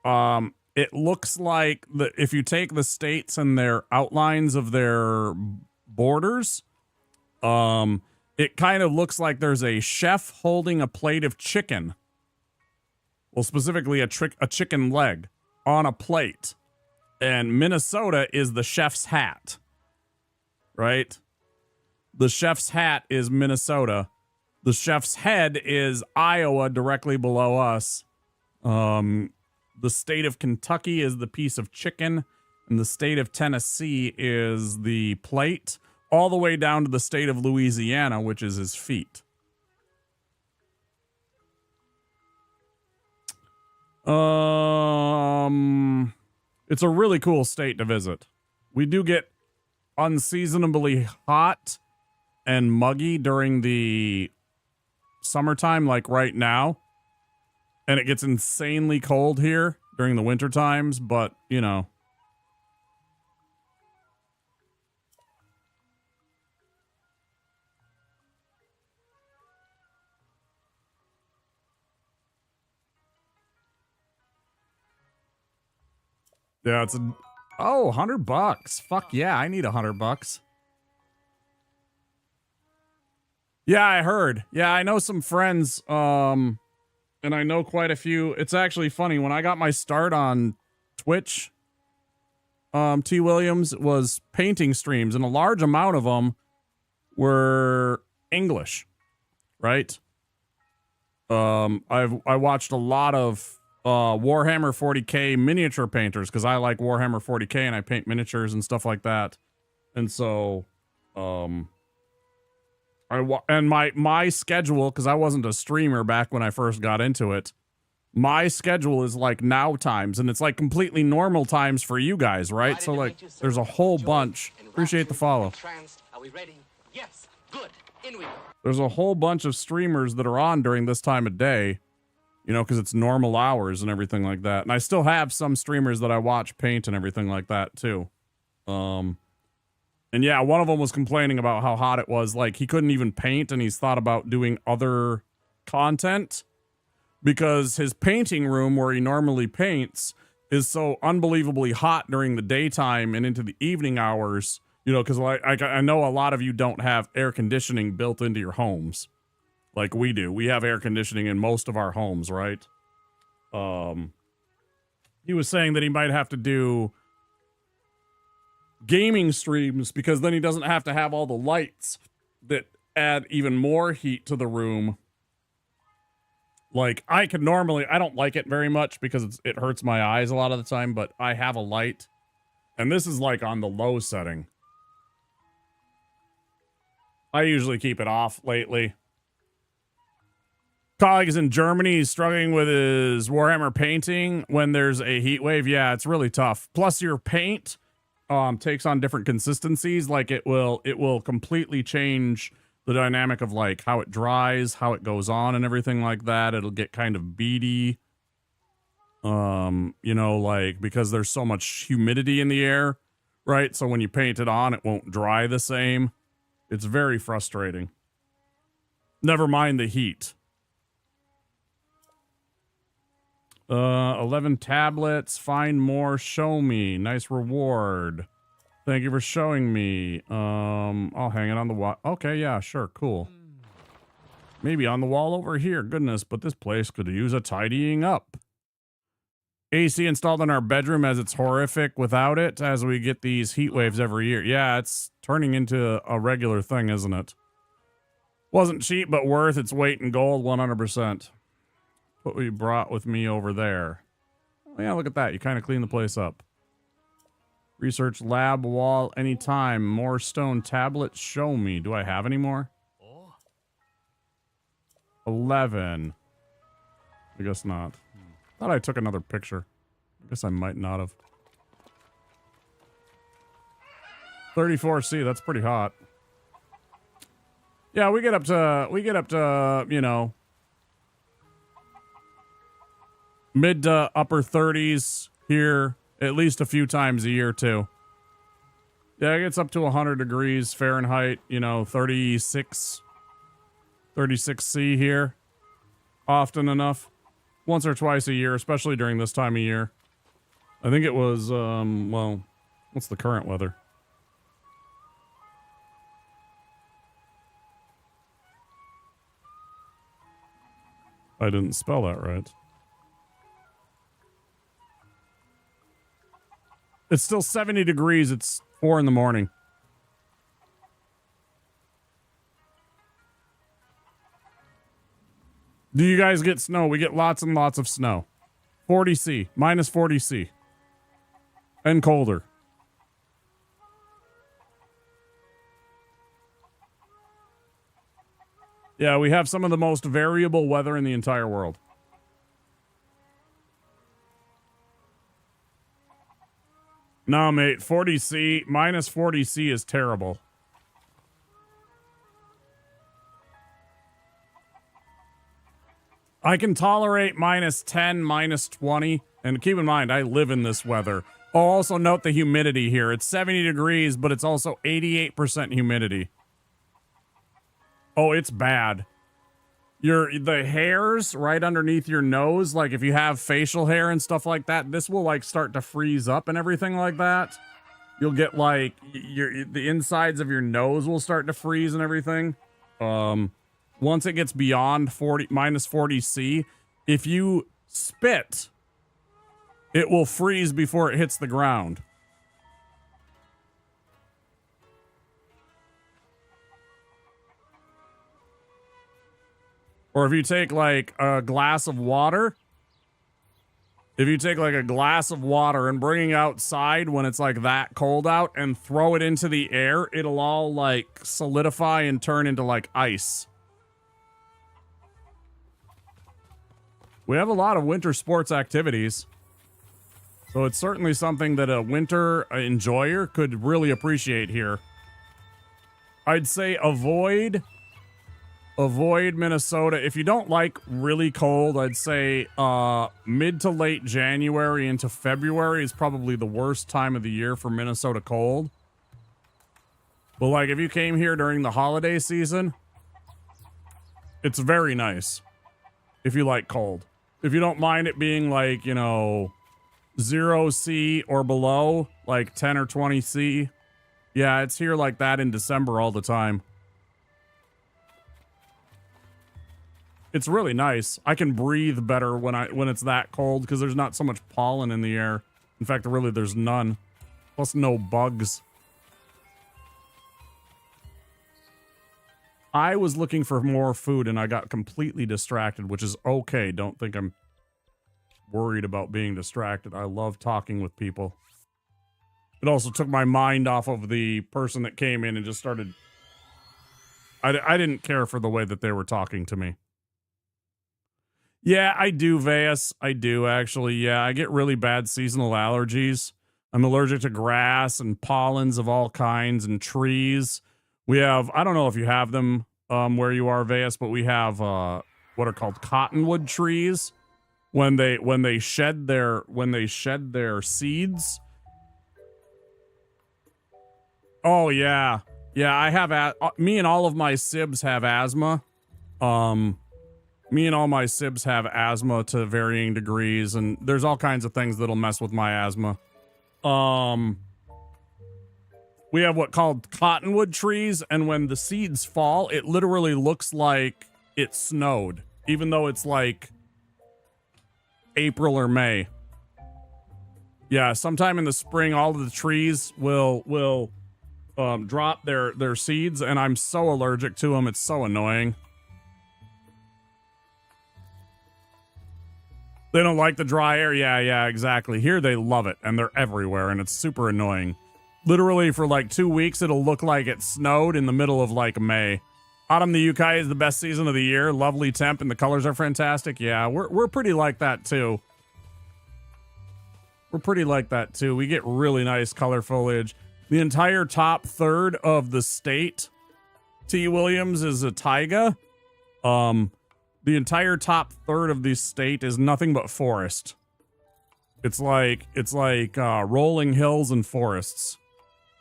it looks like if you take the states and their outlines of their borders, it kind of looks like there's a chef holding a plate of chicken. Well, specifically a chicken leg on a plate. And Minnesota is the chef's hat. Right? The chef's hat is Minnesota. The chef's head is Iowa, directly below us. The state of Kentucky is the piece of chicken, and the state of Tennessee is the plate, all the way down to the state of Louisiana, which is his feet. It's a really cool state to visit. We do get unseasonably hot and muggy during the summertime, like right now, and it gets insanely cold here during the winter times, but you know, yeah, it's a $100. Fuck yeah, I need $100. Yeah, I heard. Yeah, I know some friends, and I know quite a few. It's actually funny. When I got my start on Twitch, T. Williams was painting streams, and a large amount of them were English, right? I watched a lot of Warhammer 40K miniature painters because I like Warhammer 40K and I paint miniatures and stuff like that. And so, my schedule, because I wasn't a streamer back when I first got into it, my schedule is like now times, and it's like completely normal times for you guys, right? So like, there's a whole bunch. Appreciate the follow. Are we ready? Yes. Good. In we go. There's a whole bunch of streamers that are on during this time of day, you know, because it's normal hours and everything like that. And I still have some streamers that I watch paint and everything like that too. And yeah, one of them was complaining about how hot it was. Like, he couldn't even paint, and he's thought about doing other content because his painting room where he normally paints is so unbelievably hot during the daytime and into the evening hours, you know, because like I know a lot of you don't have air conditioning built into your homes like we do. We have air conditioning in most of our homes, right? He was saying that he might have to do gaming streams because then he doesn't have to have all the lights that add even more heat to the room. Like, I don't like it very much because it hurts my eyes a lot of the time, but I have a light, and this is like on the low setting. I usually keep it off lately. Colleague is in Germany. He's struggling with his Warhammer painting when there's a heat wave. Yeah, it's really tough. Plus, your paint takes on different consistencies. Like, it will completely change the dynamic of like how it dries, how it goes on, and everything like that. It'll get kind of beady. You know, like, because there's so much humidity in the air. right? So when you paint it on, it won't dry the same. It's very frustrating. Never mind the heat. 11 tablets. Find more. Show me. Nice reward. Thank you for showing me. I'll hang it on the wall. Okay, yeah, sure, cool. Maybe on the wall over here. Goodness, but this place could use a tidying up. AC installed in our bedroom as it's horrific without it as we get these heat waves every year. Yeah, it's turning into a regular thing, isn't it? Wasn't cheap, but worth its weight in gold, 100%. What we brought with me over there. Oh, yeah, look at that. You kind of clean the place up. Research lab wall anytime. More stone tablets. Show me. Do I have any more? 11. I guess not. Thought I took another picture. I guess I might not have. 34C, that's pretty hot. Yeah, we get up to, you know, mid to upper 30s here at least a few times a year too. Yeah, it gets up to 100 degrees Fahrenheit, you know, 36C here often enough. Once or twice a year, especially during this time of year. I think it was, well, what's the current weather? I didn't spell that right. It's still 70 degrees. It's 4 in the morning. Do you guys get snow? We get lots and lots of snow. 40C, minus 40C. And colder. Yeah, we have some of the most variable weather in the entire world. No, mate, 40C, minus 40C is terrible. I can tolerate minus 10, minus 20. And keep in mind, I live in this weather. Oh, also note the humidity here. It's 70 degrees, but it's also 88% humidity. Oh, it's bad. The hairs right underneath your nose, like if you have facial hair and stuff like that, this will like start to freeze up and everything like that. You'll get like the insides of your nose will start to freeze and everything. Once it gets beyond minus 40C, if you spit, it will freeze before it hits the ground. Or if you take like a glass of water, and bring it outside when it's like that cold out and throw it into the air, it'll all like solidify and turn into like ice. We have a lot of winter sports activities. So it's certainly something that a winter enjoyer could really appreciate here. I'd say avoid Minnesota. If you don't like really cold, I'd say mid to late January into February is probably the worst time of the year for Minnesota cold. But like if you came here during the holiday season, it's very nice if you like cold. If you don't mind it being like, you know, 0C or below, like 10 or 20C. Yeah, it's here like that in December all the time. It's really nice. I can breathe better when it's that cold because there's not so much pollen in the air. In fact, really, there's none. Plus, no bugs. I was looking for more food and I got completely distracted, which is okay. Don't think I'm worried about being distracted. I love talking with people. It also took my mind off of the person that came in and just started. I didn't care for the way that they were talking to me. Yeah, I do, Veas. I do, actually. Yeah, I get really bad seasonal allergies. I'm allergic to grass and pollens of all kinds and trees. We have, I don't know if you have them where you are, Veas, but we have what are called cottonwood trees. When they shed their seeds, Oh yeah. Yeah, I have me and all of my sibs have asthma. Me and all my sibs have asthma to varying degrees, and there's all kinds of things that'll mess with my asthma. We have what called cottonwood trees, and when the seeds fall, it literally looks like it snowed, even though it's like April or May. Yeah, sometime in the spring, all of the trees will drop their seeds, and I'm so allergic to them. It's so annoying. They don't like the dry air. Yeah, exactly. Here they love it, and they're everywhere, and it's super annoying. Literally for like 2 weeks, it'll look like it snowed in the middle of like May. Autumn in the UK is the best season of the year. Lovely temp, and the colors are fantastic. Yeah, we're pretty like that too. We're pretty like that too. We get really nice color foliage. The entire top third of the state, T. Williams, is a taiga. The entire top third of the state is nothing but forest. It's like rolling hills and forests,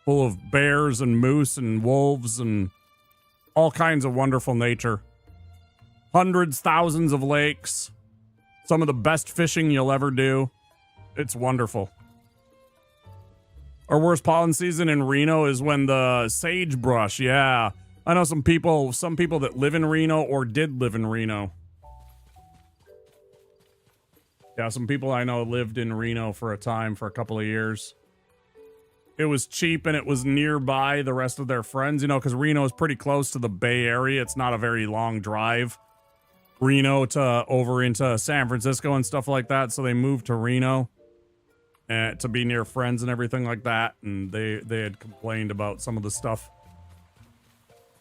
full of bears and moose and wolves and all kinds of wonderful nature. Hundreds, thousands of lakes. Some of the best fishing you'll ever do. It's wonderful. Our worst pollen season in Reno is when the sagebrush, yeah. I know some people that live in Reno or did live in Reno. Yeah, some people I know lived in Reno for a time, for a couple of years. It was cheap and it was nearby the rest of their friends, you know, because Reno is pretty close to the Bay Area. It's not a very long drive. Reno to over into San Francisco and stuff like that. So they moved to Reno to be near friends and everything like that. And they had complained about some of the stuff.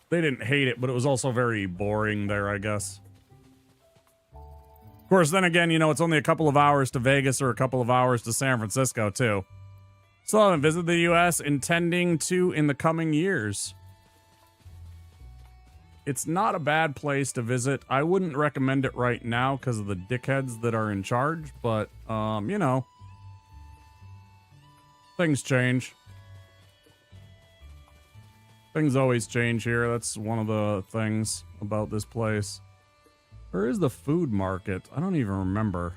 They didn't hate it, but it was also very boring there, I guess. Of course, then again, you know, it's only a couple of hours to Vegas or a couple of hours to San Francisco, too. Still haven't visited the U.S., intending to in the coming years. It's not a bad place to visit. I wouldn't recommend it right now because of the dickheads that are in charge, but, you know, things change. Things always change here. That's one of the things about this place. Where is the food market? I don't even remember.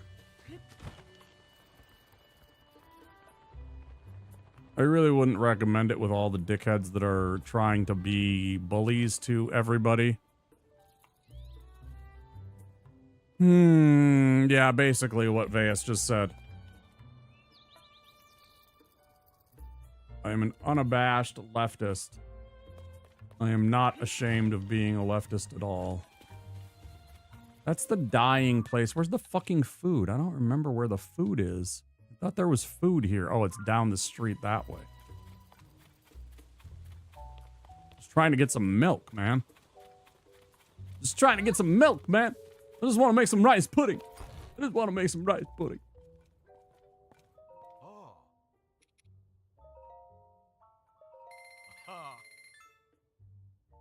I really wouldn't recommend it with all the dickheads that are trying to be bullies to everybody. Yeah, basically what Veas just said. I am an unabashed leftist. I am not ashamed of being a leftist at all. That's the dying place. Where's the fucking food? I don't remember where the food is. I thought there was food here. Oh, it's down the street that way. Just trying to get some milk, man. Just trying to get some milk, man. I just want to make some rice pudding. I just want to make some rice pudding.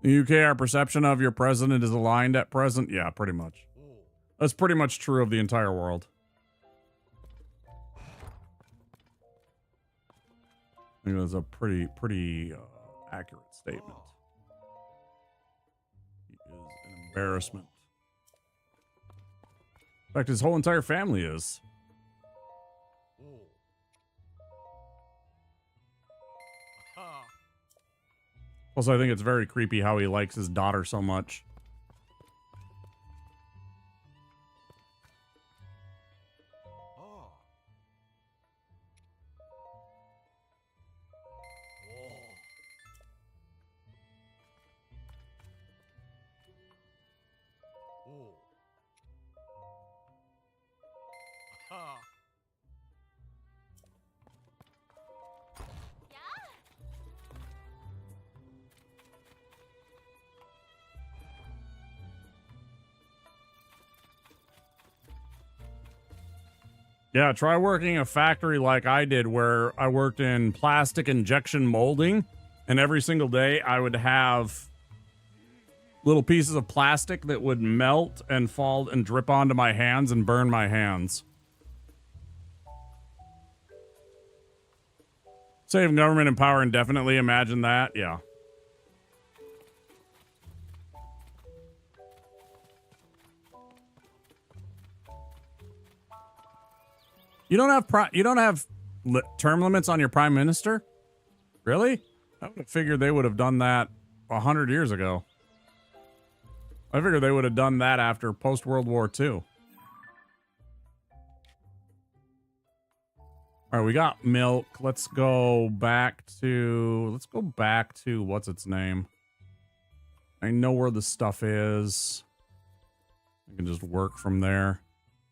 In the UK, our perception of your president is aligned at present. Yeah, pretty much. That's pretty much true of the entire world. I think that's a pretty accurate statement. He is an embarrassment. In fact, his whole entire family is. Also, I think it's very creepy how he likes his daughter so much. Yeah, try working a factory like I did where I worked in plastic injection molding, and every single day I would have little pieces of plastic that would melt and fall and drip onto my hands and burn my hands. Save government in power indefinitely. Imagine that. Yeah. You don't have term limits on your prime minister? Really? I would have figured they would have done that 100 years ago. I figured they would have done that after post World War II. All right, we got milk. Let's go back to what's its name? I know where the stuff is. I can just work from there.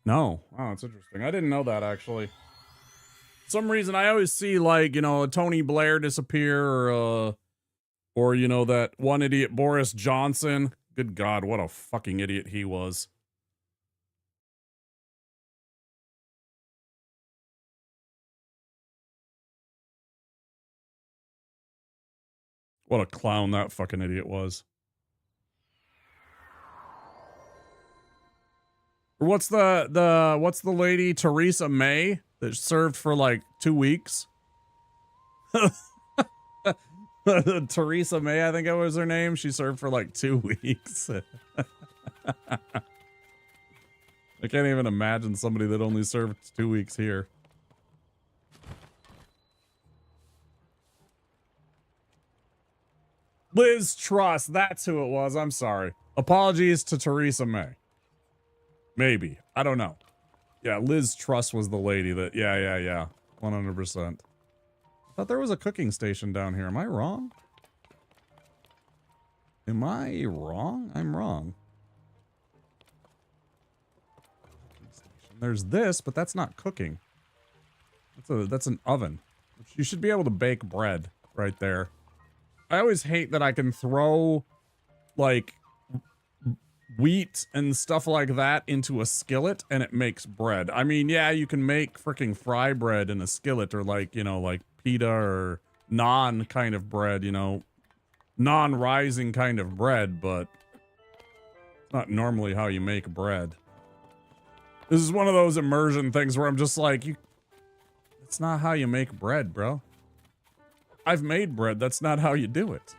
No. Oh, it's interesting. I didn't know that, actually. For some reason, I always see, like, a Tony Blair disappear or that one idiot Boris Johnson. Good God, what a fucking idiot he was. What a clown that fucking idiot was. What's the lady Theresa May that served for like 2 weeks? Theresa May, I think it was her name. She served for like 2 weeks. I can't even imagine somebody that only served 2 weeks here. Liz Truss, that's who it was. I'm sorry. Apologies to Theresa May. Maybe. I don't know. Yeah, Liz Truss was the lady that... Yeah. 100%. I thought there was a cooking station down here. Am I wrong? Am I wrong? I'm wrong. There's this, but that's not cooking. That's an oven. You should be able to bake bread right there. I always hate that I can throw, like, wheat and stuff like that into a skillet and it makes bread. I mean, yeah, you can make freaking fry bread in a skillet or like, like pita or naan kind of bread, non-rising kind of bread, but it's not normally how you make bread. This is one of those immersion things where I'm just like, it's not how you make bread, bro. I've made bread. That's not how you do it.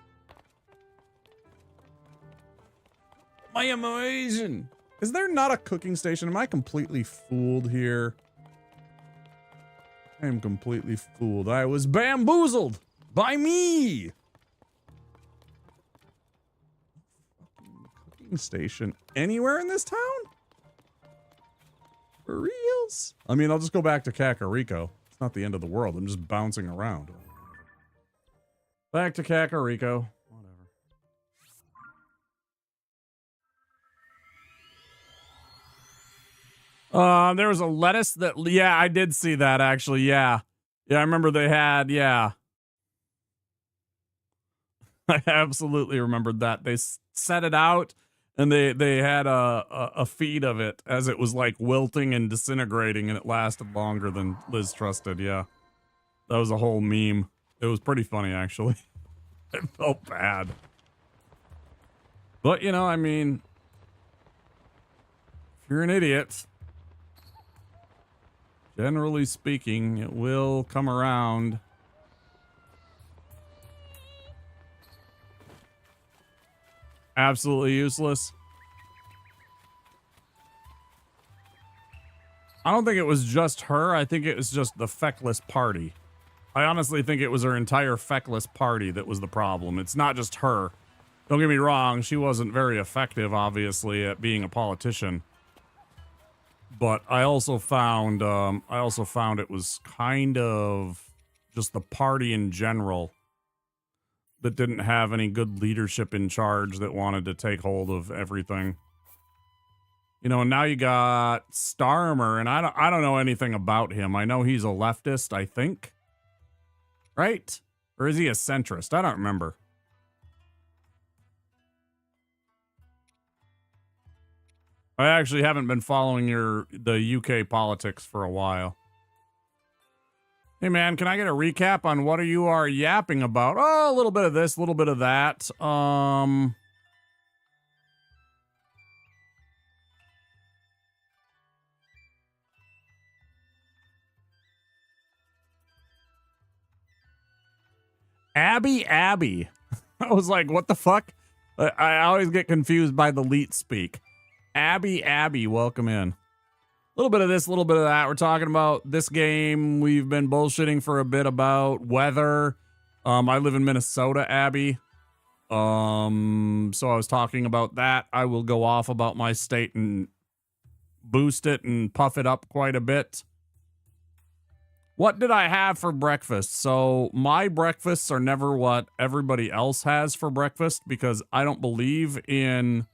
I am Asian. Is there not a cooking station? Am I completely fooled here? I am completely fooled. I was bamboozled by me. Cooking station anywhere in this town? For reals? I mean, I'll just go back to Kakariko. It's not the end of the world. I'm just bouncing around. Back to Kakariko. Whatever. There was a lettuce that... Yeah, I did see that, actually. Yeah. Yeah, I remember they had... Yeah. I absolutely remembered that. They set it out, and they had a feed of it as it was, like, wilting and disintegrating, and it lasted longer than Liz trusted. Yeah. That was a whole meme. It was pretty funny, actually. I felt bad. But, I mean, if you're an idiot, generally speaking, it will come around. Absolutely useless. I don't think it was just her. I think it was just the feckless party. I honestly think it was her entire feckless party that was the problem. It's not just her. Don't get me wrong, she wasn't very effective, obviously, at being a politician. But I also found it was kind of just the party in general that didn't have any good leadership in charge that wanted to take hold of everything. And now you got Starmer, and I don't know anything about him. I know he's a leftist, I think. Right? Or is he a centrist? I don't remember. I actually haven't been following the UK politics for a while. Hey man, can I get a recap on what you are yapping about? Oh, a little bit of this, a little bit of that. Abby. I was like, what the fuck? I always get confused by the leet speak. Abby, welcome in. A little bit of this, a little bit of that. We're talking about this game. We've been bullshitting for a bit about weather. I live in Minnesota, Abby. So I was talking about that. I will go off about my state and boost it and puff it up quite a bit. What did I have for breakfast? So my breakfasts are never what everybody else has for breakfast because I don't believe in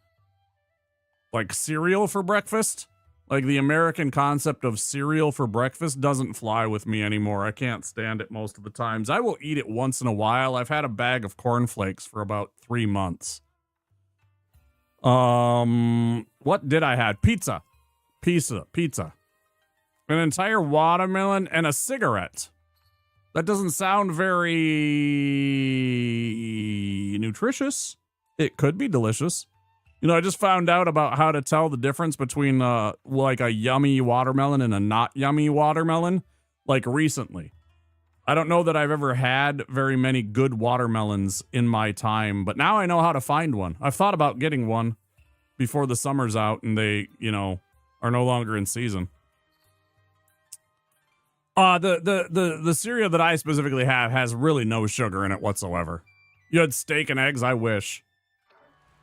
like cereal for breakfast. Like the American concept of cereal for breakfast doesn't fly with me anymore. I can't stand it most of the times. I will eat it once in a while. I've had a bag of cornflakes for about 3 months. What did I have? Pizza. An entire watermelon and a cigarette. That doesn't sound very nutritious. It could be delicious. You know, I just found out about how to tell the difference between like a yummy watermelon and a not yummy watermelon, like recently. I don't know that I've ever had very many good watermelons in my time, but now I know how to find one. I've thought about getting one before the summer's out and they, you know, are no longer in season. The cereal that I specifically have has really no sugar in it whatsoever. You had steak and eggs, I wish.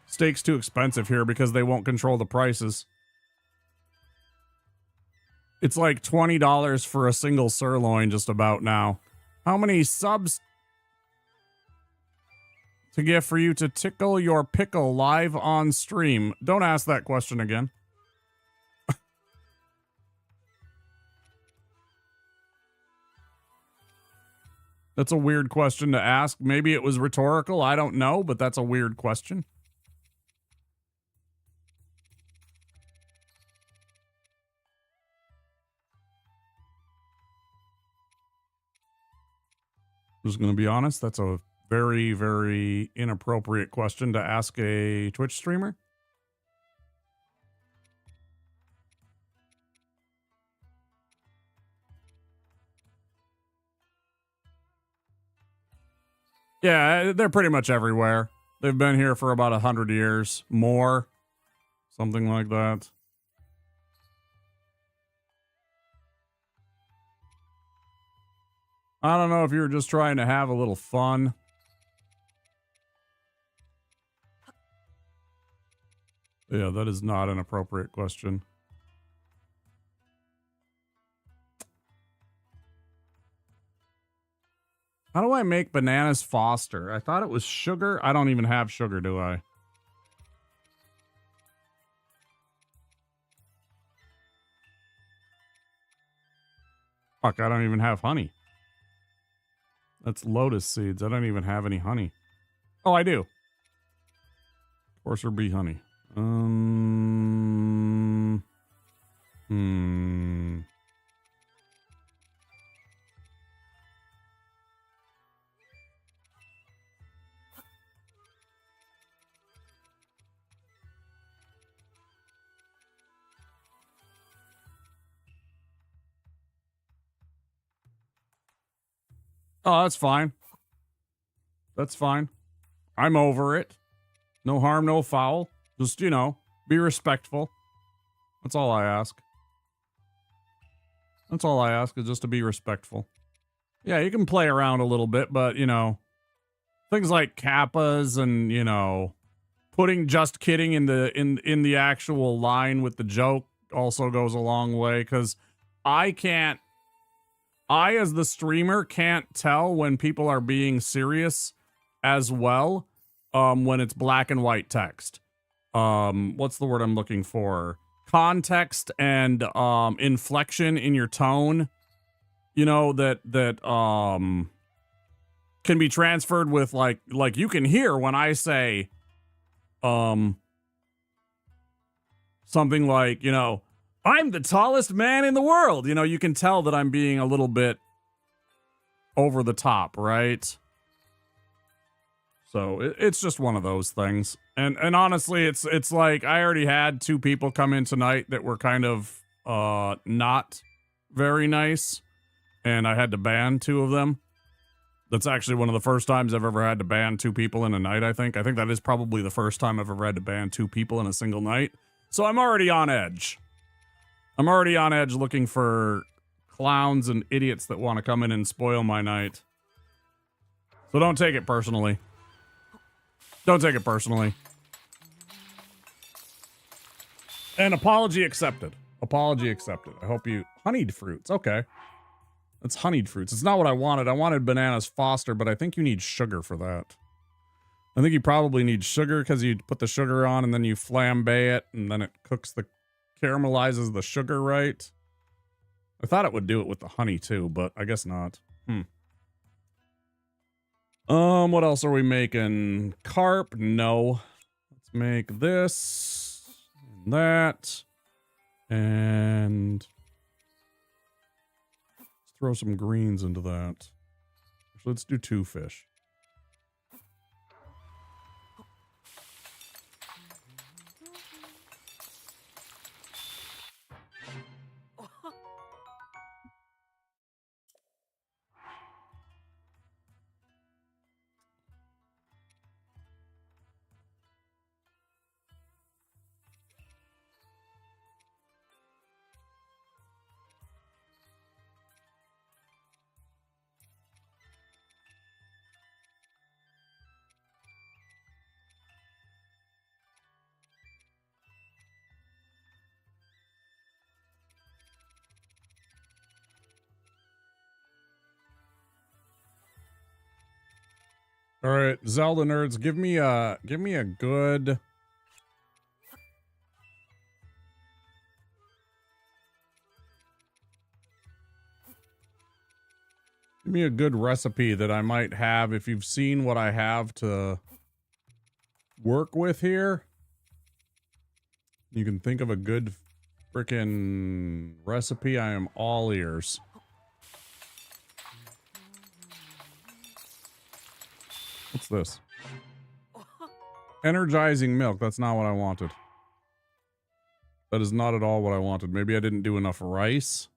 Steak's too expensive here because they won't control the prices. It's like $20 for a single sirloin just about now. How many subs to get for you to tickle your pickle live on stream? Don't ask that question again. That's a weird question to ask. Maybe it was rhetorical. I don't know, but that's a weird question. Just going to be honest, that's a very, very inappropriate question to ask a Twitch streamer. Yeah, they're pretty much everywhere. They've been here for about 100 years, more, something like that. I don't know if you were just trying to have a little fun. Yeah, that is not an appropriate question. How do I make bananas Foster? I thought it was sugar. I don't even have sugar, do I? Fuck, I don't even have honey. That's lotus seeds. I don't even have any honey. Oh, I do. Coarser bee honey. Oh, that's fine. That's fine. I'm over it. No harm, no foul. Just, you know, be respectful. That's all I ask. That's all I ask is just to be respectful. Yeah, you can play around a little bit, but, you know, things like kappas and, you know, putting just kidding in the actual line with the joke also goes a long way, because I, as the streamer, can't tell when people are being serious as well when it's black and white text. What's the word I'm looking for? Context and inflection in your tone, you know, that can be transferred with like you can hear when I say something like, you know, I'm the tallest man in the world. You know, you can tell that I'm being a little bit over the top, right? So it's just one of those things. And honestly, it's like I already had 2 people come in tonight that were kind of not very nice, and I had to ban 2 of them. That's actually one of the first times I've ever had to ban 2 people in a night, I think. I think that is probably the first time I've ever had to ban 2 people in a single night. So I'm already on edge. I'm already on edge looking for clowns and idiots that want to come in and spoil my night. So don't take it personally. Don't take it personally. And apology accepted. Apology accepted. I hope you... Honeyed fruits. Okay. That's honeyed fruits. It's not what I wanted. I wanted bananas Foster, but I think you need sugar for that. I think you probably need sugar because you put the sugar on and then you flambe it and then it cooks the... caramelizes the sugar right. I thought it would do it with the honey too, but I guess not. What else are we making? Carp? No. Let's make this and that. And let's throw some greens into that. So let's do 2 fish. All right, Zelda nerds, give me a good recipe that I might have if you've seen what I have to work with here. You can think of a good freaking recipe. I am all ears. What's this? Energizing milk. That's not what I wanted. That is not at all what I wanted. Maybe I didn't do enough rice.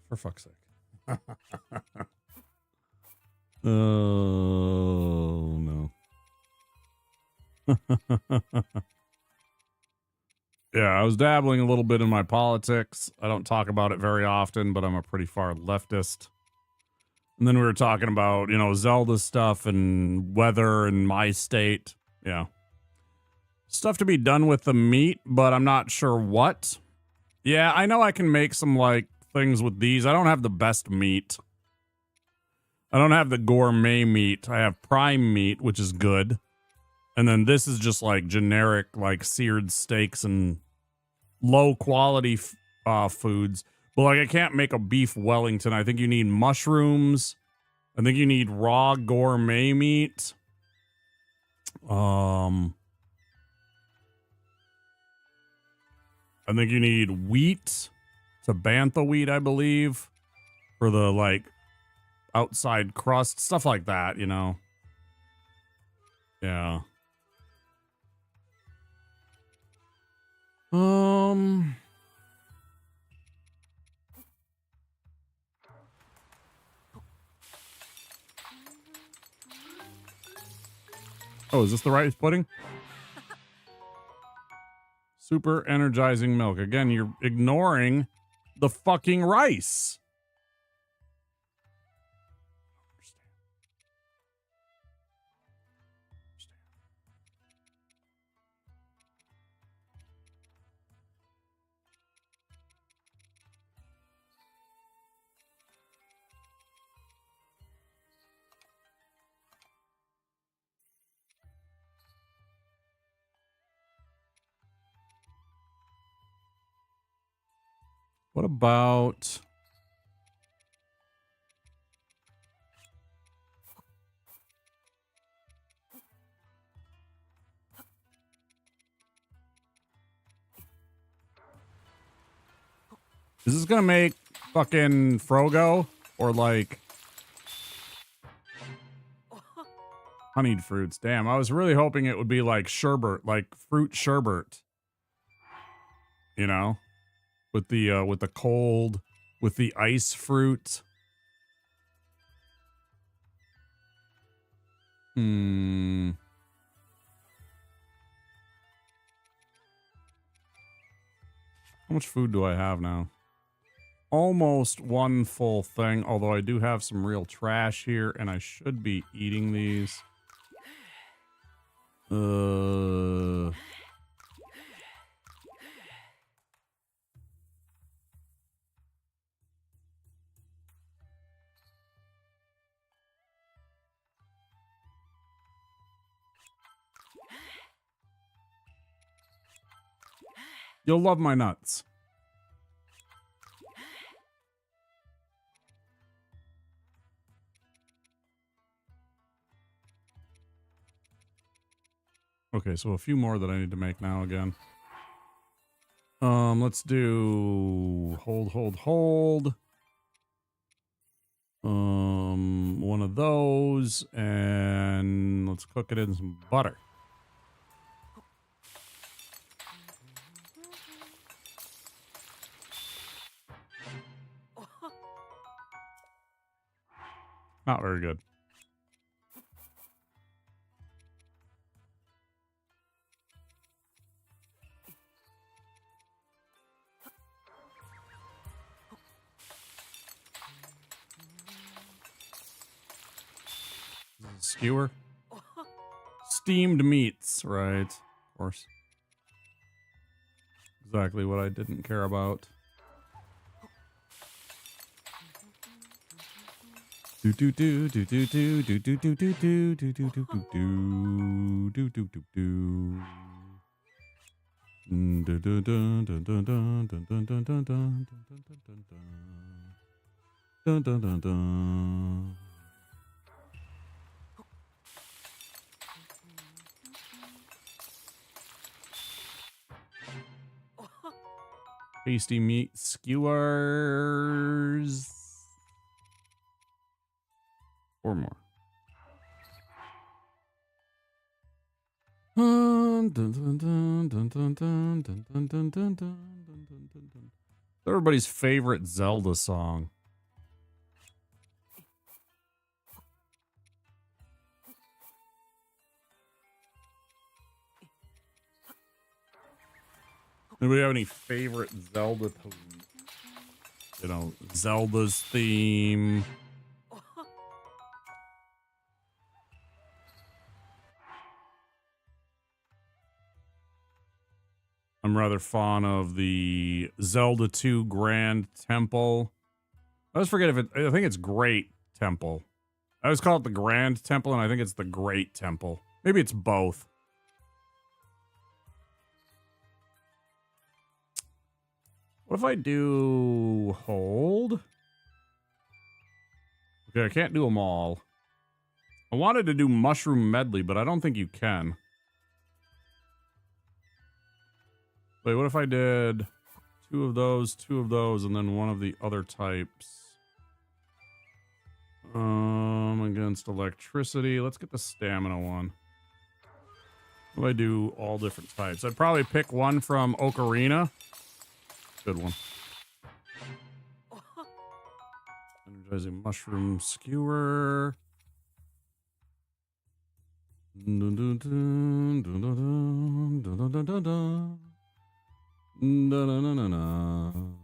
For fuck's sake. Oh, no. Yeah, I was dabbling a little bit in my politics. I don't talk about it very often, but I'm a pretty far leftist. And then we were talking about, you know, Zelda stuff and weather and my state. Yeah. Stuff to be done with the meat, but I'm not sure what. Yeah, I know I can make some, like, things with these. I don't have the best meat. I don't have the gourmet meat. I have prime meat, which is good. And then this is just, like, generic, like, seared steaks and low-quality foods. But, like, I can't make a beef Wellington. I think you need mushrooms. I think you need raw gourmet meat. I think you need wheat. It's a bantha wheat, I believe. For the, like, outside crust. Stuff like that, you know. Yeah. Oh, is this the rice pudding? Super energizing milk. Again, you're ignoring the fucking rice. What about... Is this gonna make fucking Frogo? Or like... honeyed fruits. Damn, I was really hoping it would be like sherbet, like fruit sherbet. You know? With the cold, with the ice fruit. Hmm. How much food do I have now? Almost one full thing, although I do have some real trash here, and I should be eating these. You'll love my nuts. Okay, so a few more that I need to make now again. Let's do hold. One of those, and let's cook it in some butter. Not very good. Skewer? Steamed meats, right. Of course. Exactly what I didn't care about. Do do do do do do do do do do do do do do do do do do do. Dun dun dun dun dun dun dun dun dun dun dun dun dun dun dun. Tasty meat skewers. Or more. Everybody's favorite Zelda song. Anybody have any favorite Zelda, Zelda's theme? I'm rather fond of the Zelda 2 Grand Temple. I always forget I think it's Great Temple. I always call it the Grand Temple, and I think it's the Great Temple. Maybe it's both. What if I do hold? Okay, I can't do them all. I wanted to do Mushroom Medley, but I don't think you can. Wait, what if I did two of those, and then one of the other types? Against electricity. Let's get the stamina one. What do I do all different types? I'd probably pick one from Ocarina. Good one. Energizing mushroom skewer. Dun, dun, dun, dun, dun, dun, dun, dun, dun, dun. Dun, dun, dun, dun, dun. Dun, dun, dun, dun.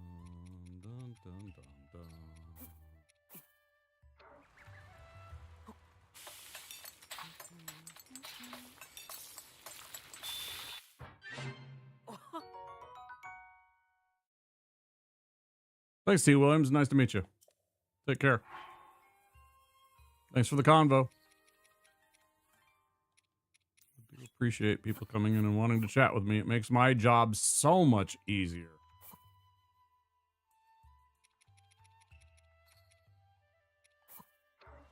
Thanks, T. Williams. Nice to meet you. Take care. Thanks for the convo. I do appreciate people coming in and wanting to chat with me. It makes my job so much easier.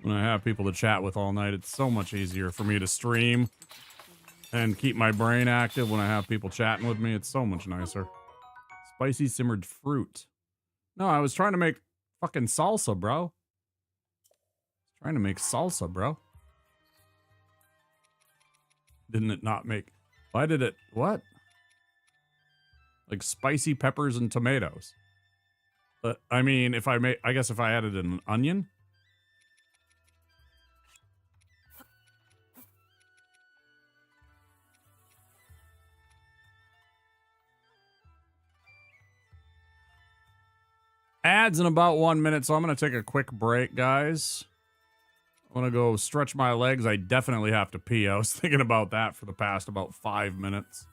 When I have people to chat with all night, it's so much easier for me to stream and keep my brain active when I have people chatting with me. It's so much nicer. Spicy simmered fruit. No, I was trying to make fucking salsa, bro. Trying to make salsa, bro. Didn't it not make... Why did it... What? Like spicy peppers and tomatoes. But, I mean, if I made... I guess if I added an onion... Ads in about 1 minute, so I'm going to take a quick break, guys. I'm going to go stretch my legs. I definitely have to pee. I was thinking about that for the past about 5 minutes.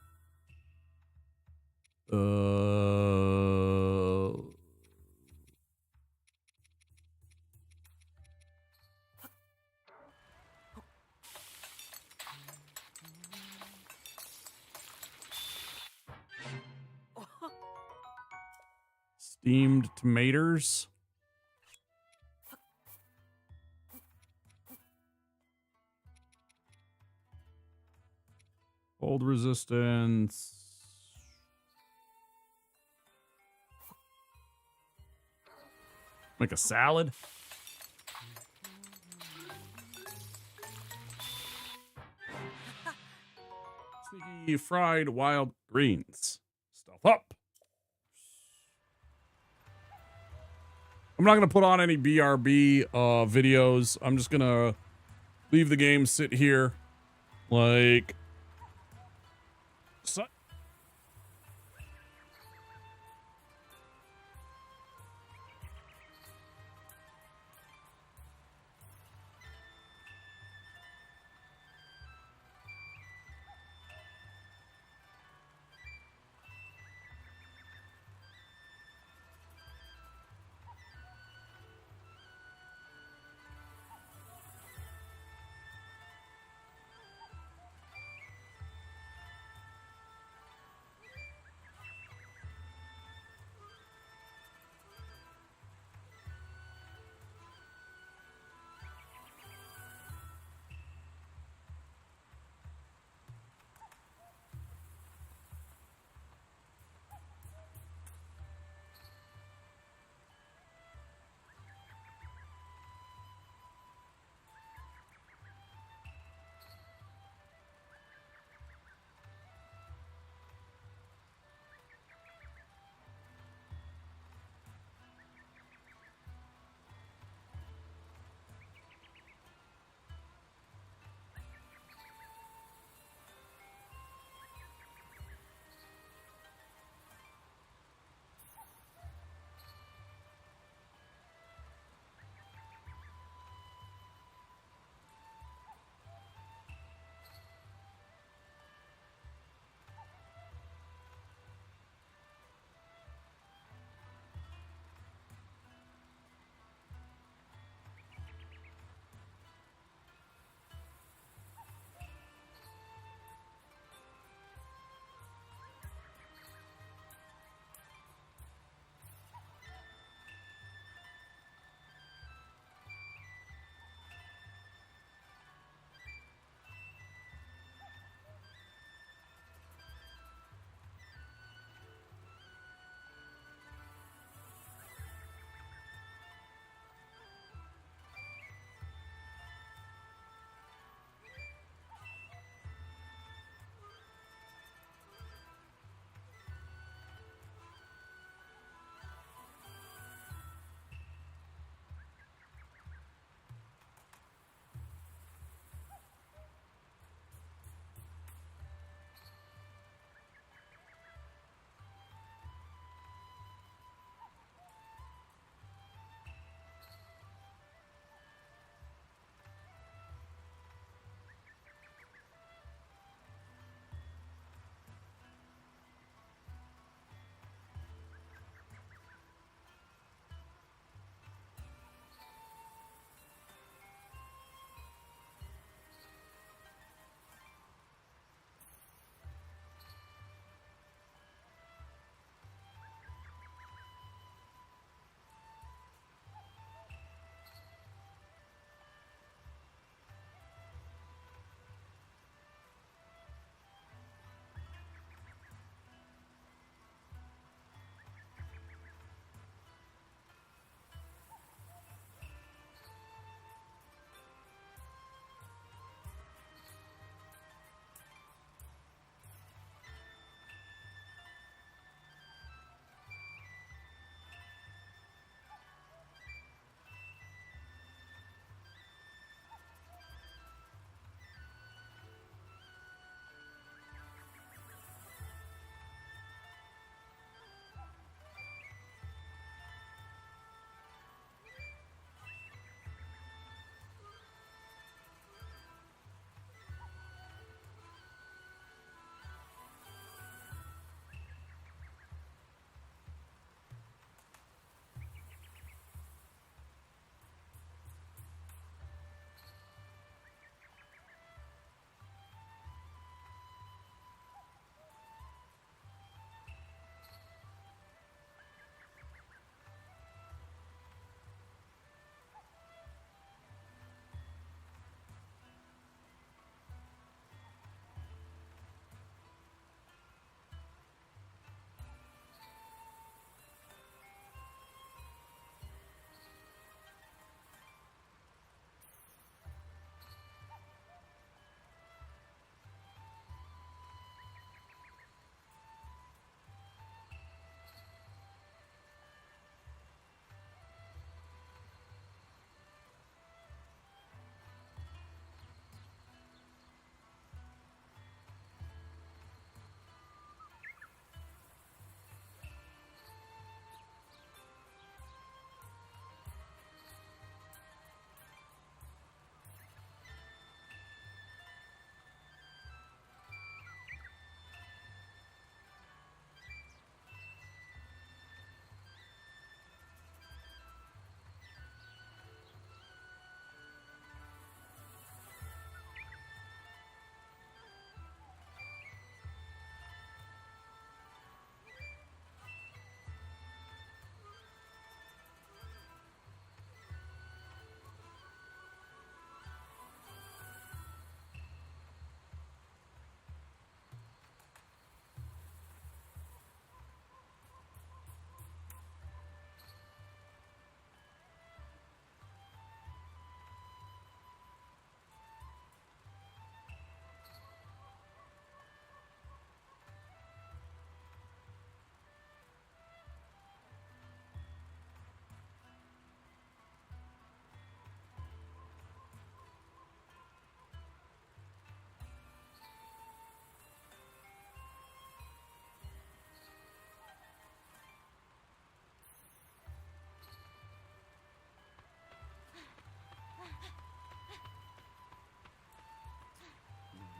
Steamed tomatoes. Cold resistance. Make a salad. Sneaky fried wild greens. Stuff up. I'm not going to put on any BRB videos. I'm just going to leave the game sit here like so.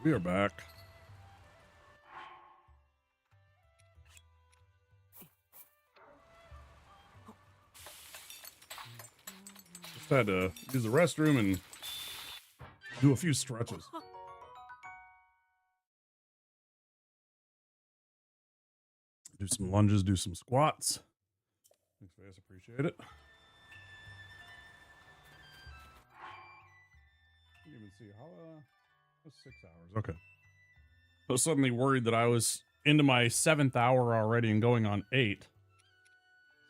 We are back. Just had to use the restroom and do a few stretches. Do some lunges, do some squats. Thanks, guys. Appreciate it. Didn't even see how it was 6 hours. Okay. I was suddenly worried that I was into my 7th hour already and going on 8.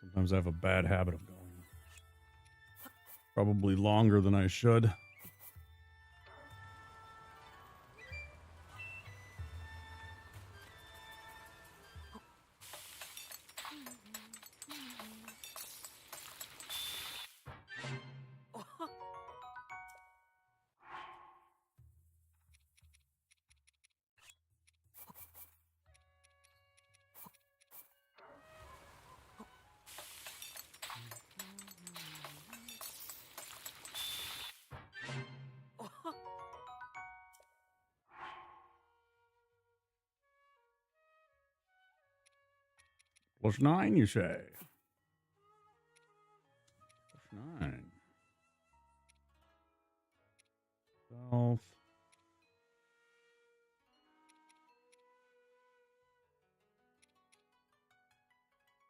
Sometimes I have a bad habit of going probably longer than I should. Plus 9, you say? Plus 9. 12.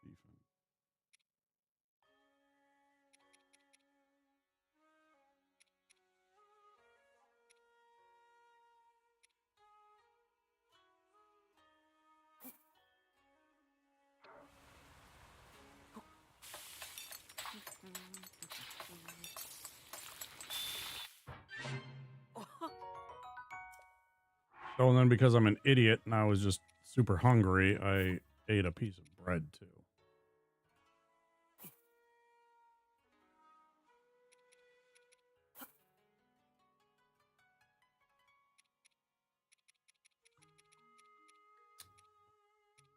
Defense. Oh, and then because I'm an idiot and I was just super hungry, I ate a piece of bread too.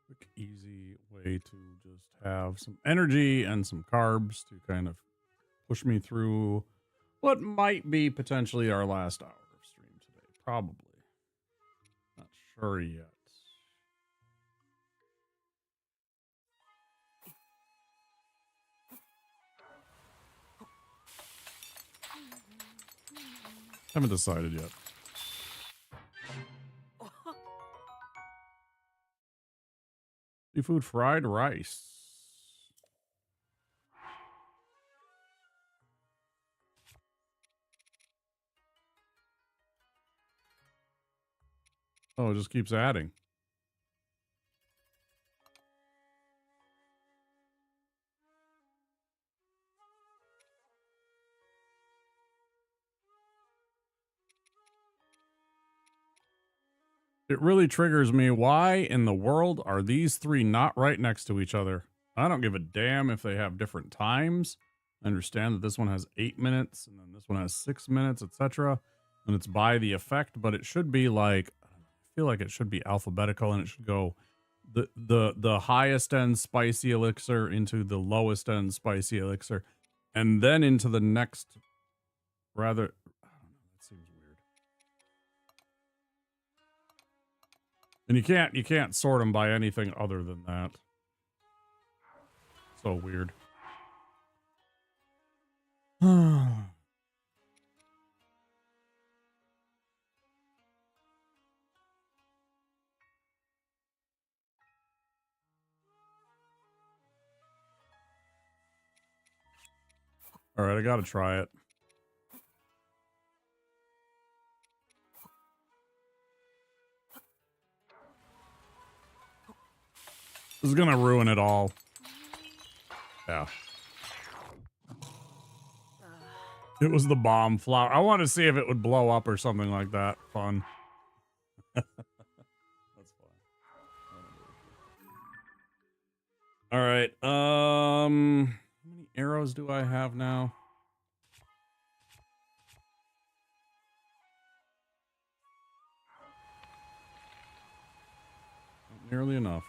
Quick, easy way to just have some energy and some carbs to kind of push me through what might be potentially our last hour of stream today. Probably. Not sure yet. Haven't decided yet. Seafood fried rice. Oh, it just keeps adding. It really triggers me. Why in the world are these three not right next to each other? I don't give a damn if they have different times. I understand that this one has 8 minutes and then this one has 6 minutes, etc. And it's by the effect, but it should be like, I feel like it should be alphabetical and it should go the highest end spicy elixir into the lowest end spicy elixir and then into the next rather, I don't know, that seems weird. And you can't sort them by anything other than that. So weird. All right, I gotta try it. This is gonna ruin it all. Yeah. It was the bomb flower. I want to see if it would blow up or something like that. Fun. That's fun. All right. How many arrows do I have now? Not nearly enough.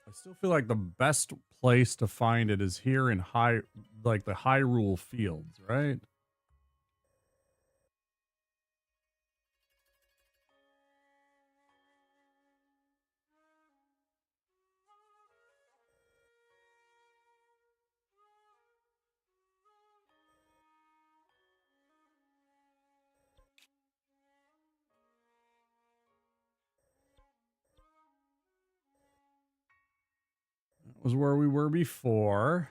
I still feel like the best place to find it is here in the Hyrule Fields, right? That was where we were before.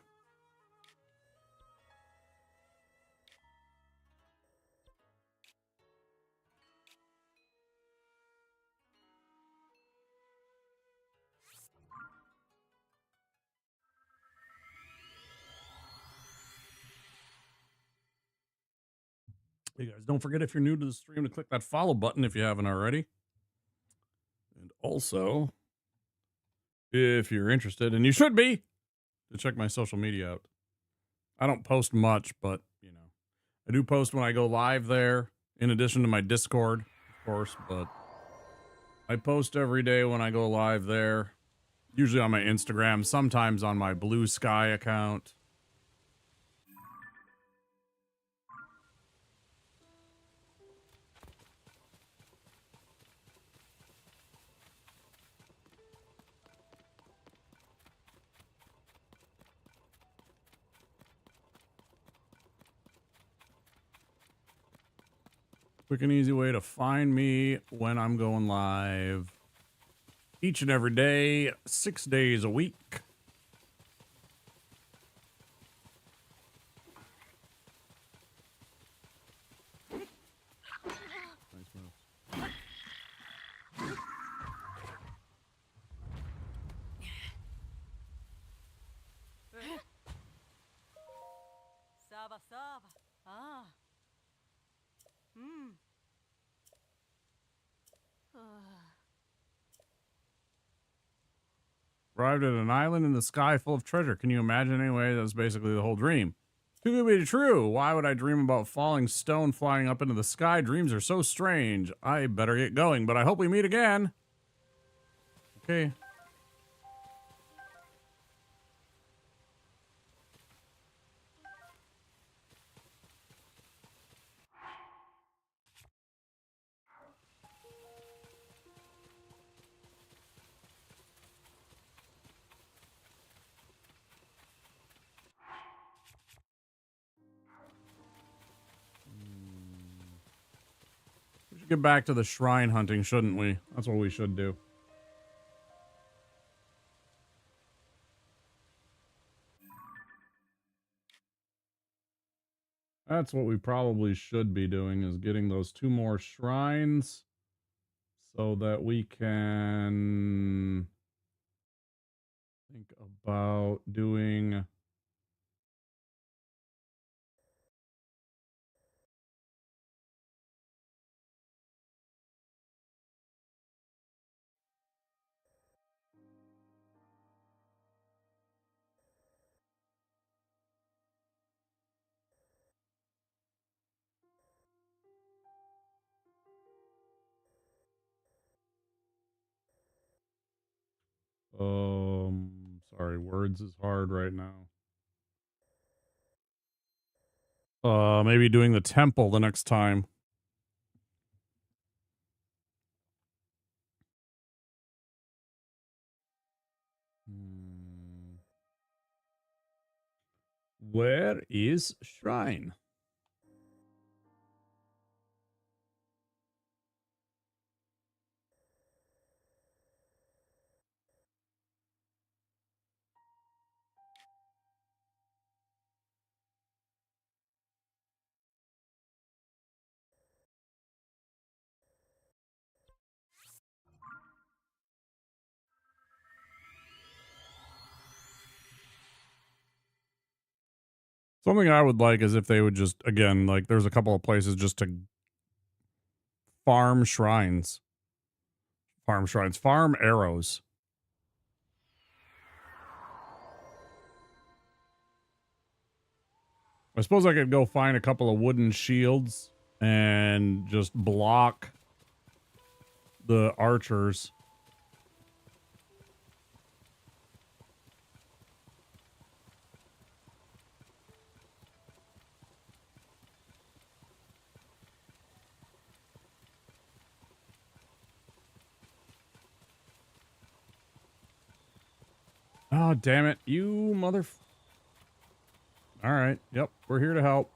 Hey guys, don't forget if you're new to the stream to click that follow button if you haven't already. And also, if you're interested, and you should be, to check my social media out. I don't post much, but, you know, I do post when I go live there, in addition to my Discord, of course, but I post every day when I go live there, usually on my Instagram, sometimes on my Blue Sky account. Quick and easy way to find me when I'm going live. Each and every day, 6 days a week. Nice move. Saba saba. Ah. Hmm. Arrived at an island in the sky full of treasure. Can you imagine anyway? That was basically the whole dream. Too good to be true. Why would I dream about falling stone flying up into the sky? Dreams are so strange. I better get going, but I hope we meet again. Okay. We should get back to the shrine hunting, shouldn't we? That's what we should do. That's what we probably should be doing, is getting those 2 more shrines so that we can think about doing sorry, words is hard right now. Maybe doing the temple the next time. Where is shrine? Something I would like is if they would just, again, like there's a couple of places just to farm shrines. Farm arrows. I suppose I could go find a couple of wooden shields and just block the archers. Oh, damn it. You mother... All right. Yep. We're here to help.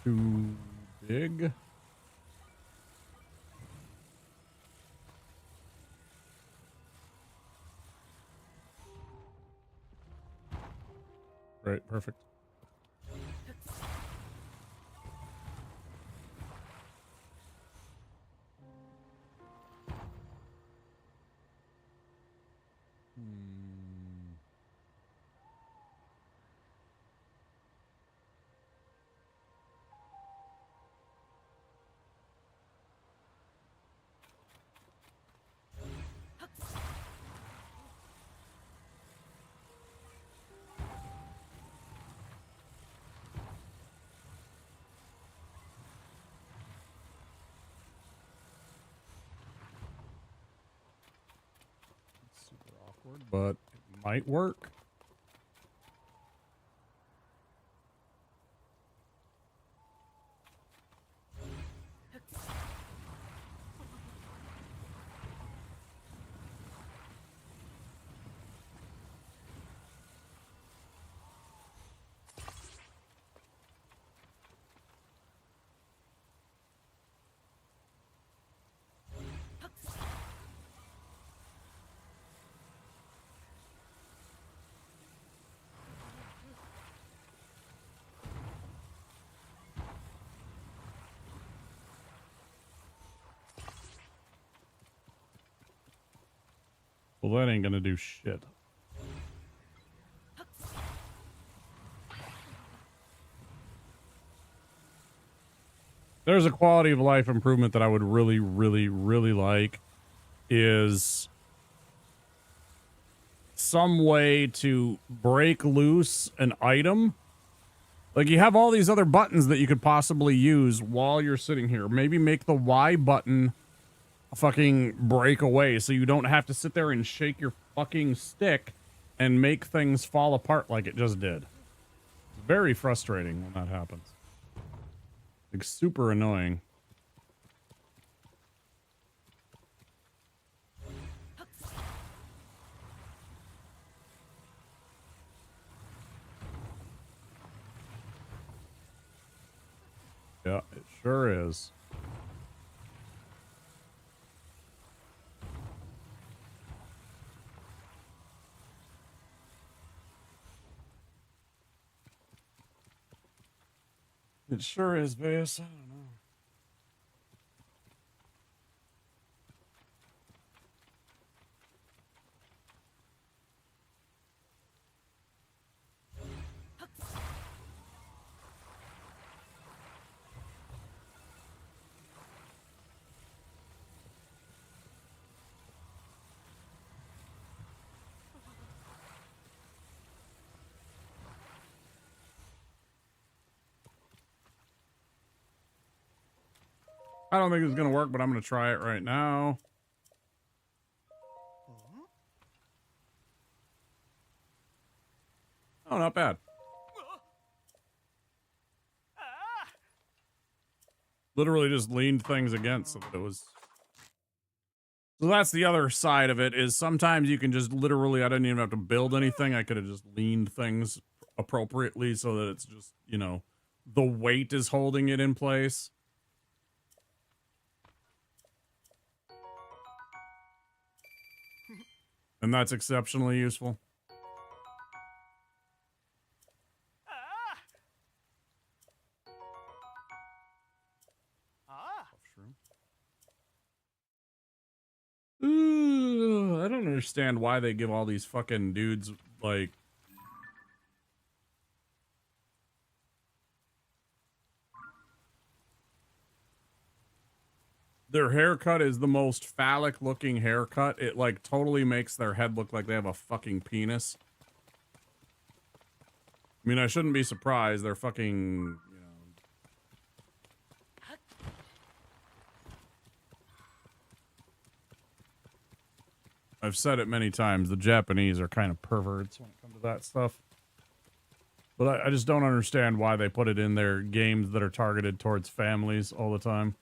Too big. Right, perfect. Super awkward, but it might work. Well, that ain't gonna do shit. There's a quality of life improvement that I would really, really, really like is some way to break loose an item. Like, you have all these other buttons that you could possibly use while you're sitting here. Maybe make the Y button fucking break away so you don't have to sit there and shake your fucking stick and make things fall apart like it just did. It's very frustrating when that happens. Like, super annoying. Yeah, it sure is. It sure is, Vase. I don't know. I don't think it's gonna work, but I'm gonna try it right now. Oh, not bad. Literally just leaned things against so that it was. So that's the other side of it, is sometimes you can just literally, I didn't even have to build anything. I could have just leaned things appropriately so that it's just, you know, the weight is holding it in place. And that's exceptionally useful. Ooh, I don't understand why they give all these fucking dudes, like... Their haircut is the most phallic looking haircut. It like totally makes their head look like they have a fucking penis. I mean, I shouldn't be surprised. They're fucking, you know. I've said it many times. The Japanese are kind of perverts when it comes to that stuff. But I just don't understand why they put it in their games that are targeted towards families all the time.